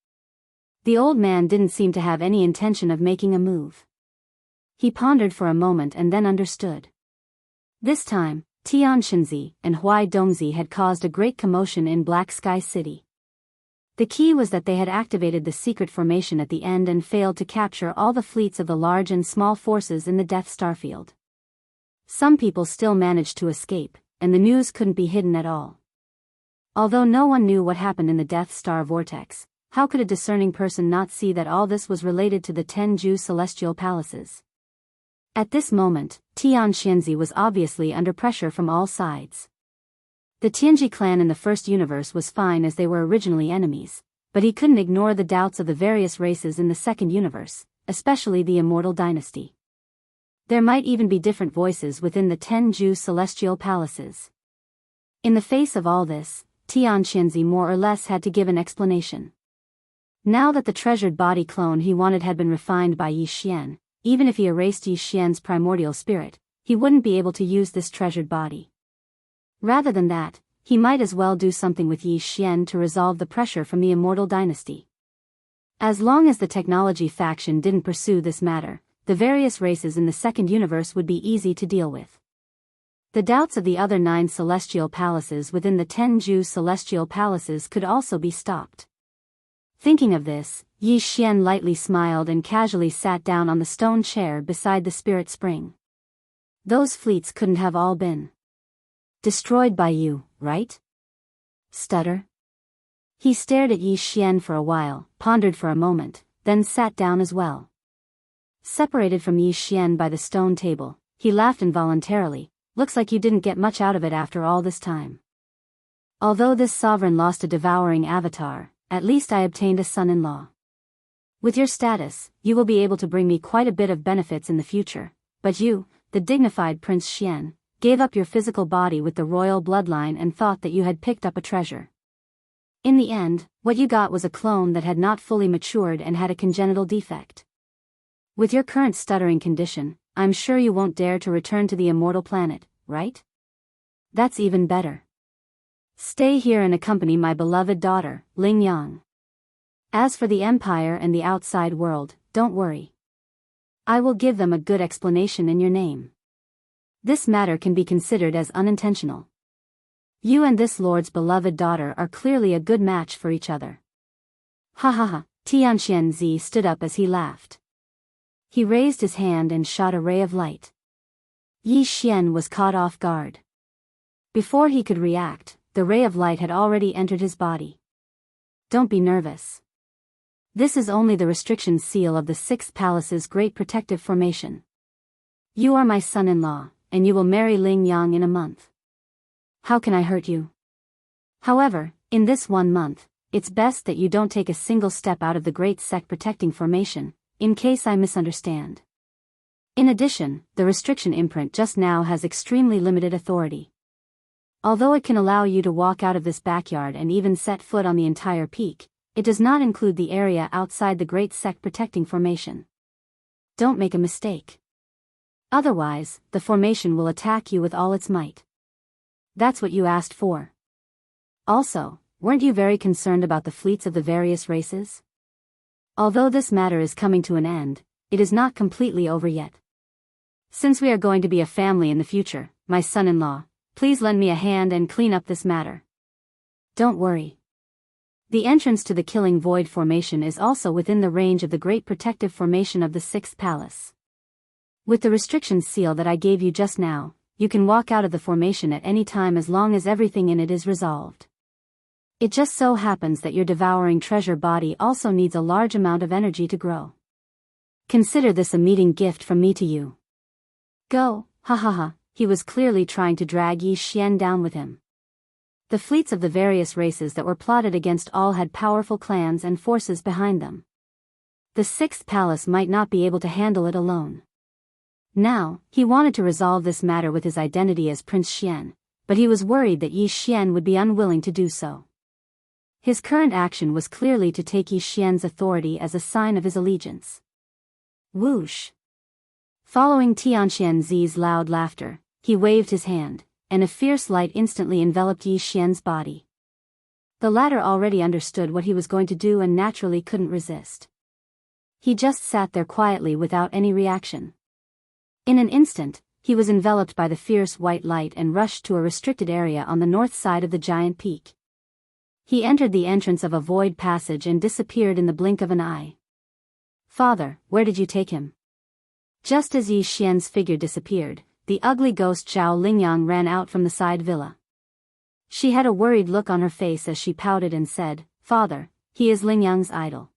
S1: The old man didn't seem to have any intention of making a move. He pondered for a moment and then understood. This time, Tian Xianzi and Huai Dongzi had caused a great commotion in Black Sky City. The key was that they had activated the secret formation at the end and failed to capture all the fleets of the large and small forces in the Death Star field. Some people still managed to escape, and the news couldn't be hidden at all. Although no one knew what happened in the Death Star vortex, how could a discerning person not see that all this was related to the Tenju Celestial Palaces? At this moment, Tian Xianzi was obviously under pressure from all sides. The Tianji clan in the first universe was fine as they were originally enemies, but he couldn't ignore the doubts of the various races in the second universe, especially the Immortal Dynasty. There might even be different voices within the Tenju Celestial Palaces. In the face of all this, Tian Xianzi more or less had to give an explanation. Now that the treasured body clone he wanted had been refined by Yi Xian, even if he erased Yi Xian's primordial spirit, he wouldn't be able to use this treasured body. Rather than that, he might as well do something with Yi Xian to resolve the pressure from the Immortal Dynasty. As long as the technology faction didn't pursue this matter, the various races in the second universe would be easy to deal with. The doubts of the other 9 celestial palaces within the Tenju Celestial Palaces could also be stopped. Thinking of this, Yi Xian lightly smiled and casually sat down on the stone chair beside the spirit spring. Those fleets couldn't have all been destroyed by you, right? Stutter. He stared at Yi Xian for a while, pondered for a moment, then sat down as well. Separated from Yi Xian by the stone table, he laughed involuntarily. Looks like you didn't get much out of it after all this time. Although this sovereign lost a devouring avatar, at least I obtained a son-in-law. With your status, you will be able to bring me quite a bit of benefits in the future, but you, the dignified Prince Xian, gave up your physical body with the royal bloodline and thought that you had picked up a treasure. In the end, what you got was a clone that had not fully matured and had a congenital defect. With your current stuttering condition, I'm sure you won't dare to return to the immortal planet, right? That's even better. Stay here and accompany my beloved daughter, Ling Yang. As for the Empire and the outside world, don't worry. I will give them a good explanation in your name. This matter can be considered as unintentional. You and this lord's beloved daughter are clearly a good match for each other. Ha ha ha, Tianxianzi stood up as he laughed. He raised his hand and shot a ray of light. Yi Xian was caught off guard. Before he could react, the ray of light had already entered his body. Don't be nervous. This is only the restriction seal of the Sixth Palace's great protective formation. You are my son-in-law, and you will marry Ling Yang in a month. How can I hurt you? However, in this 1 month, it's best that you don't take a single step out of the Great Sect protecting formation, in case I misunderstand. In addition, the restriction imprint just now has extremely limited authority. Although it can allow you to walk out of this backyard and even set foot on the entire peak, it does not include the area outside the Great Sect protecting formation. Don't make a mistake. Otherwise, the formation will attack you with all its might. That's what you asked for. Also, weren't you very concerned about the fleets of the various races? Although this matter is coming to an end, it is not completely over yet. Since we are going to be a family in the future, my son-in-law, please lend me a hand and clean up this matter. Don't worry. The entrance to the Killing Void formation is also within the range of the Great Protective Formation of the Sixth Palace. With the restriction seal that I gave you just now, you can walk out of the formation at any time as long as everything in it is resolved. It just so happens that your devouring treasure body also needs a large amount of energy to grow. Consider this a meeting gift from me to you. Go, ha ha ha, he was clearly trying to drag Yi Xian down with him. The fleets of the various races that were plotted against all had powerful clans and forces behind them. The Sixth Palace might not be able to handle it alone. Now, he wanted to resolve this matter with his identity as Prince Xian, but he was worried that Yi Xian would be unwilling to do so. His current action was clearly to take Yi Xian's authority as a sign of his allegiance. Whoosh! Following Tianxianzi's loud laughter, he waved his hand, and a fierce light instantly enveloped Yi Xian's body. The latter already understood what he was going to do and naturally couldn't resist. He just sat there quietly without any reaction. In an instant, he was enveloped by the fierce white light and rushed to a restricted area on the north side of the giant peak. He entered the entrance of a void passage and disappeared in the blink of an eye. Father, where did you take him? Just as Yi Xian's figure disappeared, the ugly ghost Zhao Lingyang ran out from the side villa. She had a worried look on her face as she pouted and said, Father, he is Lingyang's idol.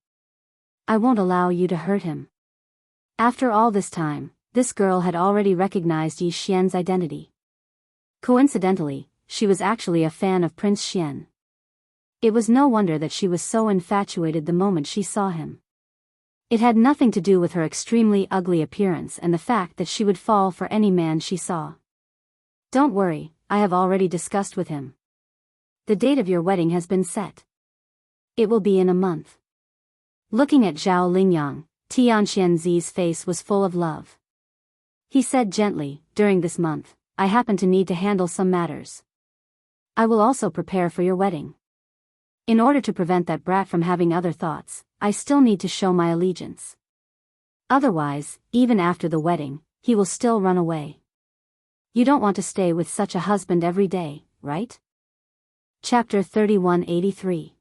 S1: I won't allow you to hurt him. After all this time, this girl had already recognized Yi Xian's identity. Coincidentally, she was actually a fan of Prince Xian. It was no wonder that she was so infatuated the moment she saw him. It had nothing to do with her extremely ugly appearance and the fact that she would fall for any man she saw. Don't worry, I have already discussed with him. The date of your wedding has been set. It will be in a month. Looking at Zhao Lingyang, Tianxianzi's face was full of love. He said gently, during this month, I happen to need to handle some matters. I will also prepare for your wedding. In order to prevent that brat from having other thoughts, I still need to show my allegiance. Otherwise, even after the wedding, he will still run away. You don't want to stay with such a husband every day, right? Chapter 3183.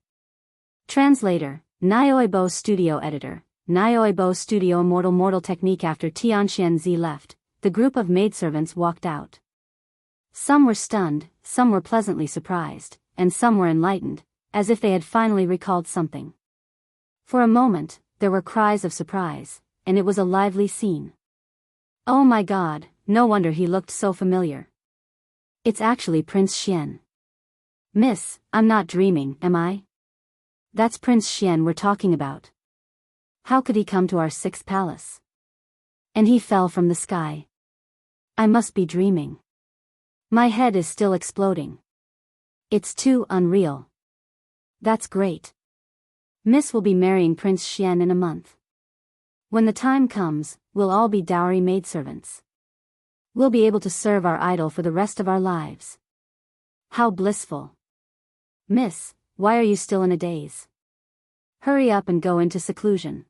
S1: Translator, Nioibo Studio Editor, Nioibo Studio Mortal Technique. After Tianxianzi left, the group of maidservants walked out. Some were stunned, some were pleasantly surprised, and some were enlightened, as if they had finally recalled something. For a moment, there were cries of surprise, and it was a lively scene. Oh my God, no wonder he looked so familiar. It's actually Prince Xian. Miss, I'm not dreaming, am I? That's Prince Xian we're talking about. How could he come to our sixth palace? And he fell from the sky. I must be dreaming. My head is still exploding. It's too unreal. That's great. Miss will be marrying Prince Xian in a month. When the time comes, we'll all be dowry maidservants. We'll be able to serve our idol for the rest of our lives. How blissful. Miss, why are you still in a daze? Hurry up and go into seclusion.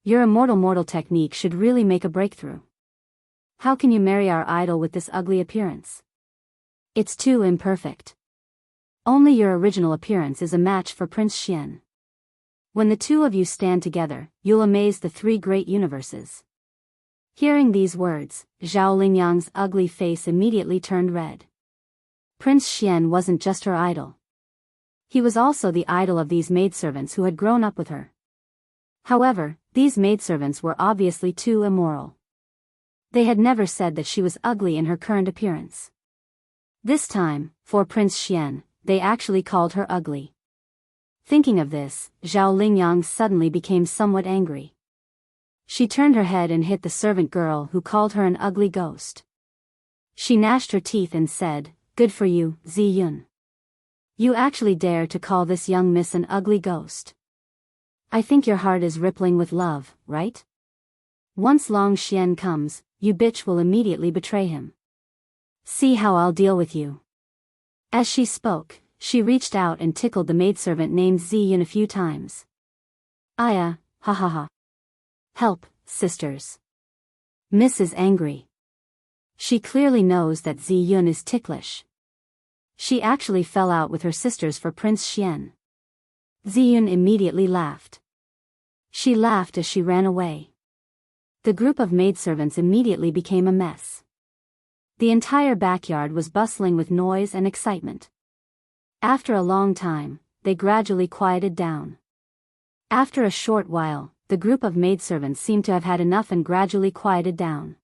S1: Your immortal mortal technique should really make a breakthrough. How can you marry our idol with this ugly appearance? It's too imperfect. Only your original appearance is a match for Prince Xian. When the two of you stand together, you'll amaze the three great universes. Hearing these words, Zhao Lingyang's ugly face immediately turned red. Prince Xian wasn't just her idol. He was also the idol of these maidservants who had grown up with her. However, these maidservants were obviously too immoral. They had never said that she was ugly in her current appearance. This time, for Prince Xian, they actually called her ugly. Thinking of this, Zhao Lingyang suddenly became somewhat angry. She turned her head and hit the servant girl who called her an ugly ghost. She gnashed her teeth and said, "Good for you, Zi Yun. You actually dare to call this young miss an ugly ghost. I think your heart is rippling with love, right? Once Long Xian comes, you bitch will immediately betray him. See how I'll deal with you." As she spoke, she reached out and tickled the maidservant named Zi Yun a few times. Aya, ha ha ha. Help, sisters. Miss is angry. She clearly knows that Zi Yun is ticklish. She actually fell out with her sisters for Prince Xian. Zi Yun immediately laughed. She laughed as she ran away. The group of maidservants immediately became a mess. The entire backyard was bustling with noise and excitement. After a long time, they gradually quieted down. After a short while, the group of maidservants seemed to have had enough and gradually quieted down.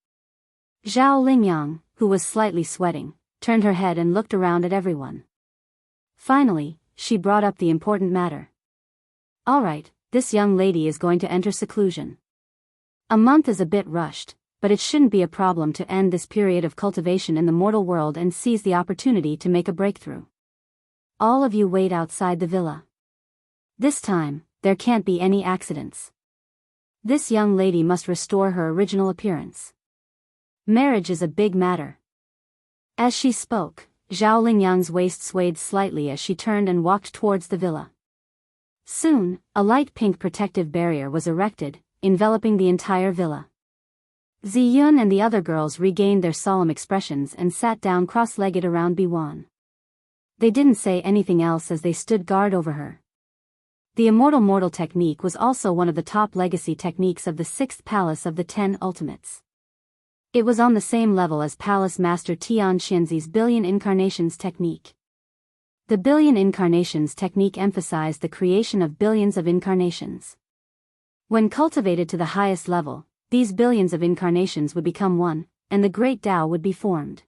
S1: Zhao Lingyang, who was slightly sweating, turned her head and looked around at everyone. Finally, she brought up the important matter. All right, this young lady is going to enter seclusion. A month is a bit rushed, but it shouldn't be a problem to end this period of cultivation in the mortal world and seize the opportunity to make a breakthrough. All of you wait outside the villa. This time, there can't be any accidents. This young lady must restore her original appearance. Marriage is a big matter. As she spoke, Zhao Lingyang's waist swayed slightly as she turned and walked towards the villa. Soon, a light pink protective barrier was erected, enveloping the entire villa. Zi Yun and the other girls regained their solemn expressions and sat down cross-legged around Biwan. They didn't say anything else as they stood guard over her. The immortal mortal technique was also one of the top legacy techniques of the 6th Palace of the 10 Ultimates. It was on the same level as Palace Master Tian Xianzi's Billion Incarnations technique. The Billion Incarnations technique emphasized the creation of billions of incarnations. When cultivated to the highest level, these billions of incarnations would become one, and the great Tao would be formed.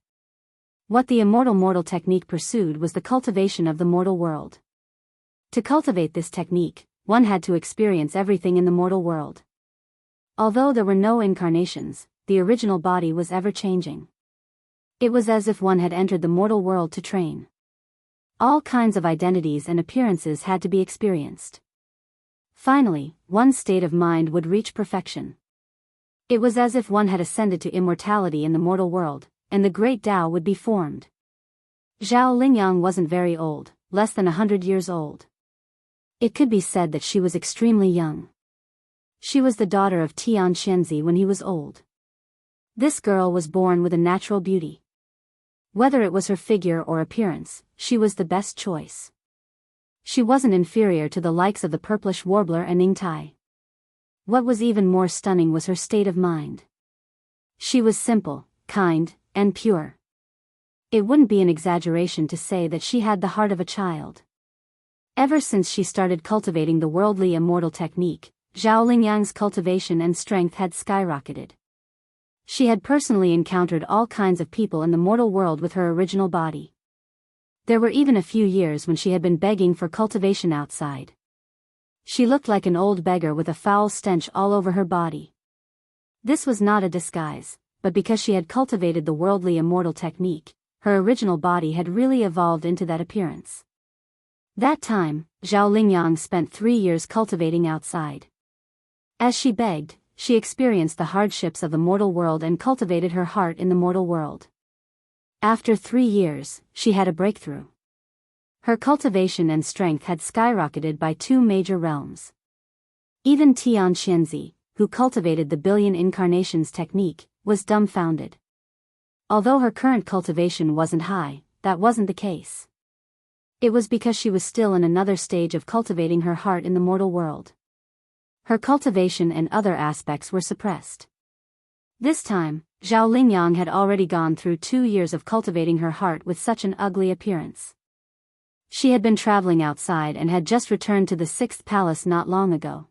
S1: What the immortal mortal technique pursued was the cultivation of the mortal world. To cultivate this technique, one had to experience everything in the mortal world. Although there were no incarnations, the original body was ever-changing. It was as if one had entered the mortal world to train. All kinds of identities and appearances had to be experienced. Finally, one's state of mind would reach perfection. It was as if one had ascended to immortality in the mortal world, and the great Tao would be formed. Zhao Lingyang wasn't very old, less than 100 years old. It could be said that she was extremely young. She was the daughter of Tian Xianzi when he was old. This girl was born with a natural beauty. Whether it was her figure or appearance, she was the best choice. She wasn't inferior to the likes of the purplish warbler and Yingtai. What was even more stunning was her state of mind. She was simple, kind, and pure. It wouldn't be an exaggeration to say that she had the heart of a child. Ever since she started cultivating the worldly immortal technique, Zhao Lingyang's cultivation and strength had skyrocketed. She had personally encountered all kinds of people in the mortal world with her original body. There were even a few years when she had been begging for cultivation outside. She looked like an old beggar with a foul stench all over her body. This was not a disguise, but because she had cultivated the worldly immortal technique, her original body had really evolved into that appearance. That time, Zhao Lingyang spent 3 years cultivating outside. As she begged, she experienced the hardships of the mortal world and cultivated her heart in the mortal world. After 3 years, she had a breakthrough. Her cultivation and strength had skyrocketed by 2 major realms. Even Tian Xianzi, who cultivated the billion incarnations technique, was dumbfounded. Although her current cultivation wasn't high, that wasn't the case. It was because she was still in another stage of cultivating her heart in the mortal world. Her cultivation and other aspects were suppressed. This time, Zhao Lingyang had already gone through 2 years of cultivating her heart with such an ugly appearance. She had been traveling outside and had just returned to the 6th palace not long ago.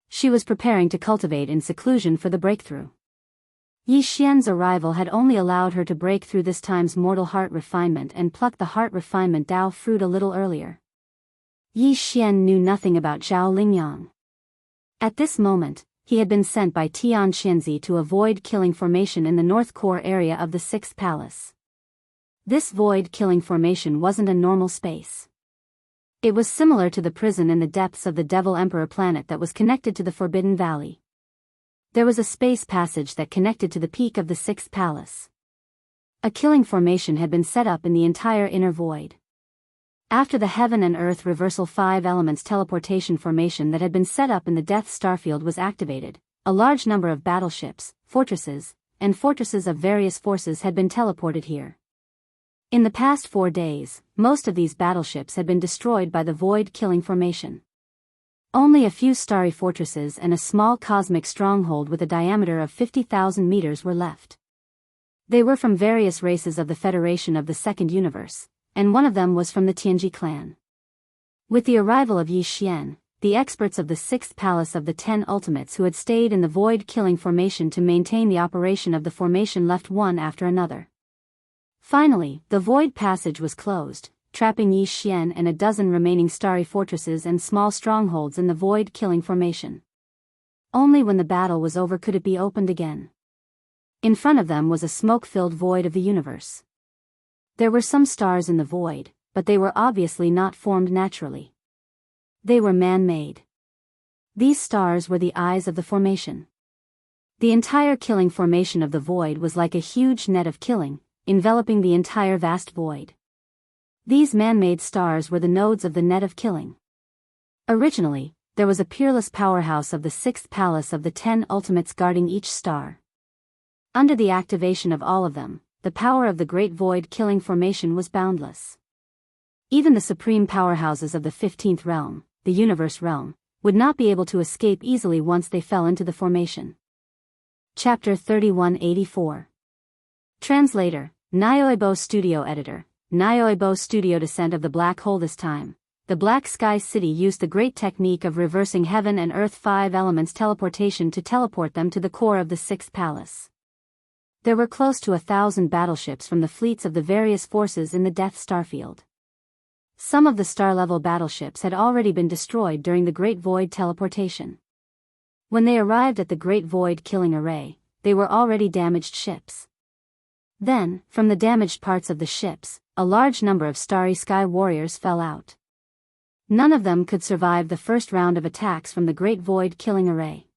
S1: She was preparing to cultivate in seclusion for the breakthrough. Yi Xian's arrival had only allowed her to break through this time's mortal heart refinement and pluck the heart refinement Dao fruit a little earlier. Yi Xian knew nothing about Zhao Lingyang. At this moment, he had been sent by Tian Xianzi to avoid killing formation in the north core area of the 6th palace. This void killing formation wasn't a normal space. It was similar to the prison in the depths of the Devil Emperor planet that was connected to the Forbidden Valley. There was a space passage that connected to the peak of the 6th palace. A killing formation had been set up in the entire inner void. After the Heaven and Earth Reversal 5 Elements teleportation formation that had been set up in the Death Starfield was activated, a large number of battleships, fortresses, and fortresses of various forces had been teleported here. In the past 4 days, most of these battleships had been destroyed by the void killing formation. Only a few starry fortresses and a small cosmic stronghold with a diameter of 50,000 meters were left. They were from various races of the Federation of the Second Universe, and one of them was from the Tianji clan. With the arrival of Yi Xian, the experts of the 6th Palace of the 10 Ultimates who had stayed in the void-killing formation to maintain the operation of the formation left one after another. Finally, the void passage was closed, trapping Yi Xian and a dozen remaining starry fortresses and small strongholds in the void-killing formation. Only when the battle was over could it be opened again. In front of them was a smoke-filled void of the universe. There were some stars in the void, but they were obviously not formed naturally. They were man-made. These stars were the eyes of the formation. The entire killing formation of the void was like a huge net of killing, enveloping the entire vast void. These man-made stars were the nodes of the net of killing. Originally, there was a peerless powerhouse of the 6th Palace of the 10 Ultimates guarding each star. Under the activation of all of them, the power of the Great Void killing formation was boundless. Even the supreme powerhouses of the 15th realm, the universe realm, would not be able to escape easily once they fell into the formation. Chapter 3184. Translator, Nyoibo Studio Editor, Nyoibo Studio Descent of the Black Hole. This time, the Black Sky City used the great technique of reversing Heaven and Earth 5 Elements teleportation to teleport them to the core of the 6th Palace. There were close to 1,000 battleships from the fleets of the various forces in the Death Starfield. Some of the star-level battleships had already been destroyed during the Great Void teleportation. When they arrived at the Great Void killing array, they were already damaged ships. Then, from the damaged parts of the ships, a large number of Starry Sky Warriors fell out. None of them could survive the first round of attacks from the Great Void killing array.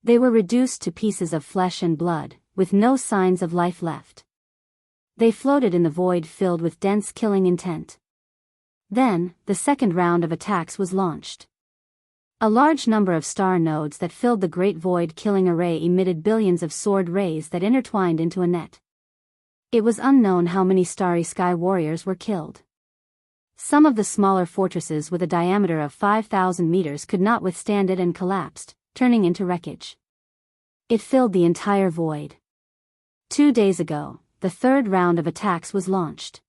S1: They were reduced to pieces of flesh and blood, with no signs of life left. They floated in the void filled with dense killing intent. Then, the second round of attacks was launched. A large number of star nodes that filled the Great Void killing array emitted billions of sword rays that intertwined into a net. It was unknown how many Starry Sky Warriors were killed. Some of the smaller fortresses with a diameter of 5,000 meters could not withstand it and collapsed, turning into wreckage. It filled the entire void. 2 days ago, the third round of attacks was launched.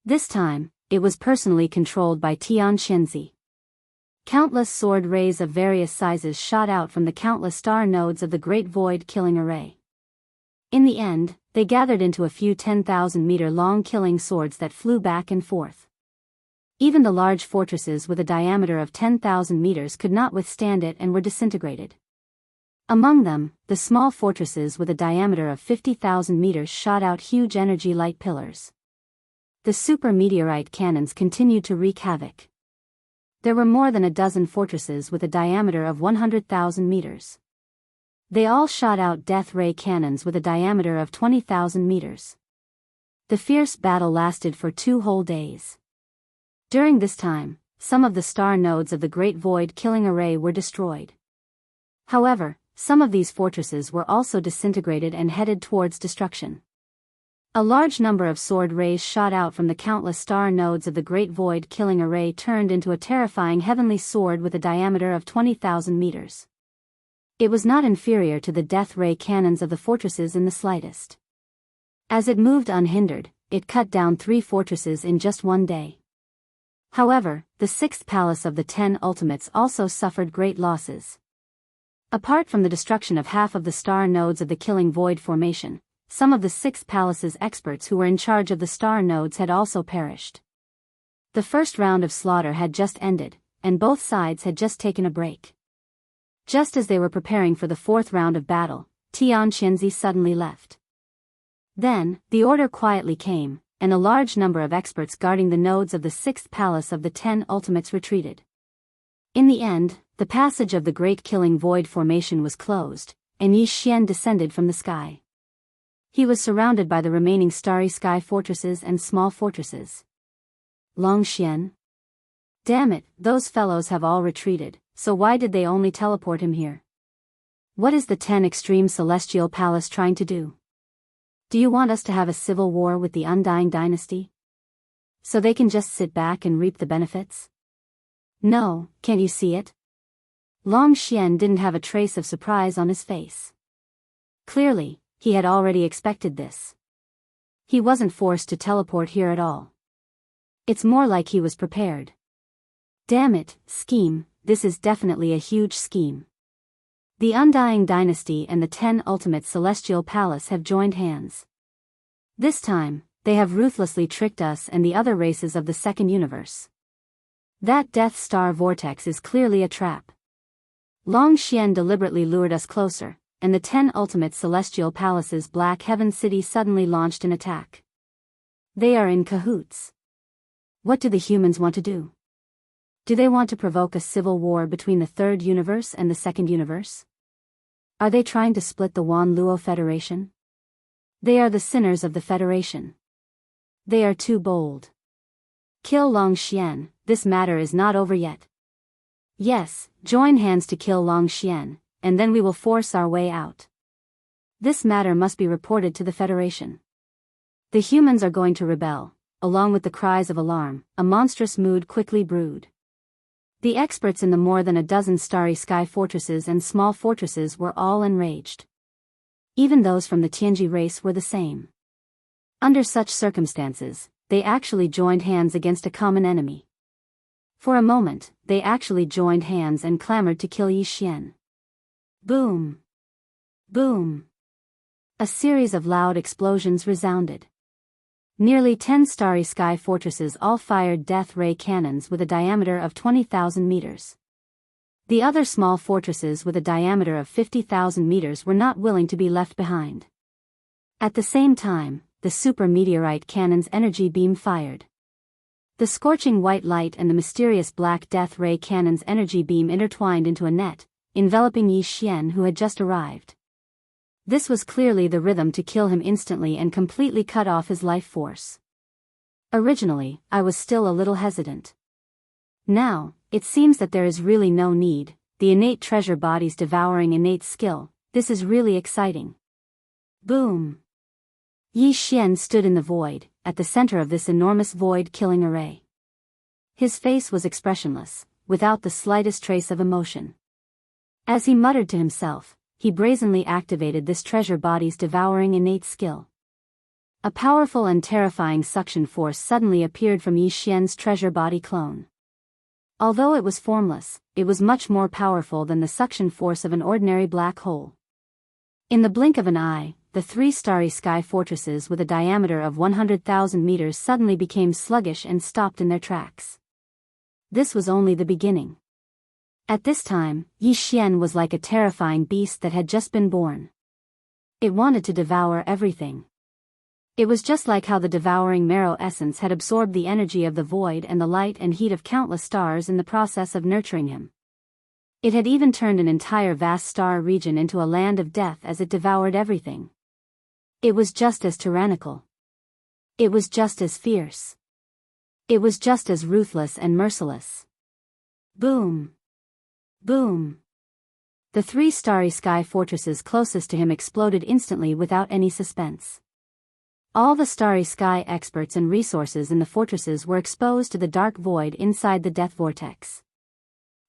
S1: This time, it was personally controlled by Tian Xianzi. Countless sword rays of various sizes shot out from the countless star nodes of the Great Void killing array. In the end, they gathered into a few 10,000-meter-long killing swords that flew back and forth. Even the large fortresses with a diameter of 10,000 meters could not withstand it and were disintegrated. Among them, the small fortresses with a diameter of 50,000 meters shot out huge energy light pillars. The super meteorite cannons continued to wreak havoc. There were more than a dozen fortresses with a diameter of 100,000 meters. They all shot out death ray cannons with a diameter of 20,000 meters. The fierce battle lasted for 2 whole days. During this time, some of the star nodes of the Great Void Killing Array were destroyed. However, some of these fortresses were also disintegrated and headed towards destruction. A large number of sword rays shot out from the countless star nodes of the Great Void Killing Array turned into a terrifying heavenly sword with a diameter of 20,000 meters. It was not inferior to the death ray cannons of the fortresses in the slightest. As it moved unhindered, it cut down 3 fortresses in just one day. However, the 6th palace of the 10 Ultimates also suffered great losses. Apart from the destruction of half of the star nodes of the Killing Void formation, some of the 6th palace's experts who were in charge of the star nodes had also perished. The first round of slaughter had just ended, and both sides had just taken a break. Just as they were preparing for the 4th round of battle, Tian Qianzi suddenly left. Then, the order quietly came, and a large number of experts guarding the nodes of the 6th palace of the 10 Ultimates retreated. In the end, the passage of the Great Killing Void formation was closed, and Yi Xian descended from the sky. He was surrounded by the remaining starry sky fortresses and small fortresses. Long Xian? Damn it, those fellows have all retreated, so why did they only teleport him here? What is the 10 Extreme Celestial Palace trying to do? Do you want us to have a civil war with the Undying Dynasty? So they can just sit back and reap the benefits? No, can't you see it? Long Xian didn't have a trace of surprise on his face. Clearly, he had already expected this. He wasn't forced to teleport here at all. It's more like he was prepared. Damn it, scheme, this is definitely a huge scheme. The Undying Dynasty and the 10 Ultimate Celestial Palace have joined hands. This time, they have ruthlessly tricked us and the other races of the second universe. That Death Star vortex is clearly a trap. Long Xian deliberately lured us closer, and the 10 Ultimate Celestial Palace's Black Heaven City suddenly launched an attack. They are in cahoots. What do the humans want to do? Do they want to provoke a civil war between the third universe and the second universe? Are they trying to split the Wan Luo Federation? They are the sinners of the Federation. They are too bold. Kill Long Xian, this matter is not over yet. Yes, join hands to kill Long Xian, and then we will force our way out. This matter must be reported to the Federation. The humans are going to rebel. Along with the cries of alarm, a monstrous mood quickly brewed. The experts in the more than a dozen starry sky fortresses and small fortresses were all enraged. Even those from the Tianji race were the same. Under such circumstances, they actually joined hands against a common enemy. For a moment, they actually joined hands and clamored to kill Yi Xian. Boom! Boom! A series of loud explosions resounded. Nearly 10 starry sky fortresses all fired death ray cannons with a diameter of 20,000 meters. The other small fortresses with a diameter of 50,000 meters were not willing to be left behind. At the same time, the super meteorite cannon's energy beam fired. The scorching white light and the mysterious black death ray cannon's energy beam intertwined into a net, enveloping Yi Xian who had just arrived. This was clearly the rhythm to kill him instantly and completely cut off his life force. Originally, I was still a little hesitant. Now, it seems that there is really no need, the innate treasure body's devouring innate skill, this is really exciting. Boom! Yi Xian stood in the void, at the center of this enormous void-killing array. His face was expressionless, without the slightest trace of emotion. As he muttered to himself, he brazenly activated this treasure body's devouring innate skill. A powerful and terrifying suction force suddenly appeared from Yi Xian's treasure body clone. Although it was formless, it was much more powerful than the suction force of an ordinary black hole. In the blink of an eye, the 3 starry sky fortresses with a diameter of 100,000 meters suddenly became sluggish and stopped in their tracks. This was only the beginning. At this time, Yi Xian was like a terrifying beast that had just been born. It wanted to devour everything. It was just like how the devouring marrow essence had absorbed the energy of the void and the light and heat of countless stars in the process of nurturing him. It had even turned an entire vast star region into a land of death as it devoured everything. It was just as tyrannical. It was just as fierce. It was just as ruthless and merciless. Boom! Boom! The 3 starry sky fortresses closest to him exploded instantly without any suspense. All the starry sky experts and resources in the fortresses were exposed to the dark void inside the death vortex.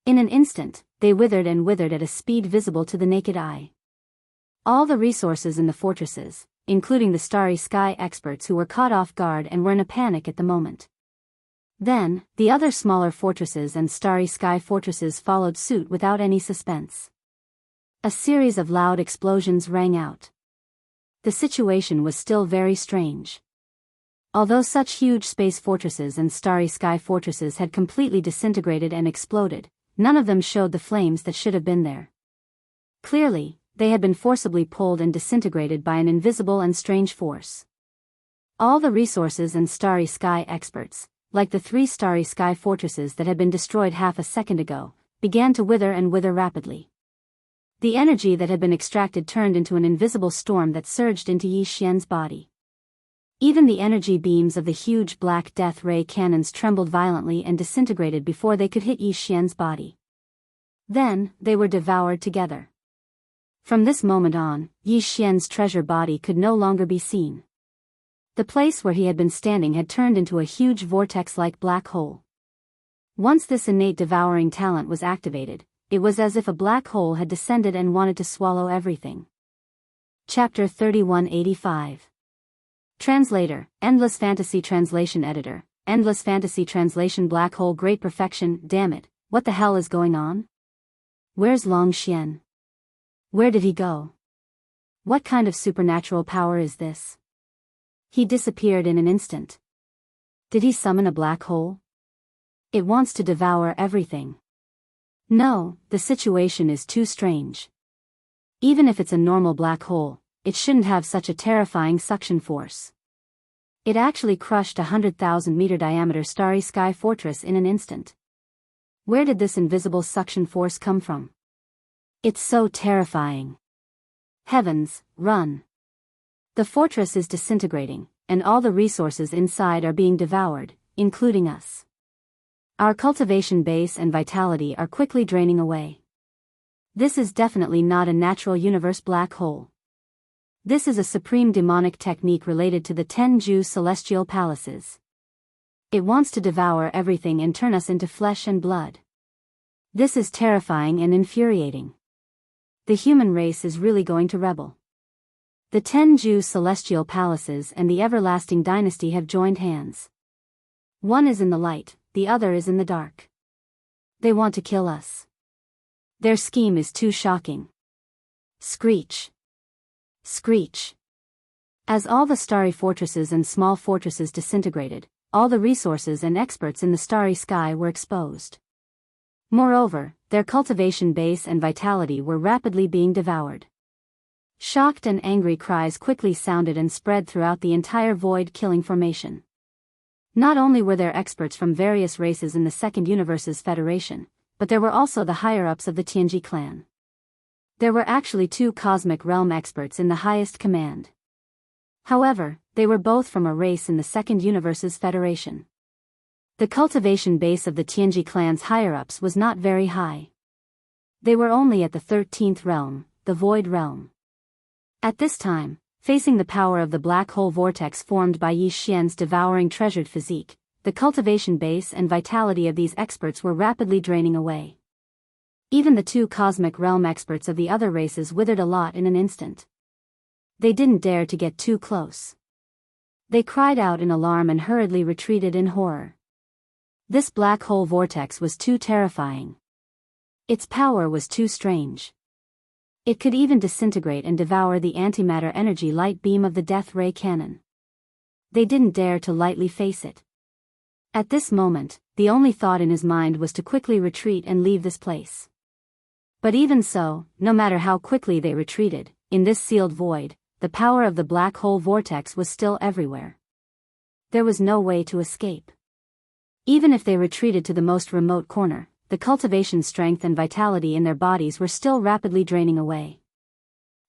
S1: In an instant, they withered and withered at a speed visible to the naked eye. All the resources in the fortresses, including the starry sky experts who were caught off guard and were in a panic at the moment. Then, the other smaller fortresses and starry sky fortresses followed suit without any suspense. A series of loud explosions rang out. The situation was still very strange. Although such huge space fortresses and starry sky fortresses had completely disintegrated and exploded, none of them showed the flames that should have been there. Clearly, they had been forcibly pulled and disintegrated by an invisible and strange force. All the resources and starry sky experts, like the 3 starry sky fortresses that had been destroyed half a second ago, began to wither and wither rapidly. The energy that had been extracted turned into an invisible storm that surged into Yi Xian's body. Even the energy beams of the huge black death ray cannons trembled violently and disintegrated before they could hit Yi Xian's body. Then, they were devoured together. From this moment on, Yi Xian's treasure body could no longer be seen. The place where he had been standing had turned into a huge vortex-like black hole. Once this innate devouring talent was activated, it was as if a black hole had descended and wanted to swallow everything. Chapter 3185. Translator, Endless Fantasy Translation Editor, Endless Fantasy Translation Black Hole Great Perfection. Damn it, what the hell is going on? Where's Long Xian? Where did he go? What kind of supernatural power is this? He disappeared in an instant. Did he summon a black hole? It wants to devour everything. No, the situation is too strange. Even if it's a normal black hole, it shouldn't have such a terrifying suction force. It actually crushed 100,000-meter diameter starry sky fortress in an instant. Where did this invisible suction force come from? It's so terrifying. Heavens, run. The fortress is disintegrating, and all the resources inside are being devoured, including us. Our cultivation base and vitality are quickly draining away. This is definitely not a natural universe black hole. This is a supreme demonic technique related to the Jianghu celestial palaces. It wants to devour everything and turn us into flesh and blood. This is terrifying and infuriating. The human race is really going to rebel. The Jianghu celestial palaces and the everlasting dynasty have joined hands. One is in the light, the other is in the dark. They want to kill us. Their scheme is too shocking. Screech. Screech. As all the starry fortresses and small fortresses disintegrated, all the resources and experts in the starry sky were exposed. Moreover, their cultivation base and vitality were rapidly being devoured. Shocked and angry cries quickly sounded and spread throughout the entire void-killing formation. Not only were there experts from various races in the Second Universe's Federation, but there were also the higher-ups of the Tianji clan. There were actually 2 cosmic realm experts in the highest command. However, they were both from a race in the Second Universe's Federation. The cultivation base of the Tianji clan's higher-ups was not very high. They were only at the 13th realm, the Void Realm. At this time, facing the power of the black hole vortex formed by Yi Xian's devouring treasured physique, the cultivation base and vitality of these experts were rapidly draining away. Even the 2 cosmic realm experts of the other races withered a lot in an instant. They didn't dare to get too close. They cried out in alarm and hurriedly retreated in horror. This black hole vortex was too terrifying. Its power was too strange. It could even disintegrate and devour the antimatter energy light beam of the death ray cannon. They didn't dare to lightly face it. At this moment, the only thought in his mind was to quickly retreat and leave this place. But even so, no matter how quickly they retreated, in this sealed void, the power of the black hole vortex was still everywhere. There was no way to escape. Even if they retreated to the most remote corner, the cultivation strength and vitality in their bodies were still rapidly draining away.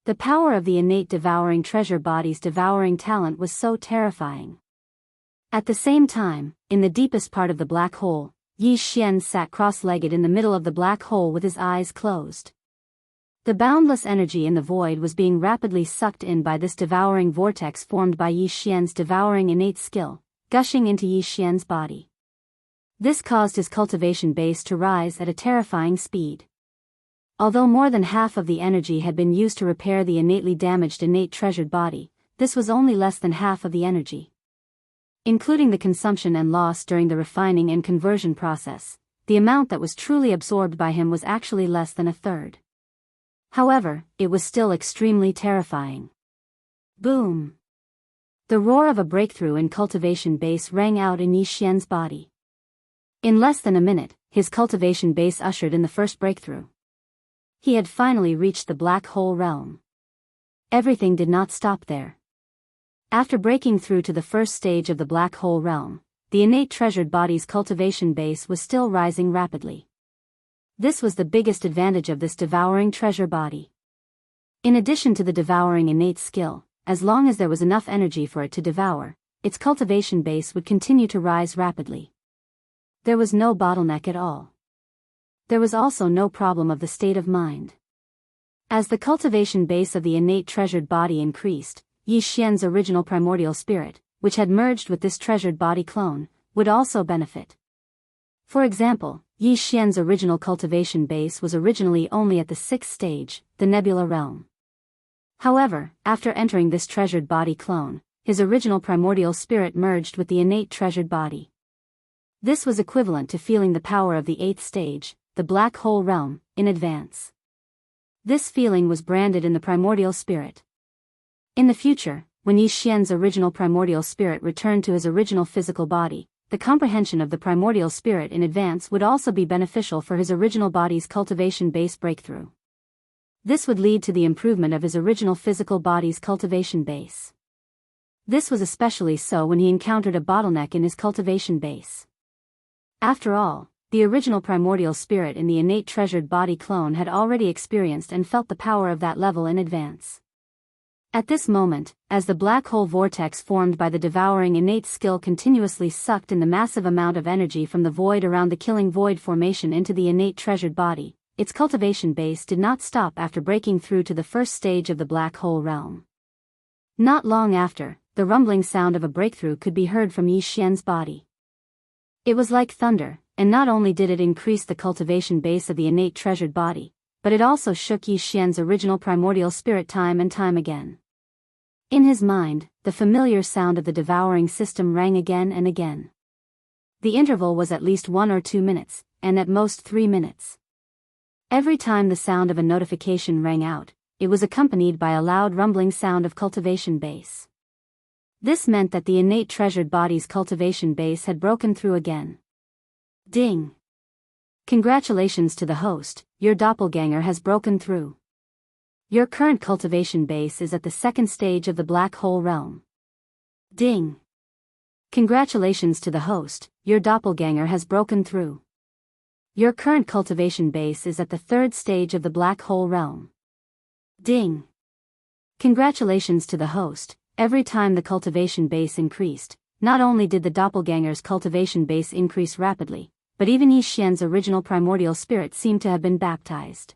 S1: The power of the innate devouring treasure body's devouring talent was so terrifying. At the same time, in the deepest part of the black hole, Yi Xian sat cross-legged in the middle of the black hole with his eyes closed. The boundless energy in the void was being rapidly sucked in by this devouring vortex formed by Yi Xian's devouring innate skill, gushing into Yi Xian's body. This caused his cultivation base to rise at a terrifying speed. Although more than half of the energy had been used to repair the innately damaged innate treasured body, this was only less than half of the energy. Including the consumption and loss during the refining and conversion process, the amount that was truly absorbed by him was actually less than a third. However, it was still extremely terrifying. Boom! The roar of a breakthrough in cultivation base rang out in Yi Xian's body. In less than a minute, his cultivation base ushered in the first breakthrough. He had finally reached the black hole realm. Everything did not stop there. After breaking through to the first stage of the black hole realm, the innate treasured body's cultivation base was still rising rapidly. This was the biggest advantage of this devouring treasure body. In addition to the devouring innate skill, as long as there was enough energy for it to devour, its cultivation base would continue to rise rapidly. There was no bottleneck at all. There was also no problem of the state of mind. As the cultivation base of the innate treasured body increased, Yi Xian's original primordial spirit, which had merged with this treasured body clone, would also benefit. For example, Yi Xian's original cultivation base was originally only at the 6th stage, the nebula realm. However, after entering this treasured body clone, his original primordial spirit merged with the innate treasured body. This was equivalent to feeling the power of the 8th stage, the black hole realm, in advance. This feeling was branded in the primordial spirit. In the future, when Yi Xian's original primordial spirit returned to his original physical body, the comprehension of the primordial spirit in advance would also be beneficial for his original body's cultivation base breakthrough. This would lead to the improvement of his original physical body's cultivation base. This was especially so when he encountered a bottleneck in his cultivation base. After all, the original primordial spirit in the innate treasured body clone had already experienced and felt the power of that level in advance. At this moment, as the black hole vortex formed by the devouring innate skill continuously sucked in the massive amount of energy from the void around the killing void formation into the innate treasured body, its cultivation base did not stop after breaking through to the first stage of the black hole realm. Not long after, the rumbling sound of a breakthrough could be heard from Yi Xian's body. It was like thunder, and not only did it increase the cultivation base of the innate treasured body, but it also shook Yi Xian's original primordial spirit time and time again. In his mind, the familiar sound of the devouring system rang again and again. The interval was at least 1 or 2 minutes, and at most 3 minutes. Every time the sound of a notification rang out, it was accompanied by a loud rumbling sound of cultivation base. This meant that the innate treasured body's cultivation base had broken through again. Ding! Congratulations to the host, your doppelganger has broken through. Your current cultivation base is at the 2nd stage of the black hole realm. Ding! Congratulations to the host, your doppelganger has broken through. Your current cultivation base is at the 3rd stage of the black hole realm. Ding! Congratulations to the host. Every time the cultivation base increased, not only did the doppelganger's cultivation base increase rapidly, but even Yi Xian's original primordial spirit seemed to have been baptized.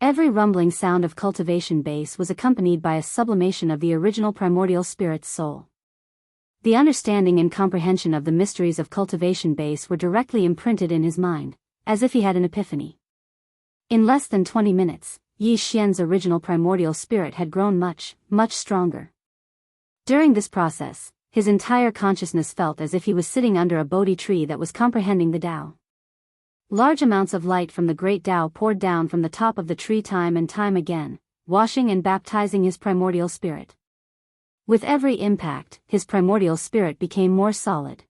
S1: Every rumbling sound of cultivation base was accompanied by a sublimation of the original primordial spirit's soul. The understanding and comprehension of the mysteries of cultivation base were directly imprinted in his mind, as if he had an epiphany. In less than 20 minutes, Yi Xian's original primordial spirit had grown much, much stronger. During this process, his entire consciousness felt as if he was sitting under a Bodhi tree that was comprehending the Tao. Large amounts of light from the great Tao poured down from the top of the tree time and time again, washing and baptizing his primordial spirit. With every impact, his primordial spirit became more solid.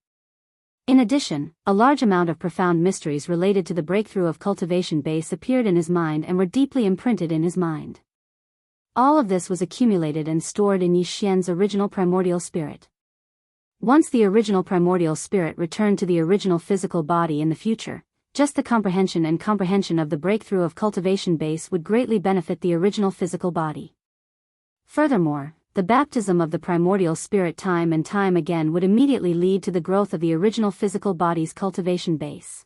S1: In addition, a large amount of profound mysteries related to the breakthrough of cultivation base appeared in his mind and were deeply imprinted in his mind. All of this was accumulated and stored in Yi Xian's original primordial spirit. Once the original primordial spirit returned to the original physical body in the future, just the comprehension of the breakthrough of cultivation base would greatly benefit the original physical body. Furthermore, the baptism of the primordial spirit time and time again would immediately lead to the growth of the original physical body's cultivation base.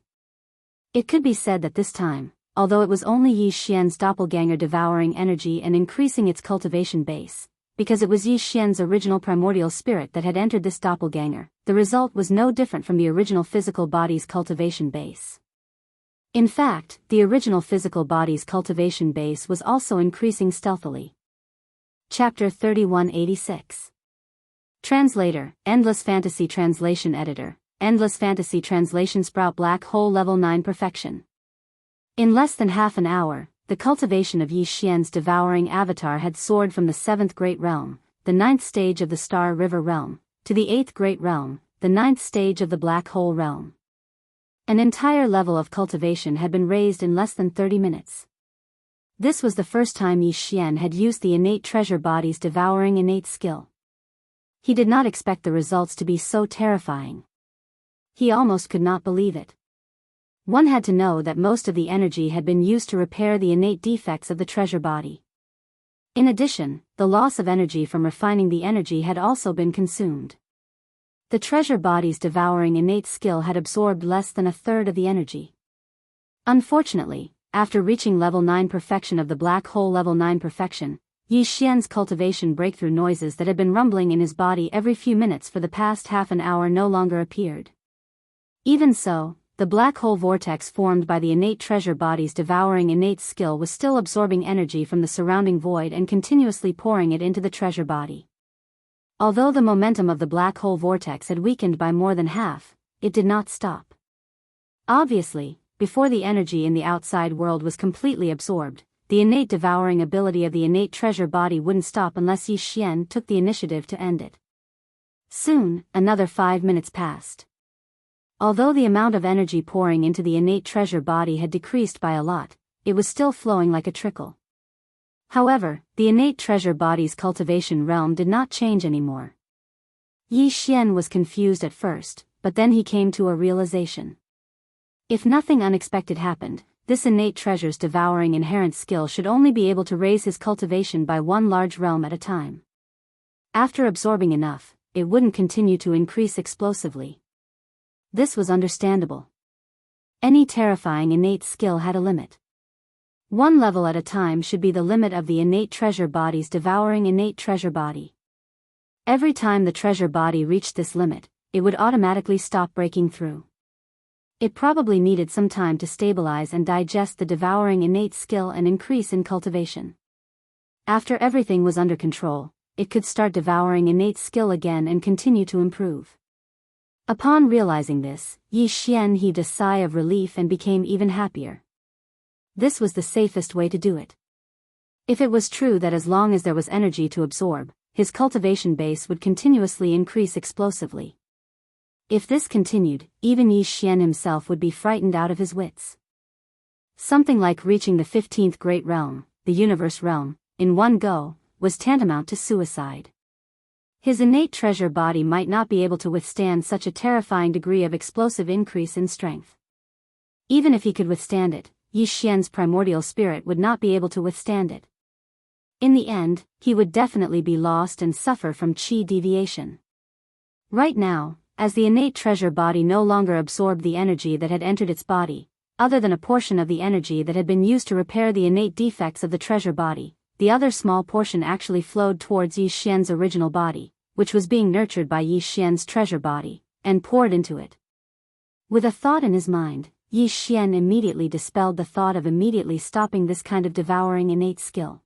S1: It could be said that this time, although it was only Yi Xian's doppelganger devouring energy and increasing its cultivation base, because it was Yi Xian's original primordial spirit that had entered this doppelganger, the result was no different from the original physical body's cultivation base. In fact, the original physical body's cultivation base was also increasing stealthily. Chapter 3186. Translator, Endless Fantasy Translation Editor, Endless Fantasy Translation Sprout Black Hole Level 9 Perfection. In less than half an hour, the cultivation of Yi Xian's devouring avatar had soared from the 7th Great Realm, the 9th stage of the Star River Realm, to the 8th Great Realm, the 9th stage of the Black Hole Realm. An entire level of cultivation had been raised in less than 30 minutes. This was the first time Yi Xian had used the innate treasure body's devouring innate skill. He did not expect the results to be so terrifying. He almost could not believe it. One had to know that most of the energy had been used to repair the innate defects of the treasure body. In addition, the loss of energy from refining the energy had also been consumed. The treasure body's devouring innate skill had absorbed less than a third of the energy. Unfortunately, after reaching level 9 perfection of the black hole level 9 perfection, Yi Xian's cultivation breakthrough noises that had been rumbling in his body every few minutes for the past half an hour no longer appeared. Even so, the black hole vortex formed by the innate treasure body's devouring innate skill was still absorbing energy from the surrounding void and continuously pouring it into the treasure body. Although the momentum of the black hole vortex had weakened by more than half, it did not stop. Obviously, before the energy in the outside world was completely absorbed, the innate devouring ability of the innate treasure body wouldn't stop unless Yi Xian took the initiative to end it. Soon, another 5 minutes passed. Although the amount of energy pouring into the innate treasure body had decreased by a lot, it was still flowing like a trickle. However, the innate treasure body's cultivation realm did not change anymore. Yi Xian was confused at first, but then he came to a realization. If nothing unexpected happened, this innate treasure's devouring inherent skill should only be able to raise his cultivation by one large realm at a time. After absorbing enough, it wouldn't continue to increase explosively. This was understandable. Any terrifying innate skill had a limit. One level at a time should be the limit of the innate treasure body's devouring innate treasure body. Every time the treasure body reached this limit, it would automatically stop breaking through. It probably needed some time to stabilize and digest the devouring innate skill and increase in cultivation. After everything was under control, it could start devouring innate skill again and continue to improve. Upon realizing this, Yi Xian heaved a sigh of relief and became even happier. This was the safest way to do it. If it was true that as long as there was energy to absorb, his cultivation base would continuously increase explosively. If this continued, even Yi Xian himself would be frightened out of his wits. Something like reaching the 15th Great Realm, the Universe Realm, in one go, was tantamount to suicide. His innate treasure body might not be able to withstand such a terrifying degree of explosive increase in strength. Even if he could withstand it, Yi Xian's primordial spirit would not be able to withstand it. In the end, he would definitely be lost and suffer from qi deviation. Right now, as the innate treasure body no longer absorbed the energy that had entered its body, other than a portion of the energy that had been used to repair the innate defects of the treasure body, the other small portion actually flowed towards Yi Xian's original body, which was being nurtured by Yi Xian's treasure body, and poured into it. With a thought in his mind, Yi Xian immediately dispelled the thought of immediately stopping this kind of devouring innate skill.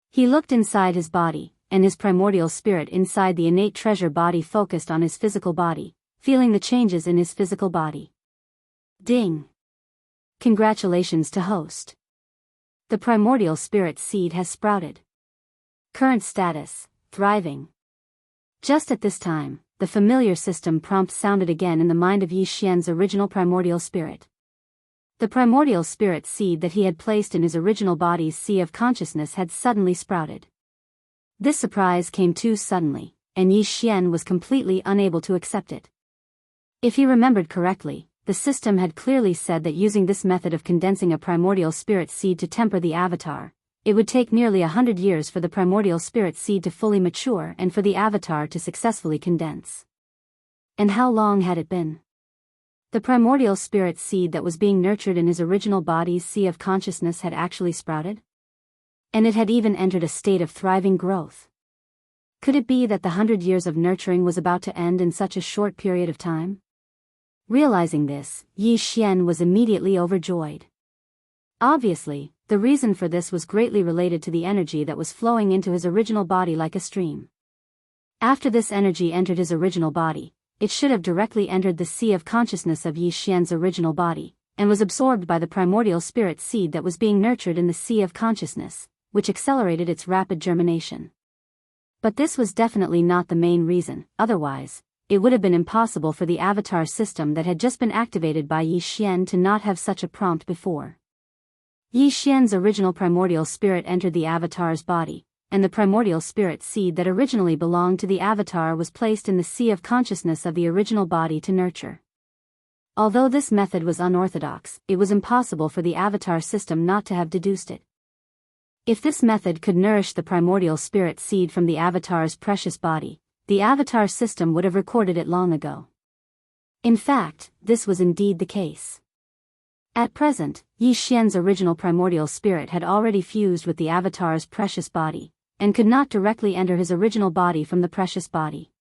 S1: He looked inside his body, and his primordial spirit inside the innate treasure body focused on his physical body, feeling the changes in his physical body. Ding! Congratulations to host. The primordial spirit seed has sprouted. Current status, thriving. Just at this time, the familiar system prompt sounded again in the mind of Yi Xian's original primordial spirit. The primordial spirit seed that he had placed in his original body's sea of consciousness had suddenly sprouted. This surprise came too suddenly, and Yi Xian was completely unable to accept it. If he remembered correctly, the system had clearly said that using this method of condensing a primordial spirit seed to temper the avatar, it would take nearly 100 years for the primordial spirit seed to fully mature and for the avatar to successfully condense. And how long had it been? The primordial spirit seed that was being nurtured in his original body's sea of consciousness had actually sprouted? And it had even entered a state of thriving growth. Could it be that the 100 years of nurturing was about to end in such a short period of time? Realizing this, Yi Xian was immediately overjoyed. Obviously, the reason for this was greatly related to the energy that was flowing into his original body like a stream. After this energy entered his original body, it should have directly entered the sea of consciousness of Yi Xian's original body, and was absorbed by the primordial spirit seed that was being nurtured in the sea of consciousness, which accelerated its rapid germination. But this was definitely not the main reason, otherwise, it would have been impossible for the avatar system that had just been activated by Yi Xian to not have such a prompt before. Yi Xian's original primordial spirit entered the avatar's body, and the primordial spirit seed that originally belonged to the avatar was placed in the sea of consciousness of the original body to nurture. Although this method was unorthodox, it was impossible for the avatar system not to have deduced it. If this method could nourish the primordial spirit seed from the avatar's precious body, the avatar system would have recorded it long ago. In fact, this was indeed the case. At present, Yi Xian's original primordial spirit had already fused with the avatar's precious body, and could not directly enter his original body from the precious body.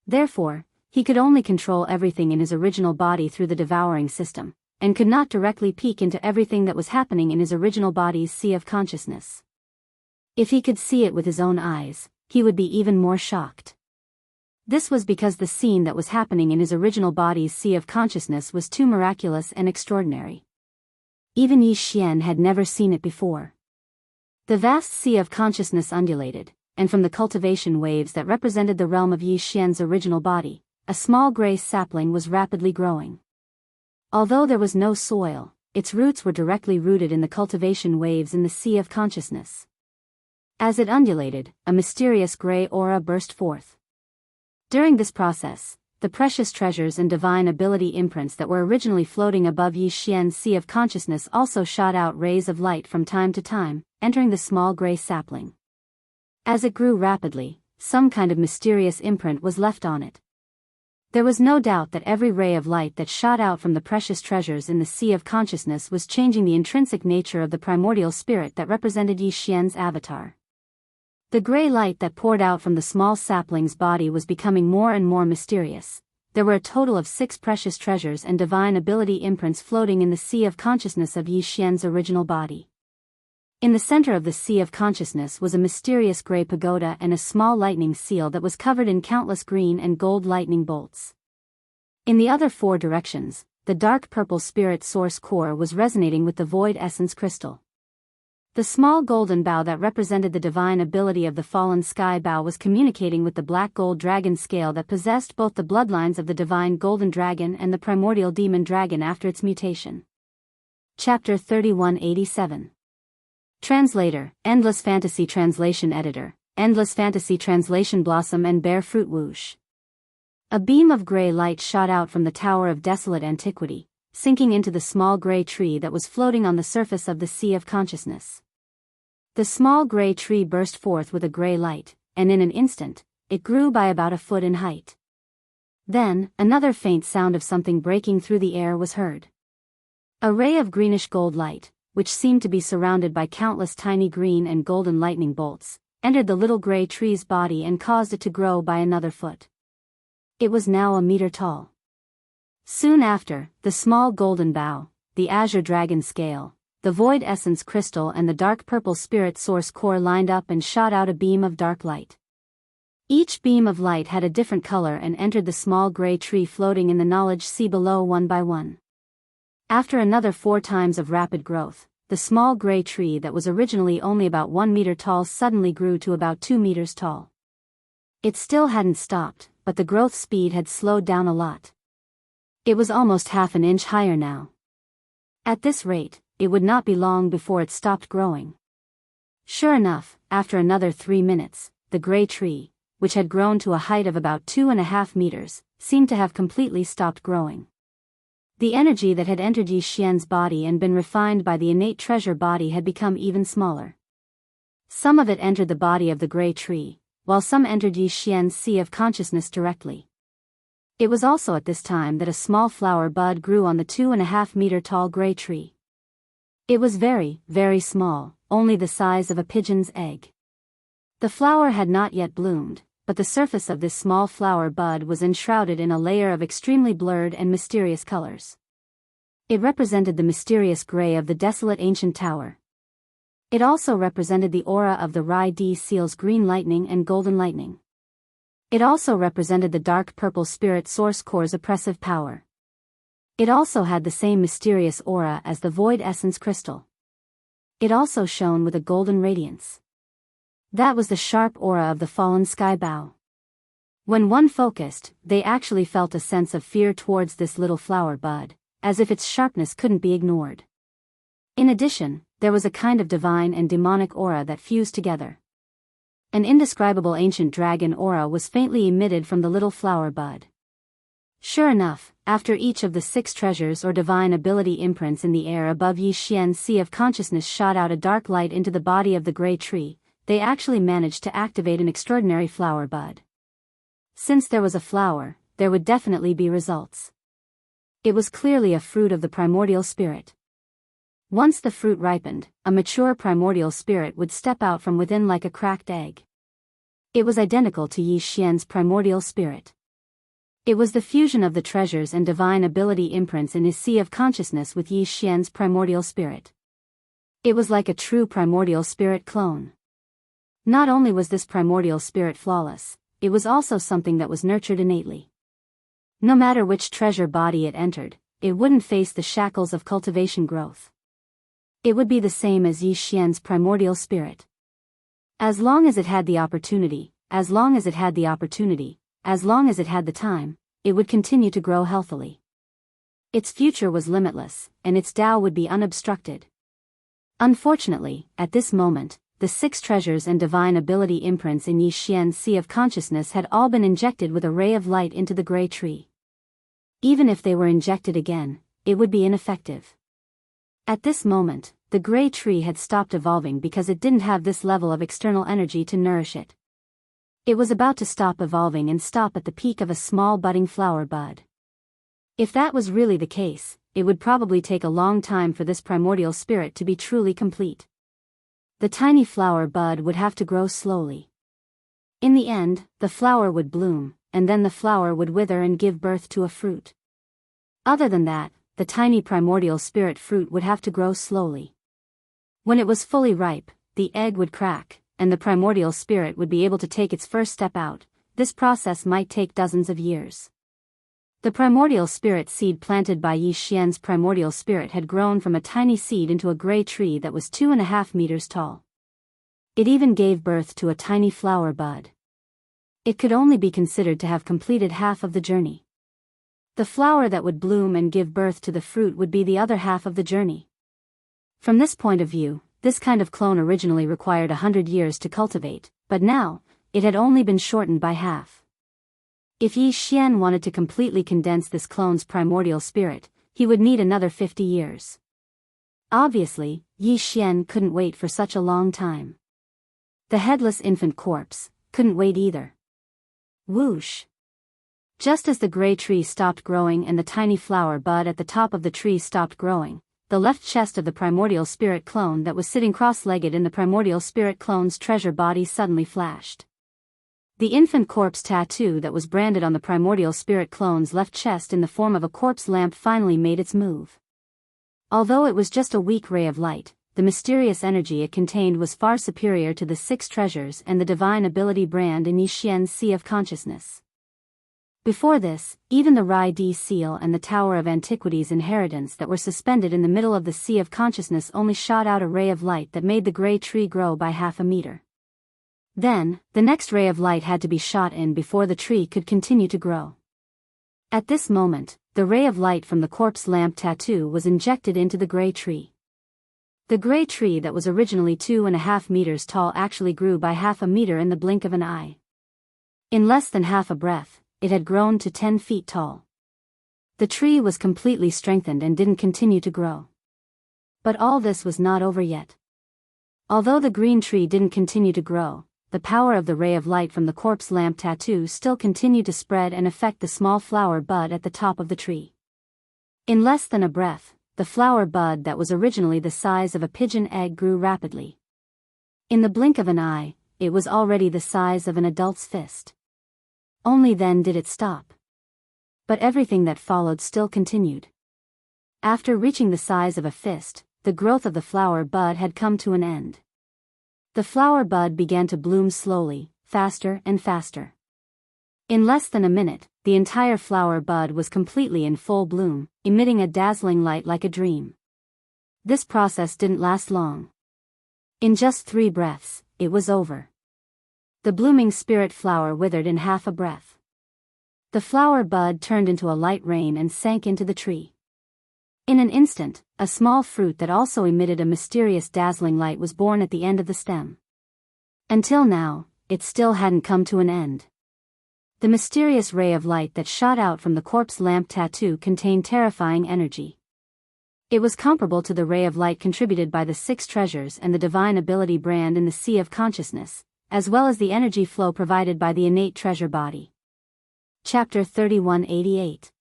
S1: Therefore, he could only control everything in his original body through the devouring system, and could not directly peek into everything that was happening in his original body's sea of consciousness. If he could see it with his own eyes, he would be even more shocked. This was because the scene that was happening in his original body's sea of consciousness was too miraculous and extraordinary. Even Yi Xian had never seen it before. The vast sea of consciousness undulated, and from the cultivation waves that represented the realm of Yi Xian's original body, a small gray sapling was rapidly growing. Although there was no soil, its roots were directly rooted in the cultivation waves in the sea of consciousness. As it undulated, a mysterious gray aura burst forth. During this process, the precious treasures and divine ability imprints that were originally floating above Yi Xian's sea of consciousness also shot out rays of light from time to time, entering the small gray sapling. As it grew rapidly, some kind of mysterious imprint was left on it. There was no doubt that every ray of light that shot out from the precious treasures in the sea of consciousness was changing the intrinsic nature of the primordial spirit that represented Yi Xian's avatar. The gray light that poured out from the small sapling's body was becoming more and more mysterious. There were a total of 6 precious treasures and divine ability imprints floating in the sea of consciousness of Yi Xian's original body. In the center of the sea of consciousness was a mysterious gray pagoda and a small lightning seal that was covered in countless green and gold lightning bolts. In the other 4 directions, the dark purple spirit source core was resonating with the void essence crystal. The small golden bow that represented the divine ability of the fallen sky bow was communicating with the black gold dragon scale that possessed both the bloodlines of the divine golden dragon and the primordial demon dragon after its mutation. Chapter 3187. Translator, Endless Fantasy Translation Editor, Endless Fantasy Translation Blossom and Bear Fruit Whoosh. A beam of gray light shot out from the Tower of Desolate Antiquity, sinking into the small gray tree that was floating on the surface of the sea of consciousness. The small gray tree burst forth with a gray light, and in an instant, it grew by about a foot in height. Then, another faint sound of something breaking through the air was heard. A ray of greenish gold light, which seemed to be surrounded by countless tiny green and golden lightning bolts, entered the little gray tree's body and caused it to grow by another foot. It was now a meter tall. Soon after, the small golden bow, the azure dragon scale, the void essence crystal and the dark purple spirit source core lined up and shot out a beam of dark light. Each beam of light had a different color and entered the small gray tree floating in the knowledge sea below one by one. After another 4 times of rapid growth, the small gray tree that was originally only about 1 meter tall suddenly grew to about 2 meters tall. It still hadn't stopped, but the growth speed had slowed down a lot. It was almost half an inch higher now. At this rate, it would not be long before it stopped growing. Sure enough, after another 3 minutes, the gray tree, which had grown to a height of about 2.5 meters, seemed to have completely stopped growing. The energy that had entered Yi Xian's body and been refined by the innate treasure body had become even smaller. Some of it entered the body of the gray tree, while some entered Yi Xian's sea of consciousness directly. It was also at this time that a small flower bud grew on the 2.5-meter tall gray tree. It was very, very small, only the size of a pigeon's egg. The flower had not yet bloomed, but the surface of this small flower bud was enshrouded in a layer of extremely blurred and mysterious colors. It represented the mysterious gray of the desolate ancient tower. It also represented the aura of the Rai Di seal's green lightning and golden lightning. It also represented the dark purple spirit source core's oppressive power. It also had the same mysterious aura as the void essence crystal. It also shone with a golden radiance. That was the sharp aura of the fallen sky bow. When one focused, they actually felt a sense of fear towards this little flower bud, as if its sharpness couldn't be ignored. In addition, there was a kind of divine and demonic aura that fused together. An indescribable ancient dragon aura was faintly emitted from the little flower bud. Sure enough, after each of the 6 treasures or divine ability imprints in the air above Yi Xian's sea of consciousness shot out a dark light into the body of the gray tree, they actually managed to activate an extraordinary flower bud. Since there was a flower, there would definitely be results. It was clearly a fruit of the primordial spirit. Once the fruit ripened, a mature primordial spirit would step out from within like a cracked egg. It was identical to Yi Xian's primordial spirit. It was the fusion of the treasures and divine ability imprints in his sea of consciousness with Yi Xian's primordial spirit. It was like a true primordial spirit clone. Not only was this primordial spirit flawless, it was also something that was nurtured innately. No matter which treasure body it entered, it wouldn't face the shackles of cultivation growth. It would be the same as Yi Xian's primordial spirit. As long as it had the opportunity, as long as it had the time, it would continue to grow healthily. Its future was limitless, and its Tao would be unobstructed. Unfortunately, at this moment, the 6 treasures and divine ability imprints in Yi Xian's sea of consciousness had all been injected with a ray of light into the gray tree. Even if they were injected again, it would be ineffective. At this moment, the gray tree had stopped evolving because it didn't have this level of external energy to nourish it. It was about to stop evolving and stop at the peak of a small budding flower bud. If that was really the case, it would probably take a long time for this primordial spirit to be truly complete. The tiny flower bud would have to grow slowly. In the end, the flower would bloom, and then the flower would wither and give birth to a fruit. Other than that, the tiny primordial spirit fruit would have to grow slowly. When it was fully ripe, the egg would crack, and the primordial spirit would be able to take its first step out. This process might take dozens of years. The primordial spirit seed planted by Yi Xian's primordial spirit had grown from a tiny seed into a gray tree that was 2.5 meters tall. It even gave birth to a tiny flower bud. It could only be considered to have completed half of the journey. The flower that would bloom and give birth to the fruit would be the other half of the journey. From this point of view, this kind of clone originally required 100 years to cultivate, but now, it had only been shortened by half. If Yi Xian wanted to completely condense this clone's primordial spirit, he would need another 50 years. Obviously, Yi Xian couldn't wait for such a long time. The headless infant corpse couldn't wait either. Whoosh! Just as the gray tree stopped growing and the tiny flower bud at the top of the tree stopped growing, the left chest of the primordial spirit clone that was sitting cross-legged in the primordial spirit clone's treasure body suddenly flashed. The infant corpse tattoo that was branded on the primordial spirit clone's left chest in the form of a corpse lamp finally made its move. Although it was just a weak ray of light, the mysterious energy it contained was far superior to the 6 treasures and the divine ability brand in Yi Xian's sea of consciousness. Before this, even the Rai Di seal and the Tower of Antiquity's inheritance that were suspended in the middle of the sea of consciousness only shot out a ray of light that made the gray tree grow by half a meter. Then, the next ray of light had to be shot in before the tree could continue to grow. At this moment, the ray of light from the corpse lamp tattoo was injected into the gray tree. The gray tree that was originally 2.5 meters tall actually grew by half a meter in the blink of an eye. In less than half a breath, it had grown to 10 feet tall. The tree was completely strengthened and didn't continue to grow. But all this was not over yet. Although the green tree didn't continue to grow, the power of the ray of light from the corpse lamp tattoo still continued to spread and affect the small flower bud at the top of the tree. In less than a breath, the flower bud that was originally the size of a pigeon egg grew rapidly. In the blink of an eye, it was already the size of an adult's fist. Only then did it stop. But everything that followed still continued. After reaching the size of a fist, the growth of the flower bud had come to an end. The flower bud began to bloom slowly, faster and faster. In less than a minute, the entire flower bud was completely in full bloom, emitting a dazzling light like a dream. This process didn't last long. In just 3 breaths, it was over. The blooming spirit flower withered in half a breath. The flower bud turned into a light rain and sank into the tree. In an instant, a small fruit that also emitted a mysterious dazzling light was born at the end of the stem. Until now, it still hadn't come to an end. The mysterious ray of light that shot out from the corpse lamp tattoo contained terrifying energy. It was comparable to the ray of light contributed by the 6 treasures and the divine ability brand in the Sea of Consciousness, as well as the energy flow provided by the innate treasure body. Chapter 3188.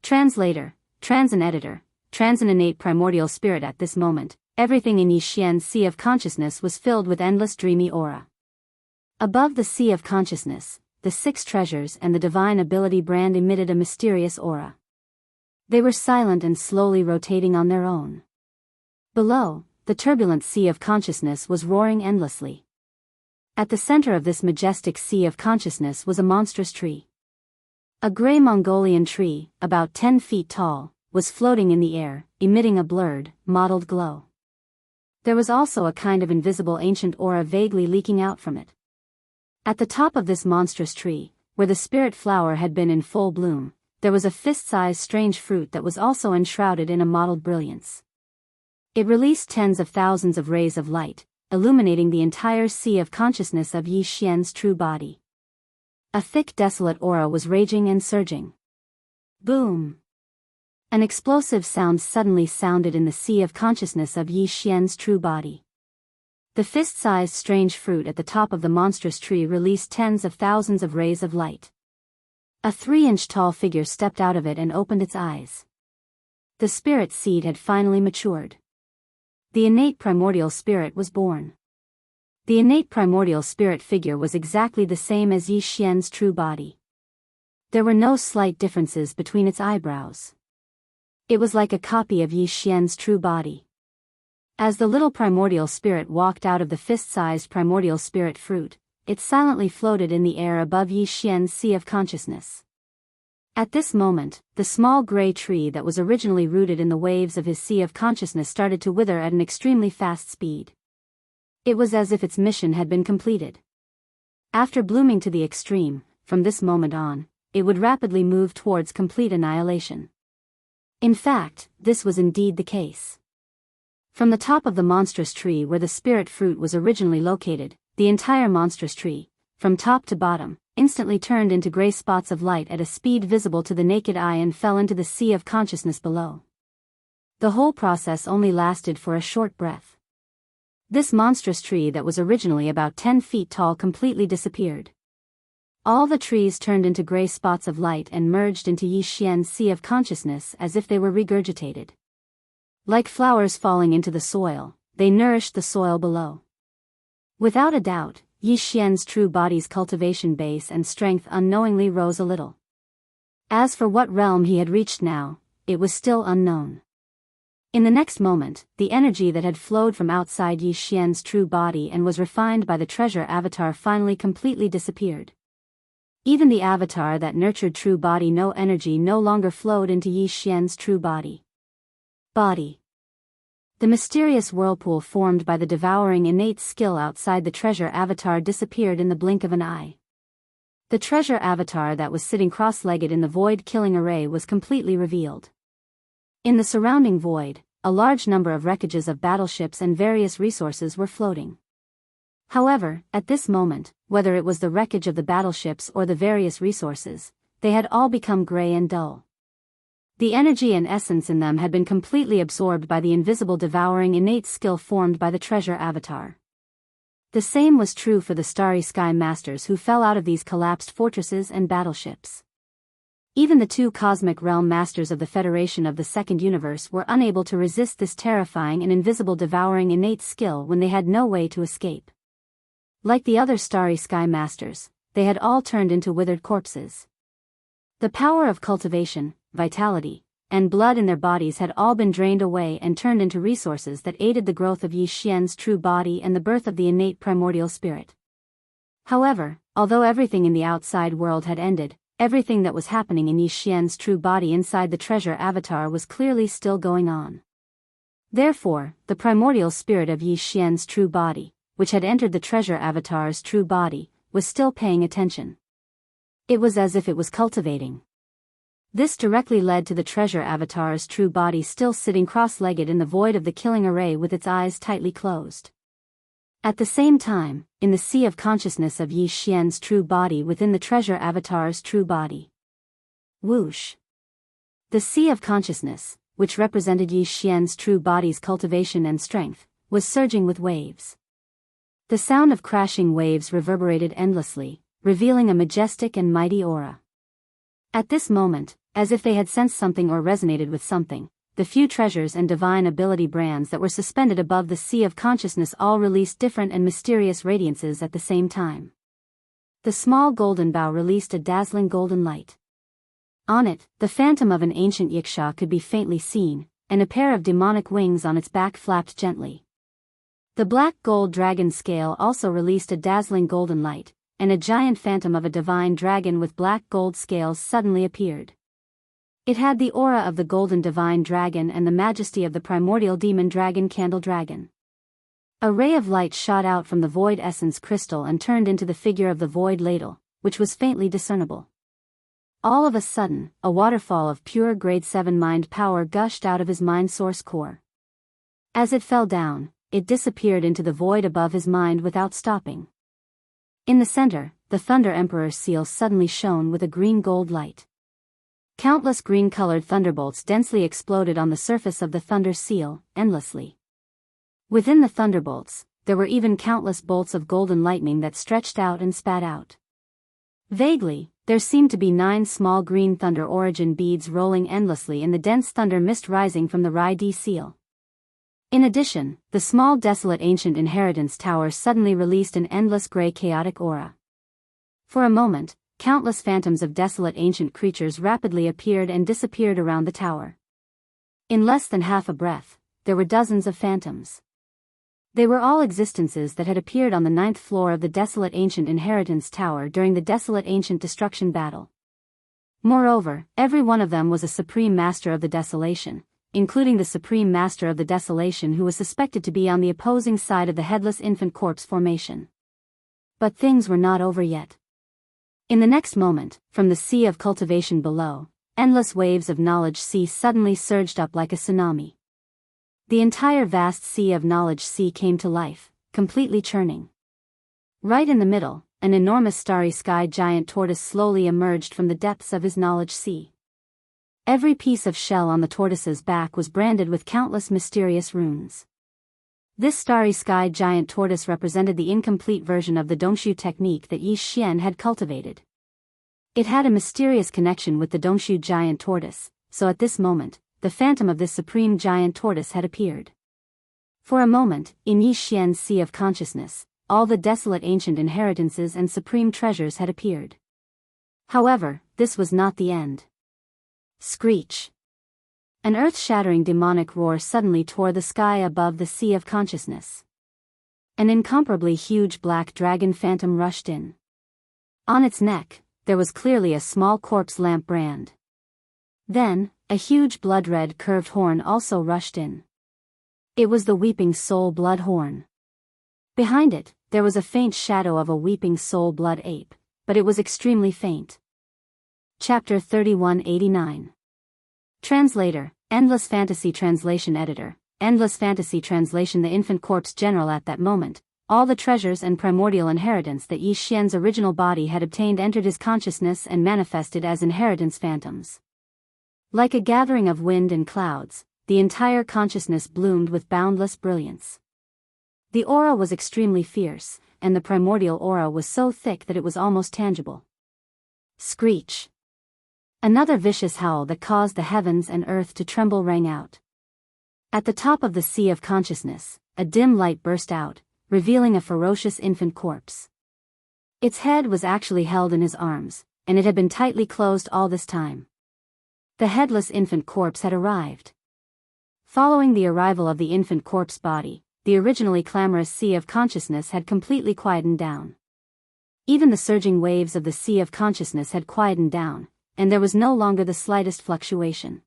S1: Translator, Trans and Editor, Trans and Innate Primordial Spirit. At this moment, everything in Yi Xian's Sea of Consciousness was filled with endless dreamy aura. Above the Sea of Consciousness, the 6 treasures and the divine ability brand emitted a mysterious aura. They were silent and slowly rotating on their own. Below, the turbulent Sea of Consciousness was roaring endlessly. At the center of this majestic Sea of Consciousness was a monstrous tree. A gray Mongolian tree, about 10 feet tall, was floating in the air, emitting a blurred, mottled glow. There was also a kind of invisible ancient aura vaguely leaking out from it. At the top of this monstrous tree, where the spirit flower had been in full bloom, there was a fist-sized strange fruit that was also enshrouded in a mottled brilliance. It released tens of thousands of rays of light, illuminating the entire Sea of Consciousness of Yi Xian's true body. A thick desolate aura was raging and surging. Boom! An explosive sound suddenly sounded in the Sea of Consciousness of Yi Xian's true body. The fist-sized strange fruit at the top of the monstrous tree released tens of thousands of rays of light. A 3-inch tall figure stepped out of it and opened its eyes. The spirit seed had finally matured. The innate primordial spirit was born. The innate primordial spirit figure was exactly the same as Yi Xian's true body. There were no slight differences between its eyebrows. It was like a copy of Yi Xian's true body. As the little primordial spirit walked out of the fist-sized primordial spirit fruit, it silently floated in the air above Yi Xian's Sea of Consciousness. At this moment, the small gray tree that was originally rooted in the waves of his Sea of Consciousness started to wither at an extremely fast speed. It was as if its mission had been completed. After blooming to the extreme, from this moment on, it would rapidly move towards complete annihilation. In fact, this was indeed the case. From the top of the monstrous tree where the spirit fruit was originally located, the entire monstrous tree, from top to bottom, instantly turned into gray spots of light at a speed visible to the naked eye and fell into the Sea of Consciousness below. The whole process only lasted for a short breath. This monstrous tree that was originally about 10 feet tall completely disappeared. All the trees turned into gray spots of light and merged into Yi Xian's Sea of Consciousness as if they were regurgitated. Like flowers falling into the soil, they nourished the soil below. Without a doubt, Yi Xian's true body's cultivation base and strength unknowingly rose a little. As for what realm he had reached now, it was still unknown. In the next moment, the energy that had flowed from outside Yi Xian's true body and was refined by the treasure avatar finally completely disappeared. Even the avatar that nurtured true body no energy no longer flowed into Yi Xian's true body. The mysterious whirlpool formed by the devouring innate skill outside the treasure avatar disappeared in the blink of an eye. The treasure avatar that was sitting cross-legged in the void-killing array was completely revealed. In the surrounding void, a large number of wreckages of battleships and various resources were floating. However, at this moment, whether it was the wreckage of the battleships or the various resources, they had all become gray and dull. The energy and essence in them had been completely absorbed by the invisible devouring innate skill formed by the treasure avatar. The same was true for the Starry Sky Masters who fell out of these collapsed fortresses and battleships. Even the two cosmic realm masters of the Federation of the Second Universe were unable to resist this terrifying and invisible devouring innate skill when they had no way to escape. Like the other Starry Sky Masters, they had all turned into withered corpses. The power of cultivation, vitality, and blood in their bodies had all been drained away and turned into resources that aided the growth of Yi Xian's true body and the birth of the innate primordial spirit. However, although everything in the outside world had ended, everything that was happening in Yi Xian's true body inside the treasure avatar was clearly still going on. Therefore, the primordial spirit of Yi Xian's true body, which had entered the treasure avatar's true body, was still paying attention. It was as if it was cultivating. This directly led to the treasure avatar's true body still sitting cross-legged in the void of the killing array with its eyes tightly closed. At the same time, in the sea of consciousness of Yi Xian's true body within the treasure avatar's true body. Whoosh! The sea of consciousness, which represented Yi Xian's true body's cultivation and strength, was surging with waves. The sound of crashing waves reverberated endlessly, revealing a majestic and mighty aura. At this moment, as if they had sensed something or resonated with something, the few treasures and divine ability brands that were suspended above the sea of consciousness all released different and mysterious radiances at the same time. The small golden bow released a dazzling golden light. On it, the phantom of an ancient yiksha could be faintly seen, and a pair of demonic wings on its back flapped gently. The black gold dragon scale also released a dazzling golden light, and a giant phantom of a divine dragon with black gold scales suddenly appeared. It had the aura of the golden divine dragon and the majesty of the primordial demon dragon candle dragon. A ray of light shot out from the void essence crystal and turned into the figure of the void ladle, which was faintly discernible. All of a sudden, a waterfall of pure grade 7 mind power gushed out of his mind source core. As it fell down, it disappeared into the void above his mind without stopping. In the center, the Thunder Emperor's seal suddenly shone with a green-gold light. Countless green-colored thunderbolts densely exploded on the surface of the Thunder seal, endlessly. Within the thunderbolts, there were even countless bolts of golden lightning that stretched out and spat out. Vaguely, there seemed to be 9 small green thunder origin beads rolling endlessly in the dense thunder mist rising from the Rai-D seal. In addition, the small desolate ancient inheritance tower suddenly released an endless gray chaotic aura. For a moment, countless phantoms of desolate ancient creatures rapidly appeared and disappeared around the tower. In less than half a breath, there were dozens of phantoms. They were all existences that had appeared on the 9th floor of the desolate ancient inheritance tower during the desolate ancient destruction battle. Moreover, every one of them was a supreme master of the desolation, including the Supreme Master of the Desolation who was suspected to be on the opposing side of the Headless Infant Corpse formation. But things were not over yet. In the next moment, from the sea of cultivation below, endless waves of knowledge sea suddenly surged up like a tsunami. The entire vast sea of knowledge sea came to life, completely churning. Right in the middle, an enormous starry sky giant tortoise slowly emerged from the depths of his knowledge sea. Every piece of shell on the tortoise's back was branded with countless mysterious runes. This starry sky giant tortoise represented the incomplete version of the Dongshu technique that Yi Xian had cultivated. It had a mysterious connection with the Dongshu giant tortoise, so at this moment, the phantom of this supreme giant tortoise had appeared. For a moment, in Yi Xian's sea of consciousness, all the desolate ancient inheritances and supreme treasures had appeared. However, this was not the end. Screech! An earth-shattering demonic roar suddenly tore the sky above the sea of consciousness. An incomparably huge black dragon phantom rushed in. On its neck, there was clearly a small corpse lamp brand. Then, a huge blood-red curved horn also rushed in. It was the weeping soul blood horn. Behind it, there was a faint shadow of a weeping soul blood ape, but it was extremely faint. Chapter 3189. Translator, Endless Fantasy Translation Editor, Endless Fantasy Translation. The infant corpse general. At that moment, all the treasures and primordial inheritance that Yi Xian's original body had obtained entered his consciousness and manifested as inheritance phantoms. Like a gathering of wind and clouds, the entire consciousness bloomed with boundless brilliance. The aura was extremely fierce, and the primordial aura was so thick that it was almost tangible. Screech! Another vicious howl that caused the heavens and earth to tremble rang out. At the top of the sea of consciousness, a dim light burst out, revealing a ferocious infant corpse. Its head was actually held in his arms, and it had been tightly closed all this time. The headless infant corpse had arrived. Following the arrival of the infant corpse body, the originally clamorous sea of consciousness had completely quietened down. Even the surging waves of the sea of consciousness had quietened down, and there was no longer the slightest fluctuation.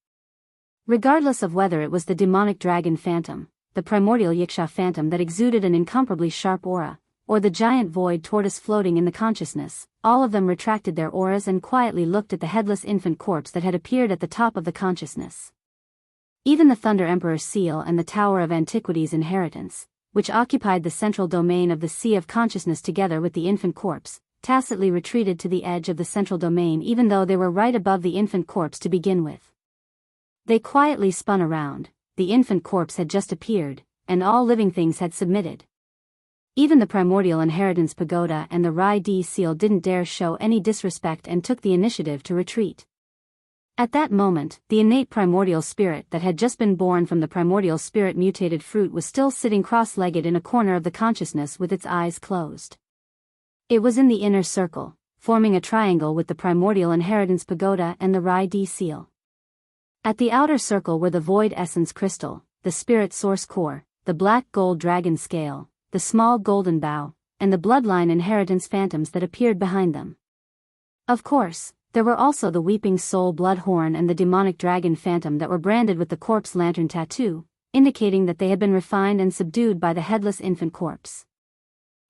S1: Regardless of whether it was the demonic dragon phantom, the primordial Wuxia phantom that exuded an incomparably sharp aura, or the giant void tortoise floating in the consciousness, all of them retracted their auras and quietly looked at the headless infant corpse that had appeared at the top of the consciousness. Even the Thunder Emperor's seal and the Tower of Antiquity's inheritance, which occupied the central domain of the Sea of Consciousness together with the infant corpse, tacitly retreated to the edge of the central domain even though they were right above the infant corpse to begin with. They quietly spun around. The infant corpse had just appeared, and all living things had submitted. Even the primordial inheritance pagoda and the Rai Di seal didn't dare show any disrespect and took the initiative to retreat. At that moment, the innate primordial spirit that had just been born from the primordial spirit mutated fruit was still sitting cross-legged in a corner of the consciousness with its eyes closed. It was in the inner circle, forming a triangle with the primordial inheritance pagoda and the Rai Di seal. At the outer circle were the void essence crystal, the spirit source core, the black gold dragon scale, the small golden bow, and the bloodline inheritance phantoms that appeared behind them. Of course, there were also the weeping soul blood horn and the demonic dragon phantom that were branded with the corpse lantern tattoo, indicating that they had been refined and subdued by the headless infant corpse.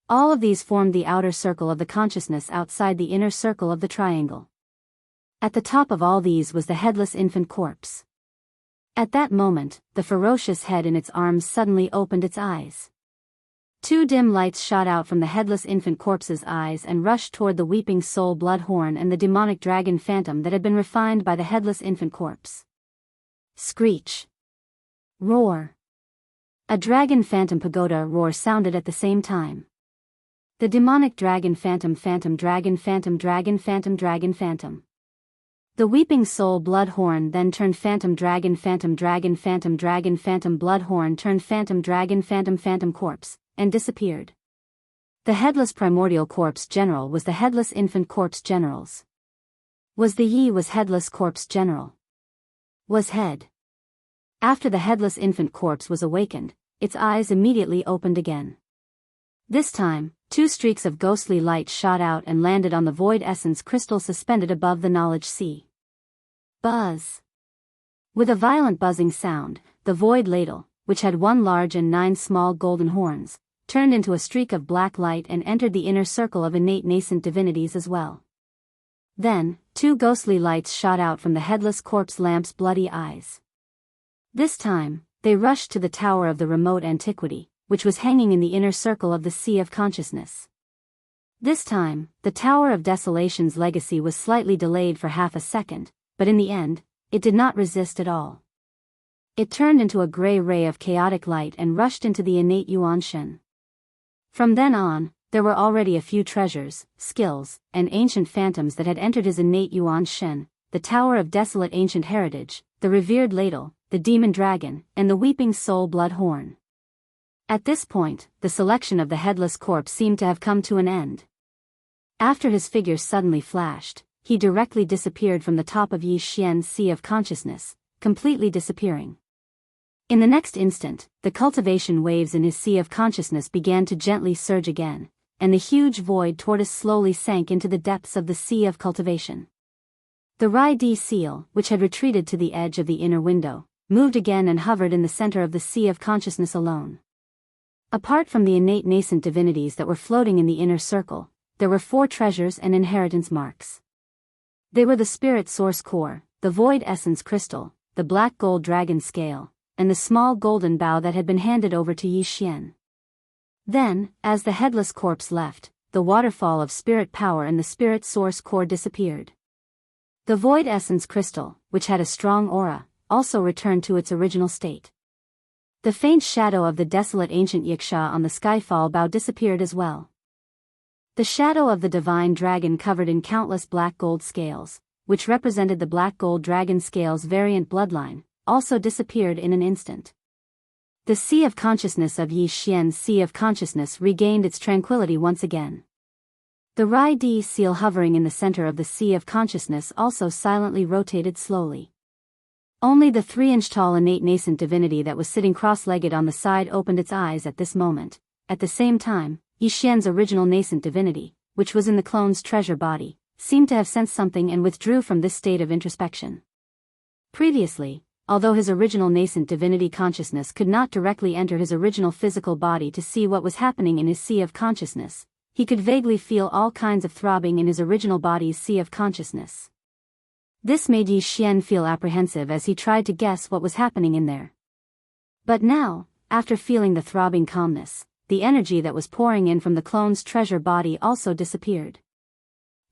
S1: All of these formed the outer circle of the consciousness outside the inner circle of the triangle. At the top of all these was the headless infant corpse. At that moment, the ferocious head in its arms suddenly opened its eyes. Two dim lights shot out from the headless infant corpse's eyes and rushed toward the weeping soul blood horn and the demonic dragon phantom that had been refined by the headless infant corpse. Screech! Roar! A dragon phantom pagoda roar sounded at the same time. The demonic dragon phantom dragon phantom dragon phantom dragon phantom. The weeping soul blood horn then turned phantom dragon dragon phantom dragon phantom blood horn turned phantom dragon phantom corpse, and disappeared. The headless primordial corpse general was the headless infant corpse generals. Was the Yi was headless corpse general. Was head. After the headless infant corpse was awakened, its eyes immediately opened again. This time, two streaks of ghostly light shot out and landed on the void essence crystal suspended above the knowledge sea. Buzz! With a violent buzzing sound, the void ladle, which had 1 large and 9 small golden horns, turned into a streak of black light and entered the inner circle of innate nascent divinities as well. Then, 2 ghostly lights shot out from the headless corpse lamp's bloody eyes. This time, they rushed to the Tower of the Remote Antiquity, which was hanging in the inner circle of the Sea of Consciousness. This time, the Tower of Desolation's legacy was slightly delayed for half a second, but in the end, it did not resist at all. It turned into a gray ray of chaotic light and rushed into the innate Yuan Shen. From then on, there were already a few treasures, skills, and ancient phantoms that had entered his innate Yuan Shen, the Tower of Desolate Ancient Heritage, the Revered Ladle, the Demon Dragon, and the Weeping Soul Blood Horn. At this point, the selection of the headless corpse seemed to have come to an end. After his figure suddenly flashed, he directly disappeared from the top of Yi Xian's Sea of Consciousness, completely disappearing. In the next instant, the cultivation waves in his Sea of Consciousness began to gently surge again, and the huge void tortoise slowly sank into the depths of the Sea of Cultivation. The Rai Di seal, which had retreated to the edge of the inner window, moved again and hovered in the center of the sea of consciousness alone. Apart from the innate nascent divinities that were floating in the inner circle, there were 4 treasures and inheritance marks. They were the spirit source core, the void essence crystal, the black gold dragon scale, and the small golden bow that had been handed over to Yi Xian. Then, as the headless corpse left, the waterfall of spirit power and the spirit source core disappeared. The void essence crystal, which had a strong aura, also returned to its original state. The faint shadow of the desolate ancient Yiksha on the skyfall bow disappeared as well. The shadow of the divine dragon covered in countless black gold scales, which represented the black gold dragon scales variant bloodline, also disappeared in an instant. The sea of consciousness of Yi Xian's sea of consciousness regained its tranquility once again. The Rai Di seal hovering in the center of the sea of consciousness also silently rotated slowly. Only the 3-inch-tall innate nascent divinity that was sitting cross-legged on the side opened its eyes at this moment. At the same time, Yi Xian's original nascent divinity, which was in the clone's treasure body, seemed to have sensed something and withdrew from this state of introspection. Previously, although his original nascent divinity consciousness could not directly enter his original physical body to see what was happening in his sea of consciousness, he could vaguely feel all kinds of throbbing in his original body's sea of consciousness. This made Yi Xian feel apprehensive as he tried to guess what was happening in there. But now, after feeling the throbbing calmness, the energy that was pouring in from the clone's treasure body also disappeared.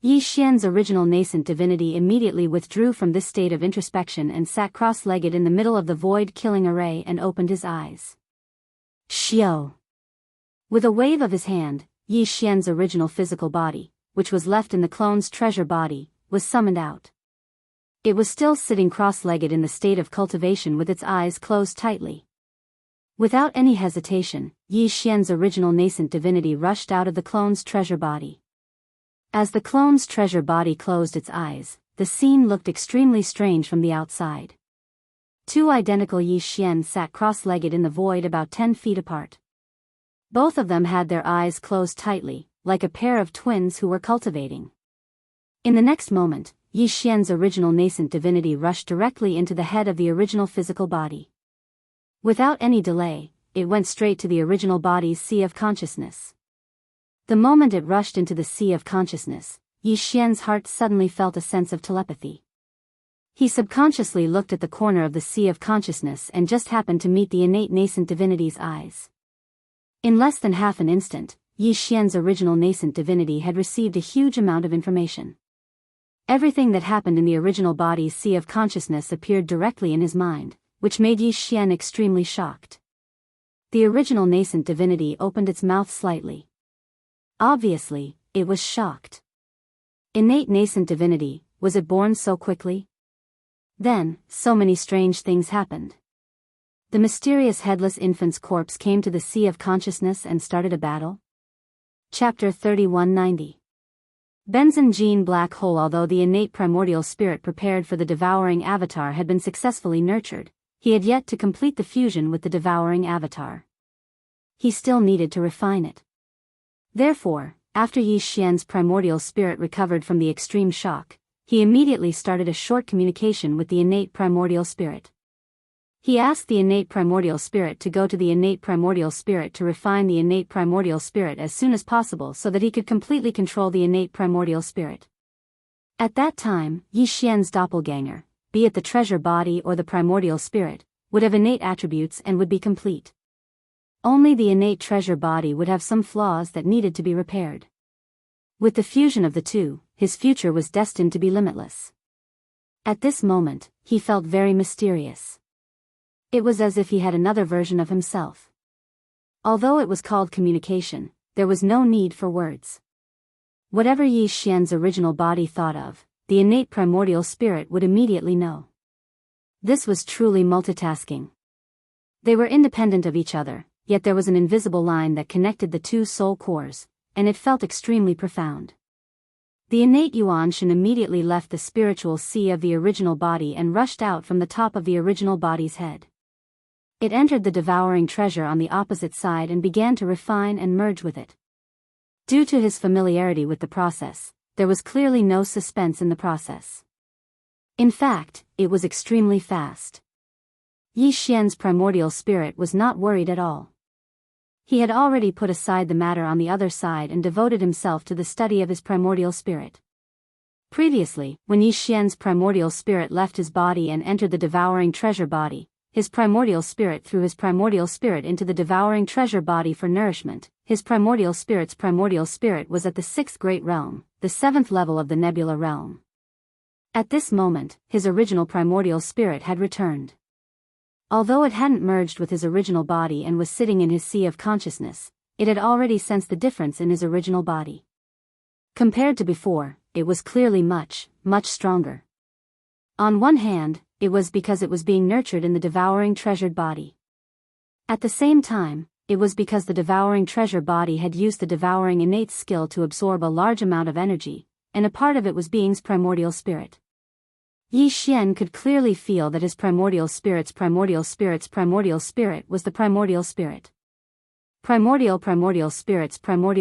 S1: Yi Xian's original nascent divinity immediately withdrew from this state of introspection and sat cross-legged in the middle of the void-killing array and opened his eyes. Xiao! With a wave of his hand, Yi Xian's original physical body, which was left in the clone's treasure body, was summoned out. It was still sitting cross-legged in the state of cultivation with its eyes closed tightly. Without any hesitation, Yi Xian's original nascent divinity rushed out of the clone's treasure body. As the clone's treasure body closed its eyes, the scene looked extremely strange from the outside. 2 identical Yi Xian sat cross-legged in the void about 10 feet apart. Both of them had their eyes closed tightly, like a pair of twins who were cultivating. In the next moment, Yi Xian's original nascent divinity rushed directly into the head of the original physical body. Without any delay, it went straight to the original body's sea of consciousness. The moment it rushed into the sea of consciousness, Yi Xian's heart suddenly felt a sense of telepathy. He subconsciously looked at the corner of the sea of consciousness and just happened to meet the innate nascent divinity's eyes. In less than half an instant, Yi Xian's original nascent divinity had received a huge amount of information. Everything that happened in the original body's sea of consciousness appeared directly in his mind, which made Yi Xian extremely shocked. The original nascent divinity opened its mouth slightly. Obviously, it was shocked. Innate nascent divinity, was it born so quickly? Then, so many strange things happened. The mysterious headless infant's corpse came to the sea of consciousness and started a battle? Chapter 3190. Benzin Gene Black Hole. Although the innate primordial spirit prepared for the devouring avatar had been successfully nurtured, he had yet to complete the fusion with the devouring avatar. He still needed to refine it. Therefore, after Yi Xian's primordial spirit recovered from the extreme shock, he immediately started a short communication with the innate primordial spirit. He asked the innate primordial spirit to go to the innate primordial spirit to refine the innate primordial spirit as soon as possible so that he could completely control the innate primordial spirit. At that time, Yi Xian's doppelganger, be it the treasure body or the primordial spirit, would have innate attributes and would be complete. Only the innate treasure body would have some flaws that needed to be repaired. With the fusion of the two, his future was destined to be limitless. At this moment, he felt very mysterious. It was as if he had another version of himself. Although it was called communication, there was no need for words. Whatever Yi Xian's original body thought of, the innate primordial spirit would immediately know. This was truly multitasking. They were independent of each other, yet there was an invisible line that connected the 2 soul cores, and it felt extremely profound. The innate Yuan Shen immediately left the spiritual sea of the original body and rushed out from the top of the original body's head. It entered the devouring treasure on the opposite side and began to refine and merge with it. Due to his familiarity with the process, there was clearly no suspense in the process. In fact, it was extremely fast. Yi Xian's primordial spirit was not worried at all. He had already put aside the matter on the other side and devoted himself to the study of his primordial spirit. Previously, when Yi Xian's primordial spirit left his body and entered the devouring treasure body, his primordial spirit threw his primordial spirit into the devouring treasure body for nourishment. His primordial spirit's primordial spirit was at the 6th great realm, the 7th level of the nebula realm. At this moment, his original primordial spirit had returned. Although it hadn't merged with his original body and was sitting in his sea of consciousness, it had already sensed the difference in his original body. Compared to before, it was clearly much, much stronger. On one hand, it was because it was being nurtured in the devouring treasured body. At the same time, it was because the devouring treasure body had used the devouring innate skill to absorb a large amount of energy, and a part of it was being's primordial spirit. Yi Xian could clearly feel that his primordial spirit was the primordial spirit. Primordial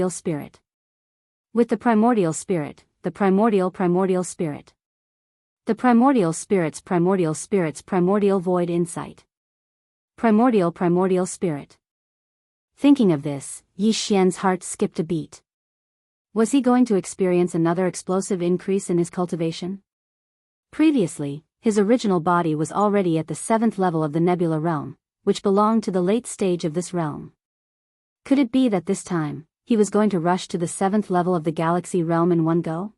S1: spirit. With the primordial spirit, the primordial spirit. The primordial spirit's primordial void insight. Primordial spirit. Thinking of this, Yi Xian's heart skipped a beat. Was he going to experience another explosive increase in his cultivation? Previously, his original body was already at the 7th level of the nebula realm, which belonged to the late stage of this realm. Could it be that this time, he was going to rush to the 7th level of the galaxy realm in one go?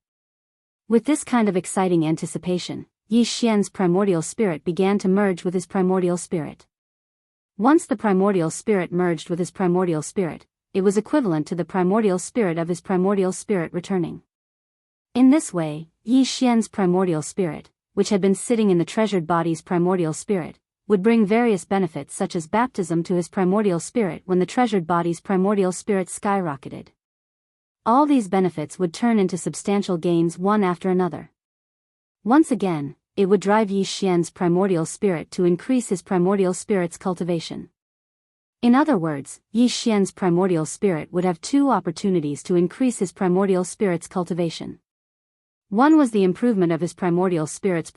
S1: With this kind of exciting anticipation, Yi Xian's primordial spirit began to merge with his primordial spirit. Once the primordial spirit merged with his primordial spirit, it was equivalent to the primordial spirit of his primordial spirit returning. In this way, Yi Xian's primordial spirit, which had been sitting in the treasured body's primordial spirit, would bring various benefits such as baptism to his primordial spirit when the treasured body's primordial spirit skyrocketed. All these benefits would turn into substantial gains one after another. Once again, it would drive Yi Xian's primordial spirit to increase his primordial spirit's cultivation. In other words, Yi Xian's primordial spirit would have two opportunities to increase his primordial spirit's cultivation. One was the improvement of his primordial spirit's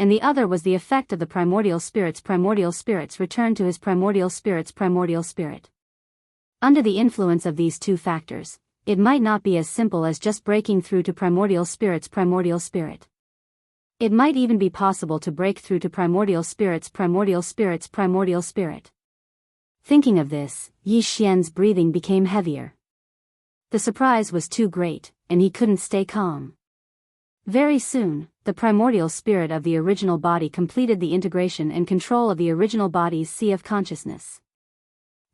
S1: and the other was the effect of the primordial spirit's return to his primordial spirit. Under the influence of these two factors, it might not be as simple as just breaking through to primordial spirit. It might even be possible to break through to primordial spirit's primordial spirit. Thinking of this, Yi Xian's breathing became heavier. The surprise was too great, and he couldn't stay calm. Very soon, the primordial spirit of the original body completed the integration and control of the original body's sea of consciousness.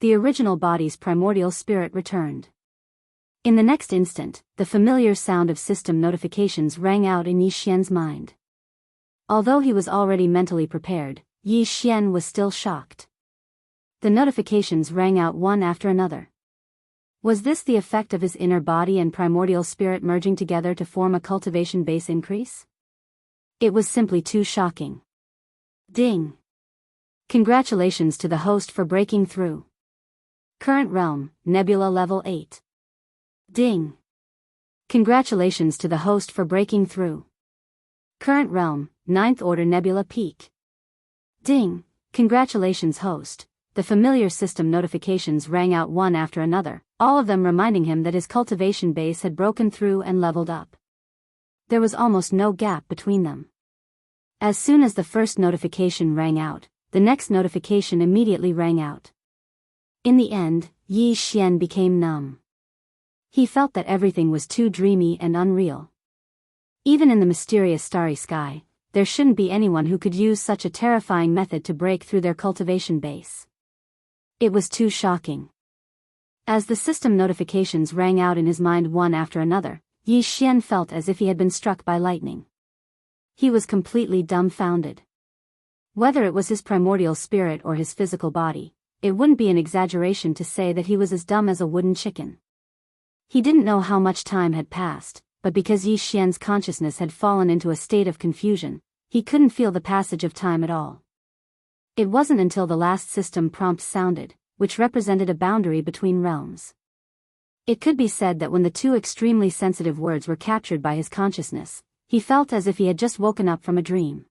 S1: The original body's primordial spirit returned. In the next instant, the familiar sound of system notifications rang out in Yi Xian's mind. Although he was already mentally prepared, Yi Xian was still shocked. The notifications rang out one after another. Was this the effect of his inner body and primordial spirit merging together to form a cultivation base increase? It was simply too shocking. Ding! Congratulations to the host for breaking through. Current realm, Nebula level 8. Ding! Congratulations to the host for breaking through. Current realm, 9th order Nebula peak. Ding! Congratulations host. The familiar system notifications rang out one after another, all of them reminding him that his cultivation base had broken through and leveled up. There was almost no gap between them. As soon as the first notification rang out, the next notification immediately rang out. In the end, Yi Xian became numb. He felt that everything was too dreamy and unreal. Even in the mysterious starry sky, there shouldn't be anyone who could use such a terrifying method to break through their cultivation base. It was too shocking. As the system notifications rang out in his mind one after another, Yi Xian felt as if he had been struck by lightning. He was completely dumbfounded. Whether it was his primordial spirit or his physical body, it wouldn't be an exaggeration to say that he was as dumb as a wooden chicken. He didn't know how much time had passed, but because Yi Xian's consciousness had fallen into a state of confusion, he couldn't feel the passage of time at all. It wasn't until the last system prompt sounded, which represented a boundary between realms. It could be said that when the two extremely sensitive words were captured by his consciousness, he felt as if he had just woken up from a dream.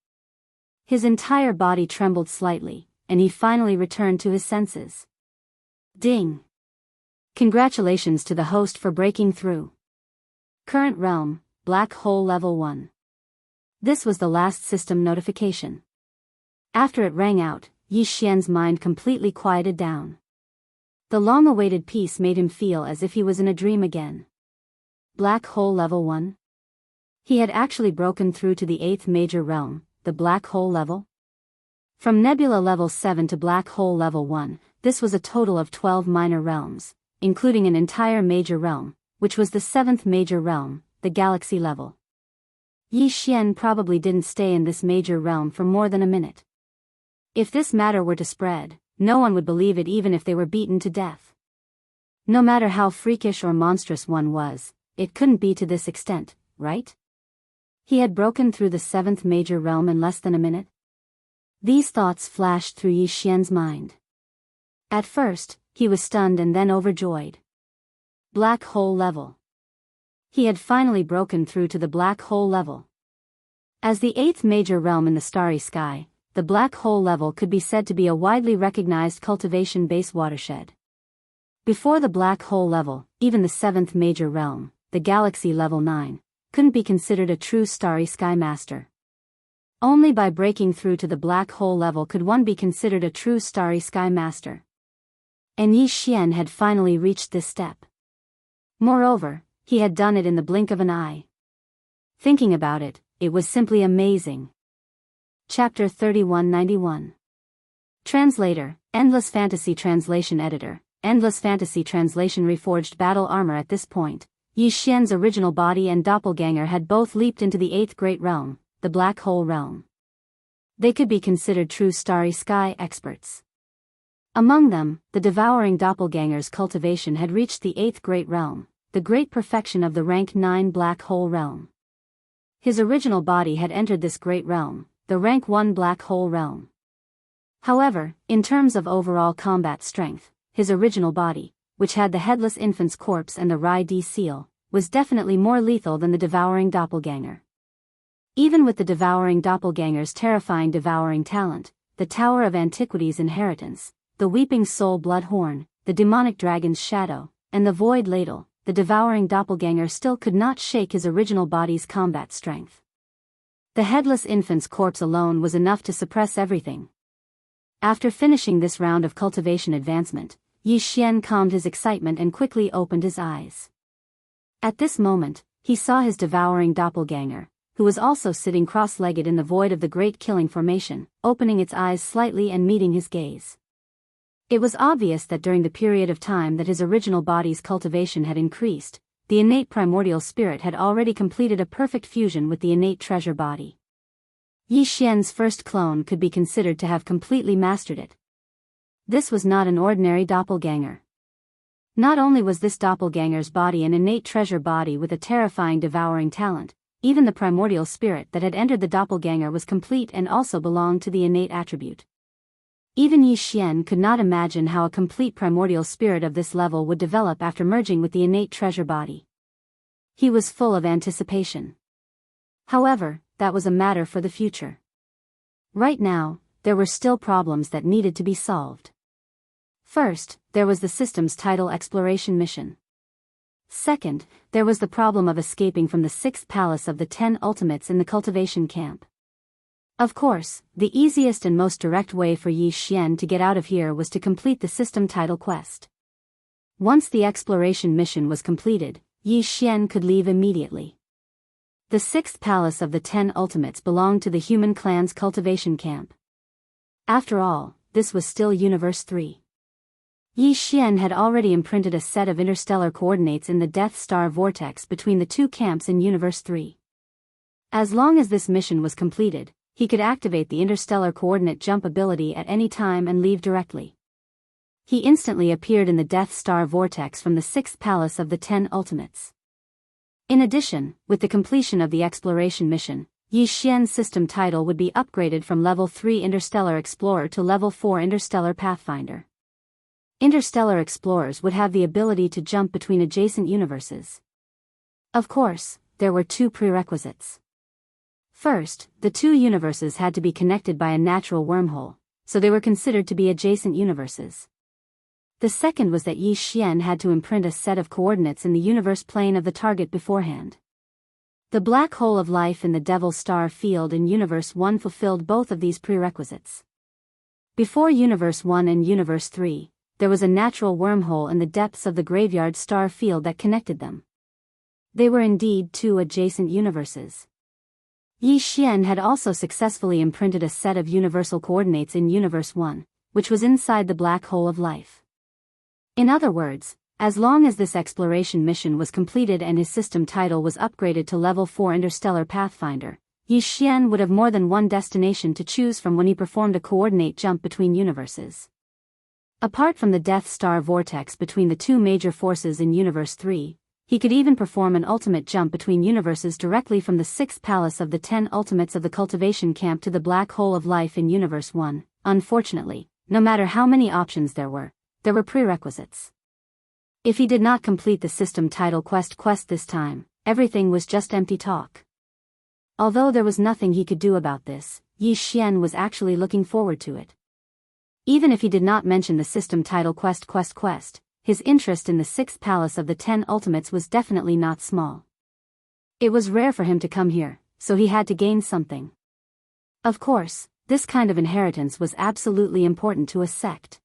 S1: His entire body trembled slightly, and he finally returned to his senses. Ding! Congratulations to the host for breaking through. Current realm, Black Hole Level 1. This was the last system notification. After it rang out, Yi Xian's mind completely quieted down. The long-awaited peace made him feel as if he was in a dream again. Black Hole Level 1? He had actually broken through to the 8th major realm, the Black Hole level. From Nebula Level 7 to Black Hole Level 1, this was a total of 12 minor realms, including an entire major realm, which was the 7th major realm, the Galaxy level. Yi Xian probably didn't stay in this major realm for more than a minute. If this matter were to spread, no one would believe it even if they were beaten to death. No matter how freakish or monstrous one was, it couldn't be to this extent, right? He had broken through the 7th major realm in less than a minute. These thoughts flashed through Yi Xian's mind. At first, he was stunned and then overjoyed. Black Hole level. He had finally broken through to the Black Hole level. As the 8th major realm in the starry sky, the Black Hole level could be said to be a widely recognized cultivation-based watershed. Before the Black Hole level, even the 7th major realm, the Galaxy level 9, couldn't be considered a true starry sky master. Only by breaking through to the Black Hole level could one be considered a true starry sky master. And Yi Xian had finally reached this step. Moreover, he had done it in the blink of an eye. Thinking about it, it was simply amazing. Chapter 3191. Translator, Endless Fantasy Translation Editor, Endless Fantasy Translation. Reforged battle armor. At this point, Yi Xian's original body and doppelganger had both leaped into the 8th great realm, the Black Hole realm. They could be considered true starry sky experts. Among them, the devouring doppelganger's cultivation had reached the 8th great realm, the great perfection of the rank 9 Black Hole realm. His original body had entered this great realm, the rank 1 Black Hole realm. However, in terms of overall combat strength, his original body, which had the headless infant's corpse and the Rai D seal, was definitely more lethal than the devouring doppelganger. Even with the devouring doppelganger's terrifying devouring talent, the Tower of Antiquity's inheritance, the Weeping Soul blood horn, the demonic dragon's shadow, and the void ladle, the devouring doppelganger still could not shake his original body's combat strength. The headless infant's corpse alone was enough to suppress everything. After finishing this round of cultivation advancement, Yi Xian calmed his excitement and quickly opened his eyes. At this moment, he saw his devouring doppelganger, who was also sitting cross-legged in the void of the great killing formation, opening its eyes slightly and meeting his gaze. It was obvious that during the period of time that his original body's cultivation had increased, the innate primordial spirit had already completed a perfect fusion with the innate treasure body. Yi Xian's first clone could be considered to have completely mastered it. This was not an ordinary doppelganger. Not only was this doppelganger's body an innate treasure body with a terrifying devouring talent, even the primordial spirit that had entered the doppelganger was complete and also belonged to the innate attribute. Even Yi Xian could not imagine how a complete primordial spirit of this level would develop after merging with the innate treasure body. He was full of anticipation. However, that was a matter for the future. Right now, there were still problems that needed to be solved. First, there was the system's title exploration mission. Second, there was the problem of escaping from the 6th palace of the 10 ultimates in the cultivation camp. Of course, the easiest and most direct way for Yi Xian to get out of here was to complete the system title quest. Once the exploration mission was completed, Yi Xian could leave immediately. The 6th palace of the 10 ultimates belonged to the human clan's cultivation camp. After all, this was still Universe 3. Yi Xian had already imprinted a set of interstellar coordinates in the Death Star vortex between the two camps in Universe 3. As long as this mission was completed, he could activate the interstellar coordinate jump ability at any time and leave directly. He instantly appeared in the Death Star vortex from the 6th palace of the 10 ultimates. In addition, with the completion of the exploration mission, Yi Xian's system title would be upgraded from Level 3 Interstellar Explorer to Level 4 Interstellar Pathfinder. Interstellar explorers would have the ability to jump between adjacent universes. Of course, there were two prerequisites. First, the two universes had to be connected by a natural wormhole, so they were considered to be adjacent universes. The second was that Yi Xian had to imprint a set of coordinates in the universe plane of the target beforehand. The black hole of life in the Devil Star field in Universe 1 fulfilled both of these prerequisites. Before Universe 1 and Universe 3, there was a natural wormhole in the depths of the Graveyard Star field that connected them. They were indeed two adjacent universes. Yi Xian had also successfully imprinted a set of universal coordinates in Universe 1, which was inside the black hole of life. In other words, as long as this exploration mission was completed and his system title was upgraded to Level 4 Interstellar Pathfinder, Yi Xian would have more than one destination to choose from when he performed a coordinate jump between universes. Apart from the Death Star vortex between the two major forces in Universe 3, he could even perform an ultimate jump between universes directly from the 6th palace of the 10 ultimates of the cultivation camp to the black hole of life in Universe 1. Unfortunately, no matter how many options there were prerequisites. If he did not complete the system title quest this time, everything was just empty talk. Although there was nothing he could do about this, Yi Xian was actually looking forward to it. Even if he did not mention the system title quest, his interest in the 6th palace of the 10 ultimates was definitely not small. It was rare for him to come here, so he had to gain something. Of course, this kind of inheritance was absolutely important to a sect.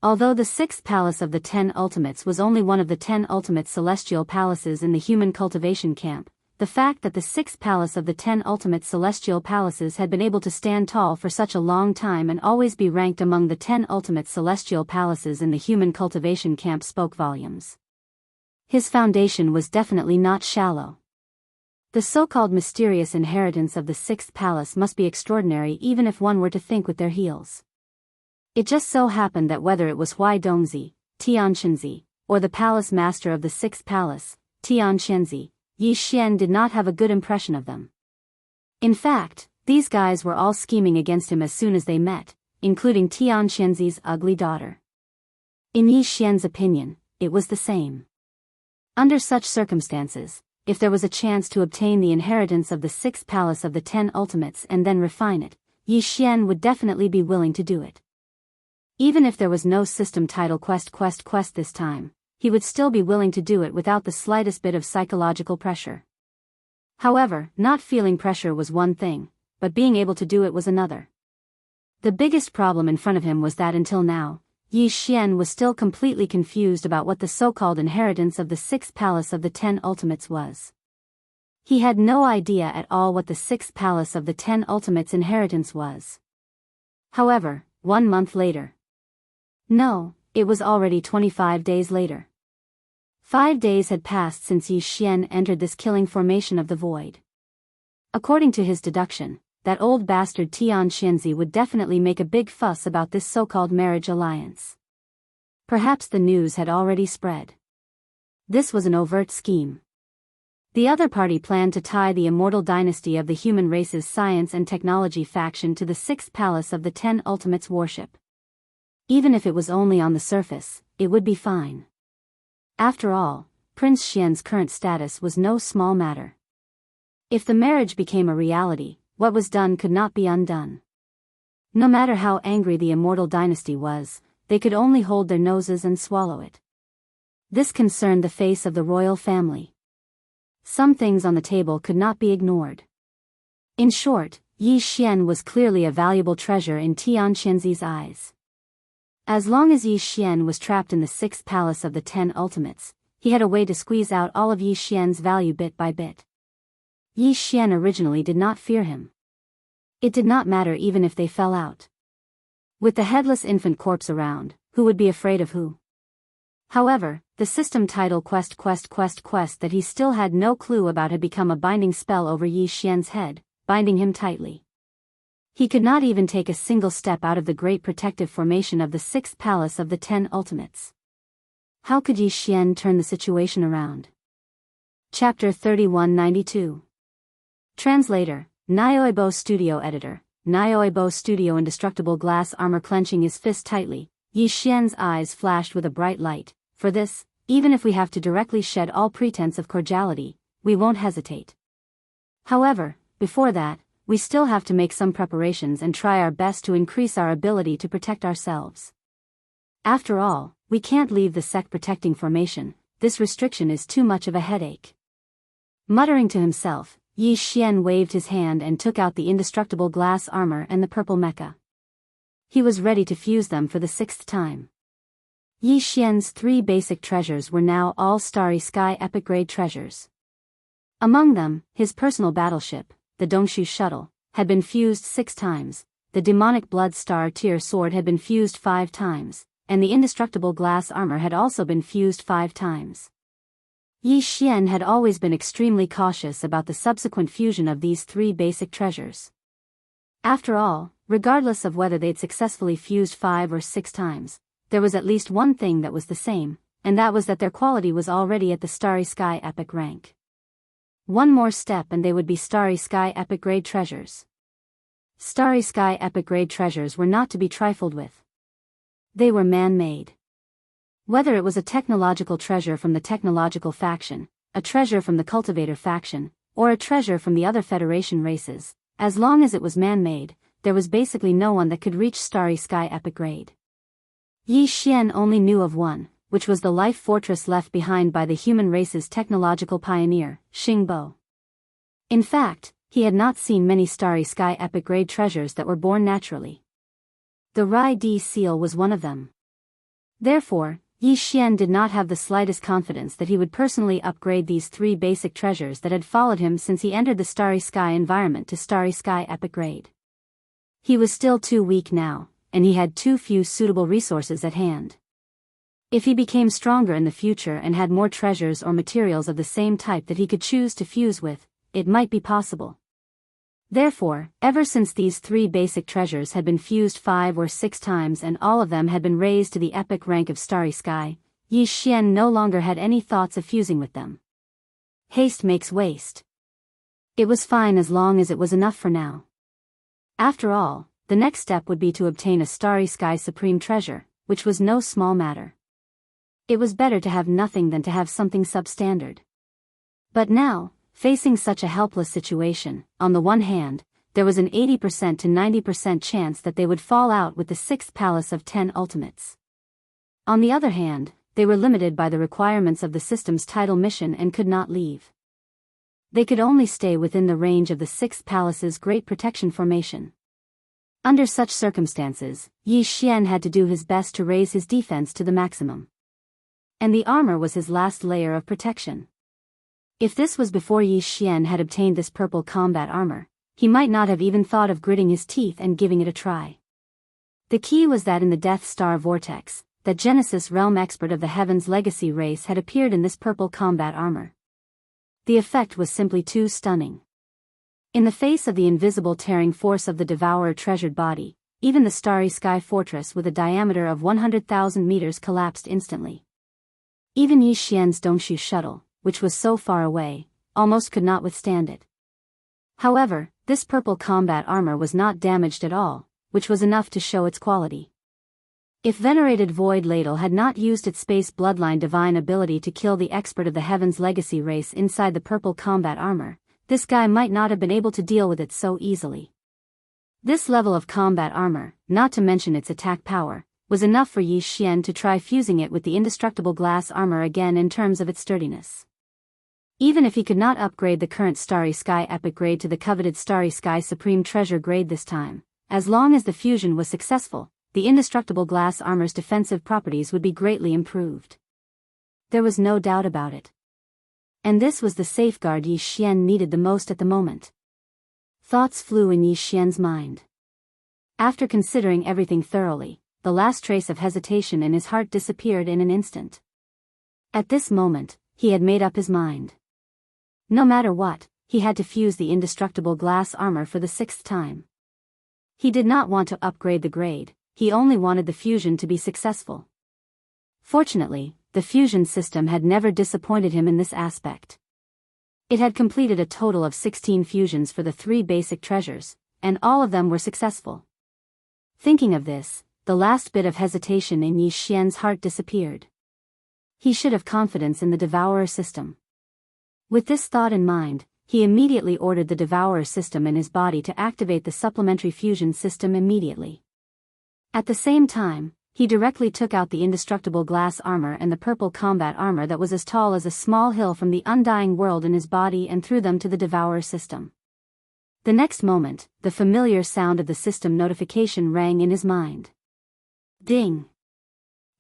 S1: Although the 6th palace of the 10 ultimates was only one of the 10 ultimate celestial palaces in the human cultivation camp, the fact that the 6th palace of the 10 ultimate celestial palaces had been able to stand tall for such a long time and always be ranked among the 10 ultimate celestial palaces in the human cultivation camp spoke volumes. His foundation was definitely not shallow. The so-called mysterious inheritance of the 6th palace must be extraordinary even if one were to think with their heels. It just so happened that whether it was Hui Dongzi, Tianxinzi, or the palace master of the 6th palace, Tianxianzi, Yi Xian did not have a good impression of them. In fact, these guys were all scheming against him as soon as they met, including Tianxianzi's ugly daughter. In Yi Xian's opinion, it was the same. Under such circumstances, if there was a chance to obtain the inheritance of the 6th palace of the 10 ultimates and then refine it, Yi Xian would definitely be willing to do it. Even if there was no system title quest this time, he would still be willing to do it without the slightest bit of psychological pressure. However, not feeling pressure was one thing, but being able to do it was another. The biggest problem in front of him was that until now, Yi Xian was still completely confused about what the so-called inheritance of the 6th palace of the 10 ultimates was. He had no idea at all what the 6th palace of the 10 ultimates inheritance was. However, 1 month later. No, it was already 25 days later. 5 days had passed since Yi Xian entered this killing formation of the void. According to his deduction, that old bastard Tianxianzi would definitely make a big fuss about this so-called marriage alliance. Perhaps the news had already spread. This was an overt scheme. The other party planned to tie the immortal dynasty of the human race's science and technology faction to the 6th palace of the 10 ultimates worship. Even if it was only on the surface, it would be fine. After all, Prince Xian's current status was no small matter. If the marriage became a reality, what was done could not be undone. No matter how angry the immortal dynasty was, they could only hold their noses and swallow it. This concerned the face of the royal family. Some things on the table could not be ignored. In short, Yi Xian was clearly a valuable treasure in Tianxianzi's eyes. As long as Yi Xian was trapped in the 6th palace of the 10 ultimates, he had a way to squeeze out all of Yi Xian's value bit by bit. Yi Xian originally did not fear him. It did not matter even if they fell out. With the headless infant corpse around, who would be afraid of who? However, the system title quest that he still had no clue about had become a binding spell over Yi Xian's head, binding him tightly. He could not even take a single step out of the great protective formation of the 6th palace of the 10 ultimates. How could Yi Xian turn the situation around? Chapter 3192. Translator, Nioibo Studio Editor, Nioibo Studio. Indestructible glass armor. Clenching his fist tightly, Yi Xian's eyes flashed with a bright light. For this, even if we have to directly shed all pretense of cordiality, we won't hesitate. However, before that, we still have to make some preparations and try our best to increase our ability to protect ourselves. After all, we can't leave the sect protecting formation, this restriction is too much of a headache. Muttering to himself, Yi Xian waved his hand and took out the indestructible glass armor and the purple mecha. He was ready to fuse them for the 6th time. Yi Xian's 3 basic treasures were now all Starry Sky epic grade treasures. Among them, his personal battleship, the Dongshu shuttle, had been fused 6 times, the demonic blood star tier sword had been fused 5 times, and the indestructible glass armor had also been fused 5 times. Yi Xian had always been extremely cautious about the subsequent fusion of these 3 basic treasures. After all, regardless of whether they'd successfully fused 5 or 6 times, there was at least one thing that was the same, and that was that their quality was already at the Starry Sky epic rank. One more step and they would be Starry Sky epic grade treasures. Starry Sky epic grade treasures were not to be trifled with. They were man-made. Whether it was a technological treasure from the technological faction, a treasure from the cultivator faction, or a treasure from the other Federation races, as long as it was man-made, there was basically no one that could reach Starry Sky epic grade. Yi Xian only knew of one, which was the life fortress left behind by the human race's technological pioneer, Xingbo. In fact, he had not seen many Starry Sky epic grade treasures that were born naturally. The Rai Di seal was one of them. Therefore, Yi Xian did not have the slightest confidence that he would personally upgrade these 3 basic treasures that had followed him since he entered the Starry Sky environment to Starry Sky epic grade. He was still too weak now, and he had too few suitable resources at hand. If he became stronger in the future and had more treasures or materials of the same type that he could choose to fuse with, it might be possible. Therefore, ever since these 3 basic treasures had been fused 5 or 6 times and all of them had been raised to the epic rank of Starry Sky, Yi Xian no longer had any thoughts of fusing with them. Haste makes waste. It was fine as long as it was enough for now. After all, the next step would be to obtain a Starry Sky Supreme Treasure, which was no small matter. It was better to have nothing than to have something substandard. But now, facing such a helpless situation, on the one hand, there was an 80% to 90% chance that they would fall out with the 6th palace of 10 ultimates. On the other hand, they were limited by the requirements of the system's title mission and could not leave. They could only stay within the range of the 6th palace's Great Protection Formation. Under such circumstances, Yi Xian had to do his best to raise his defense to the maximum. And the armor was his last layer of protection. If this was before Yi Xian had obtained this purple combat armor, he might not have even thought of gritting his teeth and giving it a try. The key was that in the Death Star Vortex, that Genesis realm expert of the Heaven's Legacy race had appeared in this purple combat armor. The effect was simply too stunning. In the face of the invisible tearing force of the Devourer treasured body, even the Starry Sky Fortress with a diameter of 100,000 meters collapsed instantly. Even Yi Xian's Dongshu shuttle, which was so far away, almost could not withstand it. However, this purple combat armor was not damaged at all, which was enough to show its quality. If venerated Void Ladle had not used its space bloodline divine ability to kill the expert of the Heaven's Legacy race inside the purple combat armor, this guy might not have been able to deal with it so easily. This level of combat armor, not to mention its attack power, was enough for Yi Xian to try fusing it with the indestructible glass armor again in terms of its sturdiness. Even if he could not upgrade the current Starry Sky epic grade to the coveted Starry Sky Supreme Treasure grade this time, as long as the fusion was successful, the indestructible glass armor's defensive properties would be greatly improved. There was no doubt about it. And this was the safeguard Yi Xian needed the most at the moment. Thoughts flew in Yi Xian's mind. After considering everything thoroughly, the last trace of hesitation in his heart disappeared in an instant. At this moment, he had made up his mind. No matter what, he had to fuse the indestructible glass armor for the 6th time. He did not want to upgrade the grade, he only wanted the fusion to be successful. Fortunately, the fusion system had never disappointed him in this aspect. It had completed a total of 16 fusions for the 3 basic treasures, and all of them were successful. Thinking of this, the last bit of hesitation in Yi Xian's heart disappeared. He should have confidence in the Devourer system. With this thought in mind, he immediately ordered the Devourer system in his body to activate the supplementary fusion system immediately. At the same time, he directly took out the indestructible glass armor and the purple combat armor that was as tall as a small hill from the undying world in his body and threw them to the Devourer system. The next moment, the familiar sound of the system notification rang in his mind. Ding!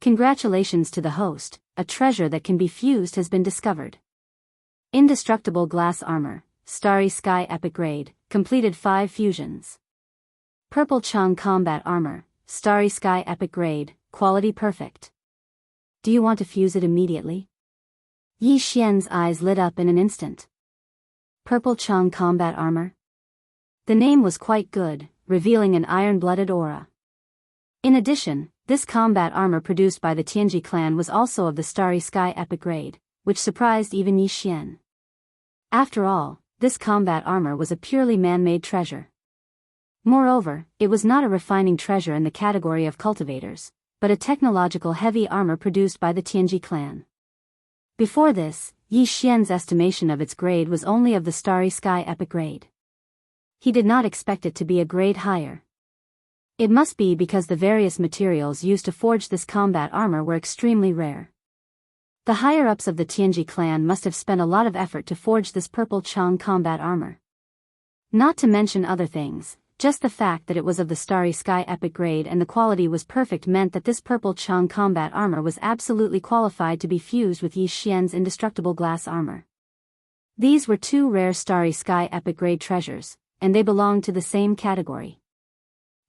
S1: Congratulations to the host, a treasure that can be fused has been discovered. Indestructible glass armor, Starry Sky epic grade, completed 5 fusions. Purple Chang combat armor, Starry Sky epic grade, quality perfect. Do you want to fuse it immediately? Yi Xian's eyes lit up in an instant. Purple Chang combat armor? The name was quite good, revealing an iron-blooded aura. In addition, this combat armor produced by the Tianji clan was also of the Starry Sky epic grade, which surprised even Yi Xian. After all, this combat armor was a purely man-made treasure. Moreover, it was not a refining treasure in the category of cultivators, but a technological heavy armor produced by the Tianji clan. Before this, Yi Xian's estimation of its grade was only of the Starry Sky epic grade. He did not expect it to be a grade higher. It must be because the various materials used to forge this combat armor were extremely rare. The higher-ups of the Tianji clan must have spent a lot of effort to forge this purple Chang combat armor. Not to mention other things, just the fact that it was of the Starry Sky epic grade and the quality was perfect meant that this purple Chang combat armor was absolutely qualified to be fused with Yi Xian's indestructible glass armor. These were 2 rare Starry Sky epic grade treasures, and they belonged to the same category.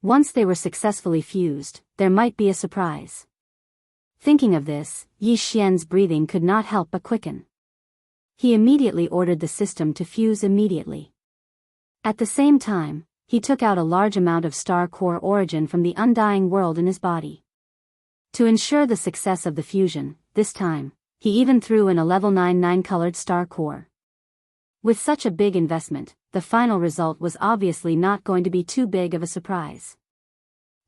S1: Once they were successfully fused, there might be a surprise. Thinking of this, Yi Xian's breathing could not help but quicken. He immediately ordered the system to fuse immediately. At the same time, he took out a large amount of star core origin from the undying world in his body. To ensure the success of the fusion, this time, he even threw in a level 9 9-colored star core. With such a big investment, the final result was obviously not going to be too big of a surprise.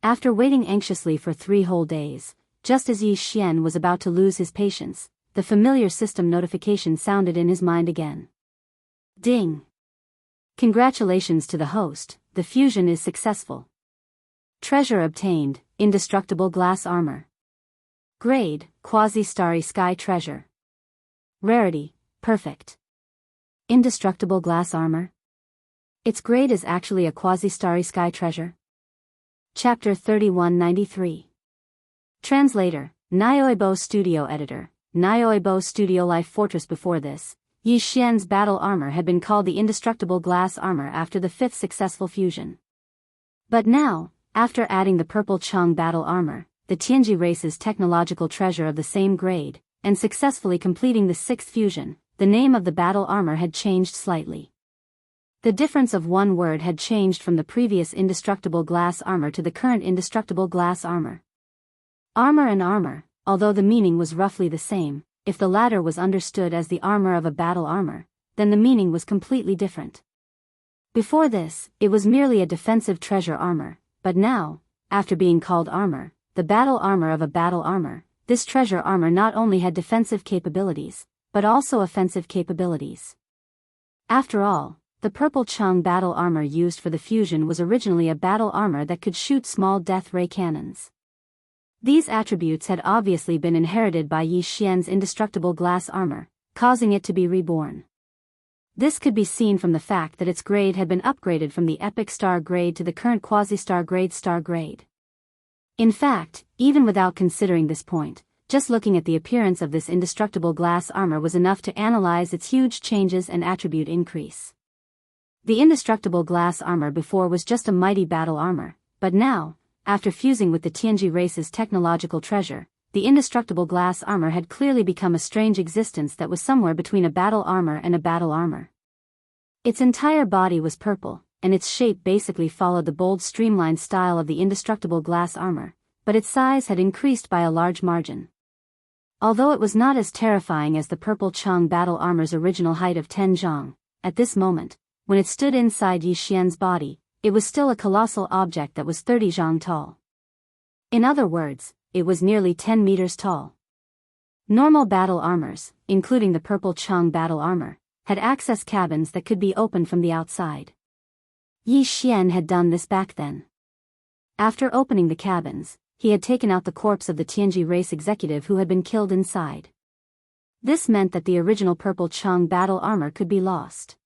S1: After waiting anxiously for 3 whole days, just as Yi Xian was about to lose his patience, the familiar system notification sounded in his mind again. Ding! Congratulations to the host, the fusion is successful. Treasure obtained, indestructible glass armor. Grade, quasi-starry sky treasure. Rarity, perfect. Indestructible glass armor? Its grade is actually a quasi-starry sky treasure. Chapter 3193. Translator, Nioibo Studio Editor, Nioibo Studio Life Fortress. Before this, Yi Xian's battle armor had been called the indestructible glass armor after the 5th successful fusion. But now, after adding the purple Chang battle armor, the Tianji race's technological treasure of the same grade, and successfully completing the 6th fusion, the name of the battle armor had changed slightly. The difference of one word had changed from the previous indestructible glass armor to the current indestructible glass armor. Armor and armor, although the meaning was roughly the same, if the latter was understood as the armor of a battle armor, then the meaning was completely different. Before this, it was merely a defensive treasure armor, but now, after being called armor, the battle armor of a battle armor, this treasure armor not only had defensive capabilities, but also offensive capabilities. After all, the purple Chang battle armor used for the fusion was originally a battle armor that could shoot small death ray cannons. These attributes had obviously been inherited by Yi Xian's indestructible glass armor, causing it to be reborn. This could be seen from the fact that its grade had been upgraded from the epic star grade to the current quasi-star grade. In fact, even without considering this point, just looking at the appearance of this indestructible glass armor was enough to analyze its huge changes and attribute increase. The indestructible glass armor before was just a mighty battle armor, but now, after fusing with the Tianji race's technological treasure, the indestructible glass armor had clearly become a strange existence that was somewhere between a battle armor and a battle armor. Its entire body was purple, and its shape basically followed the bold streamlined style of the indestructible glass armor, but its size had increased by a large margin. Although it was not as terrifying as the purple Chang battle armor's original height of 10 zhang, at this moment, when it stood inside Yi Xian's body, it was still a colossal object that was 30 zhang tall. In other words, it was nearly 10 meters tall. Normal battle armors, including the purple Chang battle armor, had access cabins that could be opened from the outside. Yi Xian had done this back then. After opening the cabins, he had taken out the corpse of the Tianji race executive who had been killed inside. This meant that the original purple Chang battle armor could be lost.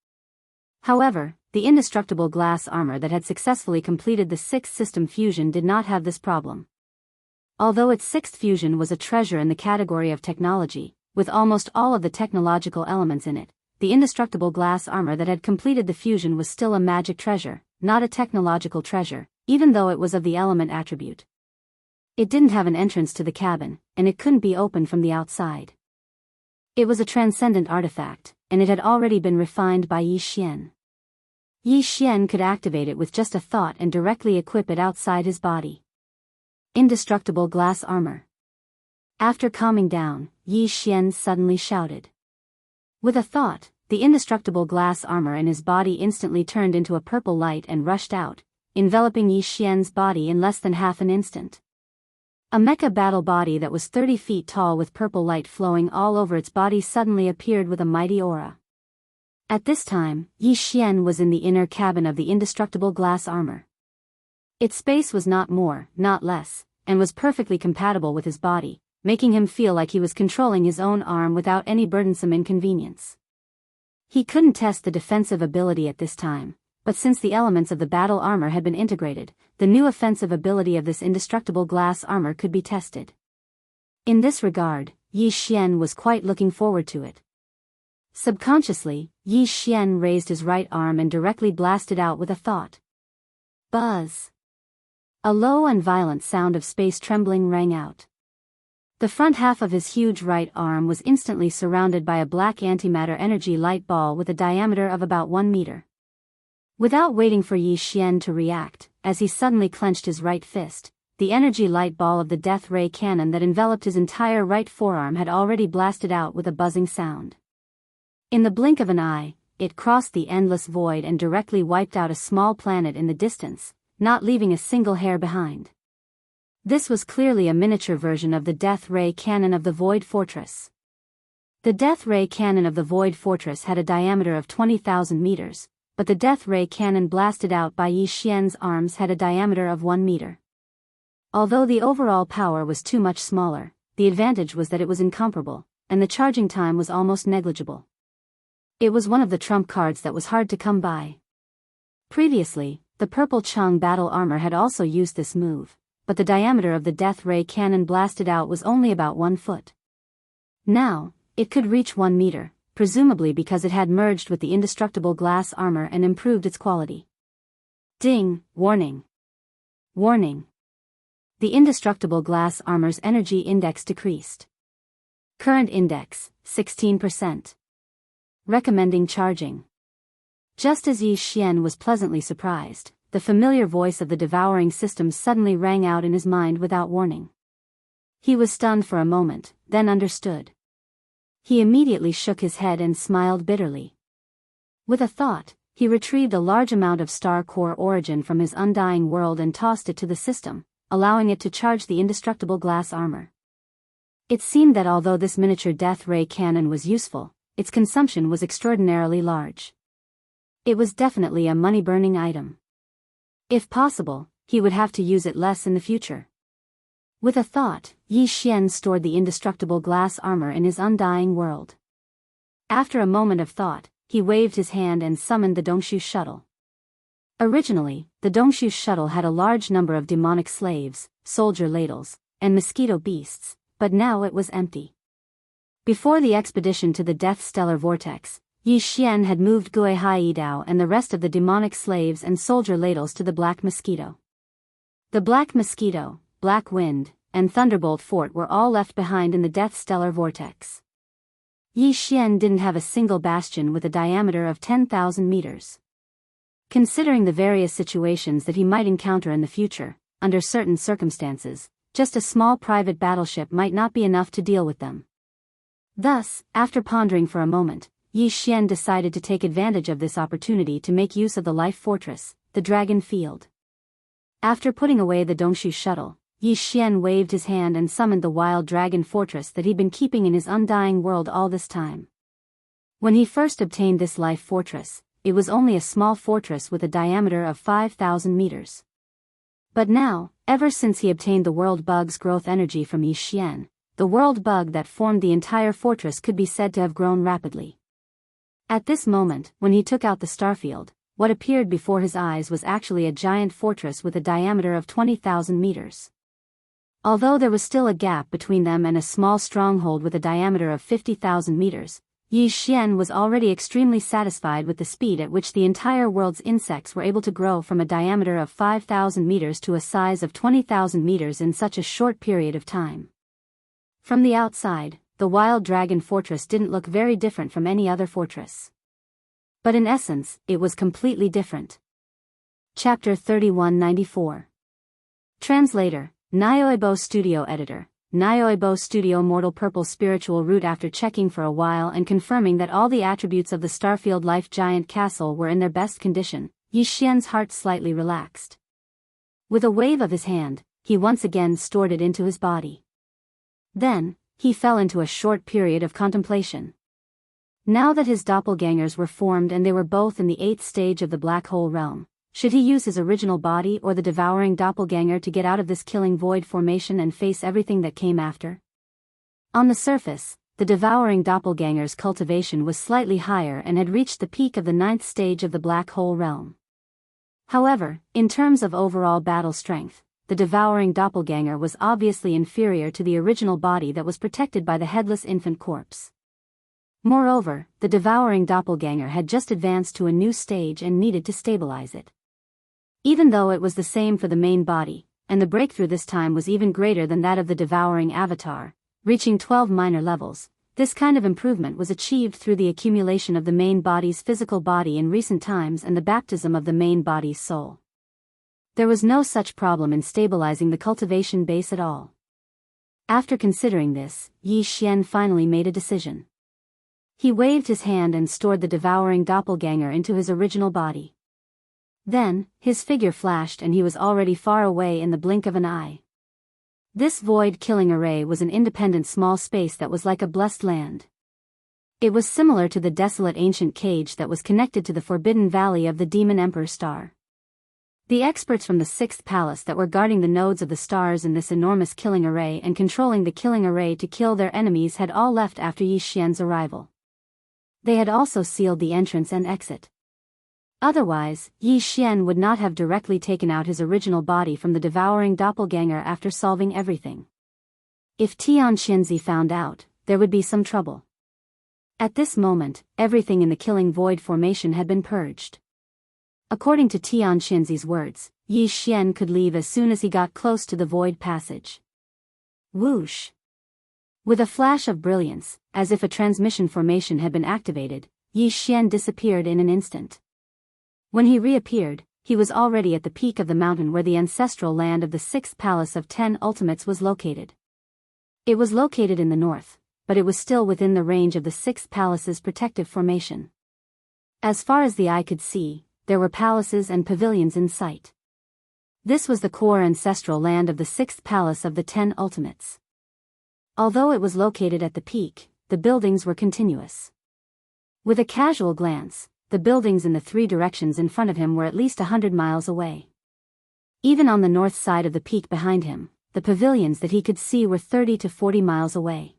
S1: However, the indestructible glass armor that had successfully completed the 6th system fusion did not have this problem. Although its 6th fusion was a treasure in the category of technology, with almost all of the technological elements in it, the indestructible glass armor that had completed the fusion was still a magic treasure, not a technological treasure, even though it was of the element attribute. It didn't have an entrance to the cabin, and it couldn't be opened from the outside. It was a transcendent artifact, and it had already been refined by Yi Xian. Yi Xian could activate it with just a thought and directly equip it outside his body. Indestructible glass armor. After calming down, Yi Xian suddenly shouted. With a thought, the indestructible glass armor in his body instantly turned into a purple light and rushed out, enveloping Yi Xian's body in less than half an instant. A mecha battle body that was 30 feet tall with purple light flowing all over its body suddenly appeared with a mighty aura. At this time, Yi Xian was in the inner cabin of the indestructible glass armor. Its space was not more, not less, and was perfectly compatible with his body, making him feel like he was controlling his own arm without any burdensome inconvenience. He couldn't test the defensive ability at this time, but since the elements of the battle armor had been integrated, the new offensive ability of this indestructible glass armor could be tested. In this regard, Yi Xian was quite looking forward to it. Subconsciously, Yi Xian raised his right arm and directly blasted out with a thought. Buzz! A low and violent sound of space trembling rang out. The front half of his huge right arm was instantly surrounded by a black antimatter energy light ball with a diameter of about 1 meter. Without waiting for Yi Xian to react, as he suddenly clenched his right fist, the energy light ball of the death ray cannon that enveloped his entire right forearm had already blasted out with a buzzing sound. In the blink of an eye, it crossed the endless void and directly wiped out a small planet in the distance, not leaving a single hair behind. This was clearly a miniature version of the death ray cannon of the Void Fortress. The death ray cannon of the Void Fortress had a diameter of 20,000 meters, but the death ray cannon blasted out by Yi Xian's arms had a diameter of 1 meter. Although the overall power was too much smaller, the advantage was that it was incomparable, and the charging time was almost negligible. It was one of the trump cards that was hard to come by. Previously, the purple Chang battle armor had also used this move, but the diameter of the death ray cannon blasted out was only about 1 foot. Now, it could reach 1 meter, presumably because it had merged with the indestructible glass armor and improved its quality. Ding! Warning! Warning! The indestructible glass armor's energy index decreased. Current index, 16%. Recommending charging. Just as Yi Xian was pleasantly surprised, the familiar voice of the devouring system suddenly rang out in his mind without warning. He was stunned for a moment, then understood. He immediately shook his head and smiled bitterly. With a thought, he retrieved a large amount of star core origin from his undying world and tossed it to the system, allowing it to charge the indestructible glass armor. It seemed that although this miniature death ray cannon was useful, its consumption was extraordinarily large. It was definitely a money-burning item. If possible, he would have to use it less in the future. With a thought, Yi Xian stored the indestructible glass armor in his undying world. After a moment of thought, he waved his hand and summoned the Dongshu shuttle. Originally, the Dongshu shuttle had a large number of demonic slaves, soldier ladles, and mosquito beasts, but now it was empty. Before the expedition to the Death Stellar Vortex, Yi Xian had moved Gui Haidao and the rest of the demonic slaves and soldier ladles to the Black Mosquito. The Black Mosquito, Black Wind, and Thunderbolt Fort were all left behind in the Death Stellar Vortex. Yi Xian didn't have a single bastion with a diameter of 10,000 meters. Considering the various situations that he might encounter in the future, under certain circumstances, just a small private battleship might not be enough to deal with them. Thus, after pondering for a moment, Yi Xian decided to take advantage of this opportunity to make use of the life fortress, the Dragon Field. After putting away the Dongshu shuttle, Yi Xian waved his hand and summoned the wild dragon fortress that he'd been keeping in his undying world all this time. When he first obtained this life fortress, it was only a small fortress with a diameter of 5,000 meters. But now, ever since he obtained the world bug's growth energy from Yi Xian, the world bug that formed the entire fortress could be said to have grown rapidly. At this moment, when he took out the starfield, what appeared before his eyes was actually a giant fortress with a diameter of 20,000 meters. Although there was still a gap between them and a small stronghold with a diameter of 50,000 meters, Yi Xian was already extremely satisfied with the speed at which the entire world's insects were able to grow from a diameter of 5,000 meters to a size of 20,000 meters in such a short period of time. From the outside, the wild dragon fortress didn't look very different from any other fortress. But in essence, it was completely different. Chapter 3194. Translator, Audiobook Studio Editor. Audiobook Studio Mortal Purple Spiritual Root. After checking for a while and confirming that all the attributes of the Starfield Life Giant Castle were in their best condition, Yi Xian's heart slightly relaxed. With a wave of his hand, he once again stored it into his body. Then, he fell into a short period of contemplation. Now that his doppelgangers were formed and they were both in the 8th stage of the black hole realm, should he use his original body or the devouring doppelganger to get out of this killing void formation and face everything that came after? On the surface, the devouring doppelganger's cultivation was slightly higher and had reached the peak of the 9th stage of the black hole realm. However, in terms of overall battle strength, the devouring doppelganger was obviously inferior to the original body that was protected by the headless infant corpse. Moreover, the devouring doppelganger had just advanced to a new stage and needed to stabilize it. Even though it was the same for the main body, and the breakthrough this time was even greater than that of the devouring avatar, reaching 12 minor levels, this kind of improvement was achieved through the accumulation of the main body's physical body in recent times and the baptism of the main body's soul. There was no such problem in stabilizing the cultivation base at all. After considering this, Yi Xian finally made a decision. He waved his hand and stored the devouring doppelganger into his original body. Then, his figure flashed and he was already far away in the blink of an eye. This void-killing array was an independent small space that was like a blessed land. It was similar to the desolate ancient cage that was connected to the forbidden valley of the Demon Emperor Star. The experts from the 6th palace that were guarding the nodes of the stars in this enormous killing array and controlling the killing array to kill their enemies had all left after Yi Xian's arrival. They had also sealed the entrance and exit. Otherwise, Yi Xian would not have directly taken out his original body from the devouring doppelganger after solving everything. If Tian Xinzi found out, there would be some trouble. At this moment, everything in the killing void formation had been purged. According to Tian Xinzi's words, Yi Xian could leave as soon as he got close to the void passage. Whoosh! With a flash of brilliance, as if a transmission formation had been activated, Yi Xian disappeared in an instant. When he reappeared, he was already at the peak of the mountain where the ancestral land of the 6th Palace of 10 Ultimates was located. It was located in the north, but it was still within the range of the 6th Palace's protective formation. As far as the eye could see, there were palaces and pavilions in sight. This was the core ancestral land of the 6th Palace of the 10 Ultimates. Although it was located at the peak, the buildings were continuous. With a casual glance, the buildings in the 3 directions in front of him were at least 100 miles away. Even on the north side of the peak behind him, the pavilions that he could see were 30 to 40 miles away.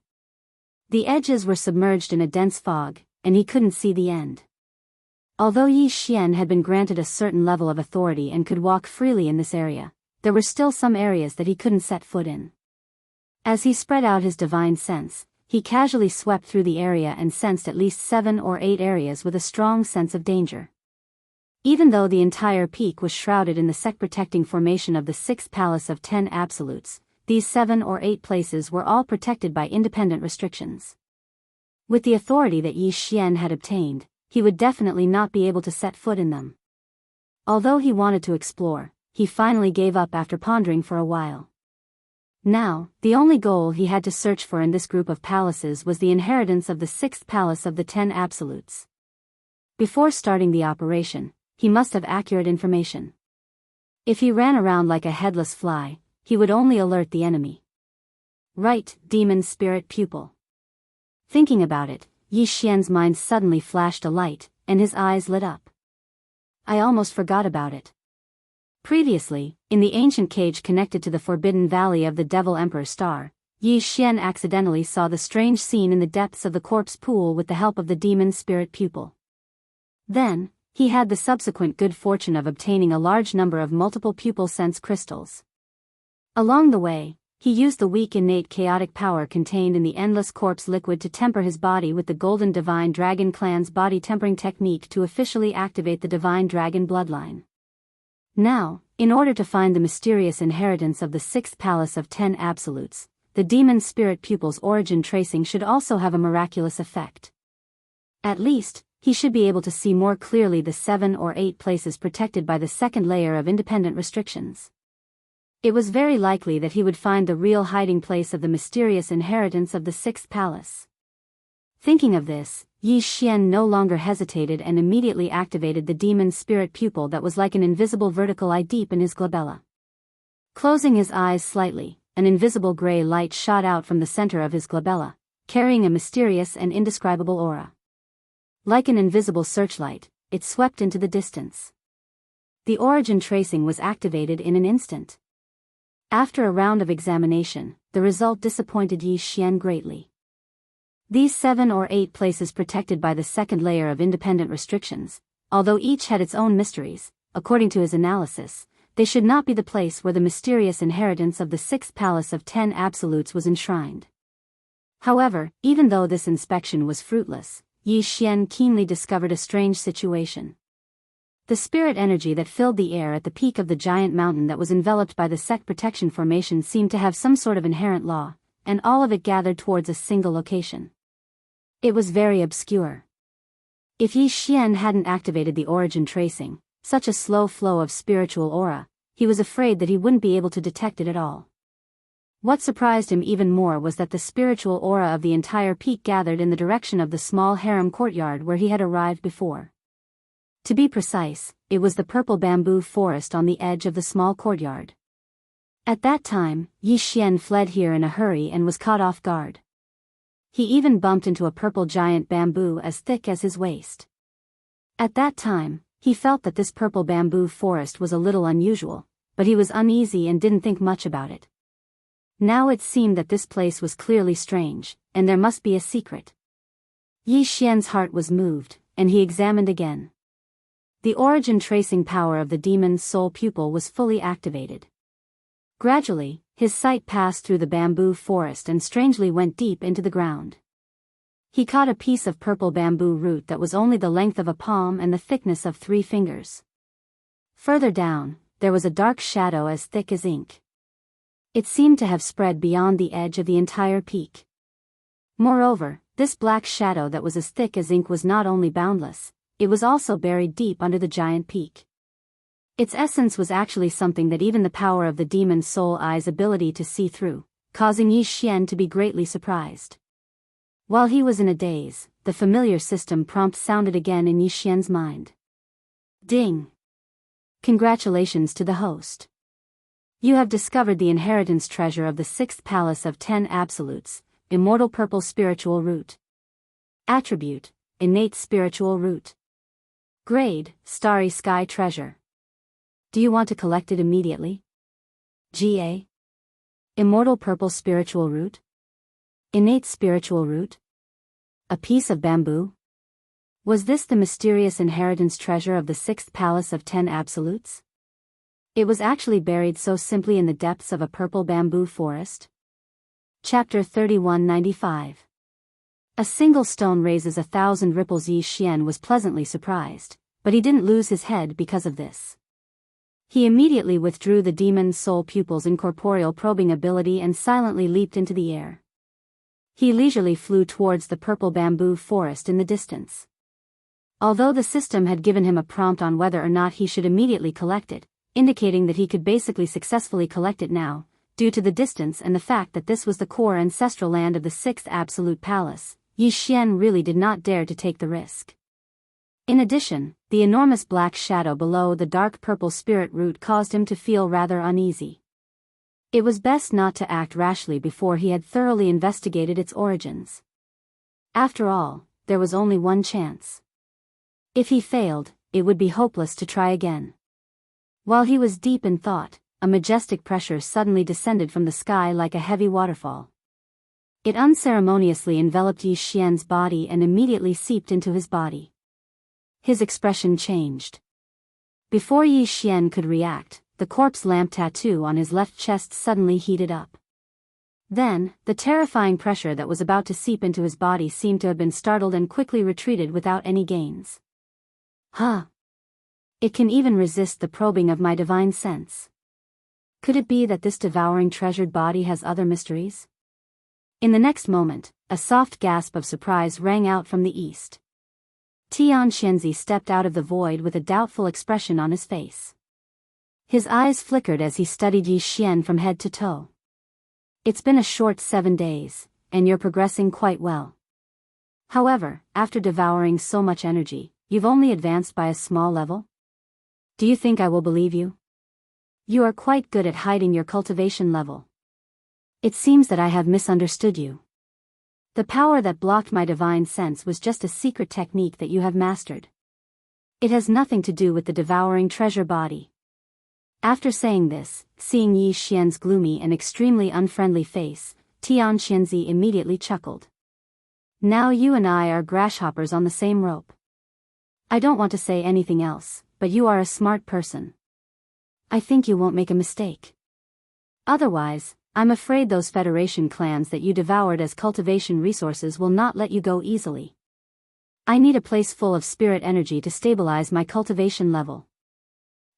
S1: The edges were submerged in a dense fog, and he couldn't see the end. Although Yi Xian had been granted a certain level of authority and could walk freely in this area, there were still some areas that he couldn't set foot in. As he spread out his divine sense, he casually swept through the area and sensed at least 7 or 8 areas with a strong sense of danger. Even though the entire peak was shrouded in the sect-protecting formation of the 6th Palace of 10 Absolutes, these 7 or 8 places were all protected by independent restrictions. With the authority that Yi Xian had obtained, he would definitely not be able to set foot in them. Although he wanted to explore, he finally gave up after pondering for a while. Now, the only goal he had to search for in this group of palaces was the inheritance of the 6th Palace of the 10 Absolutes. Before starting the operation, he must have accurate information. If he ran around like a headless fly, he would only alert the enemy. Right, demon spirit pupil. Thinking about it, Yi Xian's mind suddenly flashed a light, and his eyes lit up. I almost forgot about it. Previously, in the ancient cage connected to the Forbidden Valley of the Devil Emperor Star, Yi Xian accidentally saw the strange scene in the depths of the corpse pool with the help of the demon spirit pupil. Then, he had the subsequent good fortune of obtaining a large number of multiple pupil sense crystals. Along the way, he used the weak innate chaotic power contained in the endless corpse liquid to temper his body with the Golden Divine Dragon Clan's body tempering technique to officially activate the Divine Dragon bloodline. Now, in order to find the mysterious inheritance of the sixth palace of 10 absolutes, the demon spirit pupil's origin tracing should also have a miraculous effect. At least, he should be able to see more clearly the 7 or 8 places protected by the second layer of independent restrictions. It was very likely that he would find the real hiding place of the mysterious inheritance of the sixth palace. Thinking of this, Yi Xian no longer hesitated and immediately activated the demon spirit pupil that was like an invisible vertical eye deep in his glabella. Closing his eyes slightly, an invisible gray light shot out from the center of his glabella, carrying a mysterious and indescribable aura. Like an invisible searchlight, it swept into the distance. The origin tracing was activated in an instant. After a round of examination, the result disappointed Yi Xian greatly. These 7 or 8 places protected by the second layer of independent restrictions, although each had its own mysteries, according to his analysis, they should not be the place where the mysterious inheritance of the sixth palace of 10 absolutes was enshrined. However, even though this inspection was fruitless, Yi Xian keenly discovered a strange situation. The spirit energy that filled the air at the peak of the giant mountain that was enveloped by the sect protection formation seemed to have some sort of inherent law, and all of it gathered towards a single location. It was very obscure. If Yi Xian hadn't activated the origin tracing, such a slow flow of spiritual aura, he was afraid that he wouldn't be able to detect it at all. What surprised him even more was that the spiritual aura of the entire peak gathered in the direction of the small harem courtyard where he had arrived before. To be precise, it was the purple bamboo forest on the edge of the small courtyard. At that time, Yi Xian fled here in a hurry and was caught off guard. He even bumped into a purple giant bamboo as thick as his waist. At that time, he felt that this purple bamboo forest was a little unusual, but he was uneasy and didn't think much about it. Now it seemed that this place was clearly strange, and there must be a secret. Yi Xian's heart was moved, and he examined again. The origin tracing power of the demon's soul pupil was fully activated. Gradually, his sight passed through the bamboo forest and strangely went deep into the ground. He caught a piece of purple bamboo root that was only the length of a palm and the thickness of 3 fingers. Further down, there was a dark shadow as thick as ink. It seemed to have spread beyond the edge of the entire peak. Moreover, this black shadow that was as thick as ink was not only boundless, it was also buried deep under the giant peak. Its essence was actually something that even the power of the demon soul eye's ability to see through, causing Yi Xian to be greatly surprised. While he was in a daze, the familiar system prompt sounded again in Yi Xian's mind. Ding! Congratulations to the host. You have discovered the inheritance treasure of the sixth palace of 10 absolutes, immortal purple spiritual root. Attribute, innate spiritual root. Grade, starry sky treasure. Do you want to collect it immediately? GA. Immortal purple spiritual root. Innate spiritual root. A piece of bamboo. Was this the mysterious inheritance treasure of the sixth palace of 10 absolutes? It was actually buried so simply in the depths of a purple bamboo forest. Chapter 3195. A single stone raises 1,000 ripples. Yi Xian was pleasantly surprised, but he didn't lose his head because of this. He immediately withdrew the demon's soul pupil's incorporeal probing ability and silently leaped into the air. He leisurely flew towards the purple bamboo forest in the distance. Although the system had given him a prompt on whether or not he should immediately collect it, indicating that he could basically successfully collect it now, due to the distance and the fact that this was the core ancestral land of the sixth absolute palace, Yi Xian really did not dare to take the risk. In addition, the enormous black shadow below the dark purple spirit root caused him to feel rather uneasy. It was best not to act rashly before he had thoroughly investigated its origins. After all, there was only one chance. If he failed, it would be hopeless to try again. While he was deep in thought, a majestic pressure suddenly descended from the sky like a heavy waterfall. It unceremoniously enveloped Yi Xian's body and immediately seeped into his body. His expression changed. Before Yi Xian could react, the corpse lamp tattoo on his left chest suddenly heated up. Then, the terrifying pressure that was about to seep into his body seemed to have been startled and quickly retreated without any gains. Huh! It can even resist the probing of my divine sense. Could it be that this devouring treasured body has other mysteries? In the next moment, a soft gasp of surprise rang out from the east. Tian Xianzi stepped out of the void with a doubtful expression on his face. His eyes flickered as he studied Yi Xian from head to toe. It's been a short 7 days, and you're progressing quite well. However, after devouring so much energy, you've only advanced by a small level? Do you think I will believe you? You are quite good at hiding your cultivation level. It seems that I have misunderstood you. The power that blocked my divine sense was just a secret technique that you have mastered. It has nothing to do with the devouring treasure body. After saying this, seeing Yi Xian's gloomy and extremely unfriendly face, Tian Xianzi immediately chuckled. Now you and I are grasshoppers on the same rope. I don't want to say anything else, but you are a smart person. I think you won't make a mistake. Otherwise, I'm afraid those Federation clans that you devoured as cultivation resources will not let you go easily. I need a place full of spirit energy to stabilize my cultivation level.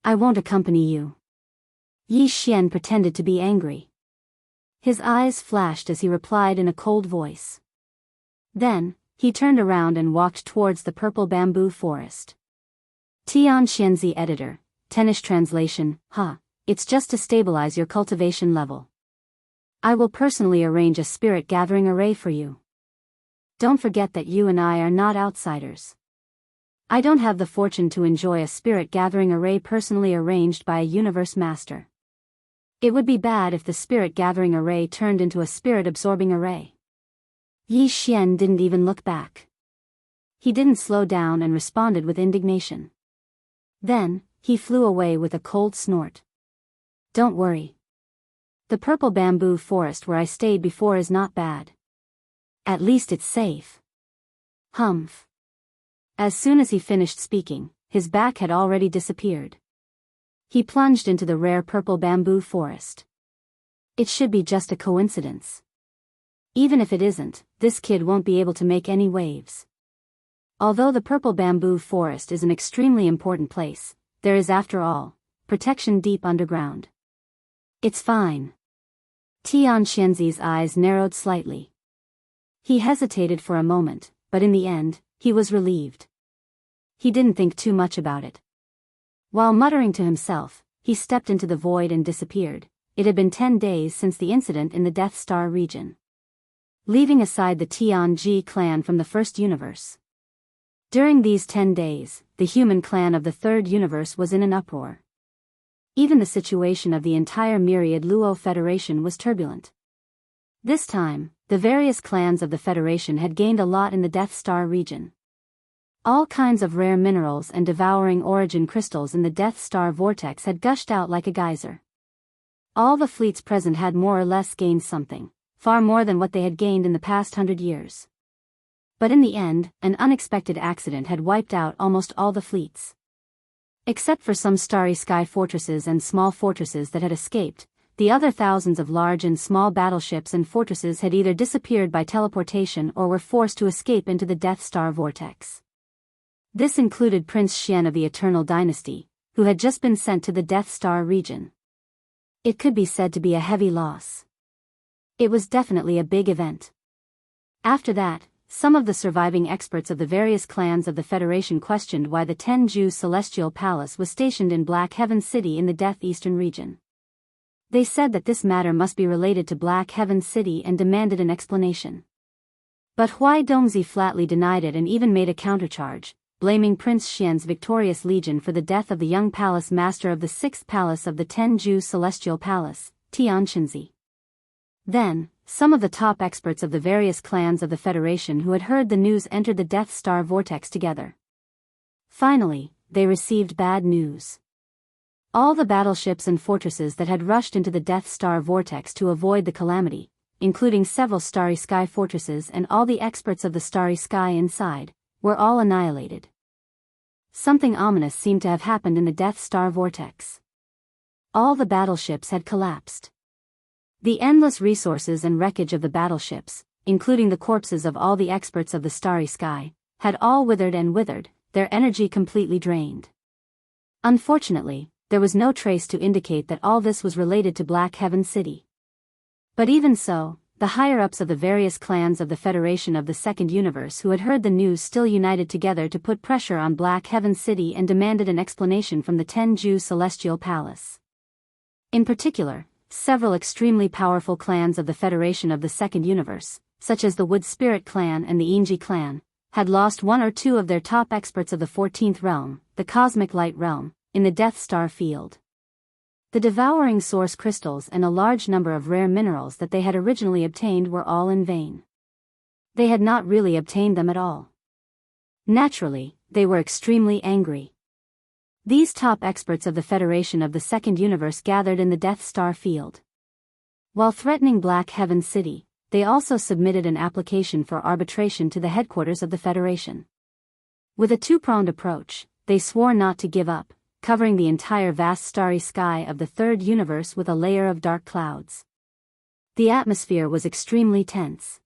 S1: I won't accompany you. Yi Xian pretended to be angry. His eyes flashed as he replied in a cold voice. Then, he turned around and walked towards the purple bamboo forest. Tian Xianzi editor, Tennish translation, it's just to stabilize your cultivation level. I will personally arrange a spirit gathering array for you. Don't forget that you and I are not outsiders. I don't have the fortune to enjoy a spirit gathering array personally arranged by a universe master. It would be bad if the spirit gathering array turned into a spirit absorbing array. Yi Xian didn't even look back. He didn't slow down and responded with indignation. Then, he flew away with a cold snort. Don't worry. The purple bamboo forest where I stayed before is not bad. At least it's safe. Humph. As soon as he finished speaking, his back had already disappeared. He plunged into the rare purple bamboo forest. It should be just a coincidence. Even if it isn't, this kid won't be able to make any waves. Although the purple bamboo forest is an extremely important place, there is after all, protection deep underground. It's fine. Tian Xianzi's eyes narrowed slightly. He hesitated for a moment, but in the end, he was relieved. He didn't think too much about it. While muttering to himself, he stepped into the void and disappeared. It had been 10 days since the incident in the Death Star region. Leaving aside the Tianji clan from the first universe. During these 10 days, the human clan of the third universe was in an uproar. Even the situation of the entire myriad Luo Federation was turbulent. This time, the various clans of the Federation had gained a lot in the Death Star region. All kinds of rare minerals and devouring origin crystals in the Death Star vortex had gushed out like a geyser. All the fleets present had more or less gained something, far more than what they had gained in the past 100 years. But in the end, an unexpected accident had wiped out almost all the fleets. Except for some starry sky fortresses and small fortresses that had escaped, the other thousands of large and small battleships and fortresses had either disappeared by teleportation or were forced to escape into the Death Star vortex. This included Prince Xian of the Eternal Dynasty, who had just been sent to the Death Star region. It could be said to be a heavy loss. It was definitely a big event. After that, some of the surviving experts of the various clans of the Federation questioned why the Tenju Celestial Palace was stationed in Black Heaven City in the Death Eastern region. They said that this matter must be related to Black Heaven City and demanded an explanation. But Huai Dongzi flatly denied it and even made a countercharge, blaming Prince Xian's victorious legion for the death of the young palace master of the 6th palace of the Tenju Celestial Palace, Tian Xinzi. Then, some of the top experts of the various clans of the Federation who had heard the news entered the Death Star vortex together. Finally, they received bad news. All the battleships and fortresses that had rushed into the Death Star vortex to avoid the calamity, including several Starry Sky fortresses and all the experts of the Starry Sky inside, were all annihilated. Something ominous seemed to have happened in the Death Star vortex. All the battleships had collapsed. The endless resources and wreckage of the battleships, including the corpses of all the experts of the Starry Sky, had all withered and withered, their energy completely drained. Unfortunately, there was no trace to indicate that all this was related to Black Heaven City. But even so, the higher-ups of the various clans of the Federation of the Second Universe who had heard the news still united together to put pressure on Black Heaven City and demanded an explanation from the Tenju Celestial Palace. In particular, several extremely powerful clans of the Federation of the Second Universe, such as the Wood Spirit Clan and the Inji Clan, had lost one or two of their top experts of the 14th realm, the Cosmic Light Realm, in the Death Star field. The devouring source crystals and a large number of rare minerals that they had originally obtained were all in vain. They had not really obtained them at all. Naturally, they were extremely angry. These top experts of the Federation of the Second Universe gathered in the Death Star field. While threatening Black Heaven City, they also submitted an application for arbitration to the headquarters of the Federation. With a two-pronged approach, they swore not to give up, covering the entire vast starry sky of the third universe with a layer of dark clouds. The atmosphere was extremely tense.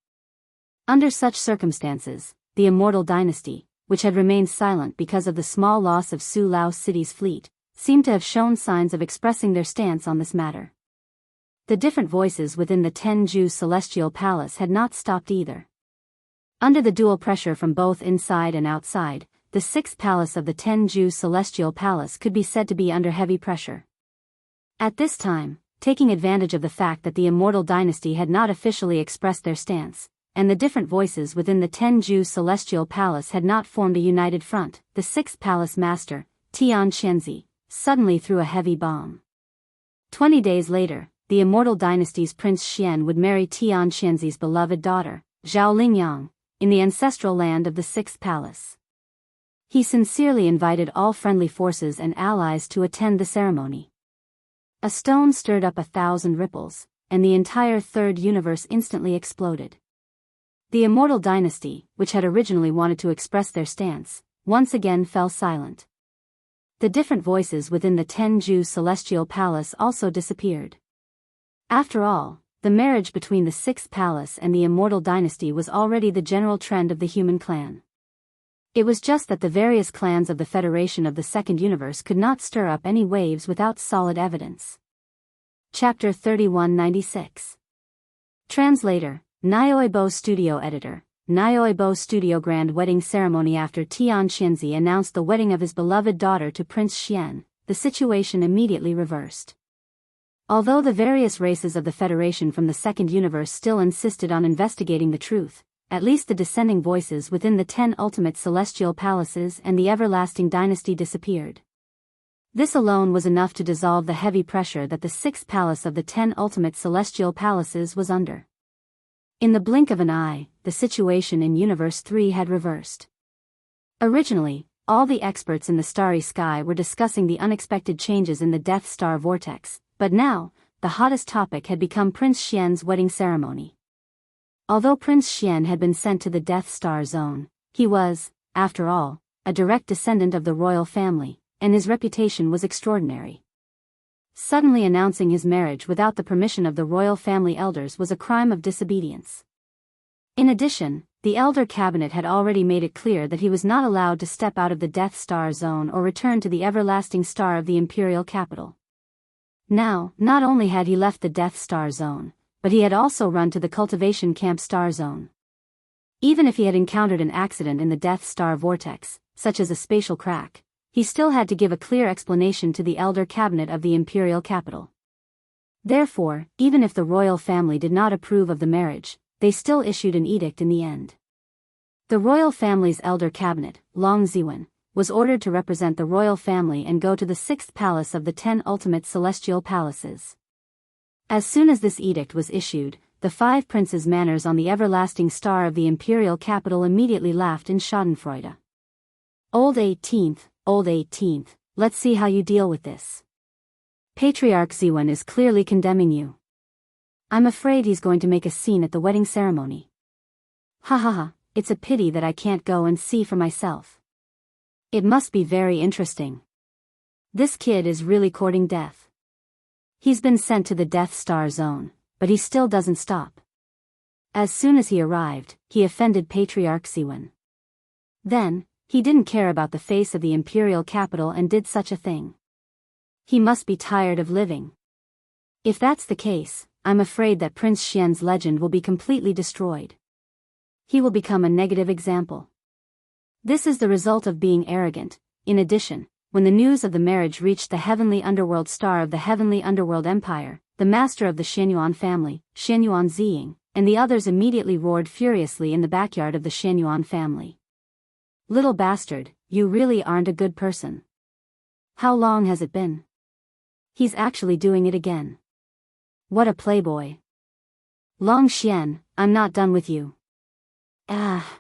S1: Under such circumstances, the Immortal Dynasty, which had remained silent because of the small loss of Su Lao City's fleet, seemed to have shown signs of expressing their stance on this matter. The different voices within the Tenju Celestial Palace had not stopped either. Under the dual pressure from both inside and outside, the sixth palace of the Tenju Celestial Palace could be said to be under heavy pressure. At this time, taking advantage of the fact that the Immortal Dynasty had not officially expressed their stance, and the different voices within the Tenju Celestial Palace had not formed a united front, the sixth palace master, Tian Qianzi, suddenly threw a heavy bomb. 20 days later, the Immortal Dynasty's Prince Xian would marry Tian Qianzi's beloved daughter, Zhao Lingyang, in the ancestral land of the sixth palace. He sincerely invited all friendly forces and allies to attend the ceremony. A stone stirred up 1,000 ripples, and the entire third universe instantly exploded. The Immortal Dynasty, which had originally wanted to express their stance, once again fell silent. The different voices within the Tenju Celestial Palace also disappeared. After all, the marriage between the sixth palace and the Immortal Dynasty was already the general trend of the human clan. It was just that the various clans of the Federation of the Second Universe could not stir up any waves without solid evidence. Chapter 3196. Translator, Nyoibo Studio Editor, Nyoibo Studio Grand Wedding Ceremony. After Tian Qianzi announced the wedding of his beloved daughter to Prince Xian, the situation immediately reversed. Although the various races of the Federation from the Second Universe still insisted on investigating the truth, at least the descending voices within the 10 ultimate celestial palaces and the everlasting dynasty disappeared. This alone was enough to dissolve the heavy pressure that the sixth palace of the 10 ultimate celestial palaces was under. In the blink of an eye, the situation in Universe 3 had reversed. Originally, all the experts in the starry sky were discussing the unexpected changes in the Death Star vortex, but now, the hottest topic had become Prince Xian's wedding ceremony. Although Prince Xian had been sent to the Death Star Zone, he was, after all, a direct descendant of the royal family, and his reputation was extraordinary. Suddenly announcing his marriage without the permission of the royal family elders was a crime of disobedience. In addition, the elder cabinet had already made it clear that he was not allowed to step out of the Death Star Zone or return to the everlasting star of the imperial capital. Now, not only had he left the Death Star Zone, but he had also run to the cultivation camp star zone. Even if he had encountered an accident in the Death Star vortex, such as a spatial crack, he still had to give a clear explanation to the elder cabinet of the imperial capital. Therefore, even if the royal family did not approve of the marriage, they still issued an edict in the end. The royal family's elder cabinet, Long Ziwen, was ordered to represent the royal family and go to the sixth palace of the 10 ultimate celestial palaces. As soon as this edict was issued, the 5 princes' manners on the everlasting star of the imperial capital immediately laughed in schadenfreude. Old 18th, let's see how you deal with this. Patriarch Ziwen is clearly condemning you. I'm afraid he's going to make a scene at the wedding ceremony. Ha ha ha, it's a pity that I can't go and see for myself. It must be very interesting. This kid is really courting death. He's been sent to the Death Star Zone, but he still doesn't stop. As soon as he arrived, he offended Patriarch Ziwen. Then, he didn't care about the face of the imperial capital and did such a thing. He must be tired of living. If that's the case, I'm afraid that Prince Xian's legend will be completely destroyed. He will become a negative example. This is the result of being arrogant. In addition, when the news of the marriage reached the heavenly underworld star of the heavenly underworld empire, the master of the Xianyuan family, Xianyuan Ziying, and the others immediately roared furiously in the backyard of the Xianyuan family. Little bastard, you really aren't a good person. How long has it been? He's actually doing it again. What a playboy. Long Xian, I'm not done with you. Ah.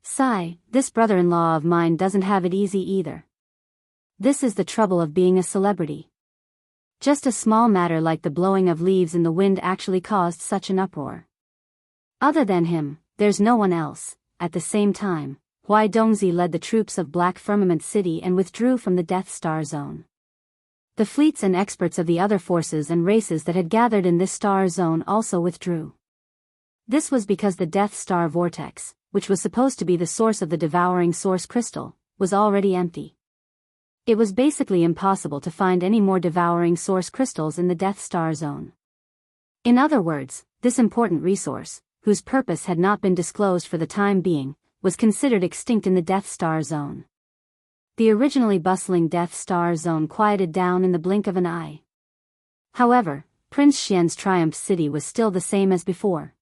S1: Sigh, this brother-in-law of mine doesn't have it easy either. This is the trouble of being a celebrity. Just a small matter like the blowing of leaves in the wind actually caused such an uproar. Other than him, there's no one else. At the same time, Huai Dongzi led the troops of Black Firmament City and withdrew from the Death Star Zone. The fleets and experts of the other forces and races that had gathered in this star zone also withdrew. This was because the Death Star Vortex, which was supposed to be the source of the devouring source crystal, was already empty. It was basically impossible to find any more devouring source crystals in the Death Star Zone. In other words, this important resource, whose purpose had not been disclosed for the time being, was considered extinct in the Death Star Zone. The originally bustling Death Star Zone quieted down in the blink of an eye. However, Prince Xian's Triumph City was still the same as before.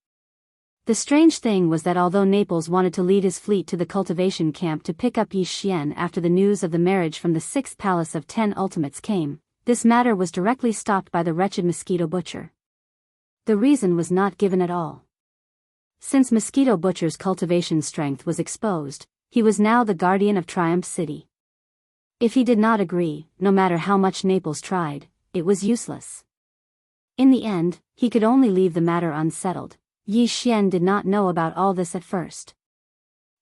S1: The strange thing was that although Naples wanted to lead his fleet to the cultivation camp to pick up Yi Xian after the news of the marriage from the 6th Palace of 10 Ultimates came, this matter was directly stopped by the wretched Mosquito Butcher. The reason was not given at all. Since Mosquito Butcher's cultivation strength was exposed, he was now the guardian of Triumph City. If he did not agree, no matter how much Naples tried, it was useless. In the end, he could only leave the matter unsettled. Yi Xian did not know about all this at first.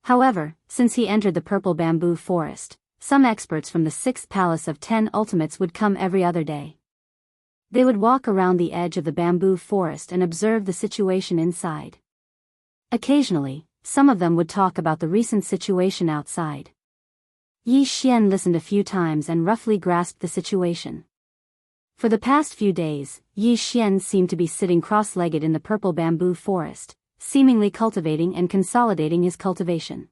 S1: However, since he entered the purple bamboo forest, some experts from the 6th Palace of 10 Ultimates would come every other day. They would walk around the edge of the bamboo forest and observe the situation inside. Occasionally, some of them would talk about the recent situation outside. Yi Xian listened a few times and roughly grasped the situation. For the past few days, Yi Xian seemed to be sitting cross-legged in the purple bamboo forest, seemingly cultivating and consolidating his cultivation.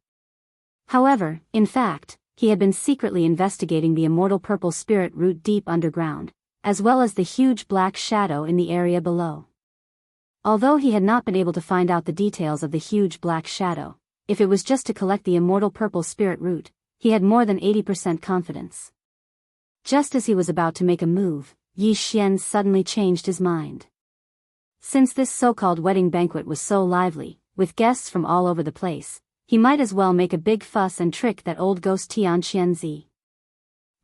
S1: However, in fact, he had been secretly investigating the immortal purple spirit root deep underground, as well as the huge black shadow in the area below. Although he had not been able to find out the details of the huge black shadow, if it was just to collect the immortal purple spirit root, he had more than 80% confidence. Just as he was about to make a move, Yi Xian suddenly changed his mind. Since this so-called wedding banquet was so lively, with guests from all over the place, he might as well make a big fuss and trick that old ghost Tian Qianzi.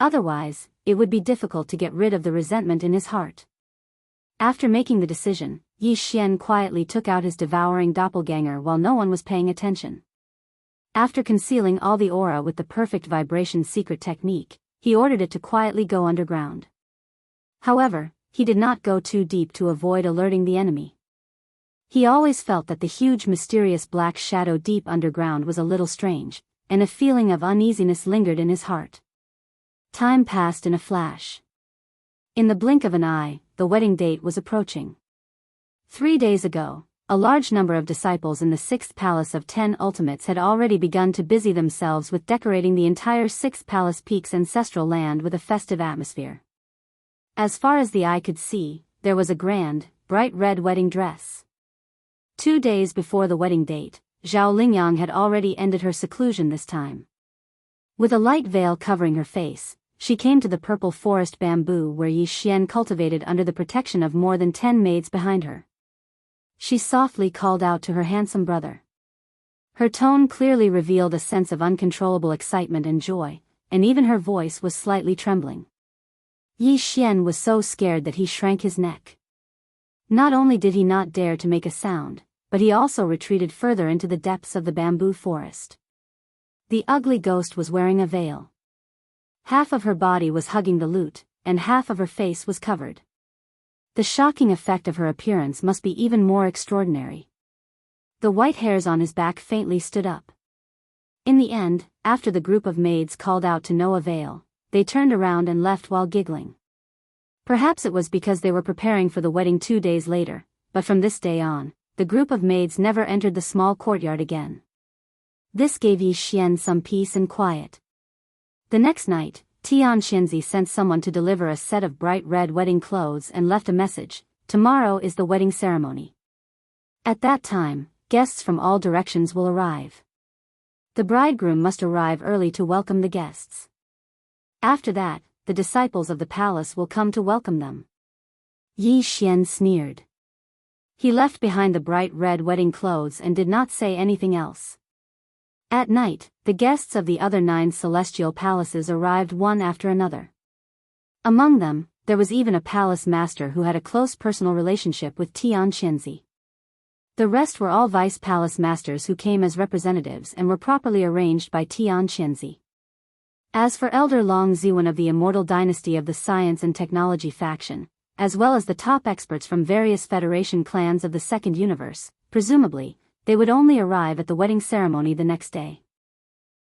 S1: Otherwise, it would be difficult to get rid of the resentment in his heart. After making the decision, Yi Xian quietly took out his devouring doppelganger while no one was paying attention. After concealing all the aura with the perfect vibration secret technique, he ordered it to quietly go underground. However, he did not go too deep to avoid alerting the enemy. He always felt that the huge mysterious black shadow deep underground was a little strange, and a feeling of uneasiness lingered in his heart. Time passed in a flash. In the blink of an eye, the wedding date was approaching. 3 days ago, a large number of disciples in the 6th Palace of 10 Ultimates had already begun to busy themselves with decorating the entire 6th Palace Peak's ancestral land with a festive atmosphere. As far as the eye could see, there was a grand, bright red wedding dress. 2 days before the wedding date, Zhao Lingyang had already ended her seclusion this time. With a light veil covering her face, she came to the purple forest bamboo where Yi Xian cultivated under the protection of more than 10 maids behind her. she softly called out to her handsome brother. Her tone clearly revealed a sense of uncontrollable excitement and joy, and even her voice was slightly trembling. Yi Xian was so scared that he shrank his neck. Not only did he not dare to make a sound, but he also retreated further into the depths of the bamboo forest. The ugly ghost was wearing a veil. Half of her body was hugging the lute, and half of her face was covered. The shocking effect of her appearance must be even more extraordinary. The white hairs on his back faintly stood up. In the end, after the group of maids called out to no avail, they turned around and left while giggling. Perhaps it was because they were preparing for the wedding 2 days later, but from this day on, the group of maids never entered the small courtyard again. This gave Yi Xian some peace and quiet. The next night, Tian Xinzi sent someone to deliver a set of bright red wedding clothes and left a message: "Tomorrow is the wedding ceremony. At that time, guests from all directions will arrive. The bridegroom must arrive early to welcome the guests. After that, the disciples of the palace will come to welcome them." Yi Xian sneered. He left behind the bright red wedding clothes and did not say anything else. At night, the guests of the other 9 celestial palaces arrived one after another. Among them, there was even a palace master who had a close personal relationship with Tian Xinzi. The rest were all vice palace masters who came as representatives and were properly arranged by Tian Xinzi. As for Elder Long Ziwen of the immortal dynasty of the Science and Technology faction, as well as the top experts from various Federation clans of the Second Universe, presumably, they would only arrive at the wedding ceremony the next day.